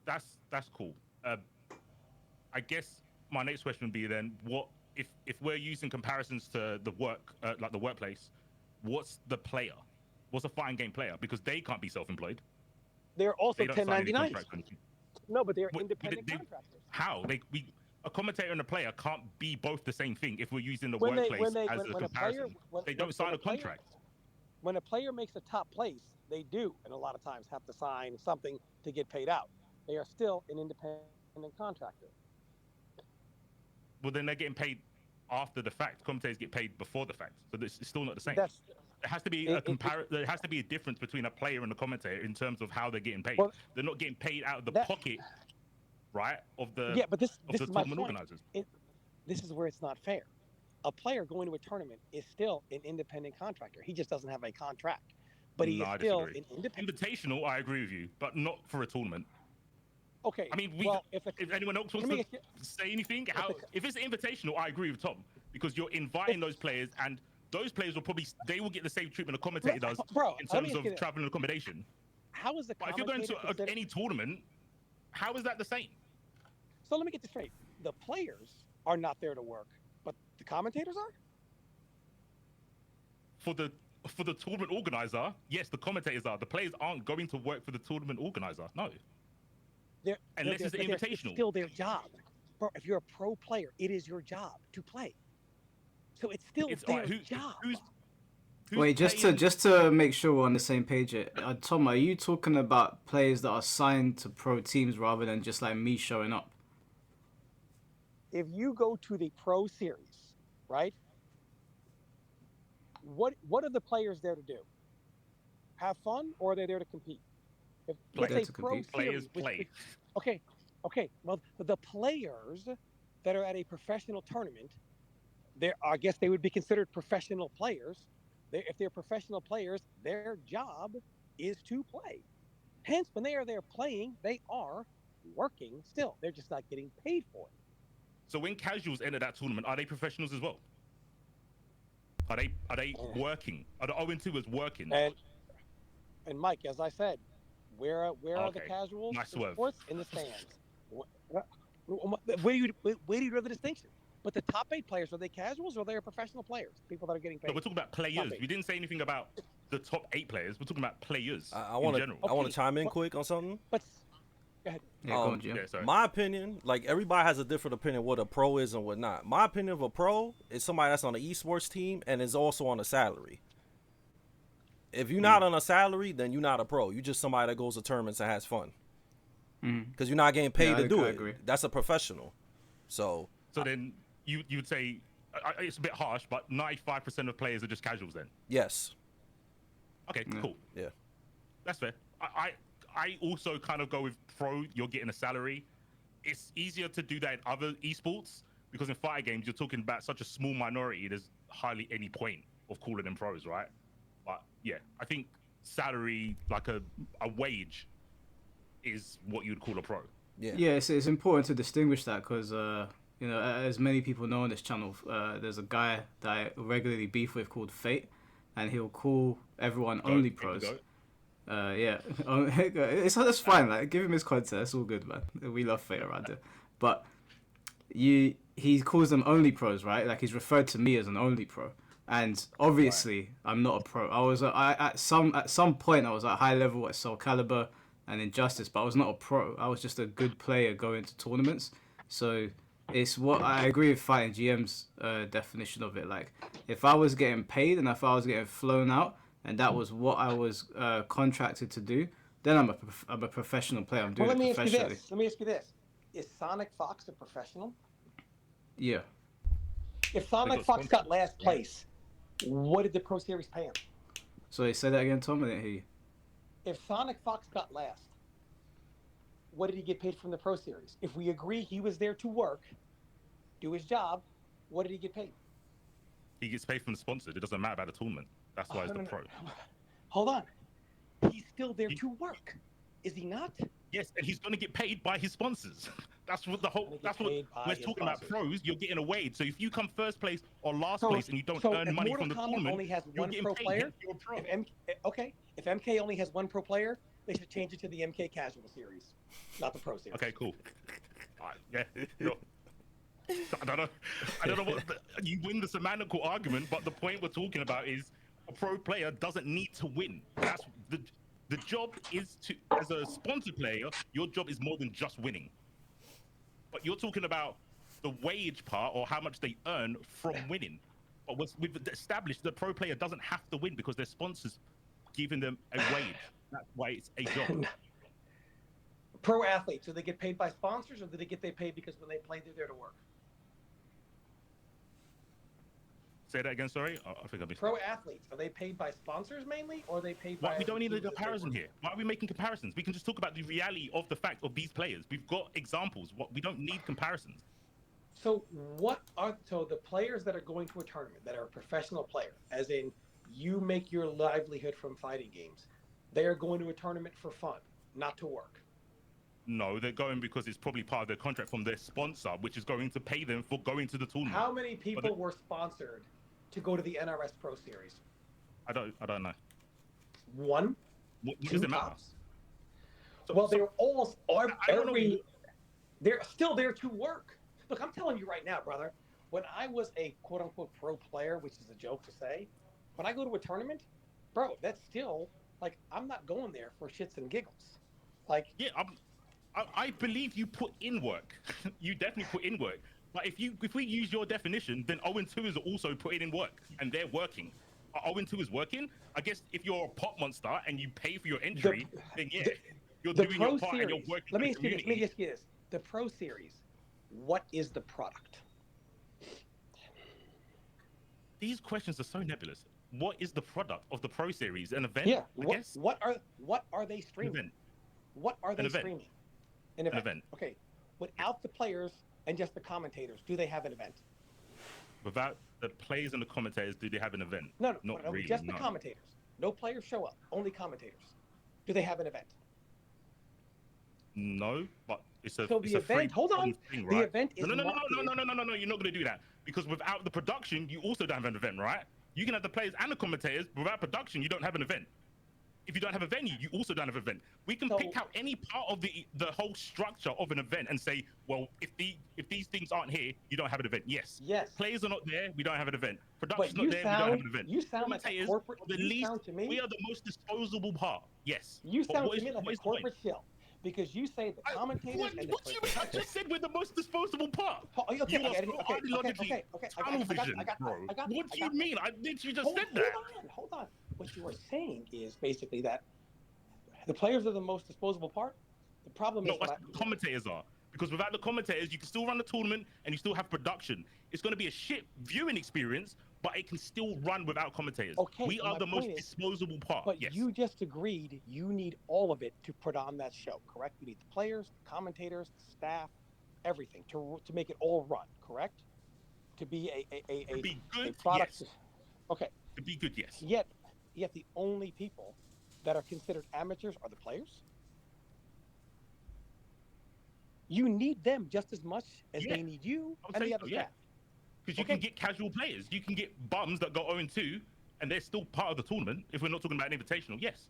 That's cool. I guess my next question would be then, what if we're using comparisons to the work, like the workplace, what's the player? What's a fighting game player? Because they can't be self-employed. they're also They don't sign any 1099s. contracts or anything. No, but they're But independent they- contractors. How? A commentator and a player can't be both the same thing if we're using the When workplace they, as when a a player, comparison. They don't sign a contract. When a player makes a top place, they do, and a lot of times have to sign something to get paid out. They are still an independent contractor. Well, then they're getting paid after the fact. Commentators get paid before the fact, so it's still not the same. That's There has to be there has to be a difference between a player and a commentator in terms of how they're getting paid. Well, they're not getting paid out of the pocket, right, of the yeah, but this of the is my tournament point. organizers. This is where it's not fair. A player going to a tournament is still an independent contractor. He just doesn't have a contract, but he No, is I still disagree. an independent. Invitational, I agree with you, but not for a tournament. Okay. I mean, if anyone else wants to say anything, if it's invitational, I agree with Tom, because you're inviting those players, and those players they will get the same treatment a commentator does in terms of travel and accommodation. How is the But if you're going to commentator any tournament, how is that the same? So let me get this straight. The players are not there to work, but the commentators are? For the tournament organizer, yes, the commentators are. The players aren't going to work for the tournament organizer. No. Unless it's invitational. It's still their job. Bro, if you're a pro player, it is your job to play. So it's still their job. Wait, just to make sure we're on the same page here, Tom, are you talking about players that are signed to pro teams rather than just like me showing up? If you go to the pro series, right? What are the players there to do? Have fun, or are they there to compete? If it's a pro series, play. Okay. Well, the players that are at a professional tournament, I guess they would be considered professional players. If they're professional players, their job is to play. Hence, when they are there playing, they are working still. They're just not getting paid for it. So when casuals enter that tournament, are they professionals as well? Are they working? Are the 0-2 as working? And Mike, as I said, where are the casuals? Nice swerve. Sports in the stands. Where do you draw the distinction? But the top 8 players, are they casuals or are they professional players? People that are getting paid. No, we're talking about players. We didn't say anything about the top 8 players. We're talking about players in general. I want to chime in quick on something. But go ahead. Yeah, go on, Jim. My opinion, like everybody has a different opinion what a pro is and what not. My opinion of a pro is somebody that's on an esports team and is also on a salary. If you're not on a salary, then you're not a pro. You're just somebody that goes to tournaments and has fun. Because you're not getting paid to do it. Agree. That's a professional. So then you would say, it's a bit harsh, but 95% of players are just casuals then? Yes. Okay, cool. Yeah. That's fair. I also kind of go with pro, you're getting a salary. It's easier to do that in other esports, because in fighting games, you're talking about such a small minority, there's hardly any point of calling them pros, right? But yeah, I think salary, like a wage, is what you'd call a pro. Yeah, it's important to distinguish that because, you know, as many people know on this channel, there's a guy that I regularly beef with called Fate, and he'll call everyone only pros. Yeah, that's fine. Like, give him his content. It's all good, man. We love Fate around here. But he calls them only pros, right? Like he's referred to me as an only pro, and obviously I'm not a pro. I was at some point I was at high level at Soul Calibur and Injustice, but I was not a pro. I was just a good player going to tournaments. So it's what I agree with FightInggm's definition of it. Like if I was getting paid and if I was getting flown out, and that was what I was contracted to do, then I'm a professional player. I'm doing it professionally. Let me ask you this. Is Sonic Fox a professional? Yeah. If Sonic Fox got last place, what did the Pro Series pay him? So you say that again, Tom? I didn't hear you. If Sonic Fox got last, what did he get paid from the Pro Series? If we agree he was there to work, do his job, what did he get paid? He gets paid from the sponsor. It doesn't matter about the tournament. That's why it's the pro. Hold on. He's still there to work. Is he not? Yes, and he's going to get paid by his sponsors. That's what we're talking about. Pros, you're getting a wage. So if you come first place or last place and you don't earn money from the tournament, only has one pro player. If MK only has one pro player, they should change it to the MK Casual Series, not the Pro Series. Okay, cool. Yeah. I don't know what you win the semantical argument, but the point we're talking about is a pro player doesn't need to win. That's the The job is to, as a sponsor player, your job is more than just winning. But you're talking about the wage part or how much they earn from winning. But we've established the pro player doesn't have to win because their sponsors giving them a wage. That's why it's a job. Pro athletes, do they get paid by sponsors or do they get paid because when they play, they're there to work? Say that again, sorry? I think I missed Pro it. athletes, are they paid by sponsors mainly or are they paid by... Why we don't need a comparison here? Why are we making comparisons? We can just talk about the reality of the fact of these players. We've got examples. We don't need comparisons. So the players that are going to a tournament that are a professional player, as in you make your livelihood from fighting games, they are going to a tournament for fun, not to work. No, they're going because it's probably part of their contract from their sponsor, which is going to pay them for going to the tournament. How many people were sponsored to go to the NRS Pro Series? I don't know. One? What two does it matter? tops? They're all they're still there to work. Look, I'm telling you right now, brother, when I was a quote-unquote pro player, which is a joke to say, when I go to a tournament, bro, that's still, like, I'm not going there for shits and giggles. Like, yeah, I believe you put in work. You definitely put in work. But if we use your definition, then 0-2 is also putting in work, and they're working. 0-2 is working. I guess if you're a pop monster and you pay for your entry, then yeah, you're doing your part and you're working. Let me ask you this. The Pro Series, what is the product? These questions are so nebulous. What is the product of the Pro Series? An event? Yeah. I guess. What are they streaming? An event. What are they An event. streaming? An event. Okay. Without the players and just the commentators, do they have an event? Without the players and the commentators, do they have an event? No, Not really. Just the commentators. No players show up. Only commentators. Do they have an event? No, but it's a So it's the a free event. Hold on. thing, The right? event is No. marketed. You're not going to do that because without the production, you also don't have an event, right? You can have the players and the commentators. But without production, you don't have an event. If you don't have a venue, you also don't have an event. We can pick out any part of the whole structure of an event and say, well, if these things aren't here, you don't have an event. Yes. Players are not there, we don't have an event. Production's not there, we don't have an event. You sound like a corporate. We are the most disposable part. Yes. You sound to me like a corporate shill. Because you say the commentators and what do you mean? I just said we're the most disposable part. Okay, you are so ideologically tunnel vision, bro. What do you mean? I literally just said that. Hold on. What you are saying is basically that the players are the most disposable part. The problem is the commentators are. Because without the commentators, you can still run the tournament and you still have production. It's going to be a shit viewing experience, but it can still run without commentators. Okay, we are the most disposable part. But yes. you just agreed you need all of it to put on that show, correct? You need the players, the commentators, the staff, everything to make it all run, correct? To be a product. Yes. Okay. To be good, yes. Yet the only people that are considered amateurs are the players. You need them just as much as they need you and the other staff. Because you can get casual players. You can get bums that go 0-2 and they're still part of the tournament. If we're not talking about an invitational, yes.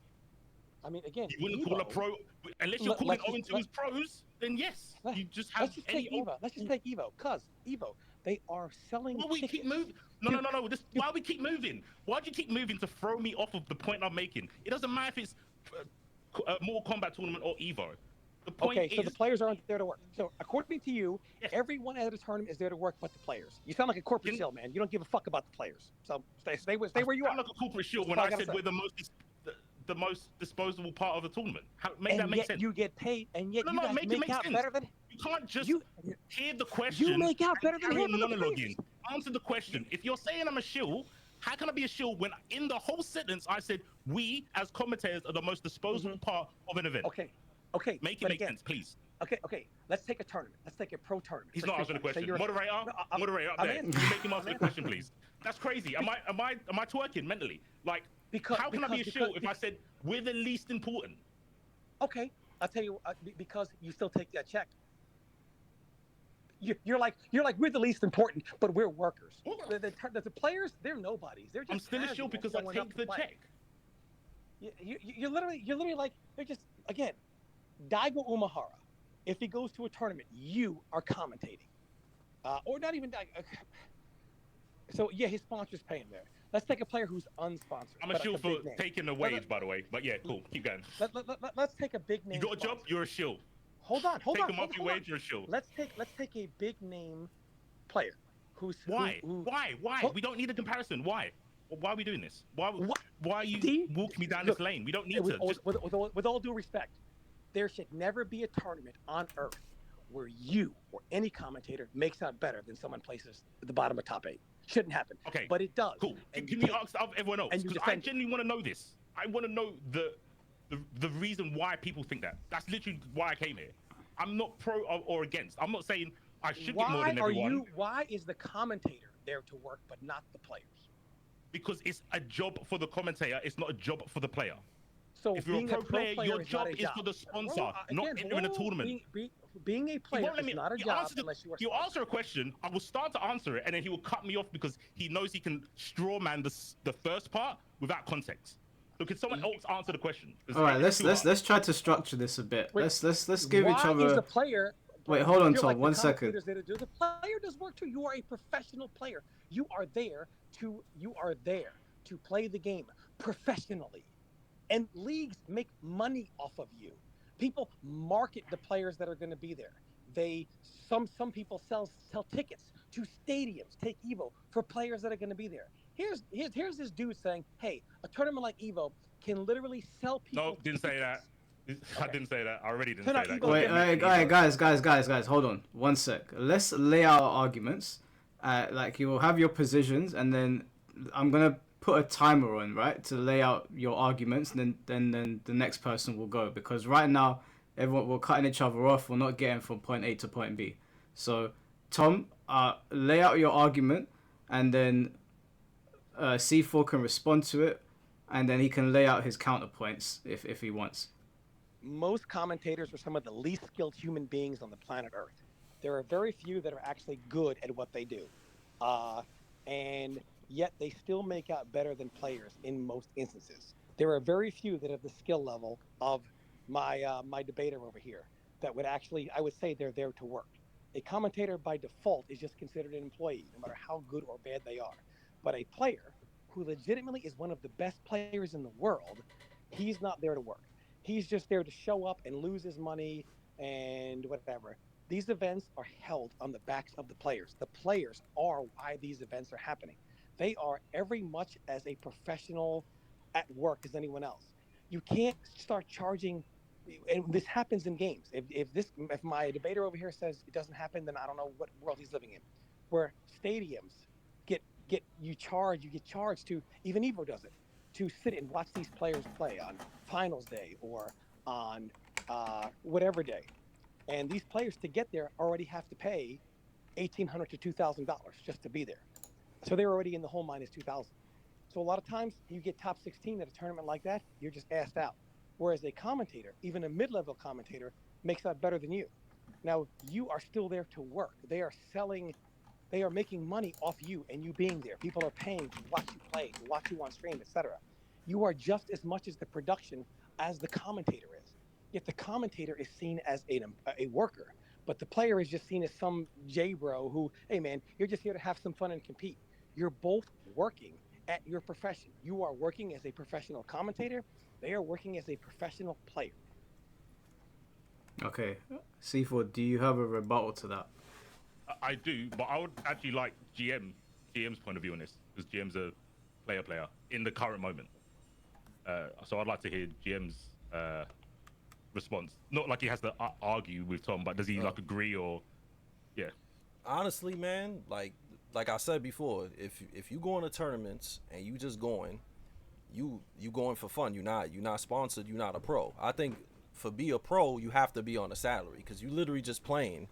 I mean, again, you wouldn't call a pro unless you're calling 0-2 as pros. Then yes, you just have. Let's just take Evo. Let's just take Evo, cause Evo, they are selling. Why we keep moving? No. Why we keep moving? Why do you keep moving to throw me off of the point I'm making? It doesn't matter if it's Mortal Kombat tournament or Evo. The point so the players aren't there to work. So according to you, everyone at a tournament is there to work but the players. You sound like a corporate shill, man. You don't give a fuck about the players. So stay where you are. I'm like a corporate shill when I said we're the most disposable part of the tournament. Make that make sense? You get paid, and yet you guys make out better than. You can't just hear the question. You make out better than him. Monologuing. Answer the question. If you're saying I'm a shill, how can I be a shill when in the whole sentence I said we as commentators are the most disposable part of an event? Okay. Make it make sense, please. Okay. Let's take a tournament. Let's take a pro tournament. He's not answering the question. Moderator up there. You make him answer the question, please. That's crazy. Am I twerking mentally? Like, how can I be a shill if I said we're the least important? Okay, I'll tell you because you still take that check. You're like we're the least important, but we're workers. The players, they're nobodies. They're just. I'm still a shill because I take the check. You're literally like they're just again. Daigo Umehara, if he goes to a tournament, you are commentating, or not even Daigo. So yeah, his sponsors pay him there. let's take a player who's unsponsored. I'm a but shill a for big name. taking the wage, by the way. But yeah, cool. Keep going. Let's take a big name. You got a job, sponsor. you're a shill. Hold on. Take a monthly wage, you're a shill. Let's take a big name player who's Why? Who, Why? We don't need a comparison. Why? Why are we doing this? Why are you walking me down this lane? We don't need to. With all due respect, there should never be a tournament on Earth where you or any commentator makes out better than someone places at the bottom of top 8. Shouldn't happen. Okay. But it does. Cool. Can you ask everyone else? Because I genuinely want to know this. I want to know the reason why people think that. That's literally why I came here. I'm not pro or against. I'm not saying I should get more than everyone. Why is the commentator there to work but not the players? Because it's a job for the commentator. It's not a job for the player. So if you're a pro player, your job is for the sponsor, not entering a tournament. Being a player is not a job unless you are. He'll answer a question. I will start to answer it, and then he will cut me off because he knows he can straw man the first part without context. So can someone else answer the question? All right, let's try to structure this a bit. Wait, let's give each other. Why is the player? Wait, hold on, Tom. Like 1 second. The player does work too. You are a professional player. You are there to play the game professionally, and leagues make money off of you. People market the players that are going to be there. Some people sell tickets to stadiums, take Evo for players that are going to be there. Here's this dude saying, "Hey, a tournament like Evo can literally sell people." No, didn't say that. I didn't say that. I already didn't say that. Wait, guys, hold on 1 sec. Let's lay out our arguments. Like you will have your positions, and then I'm gonna put a timer on, right, to lay out your arguments, and then the next person will go, because right now we're cutting each other off. We're not getting from point A to point B. So Tom, lay out your argument, and then C4 can respond to it, and then he can lay out his counterpoints if he wants. Most commentators are some of the least skilled human beings on the planet Earth. There are very few that are actually good at what they do, and yet they still make out better than players in most instances. There are very few that have the skill level of my debater over here that would actually, I would say, they're there to work. A commentator by default is just considered an employee, no matter how good or bad they are. But a player who legitimately is one of the best players in the world, he's not there to work. He's just there to show up and lose his money and whatever. These events are held on the backs of the players. The players are why these events are happening. They are every much as a professional at work as anyone else. You can't start charging, and this happens in games. If my debater over here says it doesn't happen, then I don't know what world he's living in. Where stadiums get charged to, even Evo does it, to sit and watch these players play on finals day or on whatever day. And these players, to get there, already have to pay $1,800 to $2,000 just to be there. So they're already in the hole minus 2,000. So a lot of times you get top 16 at a tournament like that, you're just asked out. Whereas a commentator, even a mid-level commentator, makes out better than you. Now, you are still there to work. They are making money off you and you being there. People are paying to watch you play, to watch you on stream, etc. You are just as much as the production as the commentator is. Yet the commentator is seen as a worker, but the player is just seen as some J-bro who, hey man, you're just here to have some fun and compete. You're both working at your profession. You are working as a professional commentator. They are working as a professional player. Okay, C4, do you have a rebuttal to that? I do, but I would actually like GM's point of view on this, because GM's a player in the current moment. So I'd like to hear GM's response. Not like he has to argue with Tom, but does he like agree or, yeah? Honestly, man, like I said before, if you go into tournaments and you just going, you going for fun. You're not sponsored. You're not a pro. I think for be a pro, you have to be on a salary, because you literally just playing.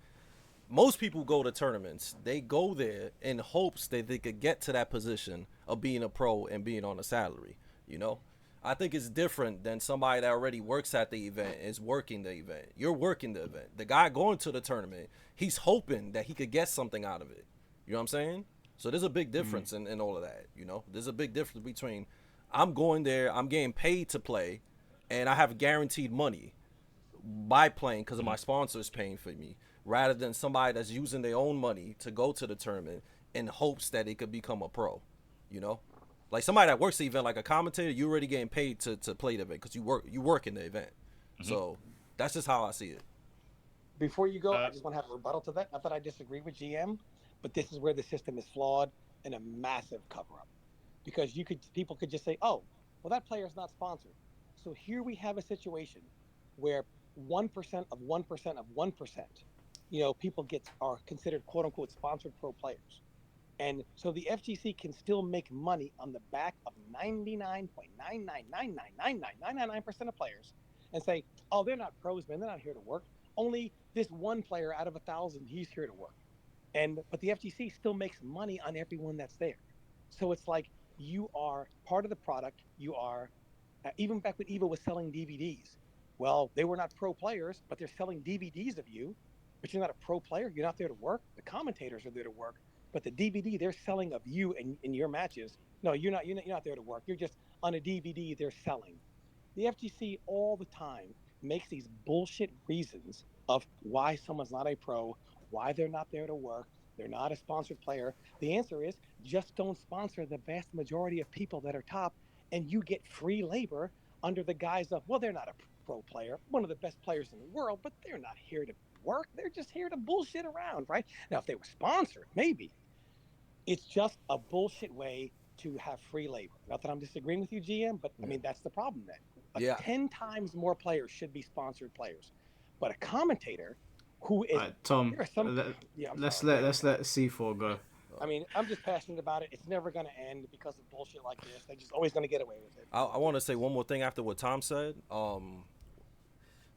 Most people go to tournaments. They go there in hopes that they could get to that position of being a pro and being on a salary. You know, I think it's different than somebody that already works at the event is working the event. You're working the event. The guy going to the tournament, he's hoping that he could get something out of it. You know what I'm saying? So there's a big difference in all of that. You know, there's a big difference between I'm going there, I'm getting paid to play, and I have guaranteed money by playing because of my sponsors paying for me, rather than somebody that's using their own money to go to the tournament in hopes that it could become a pro. You know? Like somebody that works the event, like a commentator, you already getting paid to play the event because you work in the event. So that's just how I see it. Before you go, I just want to have a rebuttal to that. Not that I disagree with GM, but this is where the system is flawed and a massive cover-up. Because people could just say, "Oh, well, that player is not sponsored." So here we have a situation where 1% of 1% of 1%, people are considered quote unquote sponsored pro players. And so the FGC can still make money on the back of 99.999999999% of players and say, "Oh, they're not pros, man. They're not here to work. Only this one player out of 1,000, he's here to work." But the FGC still makes money on everyone that's there. So it's like you are part of the product. You are, even back when Evo was selling DVDs. Well, they were not pro players, but they're selling DVDs of you. But you're not a pro player. You're not there to work. The commentators are there to work. But the DVD they're selling of you in your matches, no, you're not there to work. You're just on a DVD they're selling. The FGC all the time makes these bullshit reasons of why someone's not a pro, why they're not there to work, they're not a sponsored player. The answer is just don't sponsor the vast majority of people that are top, and you get free labor under the guise of, well, they're not a pro player, one of the best players in the world, but they're not here to work. They're just here to bullshit around, right? Now, if they were sponsored, maybe. It's just a bullshit way to have free labor. Not that I'm disagreeing with you, GM, but I mean, that's the problem then. 10 times more players should be sponsored players. But a commentator who is... Tom, there are some, let's let C4 go. I mean, I'm just passionate about it. It's never going to end because of bullshit like this. They're just always going to get away with it. I want to say one more thing after what Tom said.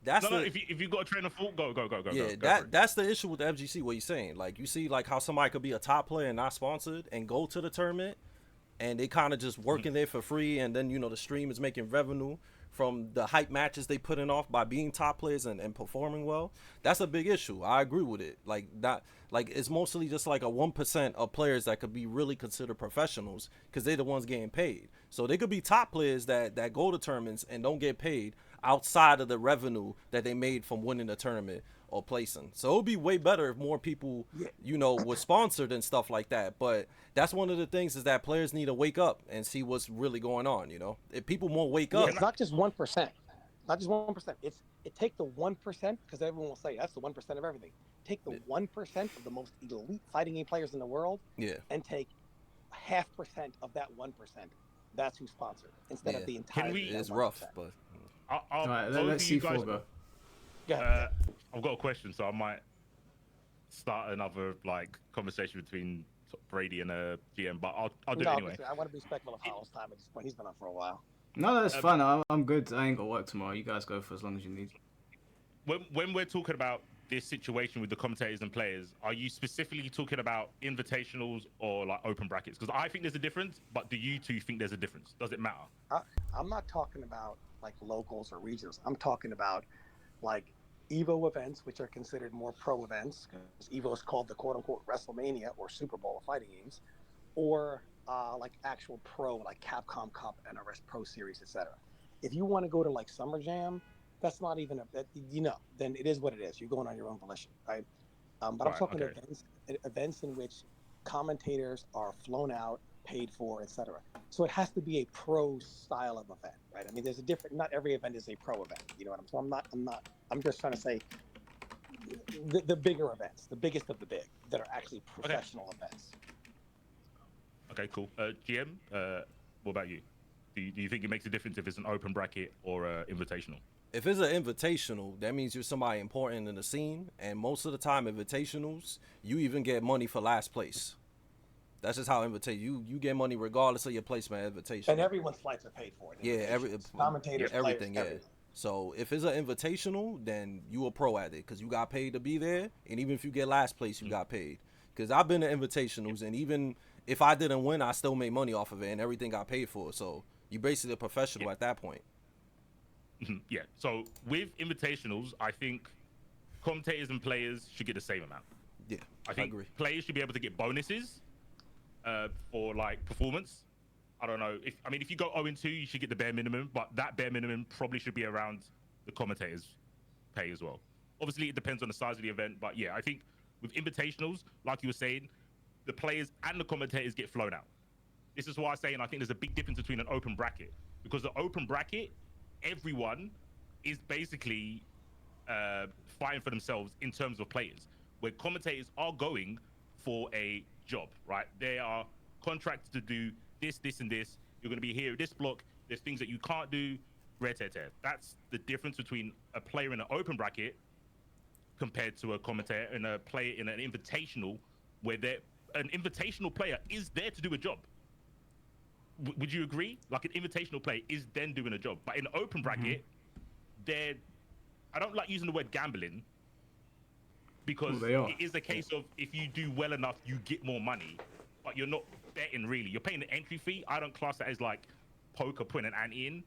If you got a train of thought, go. Yeah, that's the issue with the FGC. What you're saying, like you see, like how somebody could be a top player and not sponsored and go to the tournament, and they kind of just working there for free, and then the stream is making revenue from the hype matches they putting off by being top players and performing well. That's a big issue. I agree with it. Like that, like it's mostly just like a 1% of players that could be really considered professionals because they're the ones getting paid. So they could be top players that go to tournaments and don't get paid outside of the revenue that they made from winning the tournament or placing. So it would be way better if more people, were sponsored and stuff like that. But that's one of the things is that players need to wake up and see what's really going on. If people more wake up, it's not just 1%, not just 1%. It take the 1% because everyone will say that's the 1% of everything. Take the 1% of the most elite fighting game players in the world, and take 0.5% of that 1%. That's who's sponsored instead of the entire. It's rough, but. All right, let's see Fogo. I've got a question, so I might start another conversation between Brady and GM, but I'll do it anyway. I want to be respectful of Howell's time at this point. He's been on for a while. No, that's fine. I'm good. I ain't got work tomorrow. You guys go for as long as you need. When we're talking about this situation with the commentators and players, are you specifically talking about invitationals or open brackets? Because I think there's a difference, but do you two think there's a difference? Does it matter? I'm not talking about locals or regionals. I'm talking about Evo events, which are considered more pro events, because Evo is called the quote-unquote WrestleMania or Super Bowl of fighting games, or actual pro, like Capcom Cup, NRS Pro Series, etc. If you want to go to Summer Jam, that's not even then it is what it is. You're going on your own volition, right? But I'm talking events in which commentators are flown out, paid for, etc. So it has to be a pro style of event, right? I mean, there's a different. Not every event is a pro event. You know what I'm saying? I'm just trying to say the bigger events, the biggest of the big, that are actually professional events. Okay, cool. GM, what about you? Do you think it makes a difference if it's an open bracket or invitational? If it's an invitational, that means you're somebody important in the scene, and most of the time, invitationals, you even get money for last place. That's just how you get money regardless of your placement invitation. And everyone's flights are paid for. Commentators, everything, players, everything. So if it's an invitational, then you a pro at it because you got paid to be there, and even if you get last place, you got paid. Because I've been to invitationals, and even if I didn't win, I still made money off of it, and everything got paid for. So you're basically a professional at that point. Yeah. So with invitationals, I think commentators and players should get the same amount. Yeah, I agree. Players should be able to get bonuses for performance. I don't know if you go 0-2, you should get the bare minimum, but that bare minimum probably should be around the commentators' pay as well. Obviously, it depends on the size of the event, but yeah, I think with invitationals, like you were saying, the players and the commentators get flown out. This is why I'm saying I think there's a big difference between an open bracket, because the open bracket, everyone is basically fighting for themselves in terms of players, where commentators are going for a job, right? They are contracted to do this, this, and this. You're going to be here at this block. There's things that you can't do. That's the difference between a player in an open bracket compared to a commentator and a player in an invitational, where an invitational player is there to do a job. Would you agree? Like, an invitational player is then doing a job, but in an open bracket, I don't like using the word gambling, because it is a case of if you do well enough, you get more money, but you're not betting really. You're paying the entry fee. I don't class that as like poker, putting an ante in,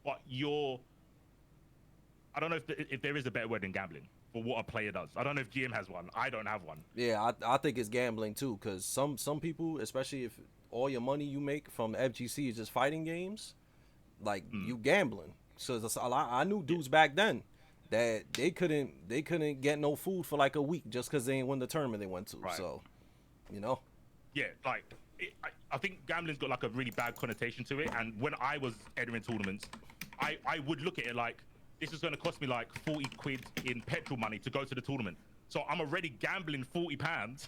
but I don't know if there is a better word than gambling for what a player does. I don't know if GM has one. I don't have one. Yeah, I think it's gambling too, because some people, especially if all your money you make from FGC is just fighting games, like you gambling. So there's a lot. I knew dudes back then that they couldn't get no food for like a week just because they ain't win the tournament they went to. Right. So, Yeah, like I think gambling's got like a really bad connotation to it. And when I was entering tournaments, I would look at it like, this is going to cost me like 40 quid in petrol money to go to the tournament. So I'm already gambling £40.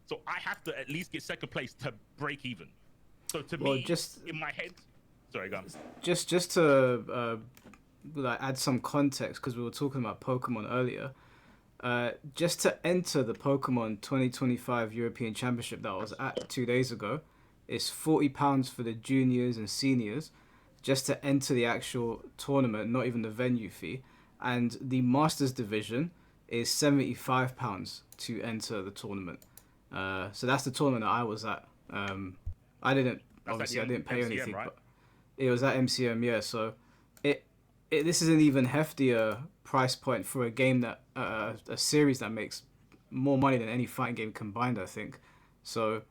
So I have to at least get second place to break even. So to me, in my head, sorry, go on. Just to like add some context, because we were talking about Pokemon earlier. Just to enter the Pokemon 2025 European Championship that was at 2 days ago, it's £40 for the juniors and seniors, just to enter the actual tournament, not even the venue fee. And the Masters division is £75 to enter the tournament. So that's the tournament that I was at. I didn't pay anything, right? But it was at MCM, yeah. So this is an even heftier price point for a game that a series that makes more money than any fighting game combined, I think. So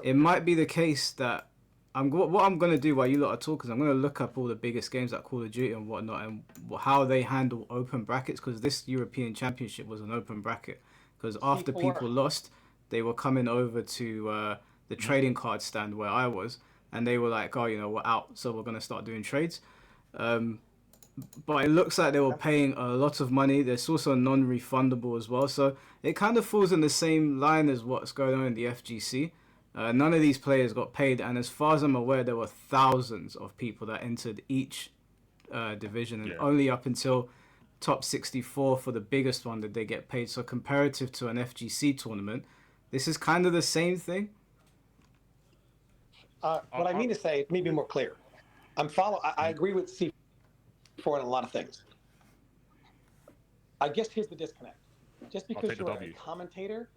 it might be the case that what I'm gonna do while you lot are talking is I'm gonna look up all the biggest games like Call of Duty and whatnot, and how they handle open brackets, because this European Championship was an open bracket. Because after people lost, they were coming over to the trading card stand where I was, and they were like, "Oh, we're out, so we're gonna start doing trades." But it looks like they were paying a lot of money. There's also non-refundable as well, so it kind of falls in the same line as what's going on in the FGC. None of these players got paid, and as far as I'm aware, there were thousands of people that entered each division, and only up until top 64 for the biggest one did they get paid. So comparative to an FGC tournament, this is kind of the same thing. What I mean to say, maybe more clear. I agree with C4 on a lot of things. I guess here's the disconnect. Just because you're a commentator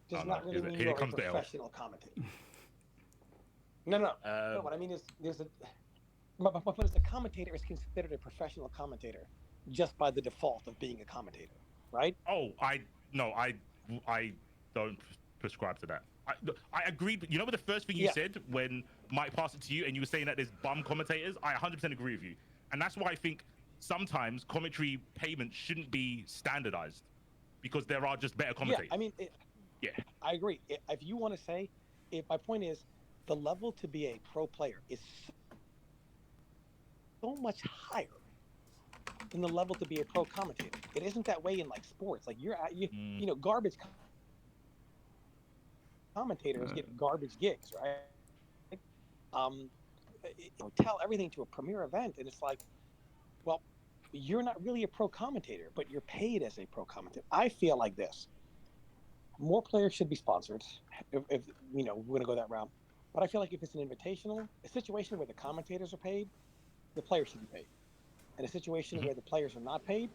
does not really mean you're a professional commentator. No. What I mean is, but as a commentator is considered a professional commentator just by the default of being a commentator, right? Oh, I don't prescribe to that. I agree. You know what the first thing you said when Mike passed it to you and you were saying that there's bum commentators? I 100% agree with you. And that's why I think sometimes commentary payments shouldn't be standardized, because there are just better commentators. Yeah, I mean, I agree. If you want to say, my point is, the level to be a pro player is so much higher than the level to be a pro commentator. It isn't that way in like sports. Like garbage commentators get garbage gigs, right? Tell everything to a premier event, and it's like, well, you're not really a pro commentator, but you're paid as a pro commentator. I feel like this: more players should be sponsored. If we're gonna go that route, but I feel like if it's an invitational, a situation where the commentators are paid, the players should be paid. In a situation where the players are not paid,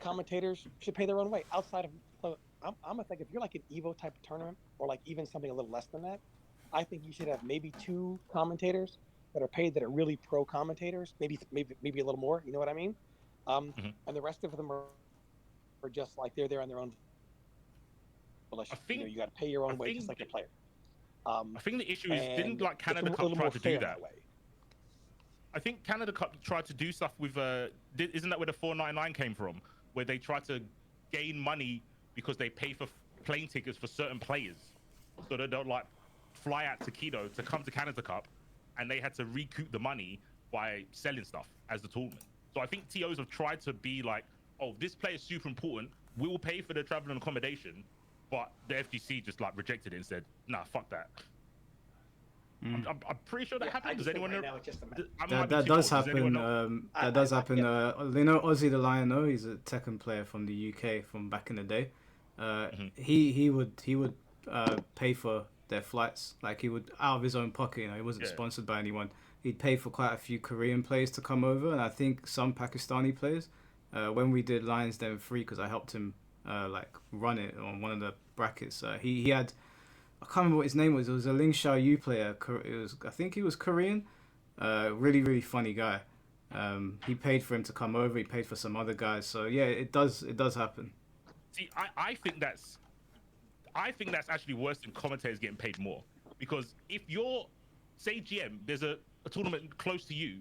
commentators should pay their own way. Outside of, I'm gonna think if you're like an Evo type of tournament, or like even something a little less than that, I think you should have maybe 2 commentators that are paid that are really pro commentators, maybe a little more. You know what I mean? And the rest of them are just like they're there on their own volition. You got to pay your own way, just like a player. I think the issue is, didn't like Canada Cup try to do that? I think Canada Cup tried to do stuff with isn't that where the 499 came from, where they tried to gain money because they pay for plane tickets for certain players, so they don't like fly out to Keto to come to Canada Cup, and they had to recoup the money by selling stuff as the tournament. So I think TOs have tried to be like, oh, this player is super important. We will pay for the travel and accommodation, but the FGC just like rejected it and said, nah, fuck that. I'm pretty sure that happened. Does anyone know? That does happen. That does happen. You know, Ozzy the Lion, though, he's a Tekken player from the UK from back in the day. He would pay for their flights, like he would out of his own pocket. You know, he wasn't sponsored by anyone. He'd pay for quite a few Korean players to come over, and I think some Pakistani players. When we did Lions Den 3, because I helped him like run it on one of the brackets. He had, I can't remember what his name was. It was a Ling Xiaoyu player. I think he was Korean. Really, really funny guy. He paid for him to come over. He paid for some other guys. So yeah, it does happen. See, I think that's actually worse than commentators getting paid more, because if you're, say GM, there's a tournament close to you,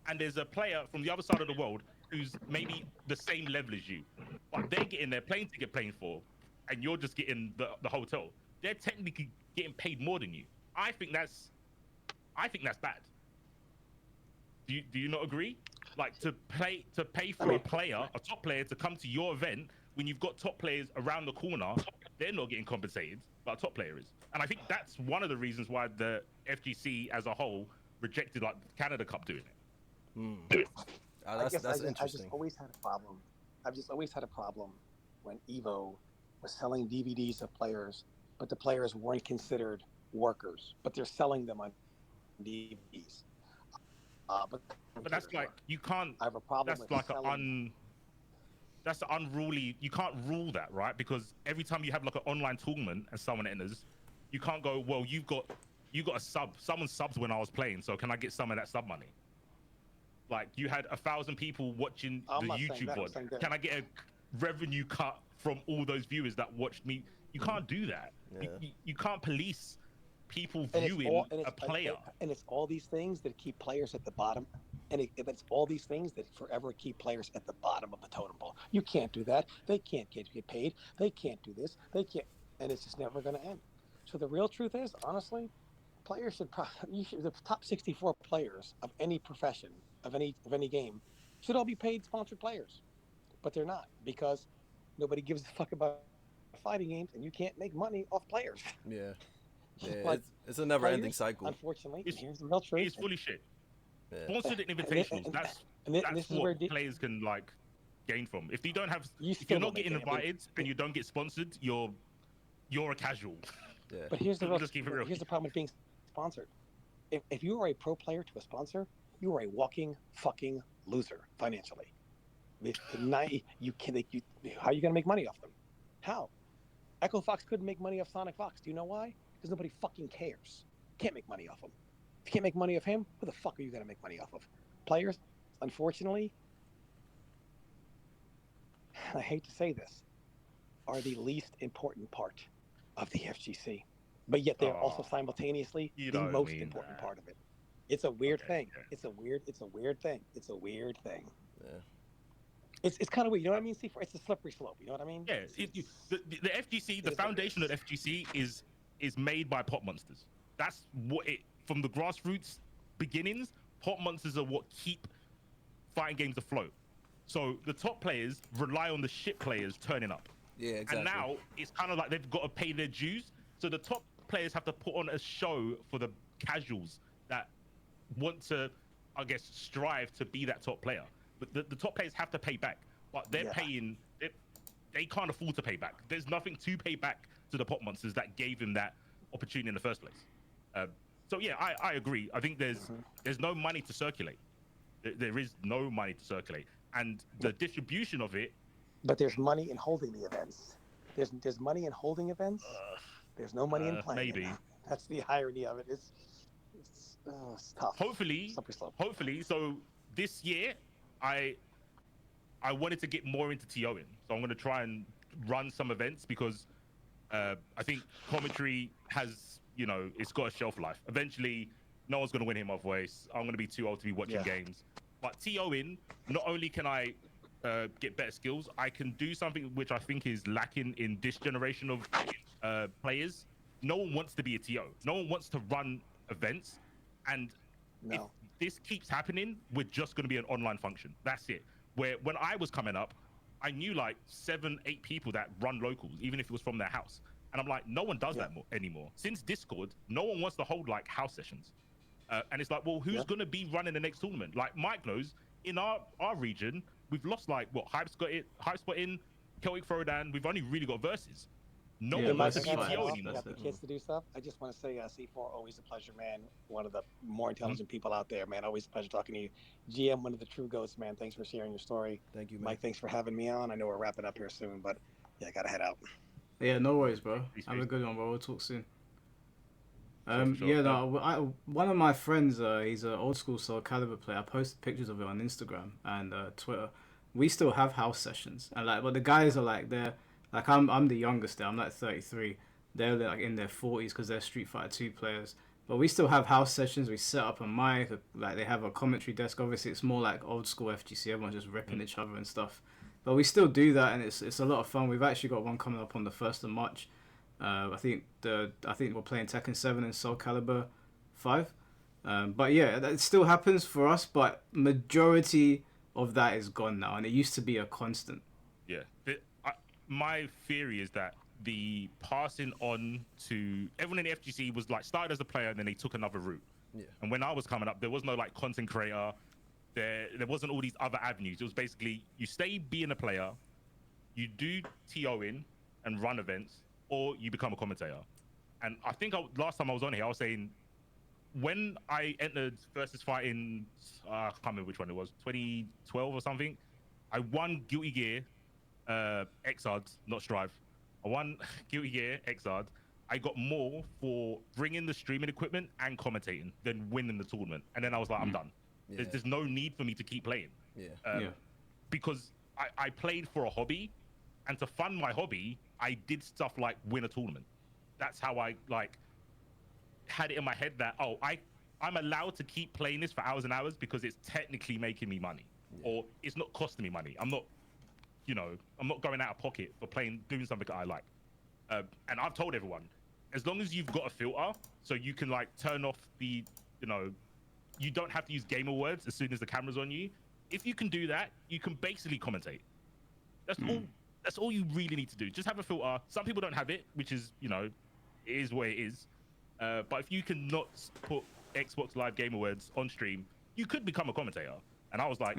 and there's a player from the other side of the world who's maybe the same level as you, but they're getting their plane ticket paid for, and you're just getting the hotel. They're technically getting paid more than you. I think that's bad. Do you not agree? Like to pay for a top player to come to your event when you've got top players around the corner, they're not getting compensated, but a top player is. And I think that's one of the reasons why the FGC as a whole rejected like Canada Cup doing it. That's interesting. I just always had a problem. I've just always had a problem when Evo was selling DVDs of players, but the players weren't considered workers, but they're selling them on DVDs. But that's like, you can't. I have a problem. That's with like selling. That's unruly. You can't rule that, right? Because every time you have like an online tournament and someone enters, you can't go, well, you got a sub. Someone subs when I was playing, so can I get some of that sub money? Like, you had 1,000 people watching the YouTube VOD. Can I get a revenue cut from all those viewers that watched me? You can't do that. Yeah. You can't police people viewing a player. And it's all these things that keep players at the bottom. And it's all these things that forever keep players at the bottom of the totem pole. You can't do that. They can't get paid. They can't do this. They can't. And it's just never going to end. So the real truth is, honestly, players should the top 64 players of any profession, of any game, should all be paid sponsored players. But they're not, because nobody gives a fuck about fighting games, and you can't make money off players. Yeah. Like, it's a never-ending cycle. Unfortunately, here's the real truth. It's fully shit. Yeah. Sponsored invitationals. That's what players can like gain from. If you don't have, if you're not getting invited and you don't get sponsored, you're a casual. Yeah. But here's the problem with being sponsored. If you are a pro player to a sponsor, you are a walking fucking loser financially. How are you gonna make money off them? How? Echo Fox couldn't make money off Sonic Fox. Do you know why? Because nobody fucking cares. Can't make money off him. If you can't make money off him, who the fuck are you gonna make money off of? Players, unfortunately, I hate to say this, are the least important part of the FGC. But yet they're also simultaneously the most important part of it. It's a weird thing. Yeah. It's a weird thing. It's a weird thing. Yeah. It's kind of weird. You know what I mean? It's a slippery slope. You know what I mean? Yeah. The FGC, the foundation of the FGC is made by pot monsters. That's what it, from the grassroots beginnings, pot monsters are what keep fighting games afloat. So the top players rely on the shit players turning up. Yeah, exactly. And now it's kind of like they've got to pay their dues. So the top players have to put on a show for the casuals that want to, I guess, strive to be that top player. But the top players have to pay back. But they're paying, they can't afford to pay back. There's nothing to pay back to the pot monsters that gave them that opportunity in the first place. So yeah, I agree. I think there's no money to circulate. There is no money to circulate. And the distribution of it. But there's money in holding the events. There's money in holding events. There's no money in playing. Maybe. That's the irony of it. It's tough. Hopefully. So this year, I wanted to get more into TOing. So I'm going to try and run some events because I think commentary has, it's got a shelf life. Eventually, no one's going to win him my voice. I'm going to be too old to be watching games. But TOing, not only can I get better skills, I can do something which I think is lacking in this generation of players, no one wants to be a TO. No one wants to run events, and if No. this keeps happening, we're just going to be an online function. That's it. Where when I was coming up, I knew like 7, 8 people that run locals, even if it was from their house. And I'm like, no one does that anymore. Since Discord, no one wants to hold like house sessions. And it's like, well, who's going to be running the next tournament? Like Mike knows, in our region, we've lost like what Hypespot in, Celtic Throwdown. We've only really got verses. No one wants to be a TO anymore. Got the kids to do stuff. I just want to say, C4, always a pleasure, man. One of the more intelligent people out there, man. Always a pleasure talking to you. GM, one of the true goats, man. Thanks for sharing your story. Thank you, man. Mike, thanks for having me on. I know we're wrapping up here soon, but yeah, I gotta head out. Yeah, no worries, bro. Have a good one, bro. We'll talk soon. Sure. Yeah, no, one of my friends, he's an old school Soul Calibur player. I posted pictures of it on Instagram and Twitter. We still have house sessions, and like, but the guys are like they're like I'm the youngest there. I'm like 33. They're like in their 40s because they're Street Fighter 2 players. But we still have house sessions. We set up a mic, like they have a commentary desk. Obviously, it's more like old school FGC. Everyone's just ripping each other and stuff. But we still do that, and it's a lot of fun. We've actually got one coming up on the 1st of March. I think we're playing Tekken 7 and Soul Calibur 5. But yeah, that still happens for us. But majority of that is gone now, and it used to be a constant. Yeah, my theory is that the passing on to everyone in the FGC was like started as a player and then they took another route. Yeah. And when I was coming up, there was no like content creator. There wasn't all these other avenues. It was basically you stay being a player, you do TOing and run events, or you become a commentator. And I think last time I was on here, I was saying when I entered Versus Fighting, I can't remember which one it was, 2012 or something. I won Guilty Gear, Xrd, not Strive. I won Guilty Gear, Xrd. I got more for bringing the streaming equipment and commentating than winning the tournament. And then I was like, I'm done. Yeah. There's no need for me to keep playing. Yeah. Because I played for a hobby, and to fund my hobby, I did stuff like win a tournament. That's how I like had it in my head that I'm allowed to keep playing this for hours and hours because it's technically making me money, or it's not costing me money. I'm not going out of pocket for doing something that I like. And I've told everyone, as long as you've got a filter, so you can like turn off the, you don't have to use gamer words as soon as the camera's on you. If you can do that, you can basically commentate. That's all you really need to do. Just have a filter. Some people don't have it, which is, it is what it is. But if you can not put Xbox Live gamer words on stream, you could become a commentator. And I was like,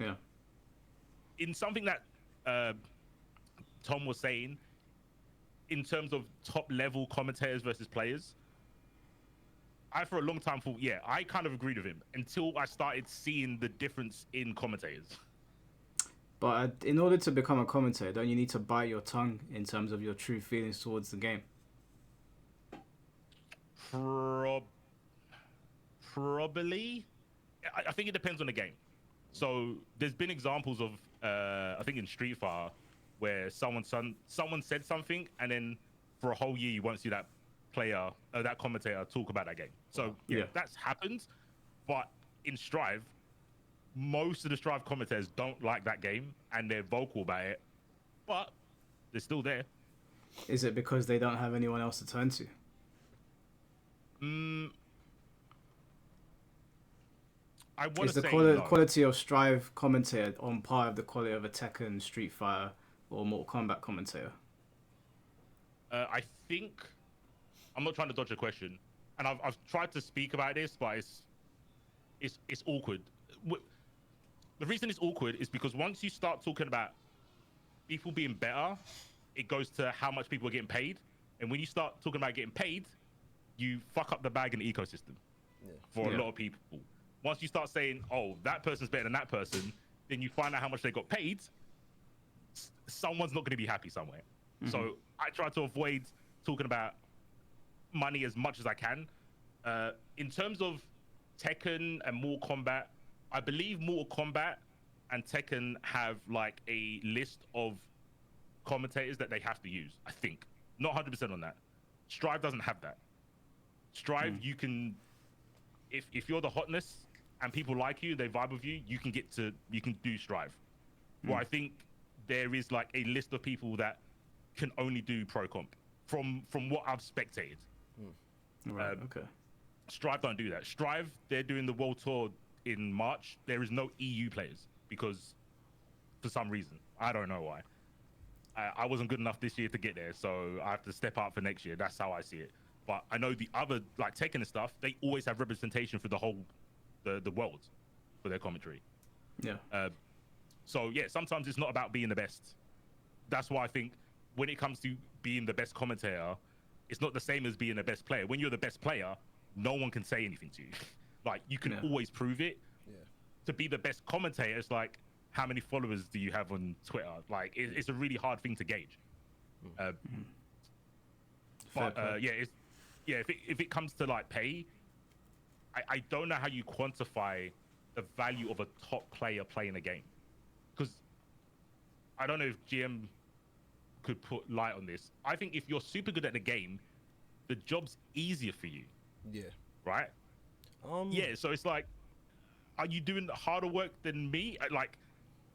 in something that Tom was saying, in terms of top level commentators versus players, I for a long time thought, I kind of agreed with him until I started seeing the difference in commentators. But in order to become a commentator, don't you need to bite your tongue in terms of your true feelings towards the game? Probably. I think it depends on the game. So there's been examples of, I think in Street Fighter, where someone said something, and then for a whole year you won't see that player, that commentator talk about that game. So that's happened. But in Strive, most of the Strive commentators don't like that game, and they're vocal about it, but they're still there. Is it because they don't have anyone else to turn to? I want to say quality of Strive commentator on par with the quality of a Tekken, Street Fighter, or Mortal Kombat commentator? I think I'm not trying to dodge a question, and I've tried to speak about this, but it's awkward. The reason it's awkward is because once you start talking about people being better, it goes to how much people are getting paid, and when you start talking about getting paid, you fuck up the bag in the ecosystem for a lot of people. Once you start saying, oh, that person's better than that person, then you find out how much they got paid, someone's not going to be happy somewhere. So I try to avoid talking about money as much as I can. In terms of Tekken and Mortal Kombat, I believe Mortal Kombat and Tekken have like a list of commentators that they have to use, I think. Not 100% on that. Strive doesn't have that. Strive, you can, if you're the hotness and people like you, they vibe with you, you can do Strive. Well, I think there is like a list of people that can only do pro comp from what I've spectated. Right. Okay. Strive don't do that. Strive, they're doing the World Tour in March. There is no EU players because for some reason, I don't know why. I wasn't good enough this year to get there, so I have to step up for next year. That's how I see it. But I know the other, like Tekken and stuff, they always have representation for the whole, the world for their commentary. Yeah. So yeah, sometimes it's not about being the best. That's why I think when it comes to being the best commentator, it's not the same as being the best player. When you're the best player, no one can say anything to you. Like you can always prove it. Yeah. To be the best commentator, it's like, how many followers do you have on Twitter? Like it's a really hard thing to gauge. But if it comes to like pay, I don't know how you quantify the value of a top player playing a game, because I don't know if GM could put light on this. I think if you're super good at the game, the job's easier for you. Yeah. Right? Yeah, so it's like, are you doing harder work than me? Like,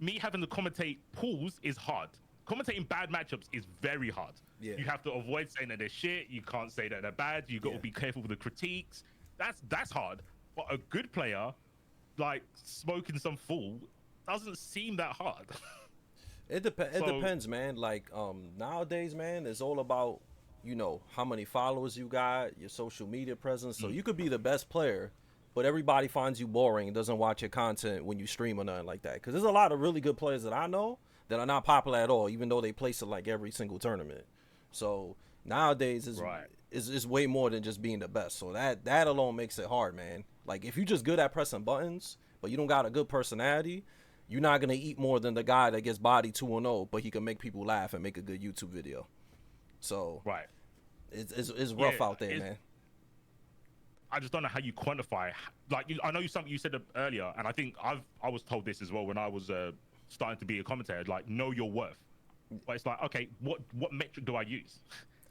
me having to commentate pools is hard. Commentating bad matchups is very hard. Yeah. You have to avoid saying that they're shit. You can't say that they're bad. You got to be careful with the critiques. That's hard. But a good player, like smoking some fool, doesn't seem that hard. It depends, man. Like nowadays, man, it's all about, you know, how many followers you got, your social media presence. So you could be the best player, but everybody finds you boring and doesn't watch your content when you stream or nothing like that. Because there's a lot of really good players that I know that are not popular at all, even though they place it like every single tournament. So nowadays is way more than just being the best. So that alone makes it hard, man. Like if you're just good at pressing buttons, but you don't got a good personality, you're not gonna eat more than the guy that gets body 2-0, but he can make people laugh and make a good YouTube video. So it's rough out there, man. I just don't know how you quantify. Like I know something you said earlier, and I think I was told this as well when I was starting to be a commentator. Like, know your worth. But it's like, okay, what metric do I use?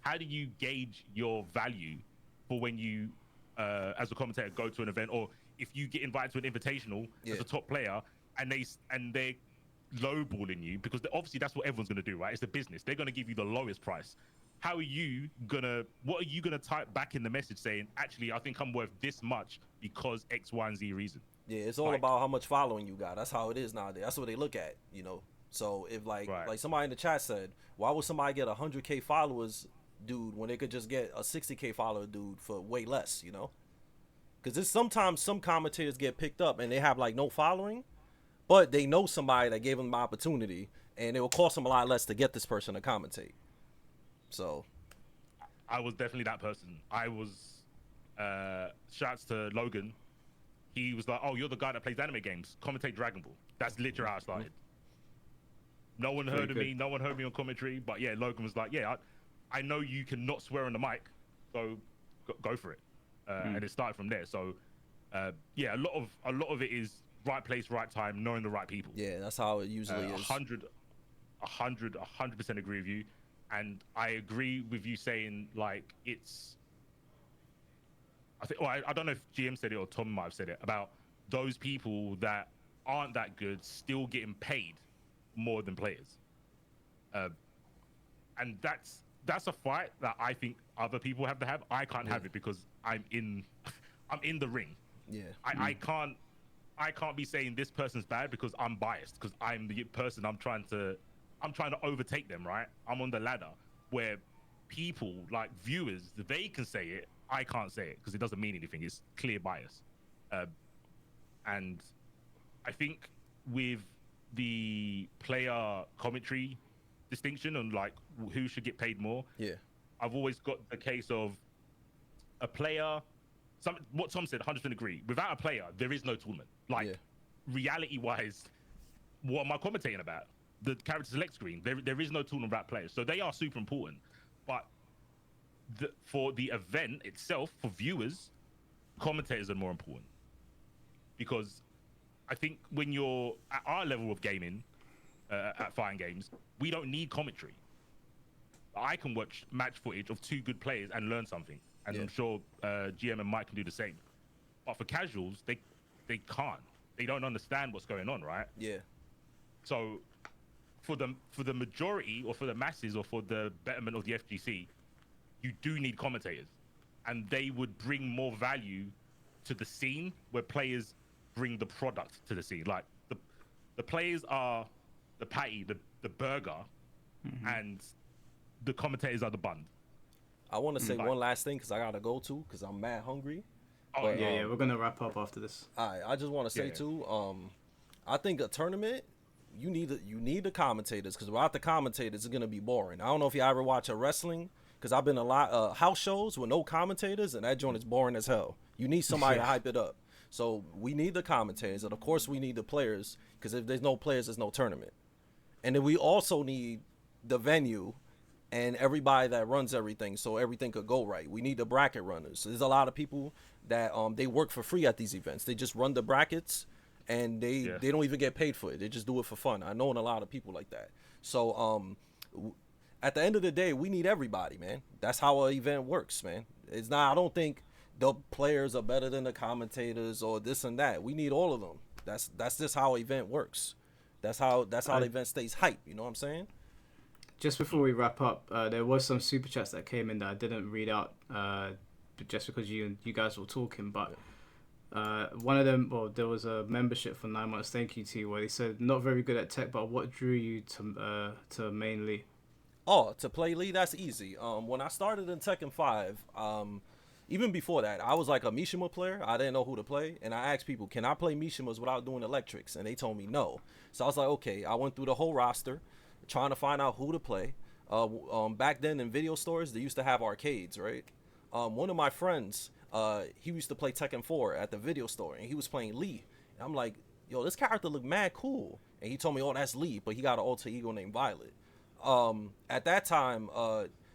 How do you gauge your value for when you, as a commentator, go to an event, or if you get invited to an invitational as a top player, and they're lowballing you, because obviously that's what everyone's gonna do, right? It's a business. They're gonna give you the lowest price. What are you gonna type back in the message saying, actually, I think I'm worth this much because X, Y, and Z reason? Yeah, it's all about how much following you got. That's how it is nowadays. That's what they look at, you know. So if like somebody in the chat said, why would somebody get 100K followers, dude, when they could just get a 60K follower dude for way less, you know? Because it's sometimes some commentators get picked up and they have like no following, but they know somebody that gave them the opportunity, and it will cost them a lot less to get this person to commentate. So I was definitely that person. I was shouts to Logan. He was like, oh, you're the guy that plays anime games, commentate Dragon Ball. That's literally how I started. No one heard of me, no one heard me on commentary, but yeah, Logan was like, yeah, I know you cannot swear on the mic, so go for it. And it started from there. So yeah, a lot of it is right place, right time, knowing the right people. Yeah, that's how it usually is. 100% agree with you. And I agree with you saying, like, it's, I don't know if GM said it or Tom might have said it, about those people that aren't that good still getting paid more than players. And that's a fight that I think other people have to have. I can't have it because I'm in the ring. Yeah. I can't be saying this person's bad because I'm biased, because I'm the person I'm trying to overtake them, right? I'm on the ladder where people, like viewers, they can say it. I can't say it because it doesn't mean anything. It's clear bias. And I think with the player commentary distinction on like who should get paid more, I've always got the case of a player. What Tom said, 100% agree. Without a player, there is no tournament. Like, reality-wise, what am I commentating about? The character select screen. There is no tournament without players. So they are super important. But for the event itself, for viewers, commentators are more important. Because I think when you're at our level of gaming, at Fighting Games, we don't need commentary. I can watch match footage of two good players and learn something. And I'm sure GM and Mike can do the same. But for casuals, they can't. They don't understand what's going on, right? Yeah. So for the majority, or for the masses, or for the betterment of the FGC, you do need commentators. and they would bring more value to the scene where players bring the product to the scene. Like the players are the patty, the burger, and the commentators are the bun. I want to say one last thing because I gotta go too because I'm mad hungry. Oh, but, yeah, we're gonna wrap up after this. I just want to say too. I think a tournament, you need the commentators because without the commentators, it's gonna be boring. I don't know if you ever watch a wrestling because I've been a lot house shows with no commentators and that joint is boring as hell. You need somebody to hype it up. So we need the commentators and of course we need the players because if there's no players, there's no tournament. And then we also need the venue and everybody that runs everything so everything could go right. We need the bracket runners. So there's a lot of people that they work for free at these events. They just run the brackets and they don't even get paid for it. They just do it for fun. I know a lot of people like that. So at the end of the day, we need everybody, man. That's how an event works, man. It's not. I don't think the players are better than the commentators or this and that. We need all of them. That's just how an event works. That's how the event stays hype. You know what I'm saying? Just before we wrap up, there was some super chats that came in that I didn't read out, just because you guys were talking. But one of them, well, there was a membership for 9 months. Thank you to where they said not very good at tech, but what drew you to mainly? Oh, to play Lee, that's easy. When I started in Tekken 5, even before that, I was like a Mishima player. I didn't know who to play, and I asked people, "Can I play Mishimas without doing electrics?" And they told me no. So I was like, okay. I went through the whole roster, trying to find out who to play. Back then in video stores, they used to have arcades, right? One of my friends, he used to play Tekken 4 at the video store, and he was playing Lee. And I'm like, yo, this character looked mad cool. And he told me, oh, that's Lee, but he got an alter ego named Violet. At that time,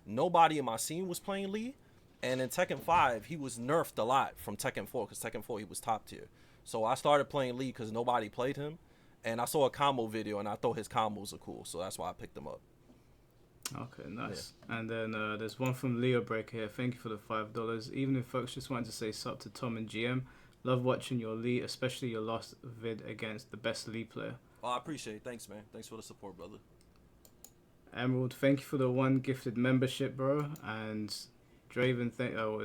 nobody in my scene was playing Lee. And in Tekken 5, he was nerfed a lot from Tekken 4, because Tekken 4, he was top tier. So I started playing Lee because nobody played him. And I saw a combo video, and I thought his combos are cool. So that's why I picked him up. Okay, nice. Yeah. And then there's one from Leo Breaker here. Thank you for the $5. Even if folks just wanted to say sup to Tom and GM, love watching your Lee, especially your last vid against the best Lee player. Oh, I appreciate it. Thanks, man. Thanks for the support, brother. Emerald, thank you for the 1 gifted membership, bro. And Draven,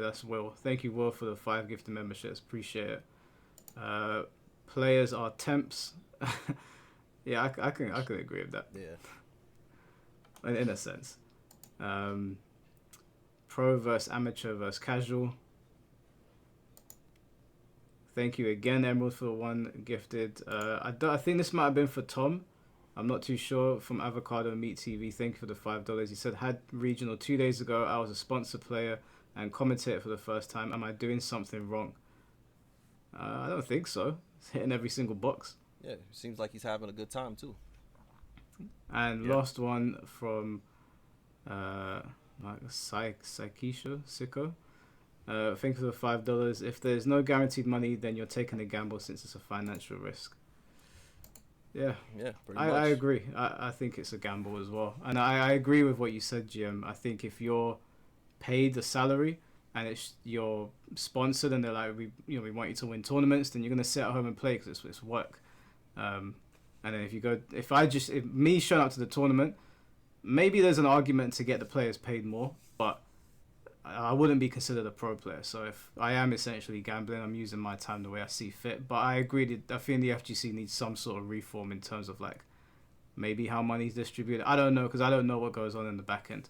that's Will. Thank you, Will, for the 5 gifted memberships. Appreciate it. Players are temps. Yeah, I can agree with that. Yeah. In a sense. Pro versus amateur versus casual. Thank you again, Emerald, for the 1 gifted. I think this might have been for Tom. I'm not too sure. From Avocado Meat TV, thank you for the $5. He said, had regional 2 days ago. I was a sponsor player and commentator for the first time. Am I doing something wrong? I don't think so. It's hitting every single box. Yeah, seems like he's having a good time too. And last one from Psykisha Sicko. Thank you for the $5. If there's no guaranteed money, then you're taking a gamble since it's a financial risk. Yeah, I agree. I think it's a gamble as well, and I agree with what you said, Jim. I think if you're paid the salary and you're sponsored and they're like, we want you to win tournaments, then you're gonna sit at home and play because it's work. And then if me showing up to the tournament, maybe there's an argument to get the players paid more, but I wouldn't be considered a pro player. So if I am essentially gambling, I'm using my time the way I see fit. But I agree. I think the FGC needs some sort of reform in terms of like maybe how money's distributed. I don't know because I don't know what goes on in the back end.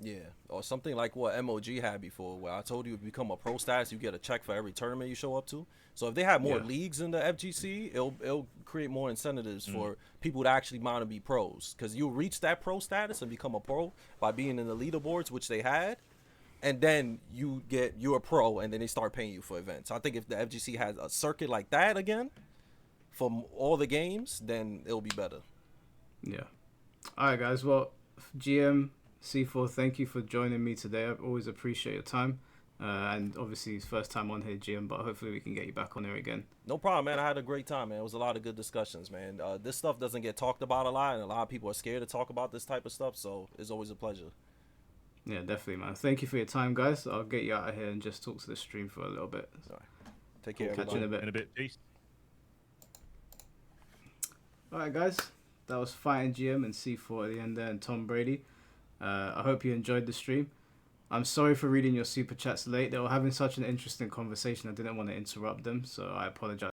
Yeah, or something like what MOG had before, where I told you if you become a pro status, you get a check for every tournament you show up to. So if they have more leagues in the FGC, it'll create more incentives for people to actually want to be pros. Because you'll reach that pro status and become a pro by being in the leaderboards, which they had. And then you're a pro, and then they start paying you for events. I think if the FGC has a circuit like that again for all the games, then it'll be better. Yeah. All right, guys. Well, GM, C4, thank you for joining me today. I always appreciate your time. And obviously, it's first time on here, GM, but hopefully we can get you back on here again. No problem, man. I had a great time, man. It was a lot of good discussions, man. This stuff doesn't get talked about a lot, and a lot of people are scared to talk about this type of stuff, so it's always a pleasure. Yeah, definitely, man. Thank you for your time, guys. I'll get you out of here and just talk to the stream for a little bit. All right. Take care. Catch you in a bit. Peace. All right, guys. That was Fighting GM and C4 at the end there, and Tom Brady. I hope you enjoyed the stream. I'm sorry for reading your super chats late. They were having such an interesting conversation. I didn't want to interrupt them, so I apologize.